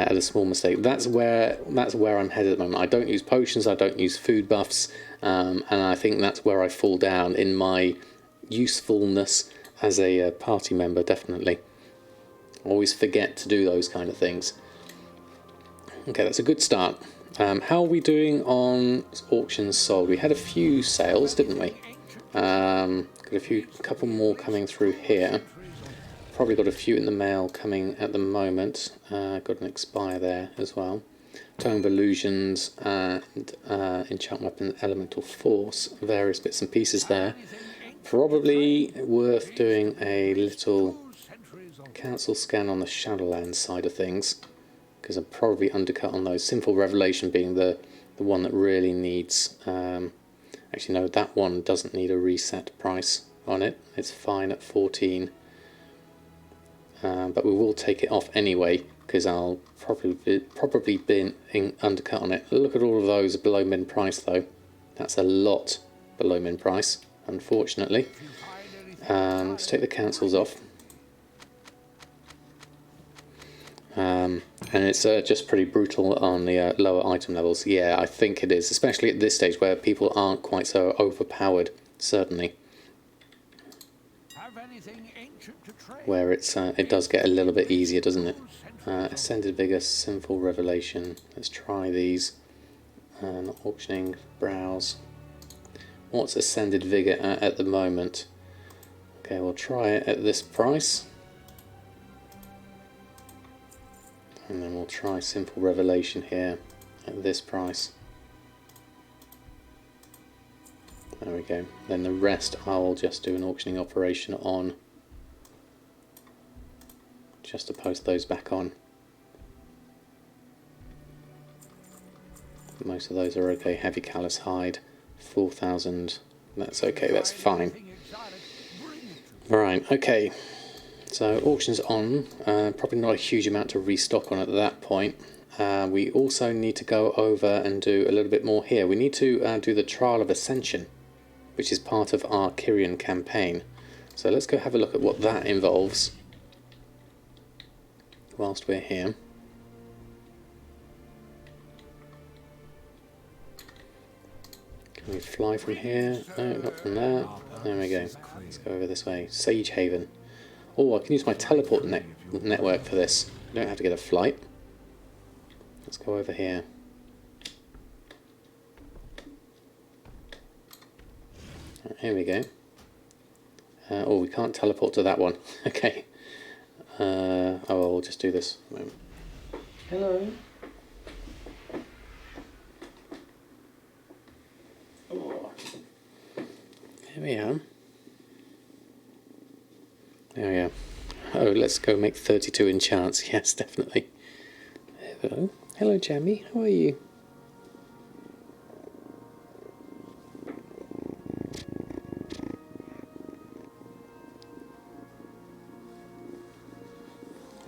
at a small mistake. That's where I'm headed at the moment. I don't use potions, I don't use food buffs, and I think that's where I fall down in my usefulness as a party member, definitely. Always forget to do those kind of things. Okay, that's a good start. How are we doing on auctions sold? We had a few sales, didn't we? Got a couple more coming through here. Probably got a few in the mail coming at the moment. Got an expire there as well. Tome of Illusions and Enchant Weapon Elemental Force. Various bits and pieces there. Probably worth doing a little cancel scan on the Shadowlands side of things, because I'm probably undercut on those. Sinful Revelation being the one that really needs... actually no, that one doesn't need a reset price on it. It's fine at 14. But we will take it off anyway, because I'll probably be undercut on it. Look at all of those below min price though. That's a lot below min price, unfortunately. Let's take the cancels off. And it's just pretty brutal on the lower item levels. Yeah, I think it is, especially at this stage where people aren't quite so overpowered, certainly. Where it does get a little bit easier, doesn't it? Ascended Vigor, Sinful Revelation. Let's try these. Auctioning, browse. What's Ascended Vigor at the moment? Okay, we'll try it at this price. And then we'll try Simple Revelation here at this price. There we go. Then the rest I'll just do an auctioning operation on, just to post those back on. Most of those are okay. Heavy Callous Hide, 4,000. That's okay, that's fine. Right, okay. So auctions on, probably not a huge amount to restock on at that point. We also need to go over and do a little bit more here. We need to do the Trial of Ascension, which is part of our Kyrian campaign. So let's go have a look at what that involves whilst we're here. Can we fly from here? No, not from there. There we go. Let's go over this way. Sage Haven. Oh, I can use my teleport network for this. I don't have to get a flight. Let's go over here. Right, here we go. Oh, we can't teleport to that one. Okay. Oh, well, we'll just do this. Hello. Oh. Here we are. There we are. Oh, let's go make 32 enchants. Yes, definitely. Hello. Hello, Jamie. How are you?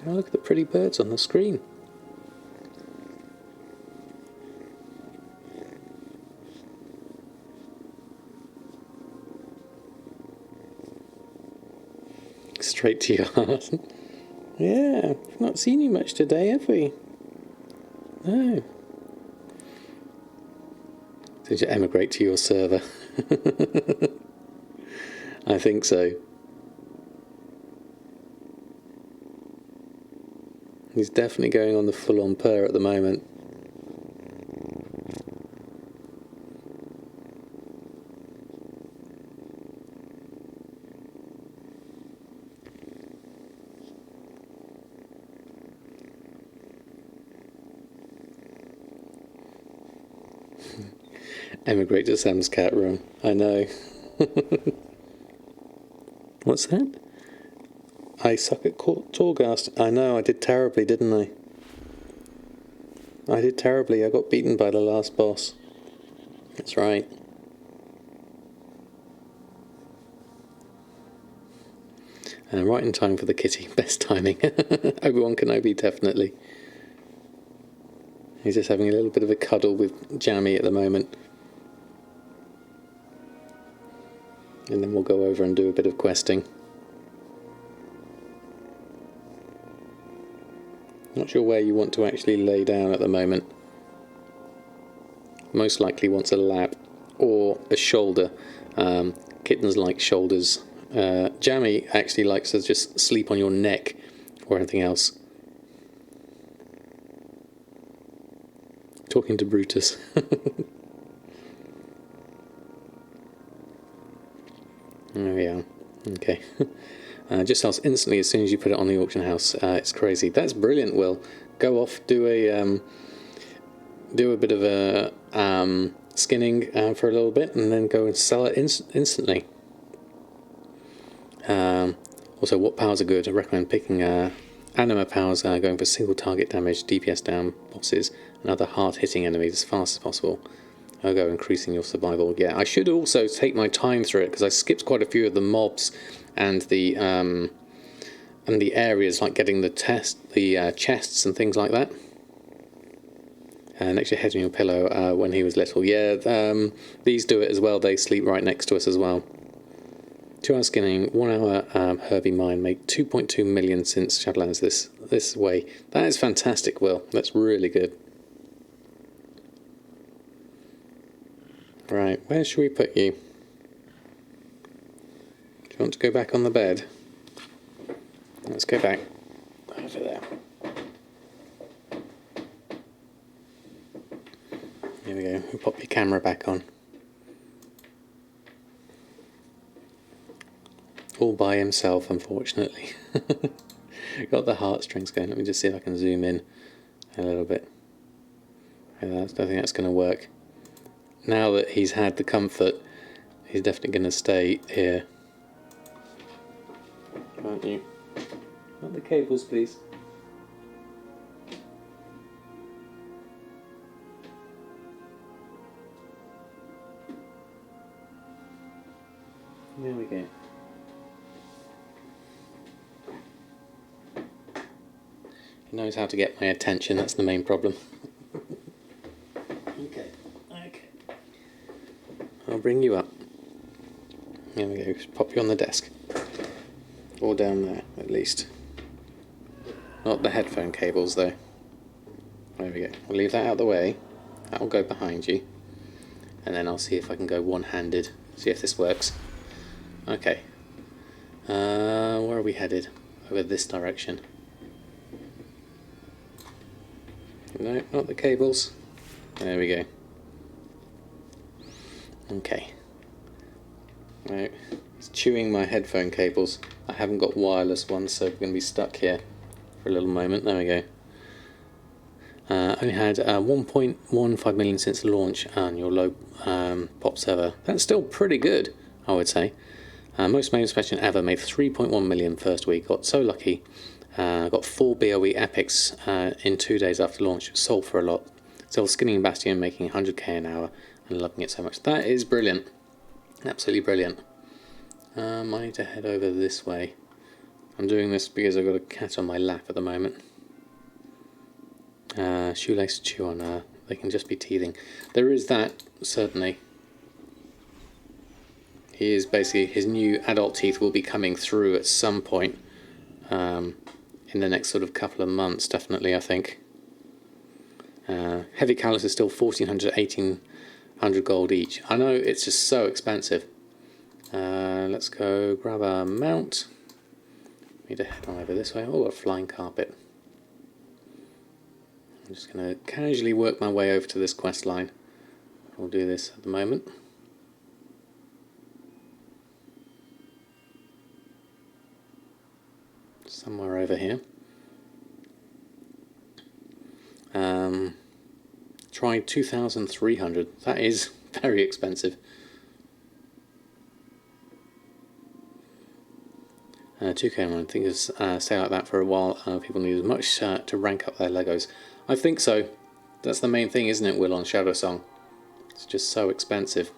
Oh, look at the pretty birds on the screen. Straight to your heart. Yeah, we've not seen you much today, have we? No. Did you emigrate to your server? I think so. He's definitely going on the full-on purr at the moment. Emigrate to Sam's cat room. I know. What's that? I suck at Torghast. I know, I did terribly, didn't I? I did terribly. I got beaten by the last boss. That's right. And right in time for the kitty. Best timing. Obi-Wan Kenobi, definitely. He's just having a little bit of a cuddle with Jamie at the moment. And then we'll go over and do a bit of questing. Not sure where you want to actually lay down at the moment. Most likely wants a lap or a shoulder. Kittens like shoulders. Jamie actually likes to just sleep on your neck or anything else. Talking to Brutus. There we are. Okay. Just sells instantly as soon as you put it on the auction house. It's crazy. That's brilliant, Will. Go off, do a bit of a skinning for a little bit, and then go and sell it instantly. Also, what powers are good? I recommend picking anima powers, going for single target damage, DPS down bosses, and other hard-hitting enemies as fast as possible. I'll go increasing your survival. Yeah, I should also take my time through it because I skipped quite a few of the mobs and the areas, like getting the chests and things like that. Next to your head on your pillow when he was little. Yeah, these do it as well. They sleep right next to us as well. 2 hour skinning, 1 hour Herbie Mine, made 2.2 million since Shadowlands this way. That is fantastic, Will. That's really good. Right, where should we put you? Do you want to go back on the bed? Let's go back over there. Here we go. We'll pop your camera back on. All by himself, unfortunately. Got the heartstrings going. Let me just see if I can zoom in a little bit. I don't think that's going to work. Now that he's had the comfort, he's definitely going to stay here. Aren't you? Not the cables, please. There we go. He knows how to get my attention, that's the main problem. Okay. I'll bring you up. There we go, just pop you on the desk. Or down there, at least. Not the headphone cables, though. There we go. I'll leave that out of the way. That'll go behind you. And then I'll see if I can go one-handed. See if this works. Okay. Where are we headed? Over this direction. No, not the cables. There we go. Okay. Right. It's chewing my headphone cables. I haven't got wireless ones, so we're going to be stuck here for a little moment. There we go. Only had 1.15 million since launch on your low pop server. That's still pretty good, I would say. Most main inspection ever, made 3.1 million first week. Got so lucky. Got 4 BOE epics in 2 days after launch. Sold for a lot. Still skinning Bastion, making 100k an hour, and loving it so much. That is brilliant. Absolutely brilliant. I need to head over this way. I'm doing this because I've got a cat on my lap at the moment. Shoelace to chew on. They can just be teething. There is that, certainly. He is basically, his new adult teeth will be coming through at some point in the next sort of couple of months, definitely, I think. Heavy callus is still 1400, 1800 gold each. I know it's just so expensive. Let's go grab a mount. Need to head on over this way. Oh, a flying carpet. I'm just going to casually work my way over to this quest line. We'll do this at the moment. Somewhere over here. Try 2,300. That is very expensive. 2k, I think it's stay like that for a while. People need as much to rank up their Legos. I think so. That's the main thing, isn't it, Will, on Shadow Song? It's just so expensive.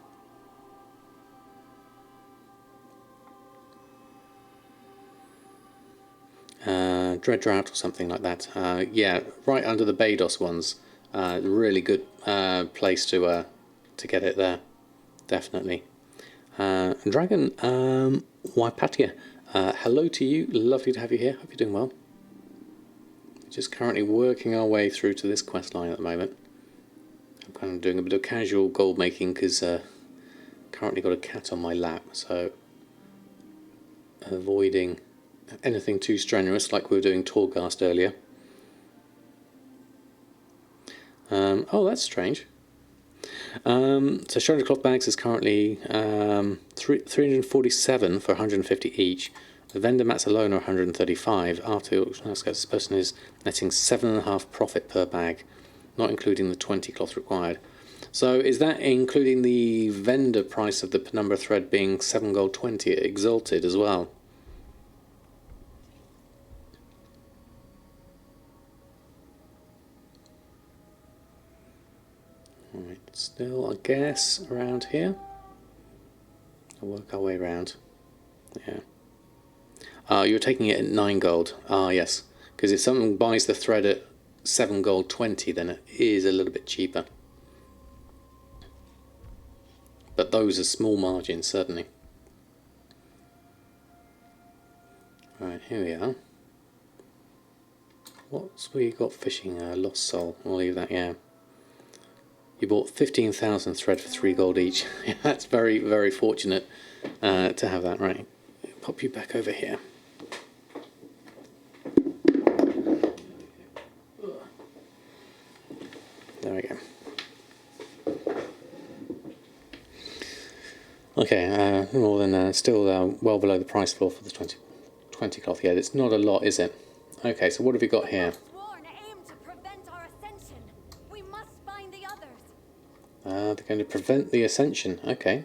Dread Drought or something like that. Yeah, right under the Bados ones. Really good place to get it there. Definitely. Dragon Waipatia. Hello to you. Lovely to have you here. Hope you're doing well. Just currently working our way through to this quest line at the moment. I'm kind of doing a bit of casual gold making because currently got a cat on my lap, so avoiding anything too strenuous like we were doing Torghast earlier. Oh, that's strange. So shredded cloth bags is currently 347 for 150 each. The vendor mats alone are 135. After this person is netting 7.5 profit per bag, not including the 20 cloth required. So is that including the vendor price of the penumbra thread being 7 gold 20 exalted as well? Still, I guess, around here. I'll work our way around. Yeah. You're taking it at 9 gold. Yes. Because if someone buys the thread at 7 gold 20, then it is a little bit cheaper. But those are small margins, certainly. Right, here we are. What's we got fishing? Lost Soul. We'll leave that, yeah. You bought 15,000 thread for 3 gold each. That's very, very fortunate to have that. Right, pop you back over here. There we go. Okay, more than still well below the price floor for the 20 cloth. Yeah, it's not a lot, is it? Okay, so what have we got here? They're going to prevent the ascension. Okay.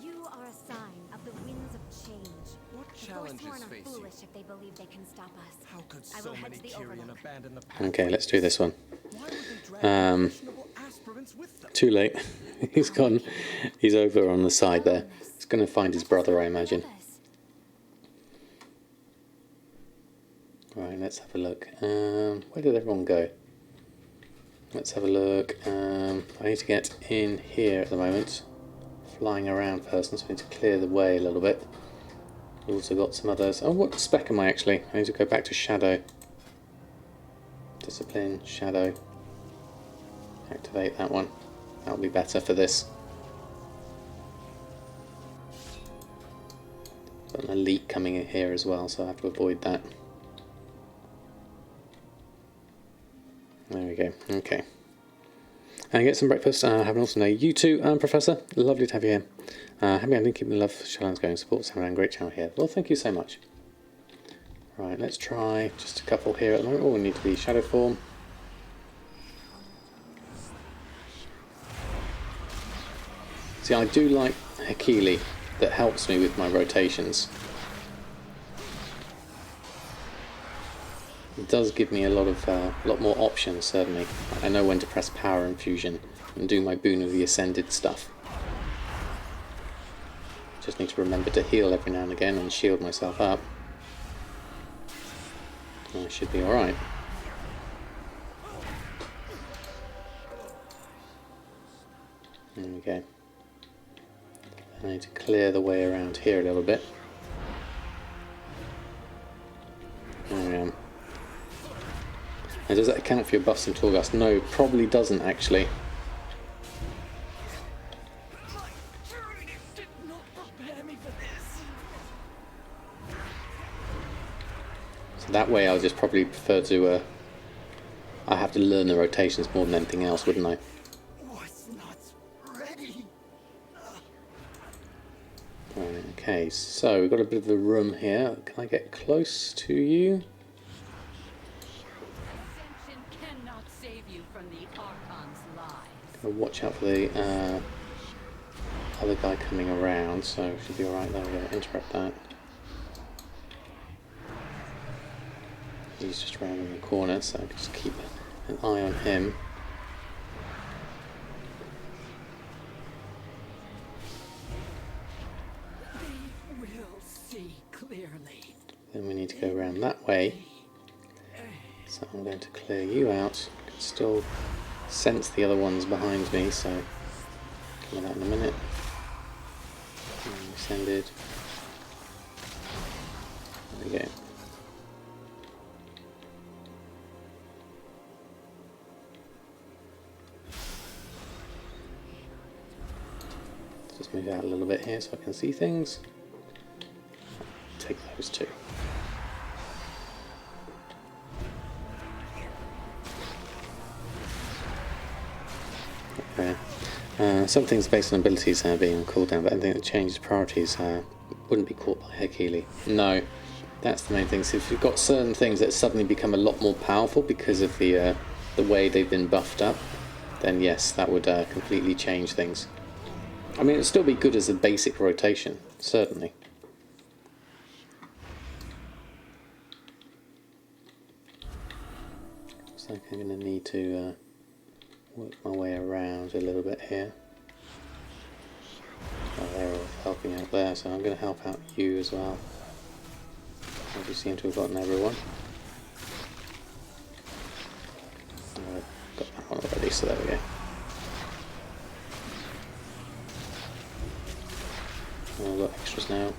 You are a sign of the winds of change. What The challenges Forsworn are face you? foolish if they believe they can stop us. How could I so will head many to the Kyrian Overlook. abandon the path? Okay, let's do this one. Why would they drag questionable aspirants with them? Too late. He's gone. He's over on the side there. He's going to find his brother, I imagine. Right, let's have a look. Where did everyone go? Let's have a look. I need to get in here at the moment. Flying around person, so I need to clear the way a little bit. We've also got some others. Oh, what spec am I actually? I need to go back to Shadow. Discipline, Shadow. Activate that one. That'll be better for this. Got an elite coming in here as well, so I have to avoid that. There we go. Okay. And get some breakfast. Have an awesome day. You too, Professor. Lovely to have you here. Happy ending. Keep the love Shadowlands going. Support Samadan. Great channel here. Well, thank you so much. Right, let's try just a couple here at the moment. Oh, we need to be shadow form. See, I do like Hakili. That helps me with my rotations. It does give me a lot more options, certainly. I know when to press power infusion and do my Boon of the Ascended stuff. Just need to remember to heal every now and again and shield myself up. I should be alright. There we go. I need to clear the way around here a little bit. There we are. And does that account for your buffs in Torghast? No, probably doesn't actually. So that way I'll just probably prefer to, I have to learn the rotations more than anything else, wouldn't I? Right, okay, so we've got a bit of a room here. Can I get close to you? Watch out for the other guy coming around, so we should be alright there. We're going to interrupt that. He's just around in the corner, so I can just keep an eye on him. They will see clearly. Then we need to go around that way. So I'm going to clear you out. I can still sense the other ones behind me, so come out in a minute. Ascended. There we go. Just move out a little bit here so I can see things. Take those two. Okay. Some things based on abilities being on cooldown, but anything that changes priorities wouldn't be caught by Hakili. No, that's the main thing. So if you've got certain things that suddenly become a lot more powerful because of the way they've been buffed up, then yes, that would completely change things. I mean, it'd still be good as a basic rotation, certainly. Looks like I'm going to need to work my way around a little bit here. Oh, they're all helping out there, so I'm going to help out you as well. You seem to have gotten everyone. I've got that one already, so there we go. Oh, I've got extras now.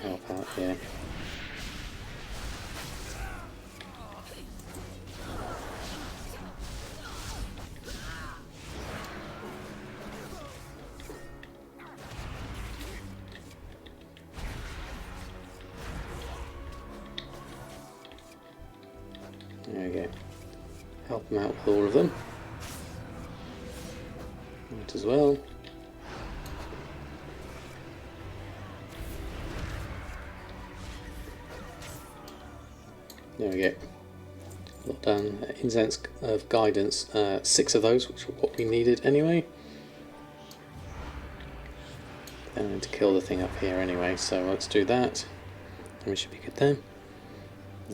Help out here. There we go. Help them out with all of them. Might as well. There we go. Well done. Incense of guidance. 6 of those, which is what we needed anyway. And I need to kill the thing up here anyway, so let's do that. And we should be good then.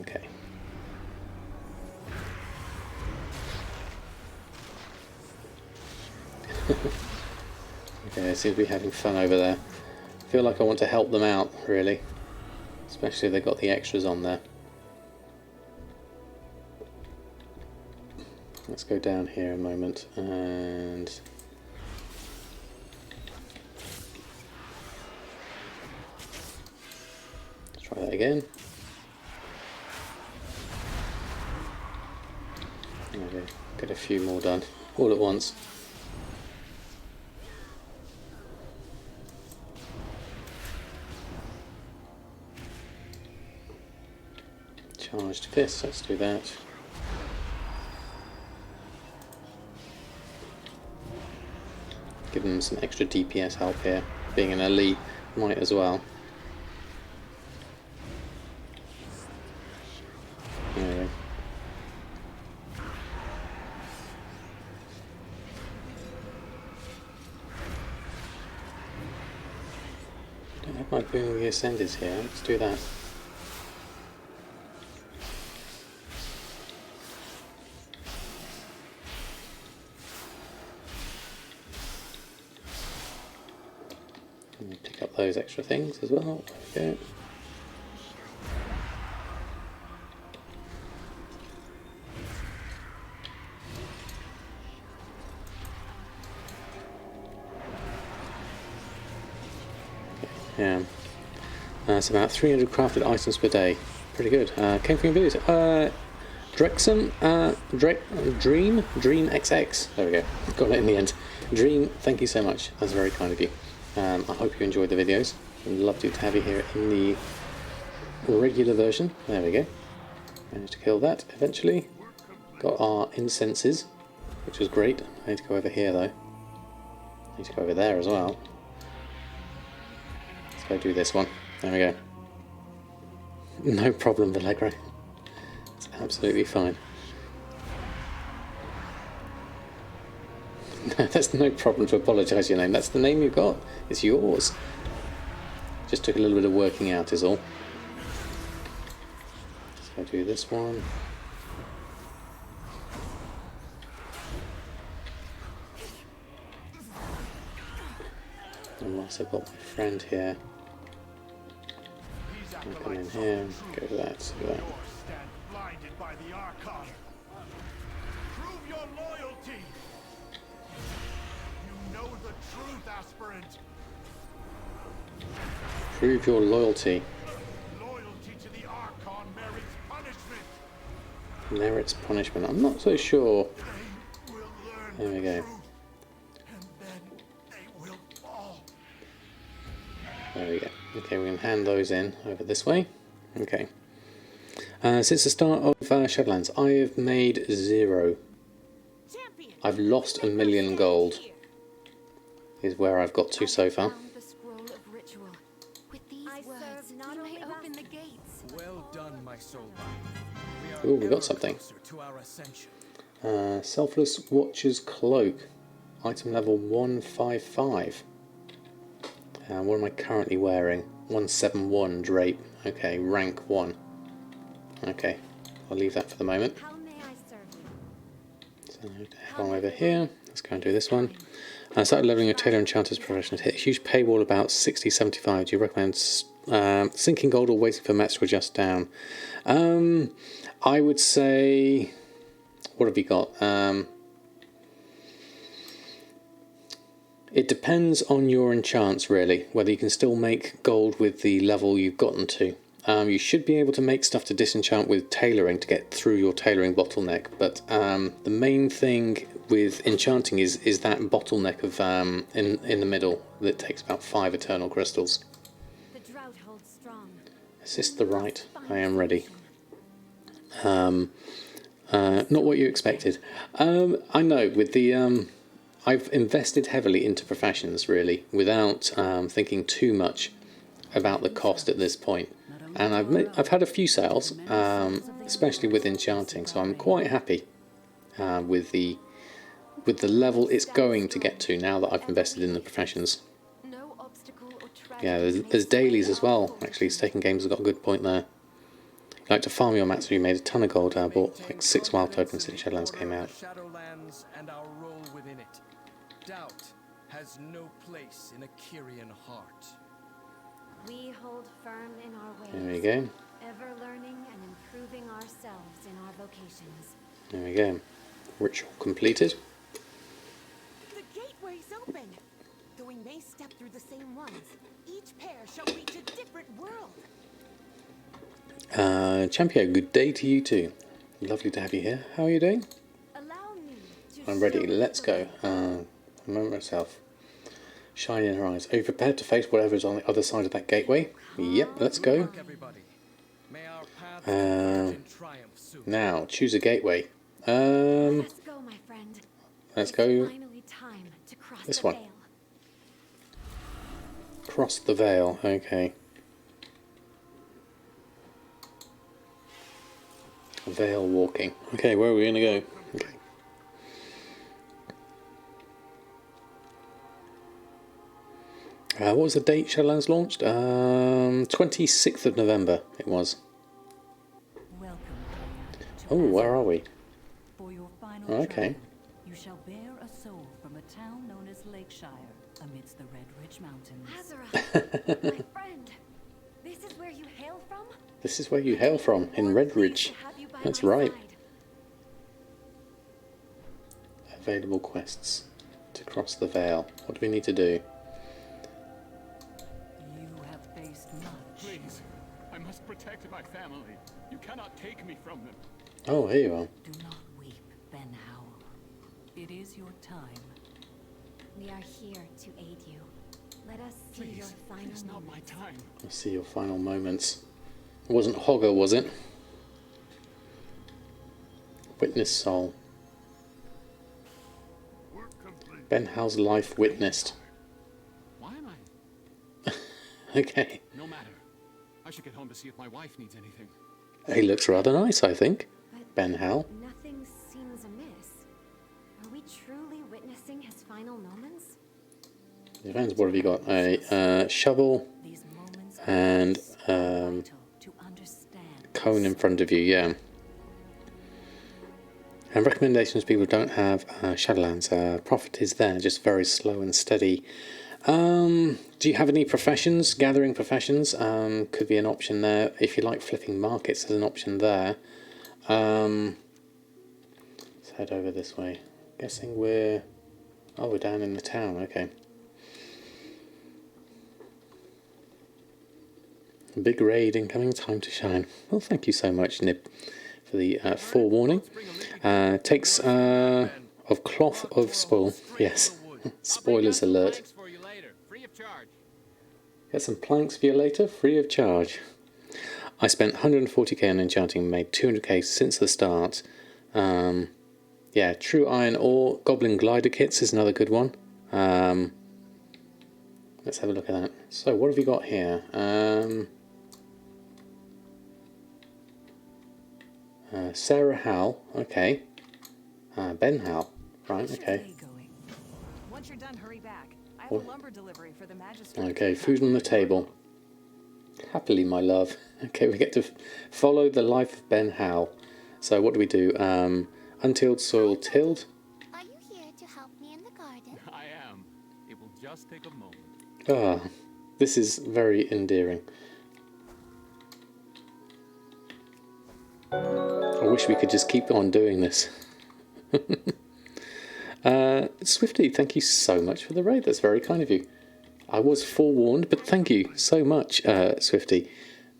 Okay. Okay, they seem to be having fun over there. I feel like I want to help them out, really. Especially if they've got the extras on there. Let's go down here a moment and let's try that again. There we go. Get a few more done all at once. Charged fist, let's do that. Give them some extra DPS help here. Being an elite, might as well. There we go. Don't have my Boon of the Ascenders here, let's do that. Pick up those extra things as well. There we go. Yeah. It's about 300 crafted items per day. Pretty good. Came from your videos. Drexum, Dream XX. There we go. Got it in the end. Dream, thank you so much. That's very kind of you. I hope you enjoyed the videos. I'd love to have you here in the regular version. There we go. Managed to kill that eventually. Got our incenses, which was great. I need to go over here though. I need to go over there as well. Let's go do this one. There we go. No problem, Vallegro. It's absolutely fine. No, that's no problem to apologise your name. That's the name you've got. It's yours. Just took a little bit of working out is all. Let's go do this one. And whilst I've got my friend here, I'll come in here, go to that, do that. Stand blinded by the Archon. Prove your loyalty. You know the truth, aspirant. Prove your loyalty. Loyalty to the Archon merits punishment. Merits punishment. I'm not so sure. They will learn There we go. the truth, and then they will fall. There we go. Okay, we can hand those in over this way. Okay. Since the start of Shadowlands, I have made 0. Champion. I've lost 1 million gold. Is where I've got to so far. Found the scroll of ritual. With these words, Not only open the gates. Well done, my soul. Ooh, we got something. To our ascension. Selfless Watcher's Cloak. Item level 155. What am I currently wearing? 171 drape. Okay, rank 1. Okay, I'll leave that for the moment. How may I serve you? So head on over here. Let's go and do this one. I started leveling your tailor enchanter's profession. Hit a huge paywall about 60-75. Do you recommend sinking gold or waiting for mats to adjust down? I would say, what have you got? It depends on your enchants, really, whether you can still make gold with the level you've gotten to. You should be able to make stuff to disenchant with tailoring to get through your tailoring bottleneck, but the main thing with enchanting is that bottleneck of in the middle that takes about 5 eternal crystals. The drought holds strong. Assist the right. I am ready. Not what you expected. I know with the I've invested heavily into professions, really, without thinking too much about the cost at this point. And I've had a few sales, especially with enchanting, so I'm quite happy with the level it's going to get to now that I've invested in the professions. No obstacle or Yeah, tragedy there's makes dailies way as well. out. Actually, Staking Games has got a good point there. You like to farm your mats, so you made a ton of gold. I bought like 6 wild tokens since Shadowlands came out. Shadowlands and our role within it. Doubt has no place in a Kyrian heart. We hold firm in our ways. There we go. Ever learning and improving ourselves in our vocations. There we go. Ritual completed. The gateway's open. Though we may step through the same ones, each pair shall reach a different world. Champio, good day to you too. Lovely to have you here. How are you doing? Allow me to I'm ready. show you Let's the go. way. Remember myself. Shiny in her eyes. Are you prepared to face whatever's on the other side of that gateway? Yep, let's go. Look, everybody. May our paths converge in triumph soon. Now, choose a gateway. Let's go, my friend. Let's It's go. finally time to cross This the one. veil. Cross the veil. Okay. Veil walking. Okay, where are we going to go? Okay. What was the date Shadowlands launched? 26th of November it was. Welcome. Oh, where are we? For your final Okay. trial, you shall bear a soul from a town known as Lakeshire, amidst the Red Ridge Mountains. Azura, my friend. This is where you hail from? This is where you hail from, in Red Ridge. That's right. Available quests to cross the veil. What do we need to do? You have faced much. Please, I must protect my family. You cannot take me from them. Oh, here you are. Do not weep, Ben Howell. It is your time. We are here to aid you. Let us see your Please, final it's not my moments. time. Let's see your final moments. It wasn't Hogger, was it? Witness soul. Work complete. Ben Howell's life witnessed. Why am I? Okay. No matter. I should get home to see if my wife needs anything. He looks rather nice, I think. But Ben Howell. nothing seems amiss. Are we truly witnessing his final moments? Depends, what have you got? A shovel These moments and vital to understand. cone in front of you, yeah. And recommendations people who don't have Shadowlands. Profit is there, just very slow and steady. Do you have any professions? Gathering professions could be an option there. If you like flipping markets, there's an option there. Let's head over this way. Guessing we're down in the town. Okay. Big raid incoming. Time to shine. Well, thank you so much, Nib, for the forewarning. Takes of cloth of spoil. Yes. Spoilers alert. For you later, free of charge. Get some planks for you later, free of charge. I spent 140k on enchanting and made 200k since the start. Yeah, true iron ore. Goblin glider kits is another good one. Let's have a look at that. So, what have you got here? Sarah Howell. Okay. Ben Howell. Right, okay. Once you're done, hurry back. I have a lumber delivery for the magistrate. Okay, food on the table. Happily, my love. Okay, we get to follow the life of Ben Howell. So what do we do? Untilled soil tilled. Are you here to help me in the garden? I am. It will just take a moment. Ah, this is very endearing. I wish we could just keep on doing this. Swifty, thank you so much for the raid. That's very kind of you. I was forewarned, but thank you so much, Swifty.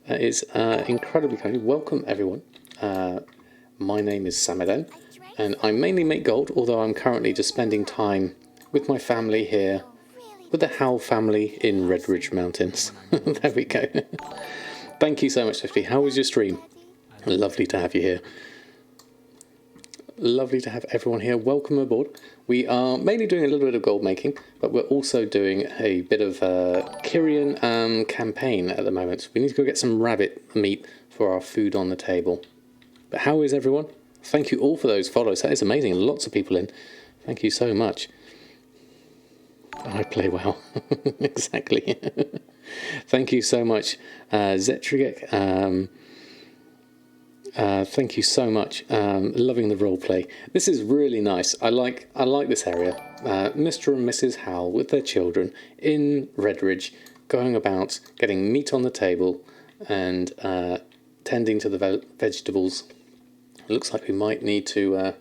That is incredibly kind. Welcome, everyone. My name is Samadan, and I mainly make gold, although I'm currently just spending time with my family here, with the Howell family in Red Ridge Mountains. There we go. Thank you so much, Swifty. How was your stream? Lovely to have you here. Lovely to have everyone here. Welcome aboard. We are mainly doing a little bit of gold making, but we're also doing a bit of Kyrian campaign at the moment. So we need to go get some rabbit meat for our food on the table. But how is everyone? Thank you all for those follows. That is amazing. Lots of people in. Thank you so much. I play well. Exactly. Thank you so much, Zetrigek. Thank you so much. Loving the roleplay. This is really nice. I like this area. Mr. and Mrs. Howell with their children in Redridge, going about getting meat on the table and tending to the vegetables. It looks like we might need to...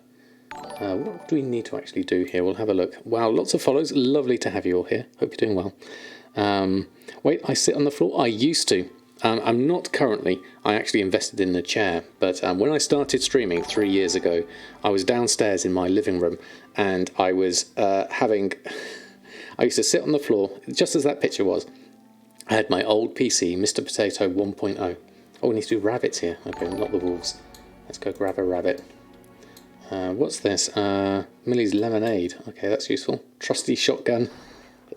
what do we need to actually do here? We'll have a look. Wow, lots of follows. Lovely to have you all here. Hope you're doing well. Wait, I sit on the floor? I used to. I'm not currently. I actually invested in a chair, but when I started streaming 3 years ago, I was downstairs in my living room, and I was I used to sit on the floor, just as that picture was. I had my old PC, Mr. Potato 1.0. Oh, we need to do rabbits here. Okay, not the wolves. Let's go grab a rabbit. What's this? Millie's lemonade. Okay, that's useful. Trusty shotgun.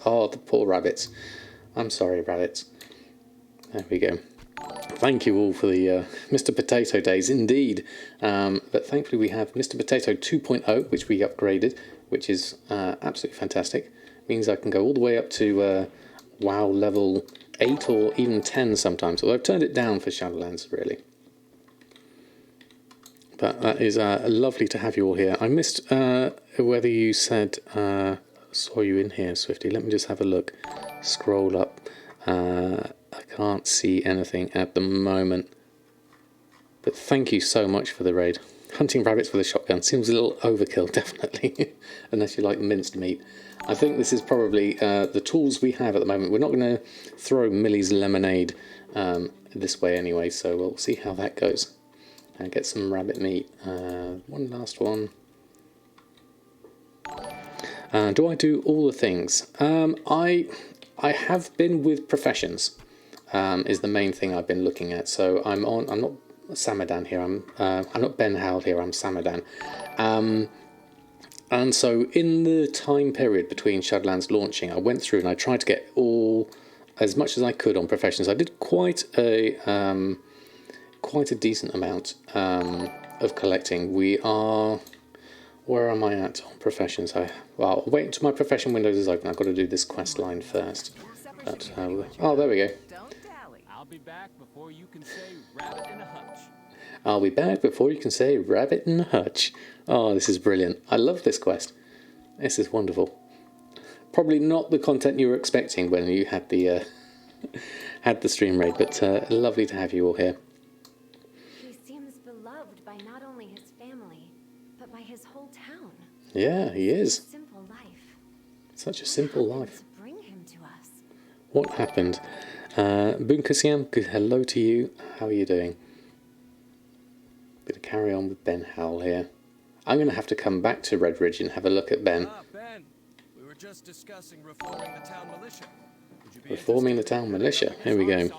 Oh, the poor rabbits. I'm sorry, rabbits. There we go. Thank you all for the Mr. Potato days, indeed. But thankfully we have Mr. Potato 2.0, which we upgraded, which is absolutely fantastic. Means I can go all the way up to WoW level 8 or even 10 sometimes. Although I've turned it down for Shadowlands, really. But that is lovely to have you all here. I missed whether you said... saw you in here, Swifty. Let me just have a look. Scroll up. I can't see anything at the moment. But thank you so much for the raid. Hunting rabbits with a shotgun seems a little overkill, definitely. Unless you like minced meat. I think this is probably the tools we have at the moment. We're not going to throw Millie's lemonade this way anyway, so we'll see how that goes. And get some rabbit meat. One last one. Do I do all the things? I have been with professions. Is the main thing I've been looking at. So I'm not Samadan here. I'm not Ben Howell here. I'm Samadan. And so in the time period between Shadowlands launching, I went through and I tried to get as much as I could on professions. I did quite a decent amount of collecting. Where am I at on professions? Well, I'll wait until my profession window is open. I've got to do this quest line first. But, oh, there we go. I'll be back before you can say rabbit in a hutch. I'll be back before you can say rabbit in a hutch. Oh, this is brilliant. I love this quest. This is wonderful. Probably not the content you were expecting when you had the stream raid, but lovely to have you all here. He seems beloved by not only his family, but by his whole town. Yeah, he is. Simple life. Such a simple life. Bring him to us. What happened? Bunkasiam, good hello to you. How are you doing? Gonna carry on with Ben Howell here. I'm gonna have to come back to Redridge and have a look at Ben. Ah, Ben. We were just discussing reforming the town militia. Would you be Reforming the town militia. Here we go.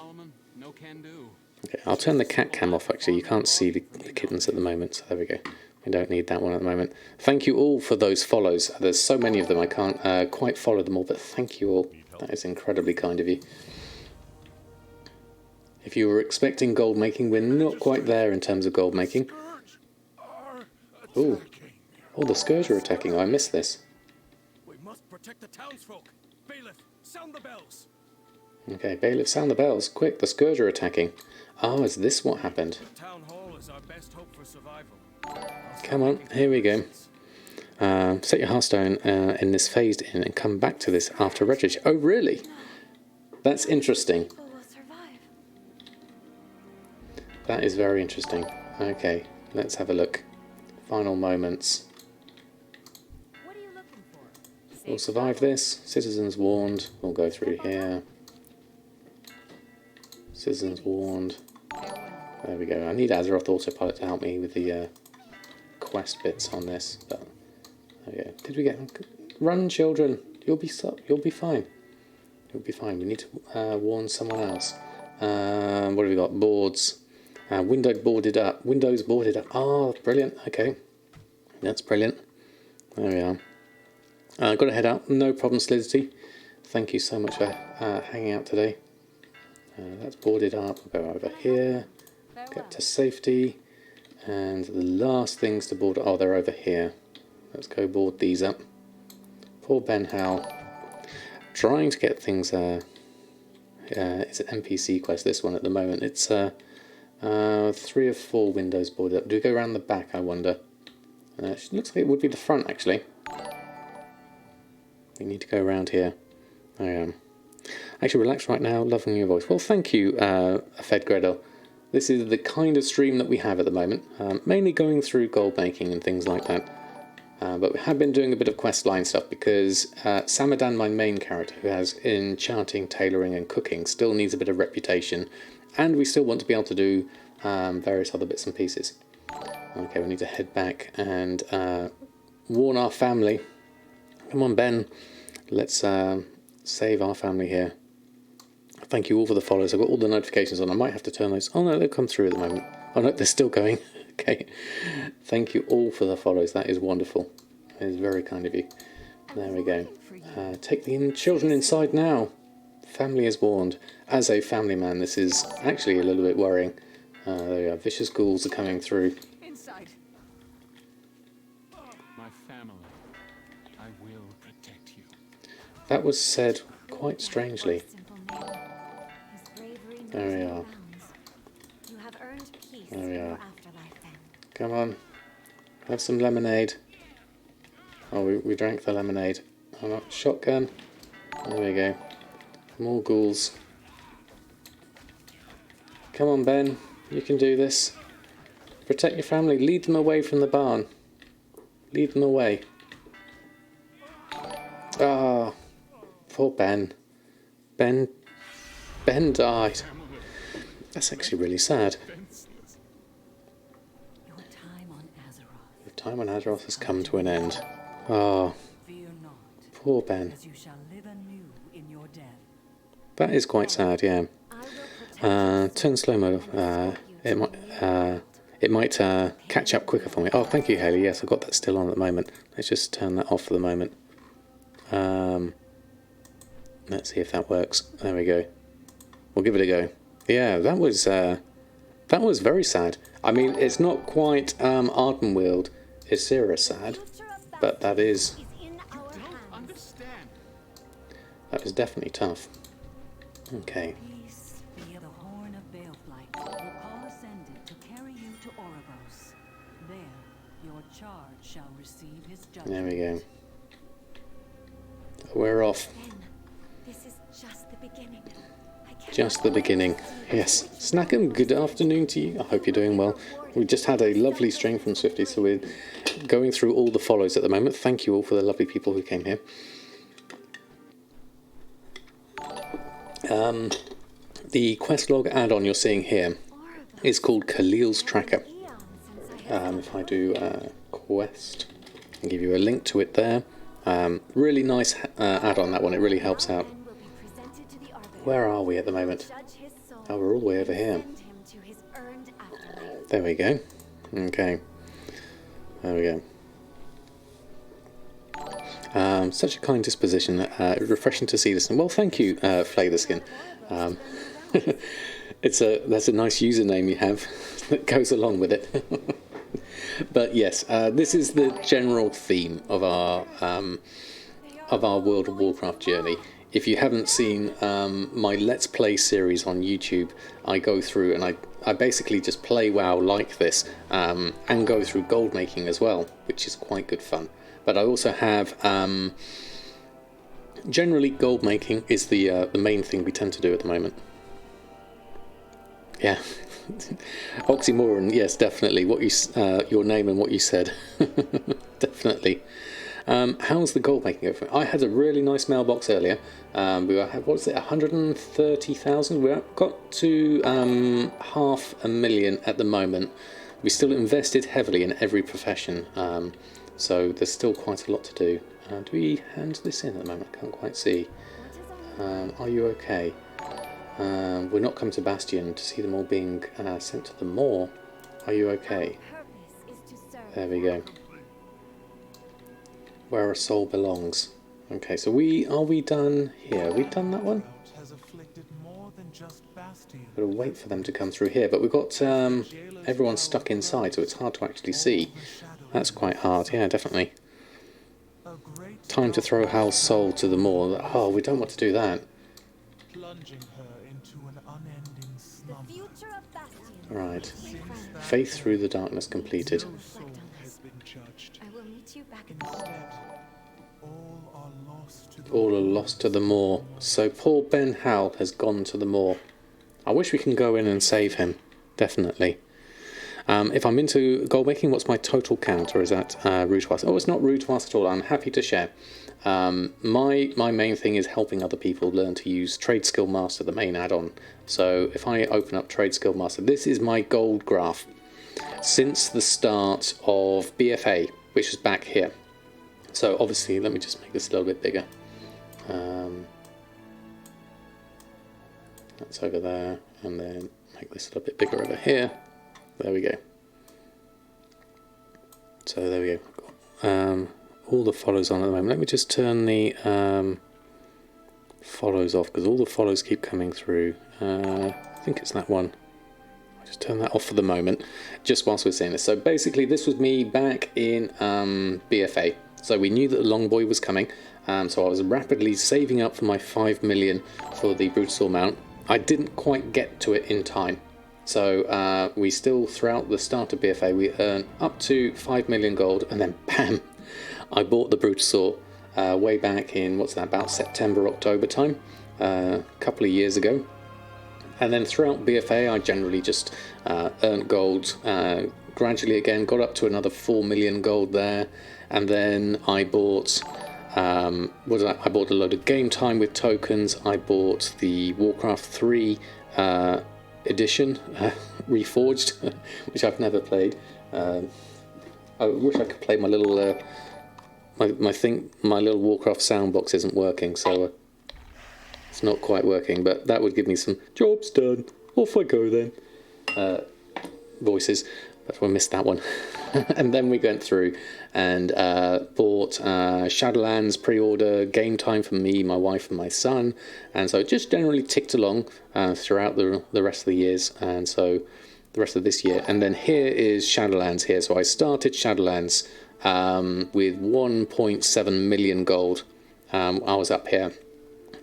No can do. Okay, I'll turn the cat cam off actually. You can't see the kittens at the moment, so there we go. We don't need that one at the moment. Thank you all for those follows. There's so many of them I can't quite follow them all, but thank you all. That is incredibly kind of you. If you were expecting gold making, we're not quite there in terms of gold making. Ooh. Oh, the Scourge are attacking. I missed this. We must protect the townsfolk. Bailiff, sound the bells. Okay, bailiff, sound the bells. Quick, the Scourge are attacking. Oh, is this what happened? The town hall is our best hope for survival. Come on, here we go. Set your Hearthstone in this phased in and come back to this after registration. Oh, really? That's interesting. People will survive. That is very interesting. Okay, let's have a look. Final moments. What are you looking for? We'll survive this. Citizens warned. We'll go through here. Citizens warned. There we go. I need Azeroth Autopilot to help me with the quest bits on this. But there we go. Did we get... Run, children. You'll be fine. You'll be fine. We need to warn someone else. What have we got? Boards. Windows boarded up. Windows boarded up. Oh, brilliant. Okay. That's brilliant. There we are. Got to head out. No problem, Slidity. Thank you so much for hanging out today. That's boarded up. We'll go over here. Get to safety. And the last things to board... Oh, they're over here. Let's go board these up. Poor Ben Howe. Trying to get things... it's an NPC quest, this one, at the moment. It's 3 or 4 windows boarded up. Do we go around the back, I wonder? It looks like it would be the front, actually. We need to go around here. I am. Actually, relax right now, loving your voice. Well, thank you, Fed Gretel. This is the kind of stream that we have at the moment. Mainly going through gold making and things like that. But we have been doing a bit of quest line stuff because Samadan, my main character, who has enchanting, tailoring and cooking, still needs a bit of reputation. And we still want to be able to do various other bits and pieces. Okay, we need to head back and warn our family. Come on, Ben. Let's save our family here. Thank you all for the follows. I've got all the notifications on. I might have to turn those. Oh no, they've come through at the moment. Oh no, they're still going. Okay. Thank you all for the follows. That is wonderful. That is very kind of you. There we go. Take the children inside now. Family is warned. As a family man, this is actually a little bit worrying. There we are. Vicious ghouls are coming through. Inside. My family. I will protect you. That was said quite strangely. There we are. You have earned peace There we in your are. afterlife then. Come on. Have some lemonade. Oh, we drank the lemonade. Oh, shotgun. There we go. More ghouls. Come on, Ben. You can do this. Protect your family. Lead them away from the barn. Lead them away. Ah, poor Ben. Ben died. That's actually really sad. Your time on Azeroth. The time on Azeroth has come to an end. Ah, Fear not, poor Ben. as you shall live anew in your death. That is quite sad, yeah. Turn slow mode. It might catch up quicker for me. Oh, thank you, Haley. Yes, I've got that still on at the moment. Let's just turn that off for the moment. Let's see if that works. There we go. We'll give it a go. Yeah, that was very sad. I mean, it's not quite Ardenweald Ysera sad, but that is definitely tough. Okay. Peace be the horn of Baleflight will call Ascended to carry you to Oribos. There, your charge shall receive his judgment. There we go. We're off. Ben, this is just the beginning. Just the beginning. Yes. Snackham, good afternoon to you. I hope you're doing well. We just had a lovely stream from Swifty, so we're going through all the follows at the moment. Thank you all for the lovely people who came here. The quest log add-on you're seeing here is called Khalil's Tracker. If I do quest, I'll give you a link to it there. Really nice add-on, that one. It really helps out. Where are we at the moment? Oh, we're all the way over here. There we go. Okay. There we go. Such a kind disposition. Refreshing to see this. Well, thank you, Flay the Skin. That's a nice username you have that goes along with it. But yes, this is the general theme of our World of Warcraft journey. if you haven't seen my Let's Play series on YouTube, I go through and I basically just play WoW like this, and go through gold making as well, which is quite good fun. But I also have, generally gold making is the main thing we tend to do at the moment. Yeah, oxymoron. Yes, definitely. What you, your name and what you said, definitely. How's the gold making going? I had a really nice mailbox earlier. We were, what was it, 130,000? We got to 500,000 at the moment. We still invested heavily in every profession, so there's still quite a lot to do. Do we hand this in at the moment? I can't quite see. Are you okay? We're not coming to Bastion to see them all being sent to the Maw. Are you okay? There we go. Where a soul belongs. Okay, so are we done here? We've done that one? Gotta wait for them to come through here, but we've got everyone stuck inside, so it's hard to actually see. That's quite hard, yeah, definitely. Time to throw Hal's soul to the Maw. Oh, we don't want to do that. Right. Faith through the darkness completed. I will meet you back at the All are lost to the Maw. So poor Ben Hal has gone to the Maw. I wish we can go in and save him. Definitely. If I'm into gold making, what's my total count? Or is that rude to ask? Oh, it's not rude to ask at all. I'm happy to share. My main thing is helping other people learn to use Trade Skill Master, the main add-on. So if I open up Trade Skill Master, this is my gold graph since the start of BFA, which is back here. So obviously, let me just make this a little bit bigger. That's over there, and then make this a little bit bigger over here. There we go. So there we go. All the follows on at the moment. Let me just turn the follows off, because all the follows keep coming through. I think it's that one. I'll just turn that off for the moment, just whilst we're seeing this. So basically, this was me back in BFA. So we knew that the long boy was coming, so I was rapidly saving up for my 5 million for the Brutal mount. I didn't quite get to it in time. So we still, throughout the start of BFA, we earned up to 5 million gold, and then bam, I bought the Brutal way back in, what's that, about September, October time, a couple of years ago. And then throughout BFA, I generally just earned gold gradually again, got up to another 4 million gold there, and then I bought, I bought a load of game time with tokens. I bought the Warcraft 3 edition, reforged, which I've never played. I wish I could play my little my little Warcraft soundbox isn't working, so it's not quite working, but that would give me some jobs done. Off I go then. Voices, but we missed that one. And then we went through and bought Shadowlands pre-order, game time for me, my wife and my son, and so it just generally ticked along throughout the rest of the years, and so the rest of this year. And then here is Shadowlands here. So I started Shadowlands with 1.7 million gold. I was up here,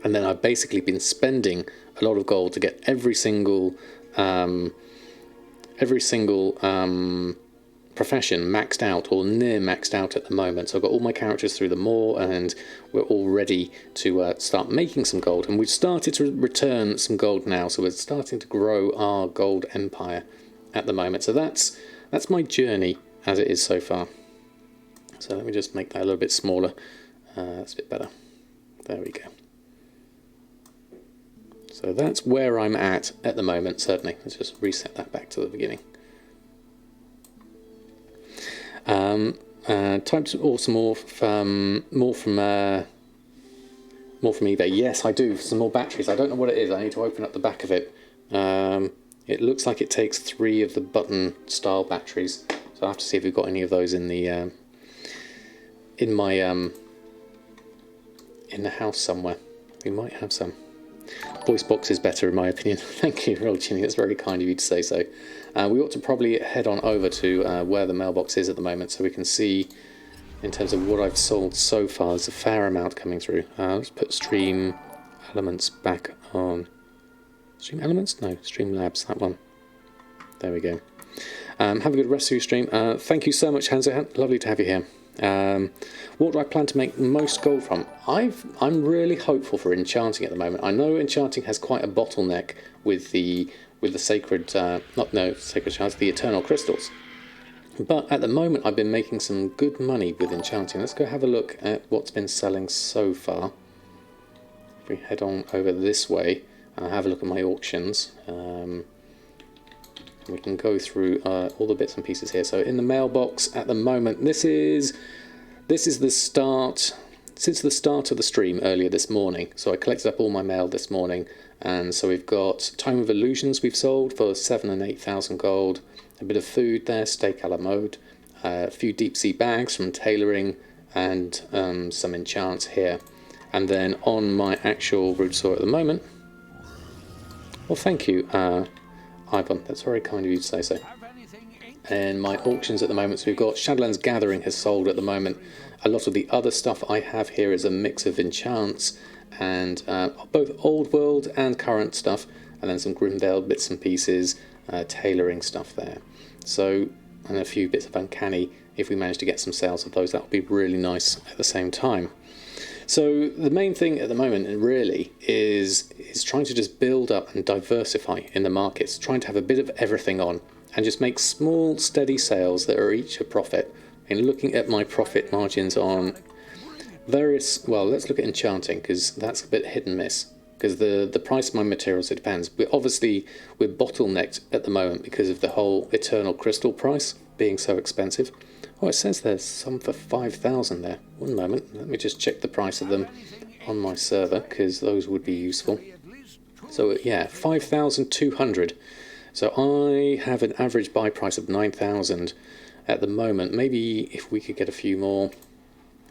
and then I've basically been spending a lot of gold to get every single profession maxed out or near maxed out at the moment. So I've got all my characters through the Maw, and we're all ready to start making some gold. And we've started to return some gold now, so we're starting to grow our gold empire at the moment. So that's my journey as it is so far. So let me just make that a little bit smaller. That's a bit better. There we go. So that's where I'm at the moment, certainly. Let's just reset that back to the beginning. Time to order more from eBay. Yes, I do. Some more batteries. I don't know what it is. I need to open up the back of it. It looks like it takes 3 of the button style batteries. So I'll have to see if we've got any of those in the in the house somewhere. We might have some. Voice box is better in my opinion. Thank you, Roll Chinny. That's very kind of you to say so. We ought to probably head on over to where the mailbox is at the moment, so we can see in terms of what I've sold so far. There's a fair amount coming through. Let's put stream Elements back on Stream Elements? No, Stream Labs, that one. There we go. Have a good rest of your stream. Thank you so much, Hanzo. Lovely to have you here. What do I plan to make most gold from? I'm really hopeful for enchanting at the moment. I know enchanting has quite a bottleneck with the sacred, sacred shards, the eternal crystals. But at the moment, I've been making some good money with enchanting. Let's go have a look at what's been selling so far. If we head on over this way, I'll have a look at my auctions. We can go through all the bits and pieces here. So in the mailbox at the moment, this is the start, since the start of the stream earlier this morning. So I collected up all my mail this morning, and so we've got Tome of Illusions we've sold for 7,000 and 8,000 gold. A bit of food there, steak a la mode, a few deep sea bags from tailoring, and some enchants here. And then on my actual root store at the moment, well, thank you, Ivan, that's very kind of you to say so. And my auctions at the moment, so we've got Shadowlands Gathering has sold at the moment. A lot of the other stuff I have here is a mix of enchants and both old world and current stuff, and then some Grimvale bits and pieces, tailoring stuff there. So, and a few bits of uncanny. If we manage to get some sales of those, that would be really nice at the same time. So the main thing at the moment really is trying to just build up and diversify in the markets, trying to have a bit of everything on and just make small steady sales that are each a profit. And looking at my profit margins on various, well, let's look at enchanting, because that's a bit hit and miss, because the price of my materials, it depends. We're bottlenecked at the moment because of the whole eternal crystal price being so expensive. Oh, it says there's some for 5,000 there. One moment, let me just check the price of them on my server, because those would be useful. So yeah, 5,200. So I have an average buy price of 9,000 at the moment. Maybe if we could get a few more,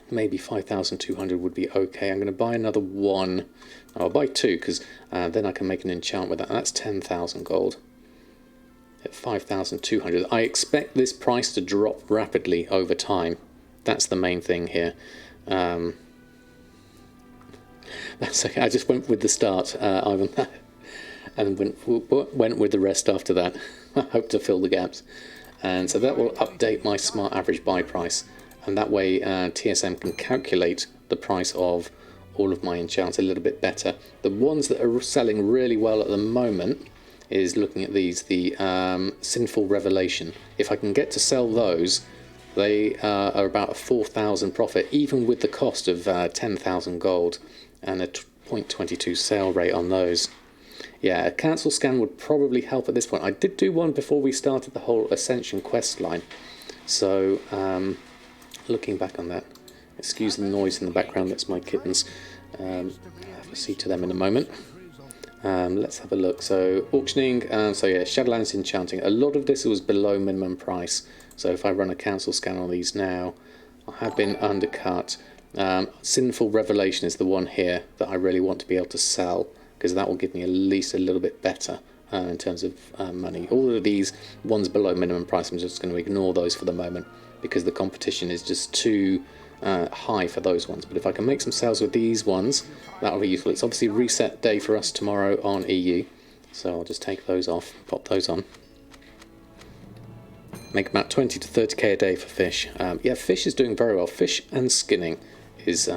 maybe 5,200 would be okay. I'm going to buy another one. I'll buy two, because then I can make an enchant with that. That's 10,000 gold. At 5,200. I expect this price to drop rapidly over time. That's the main thing here. That's okay. I just went with the start, Ivan, and went with the rest after that. I hope to fill the gaps. And so that will update my smart average buy price. And that way TSM can calculate the price of all of my enchants a little bit better. The ones that are selling really well at the moment is looking at these, the Sinful Revelation. If I can get to sell those, they are about a 4,000 profit, even with the cost of 10,000 gold and a 0.22 sale rate on those. Yeah, a cancel scan would probably help at this point. I did do one before we started the whole Ascension quest line. So, looking back on that, excuse the noise in the background, that's my kittens. I'll have to see to them in a moment. Let's have a look. So auctioning, so yeah, Shadowlands enchanting. A lot of this was below minimum price. So if I run a cancel scan on these now, I have been undercut. Sinful Revelation is the one here that I really want to be able to sell, because that will give me at least a little bit better in terms of money. All of these ones below minimum price, I'm just going to ignore those for the moment, because the competition is just too high for those ones. But if I can make some sales with these ones, that'll be useful. It's obviously reset day for us tomorrow on EU, so I'll just take those off, pop those on. Make about 20 to 30k a day for fish. Yeah, fish is doing very well. Fish and skinning is,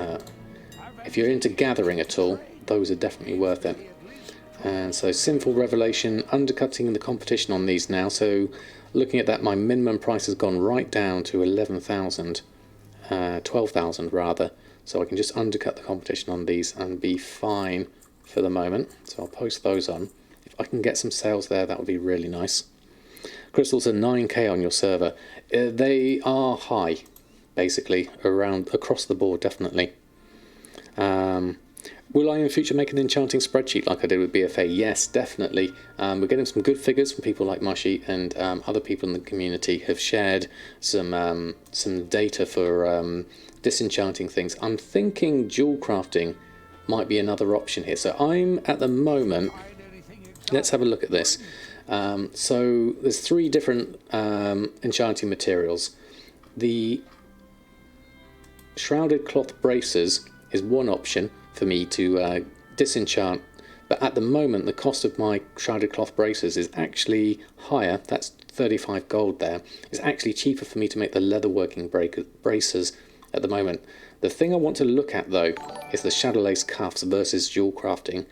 if you're into gathering at all, those are definitely worth it. And so Sinful Revelation, undercutting the competition on these now. So looking at that, my minimum price has gone right down to 11,000. 12,000 rather, so I can just undercut the competition on these and be fine for the moment. So I'll post those on. If I can get some sales there, that would be really nice. Crystals are 9k on your server. They are high, basically, across the board, definitely. Will I in the future make an enchanting spreadsheet like I did with BFA? Yes, definitely. We're getting some good figures from people like Mushy, and other people in the community have shared some data for disenchanting things. I'm thinking jewel crafting might be another option here. So I'm at the moment, let's have a look at this. So there's 3 different enchanting materials. The shrouded cloth braces is one option for me to disenchant. But at the moment, the cost of my shrouded cloth braces is actually higher. That's 35 gold there. It's actually cheaper for me to make the leatherworking braces at the moment. The thing I want to look at, though, is the shadow lace cuffs versus jewel crafting.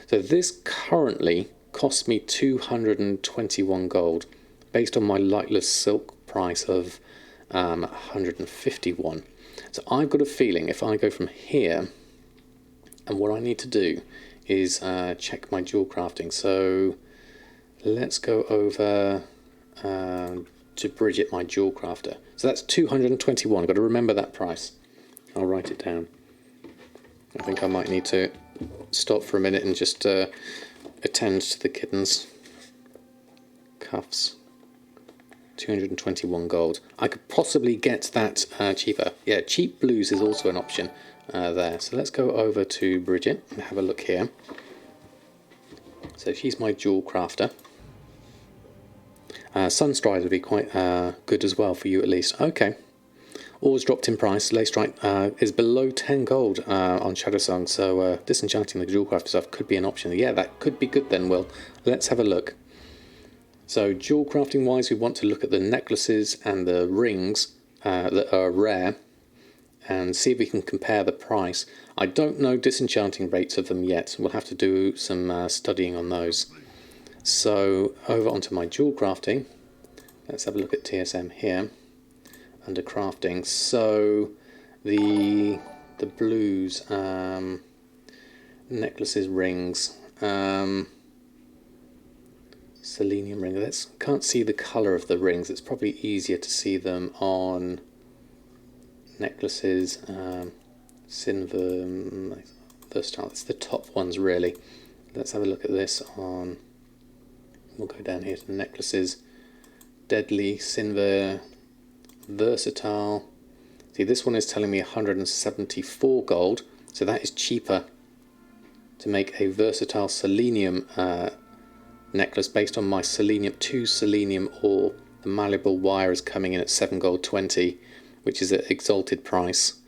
So this currently costs me 221 gold, based on my lightless silk price of 151. So I've got a feeling if I go from here, and what I need to do is check my jewel crafting. So let's go over to Bridget, my jewel crafter. So that's 221. I've got to remember that price. I'll write it down. I think I might need to stop for a minute and just attend to the kittens. Cuffs. 221 gold. I could possibly get that cheaper. Yeah, cheap blues is also an option there. So let's go over to Bridget and have a look here. So she's my jewel crafter. Sunstride would be quite good as well for you at least. Okay. Always dropped in price. Lacestrite is below 10 gold on Shadowsong, so disenchanting the jewel crafter stuff could be an option. Yeah, that could be good then, Will. Let's have a look. So jewel crafting wise, we want to look at the necklaces and the rings that are rare and see if we can compare the price. I don't know disenchanting rates of them yet. We'll have to do some studying on those. So over onto my jewel crafting. Let's have a look at TSM here. Under crafting, so the blues, necklaces, rings, selenium ring. Can't see the colour of the rings. It's probably easier to see them on necklaces. Silver, versatile. It's the top ones really. Let's have a look at this on. We'll go down here to necklaces. Deadly, silver. Versatile. See, this one is telling me 174 gold, so that is cheaper to make a versatile selenium necklace based on my selenium 2 selenium ore. The malleable wire is coming in at 7 gold 20, which is an exalted price.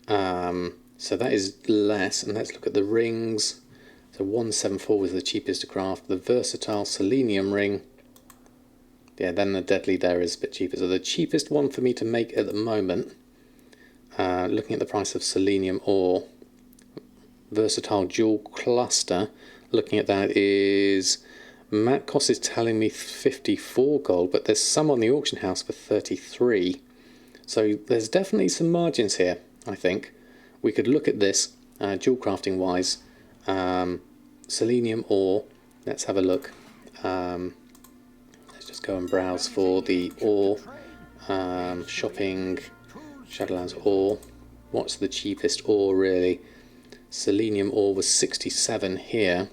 So that is less. And let's look at the rings. So 174 was the cheapest to craft. The versatile selenium ring. Yeah, then the deadly there is a bit cheaper. So the cheapest one for me to make at the moment, looking at the price of selenium ore, versatile jewel cluster, looking at that is, mat cost is telling me 54 gold, but there's some on the auction house for 33. So there's definitely some margins here, I think. We could look at this, jewel crafting wise, selenium ore, let's have a look. Just go and browse for the ore, shopping, Shadowlands ore. What's the cheapest ore really? Selenium ore was 67 here.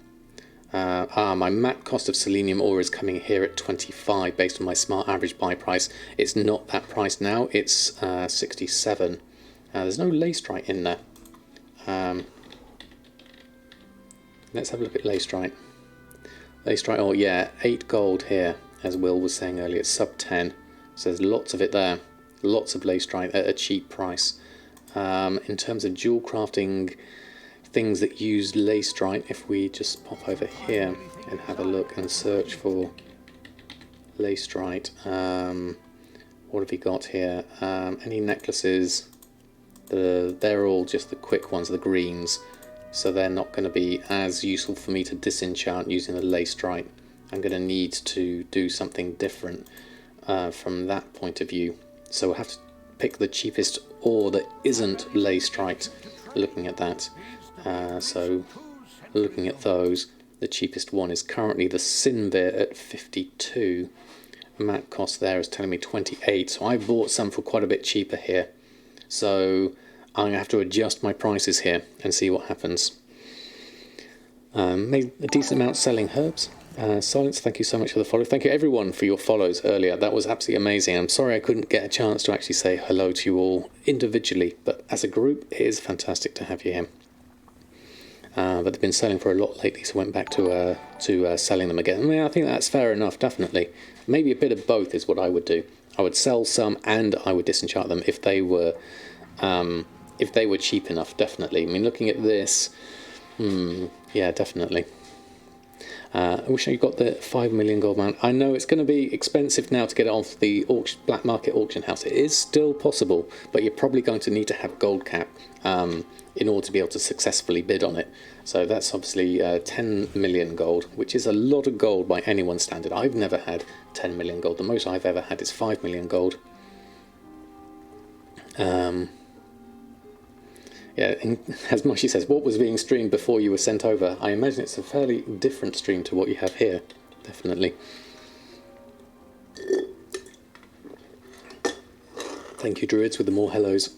My mat cost of selenium ore is coming here at 25 based on my smart average buy price. It's not that price now, it's 67. There's no lacestrite in there. Let's have a look at lacestrite. Lacestrite ore, yeah, 8 gold here. As Will was saying earlier, it's sub 10, so there's lots of it there, lots of lacestrite at a cheap price. In terms of jewel crafting things that use lacestrite, if we just pop over here and have a look and search for lacestrite, what have we got here? Any necklaces? They're all just the quick ones, the greens, so they're not going to be as useful for me to disenchant using the lacestrite. I'm going to need to do something different from that point of view. So we'll have to pick the cheapest ore that isn't lacestrite, looking at that. So looking at those, the cheapest one is currently the Sinvir at 52. Mat cost there is telling me 28, so I bought some for quite a bit cheaper here. So I'm going to have to adjust my prices here and see what happens. Made a decent amount selling herbs. Silence, thank you so much for the follow. Thank you everyone for your follows earlier. That was absolutely amazing. I'm sorry I couldn't get a chance to actually say hello to you all individually, but as a group, it is fantastic to have you here. But they've been selling for a lot lately, so I went back to selling them again. I mean, I think that's fair enough, definitely. Maybe a bit of both is what I would do. I would sell some and I would disenchant them if they were cheap enough, definitely. I mean, looking at this, Yeah, definitely. I wish I got the 5 million gold mount. I know it's going to be expensive now to get it off the black market auction house. It is still possible, but you're probably going to need to have gold cap in order to be able to successfully bid on it. So that's obviously 10 million gold, which is a lot of gold by anyone's standard. I've never had 10 million gold. The most I've ever had is 5 million gold. Yeah, as Moshi says, what was being streamed before you were sent over? I imagine it's a fairly different stream to what you have here, definitely. Thank you, Druids, with the more hellos.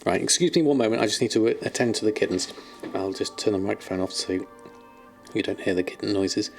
Right, excuse me one moment, I just need to attend to the kittens. I'll just turn the microphone off so you don't hear the kitten noises.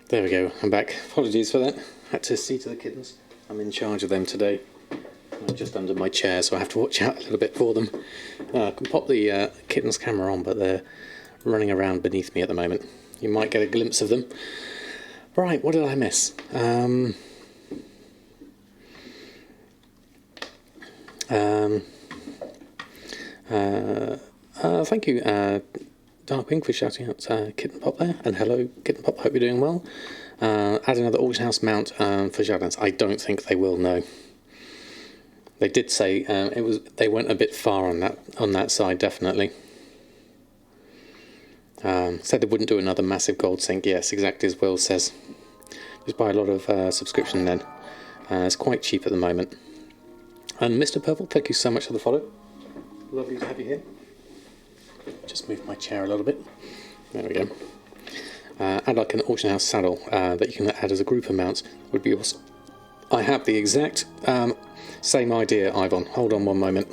There we go, I'm back. Apologies for that. Had to see to the kittens. I'm in charge of them today. I'm just under my chair, so I have to watch out a little bit for them. I can pop the kittens camera on, but they're running around beneath me at the moment. You might get a glimpse of them. Right, what did I miss? Thank you, Darkwing, for shouting out Kitten Pop there, and hello Kitten Pop, hope you're doing well. Add another auction house mount for Shadowlands. I don't think they will, no. They did say they went a bit far on that side, definitely. Said they wouldn't do another massive gold sink. Yes, exactly as Will says. Just buy a lot of subscription then. It's quite cheap at the moment. And Mr. Purple, thank you so much for the follow. Lovely to have you here. Just move my chair a little bit. There we go. Add like an auction house saddle that you can add as a group of mounts would be awesome. I have the exact same idea, Ivan. Hold on one moment.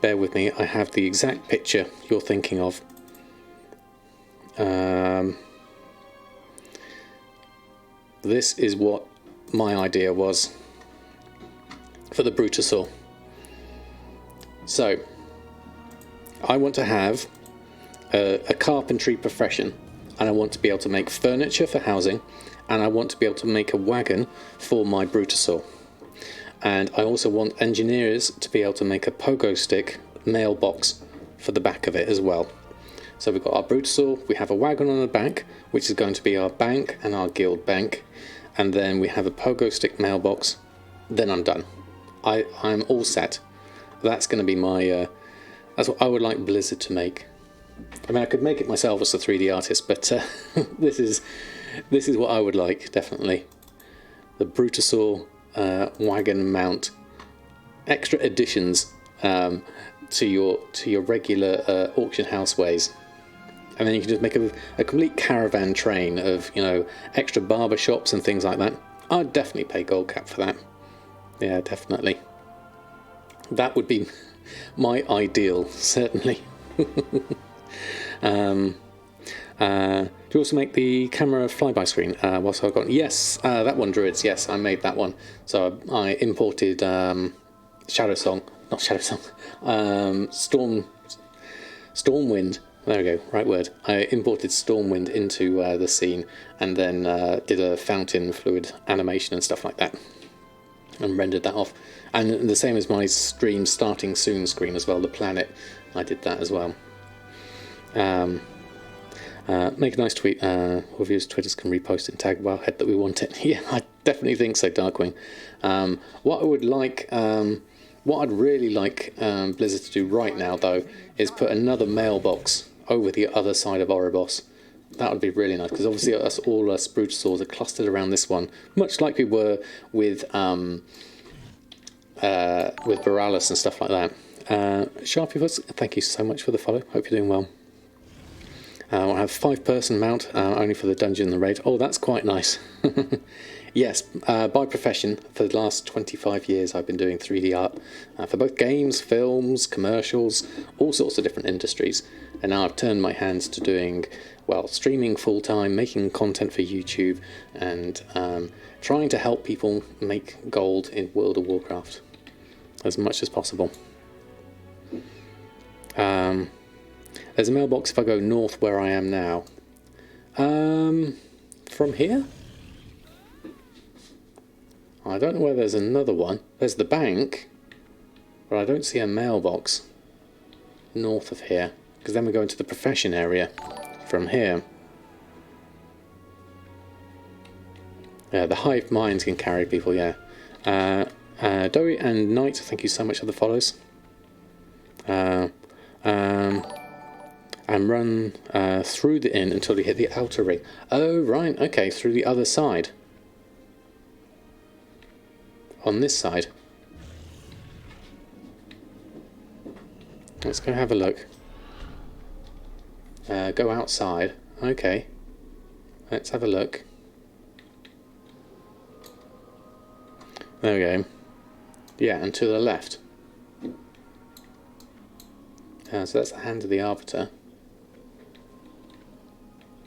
Bear with me. I have the exact picture you're thinking of. This is what my idea was for the Brutosaur. So, I want to have a carpentry profession, and I want to be able to make furniture for housing, and I want to be able to make a wagon for my Brutosaur. And I also want engineers to be able to make a pogo stick mailbox for the back of it as well. So we've got our Brutosaur, we have a wagon on the back, which is going to be our bank and our guild bank, and then we have a pogo stick mailbox. Then I'm done. I'm all set. That's going to be my... that's what I would like Blizzard to make. I mean, I could make it myself as a 3D artist, but this is what I would like, definitely. The Brutosaur wagon mount. Extra additions to your regular auction house ways. And then you can just make a complete caravan train of, you know, extra barber shops and things like that. I'd definitely pay gold cap for that. Yeah, definitely. That would be my ideal, certainly. Do you also make the camera flyby screen? Whilst I've got... Yes, that one, Druids. Yes, I made that one. So I imported Stormwind. There we go, right word. I imported Stormwind into the scene, and then did a fountain fluid animation and stuff like that, and rendered that off. And the same as my stream starting soon screen as well, the planet, I did that as well. Make a nice tweet. Reviewers, Twitters can repost it and tag Wildhead that we want it. Yeah, I definitely think so, Darkwing. What I would like, what I'd really like Blizzard to do right now, though, is put another mailbox over the other side of Oribos. That would be really nice, because obviously all us Brutosaurs are clustered around this one, much like we were with Borealis and stuff like that. Sharpie, thank you so much for the follow. Hope you're doing well. I'll have 5-person mount, only for the dungeon and the raid. Oh, that's quite nice. Yes, by profession, for the last 25 years I've been doing 3D art for both games, films, commercials, all sorts of different industries. And now I've turned my hands to doing, well, streaming full-time, making content for YouTube, and trying to help people make gold in World of Warcraft as much as possible. There's a mailbox if I go north where I am now. From here? I don't know where there's another one. There's the bank, but I don't see a mailbox north of here, because then we go into the profession area from here. Yeah, the hive minds can carry people, yeah. Dory and Knight, thank you so much for the follows. And run through the inn until you hit the outer ring. Oh, right, okay, through the other side. On this side. Let's go have a look. Go outside. Okay. Let's have a look. There we go. Yeah, and to the left. So that's the hand of the Arbiter.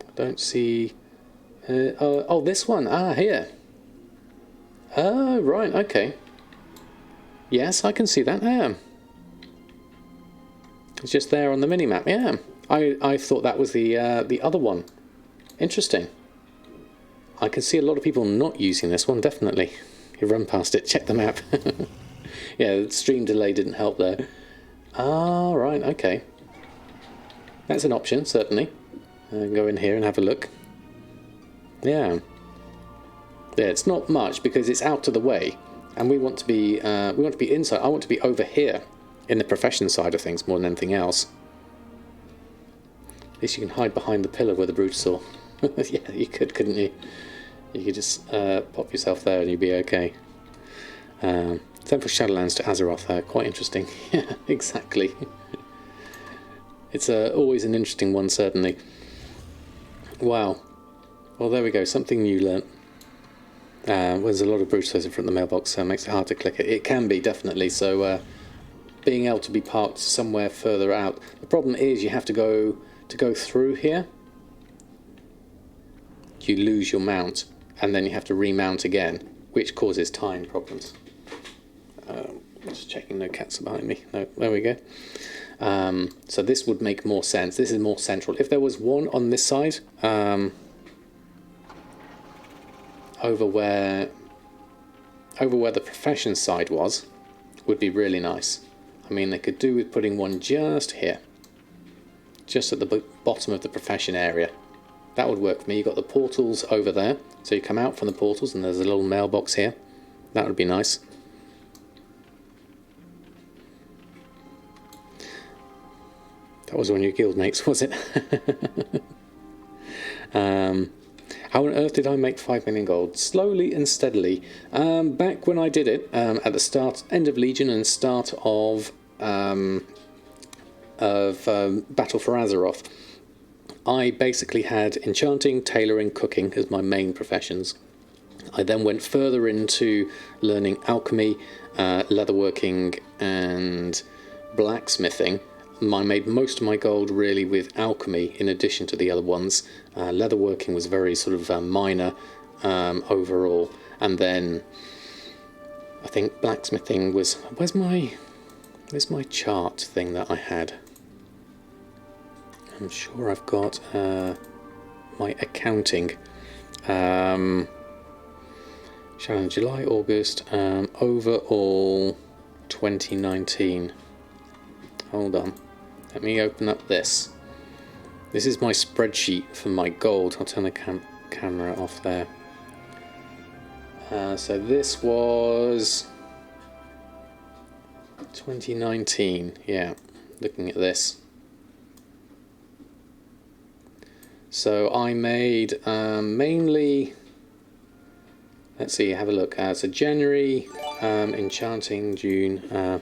I don't see... oh, this one. Ah, here. Oh, right, okay. Yes, I can see that there. It's just there on the minimap, yeah. I thought that was the other one. Interesting. I can see a lot of people not using this one, definitely. You run past it, check the map. Yeah, the stream delay didn't help there. Ah, right, okay. That's an option, certainly. Go in here and have a look. Yeah. Yeah, it's not much because it's out of the way, and we want to be inside. I want to be over here in the profession side of things more than anything else. At least you can hide behind the pillar with a Brutosaur. Yeah, you could, couldn't you? You could just pop yourself there and you'd be okay. Temple Shadowlands to Azeroth, quite interesting. Yeah, exactly. It's always an interesting one, certainly. Wow. Well, there we go. Something new learnt. There's a lot of Brutosaurs in front of the mailbox, so it makes it hard to click it. It can be, definitely. So being able to be parked somewhere further out. The problem is you have to go through here. You lose your mount, and then you have to remount again, which causes time problems. Just checking no cats are behind me. No, there we go. So this would make more sense. This is more central. If there was one on this side, over where over where the profession side was would be really nice. I mean, they could do with putting one just here, just at the bottom of the profession area. That would work for me. You've got the portals over there, so you come out from the portals and there's a little mailbox here. That would be nice. That was one of your guildmates, was it? How on earth did I make 5 million gold? Slowly and steadily. Back when I did it, at the start, end of Legion and start of Battle for Azeroth, I basically had enchanting, tailoring, cooking as my main professions. I then went further into learning alchemy, leatherworking and blacksmithing. I made most of my gold really with alchemy in addition to the other ones. Leatherworking was very sort of minor overall. And then I think blacksmithing was... Where's my chart thing that I had? I'm sure I've got my accounting. Shadowlands, July, August, overall 2019. Hold on. Let me open up this. This is my spreadsheet for my gold. I'll turn the camera off there. So this was 2019. Yeah, looking at this. So I made mainly... Let's see, have a look. So January, enchanting, June.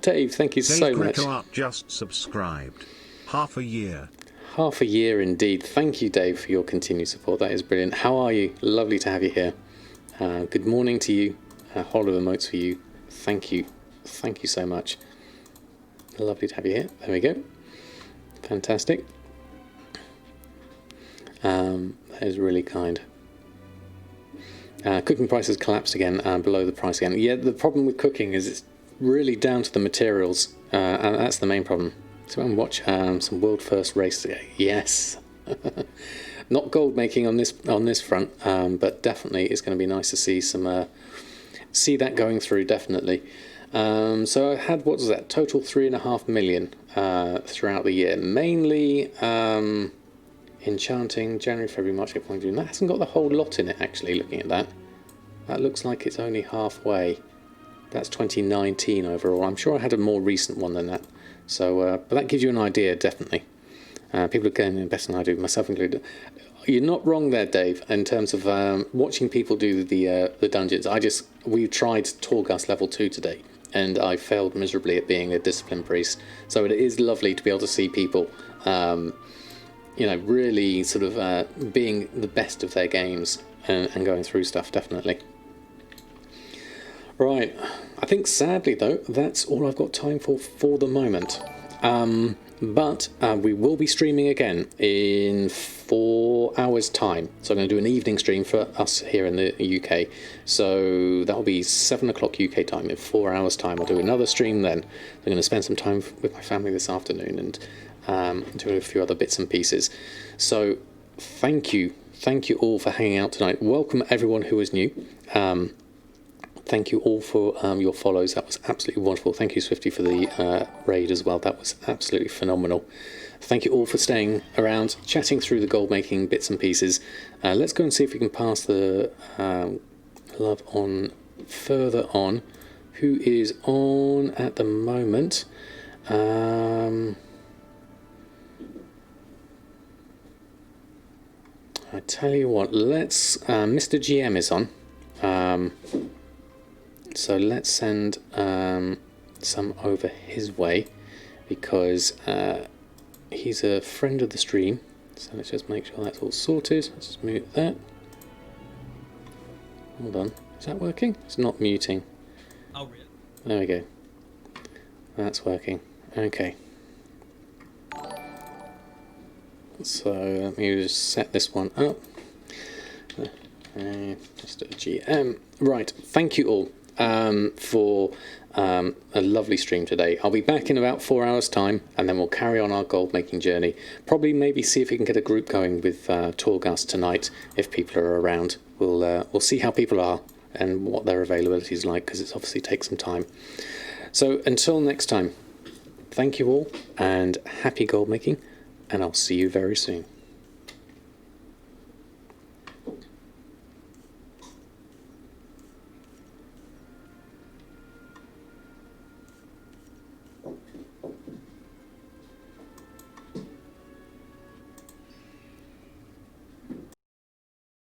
Dave, thank you so much. Dave just subscribed. Half a year. Half a year indeed. Thank you, Dave, for your continued support. That is brilliant. How are you? Lovely to have you here. Good morning to you. Whole of emotes for you. Thank you. Thank you so much. Lovely to have you here. There we go. Fantastic. That is really kind. Cooking prices collapsed again, below the price again. Yeah, the problem with cooking is it's really down to the materials, and that's the main problem. So I'm watch some world first race today. Yes, not gold making on this front, but definitely it's going to be nice to see some see that going through. Definitely. So I had, what was that, total 3.5 million throughout the year, mainly enchanting, January, February, March, April, June. That hasn't got the whole lot in it, actually, looking at that. That looks like it's only halfway. That's 2019 overall. I'm sure I had a more recent one than that. So, but that gives you an idea, definitely. People are getting better than I do, myself included. You're not wrong there, Dave, in terms of watching people do the dungeons. We tried Torghast level 2 today, and I failed miserably at being a discipline priest. So it is lovely to be able to see people... you know, really sort of being the best of their games and going through stuff, definitely. Right, I think sadly though, that's all I've got time for the moment. But we will be streaming again in 4 hours time. So I'm going to do an evening stream for us here in the UK. So that will be 7 o'clock UK time. In 4 hours time I'll do another stream then. I'm going to spend some time with my family this afternoon and doing a few other bits and pieces. So thank you all for hanging out tonight. Welcome everyone who is new. Thank you all for your follows. That was absolutely wonderful. Thank you, Swifty, for the raid as well. That was absolutely phenomenal. Thank you all for staying around, chatting through the gold making bits and pieces. Let's go and see if we can pass the love on further on. Who is on at the moment? I tell you what, let's... Mr. GM is on. So let's send some over his way, because he's a friend of the stream. So let's just make sure that's all sorted. Let's just mute that. Hold on. Is that working? It's not muting. Oh, really? There we go. That's working. Okay. So let me just set this one up. Just a GM. Right, thank you all for a lovely stream today. I'll be back in about 4 hours time, and then we'll carry on our gold making journey. Probably maybe see if we can get a group going with Torghast tonight if people are around. We'll see how people are and what their availability is like, because it's obviously takes some time. So until next time, thank you all, and happy gold making, and I'll see you very soon.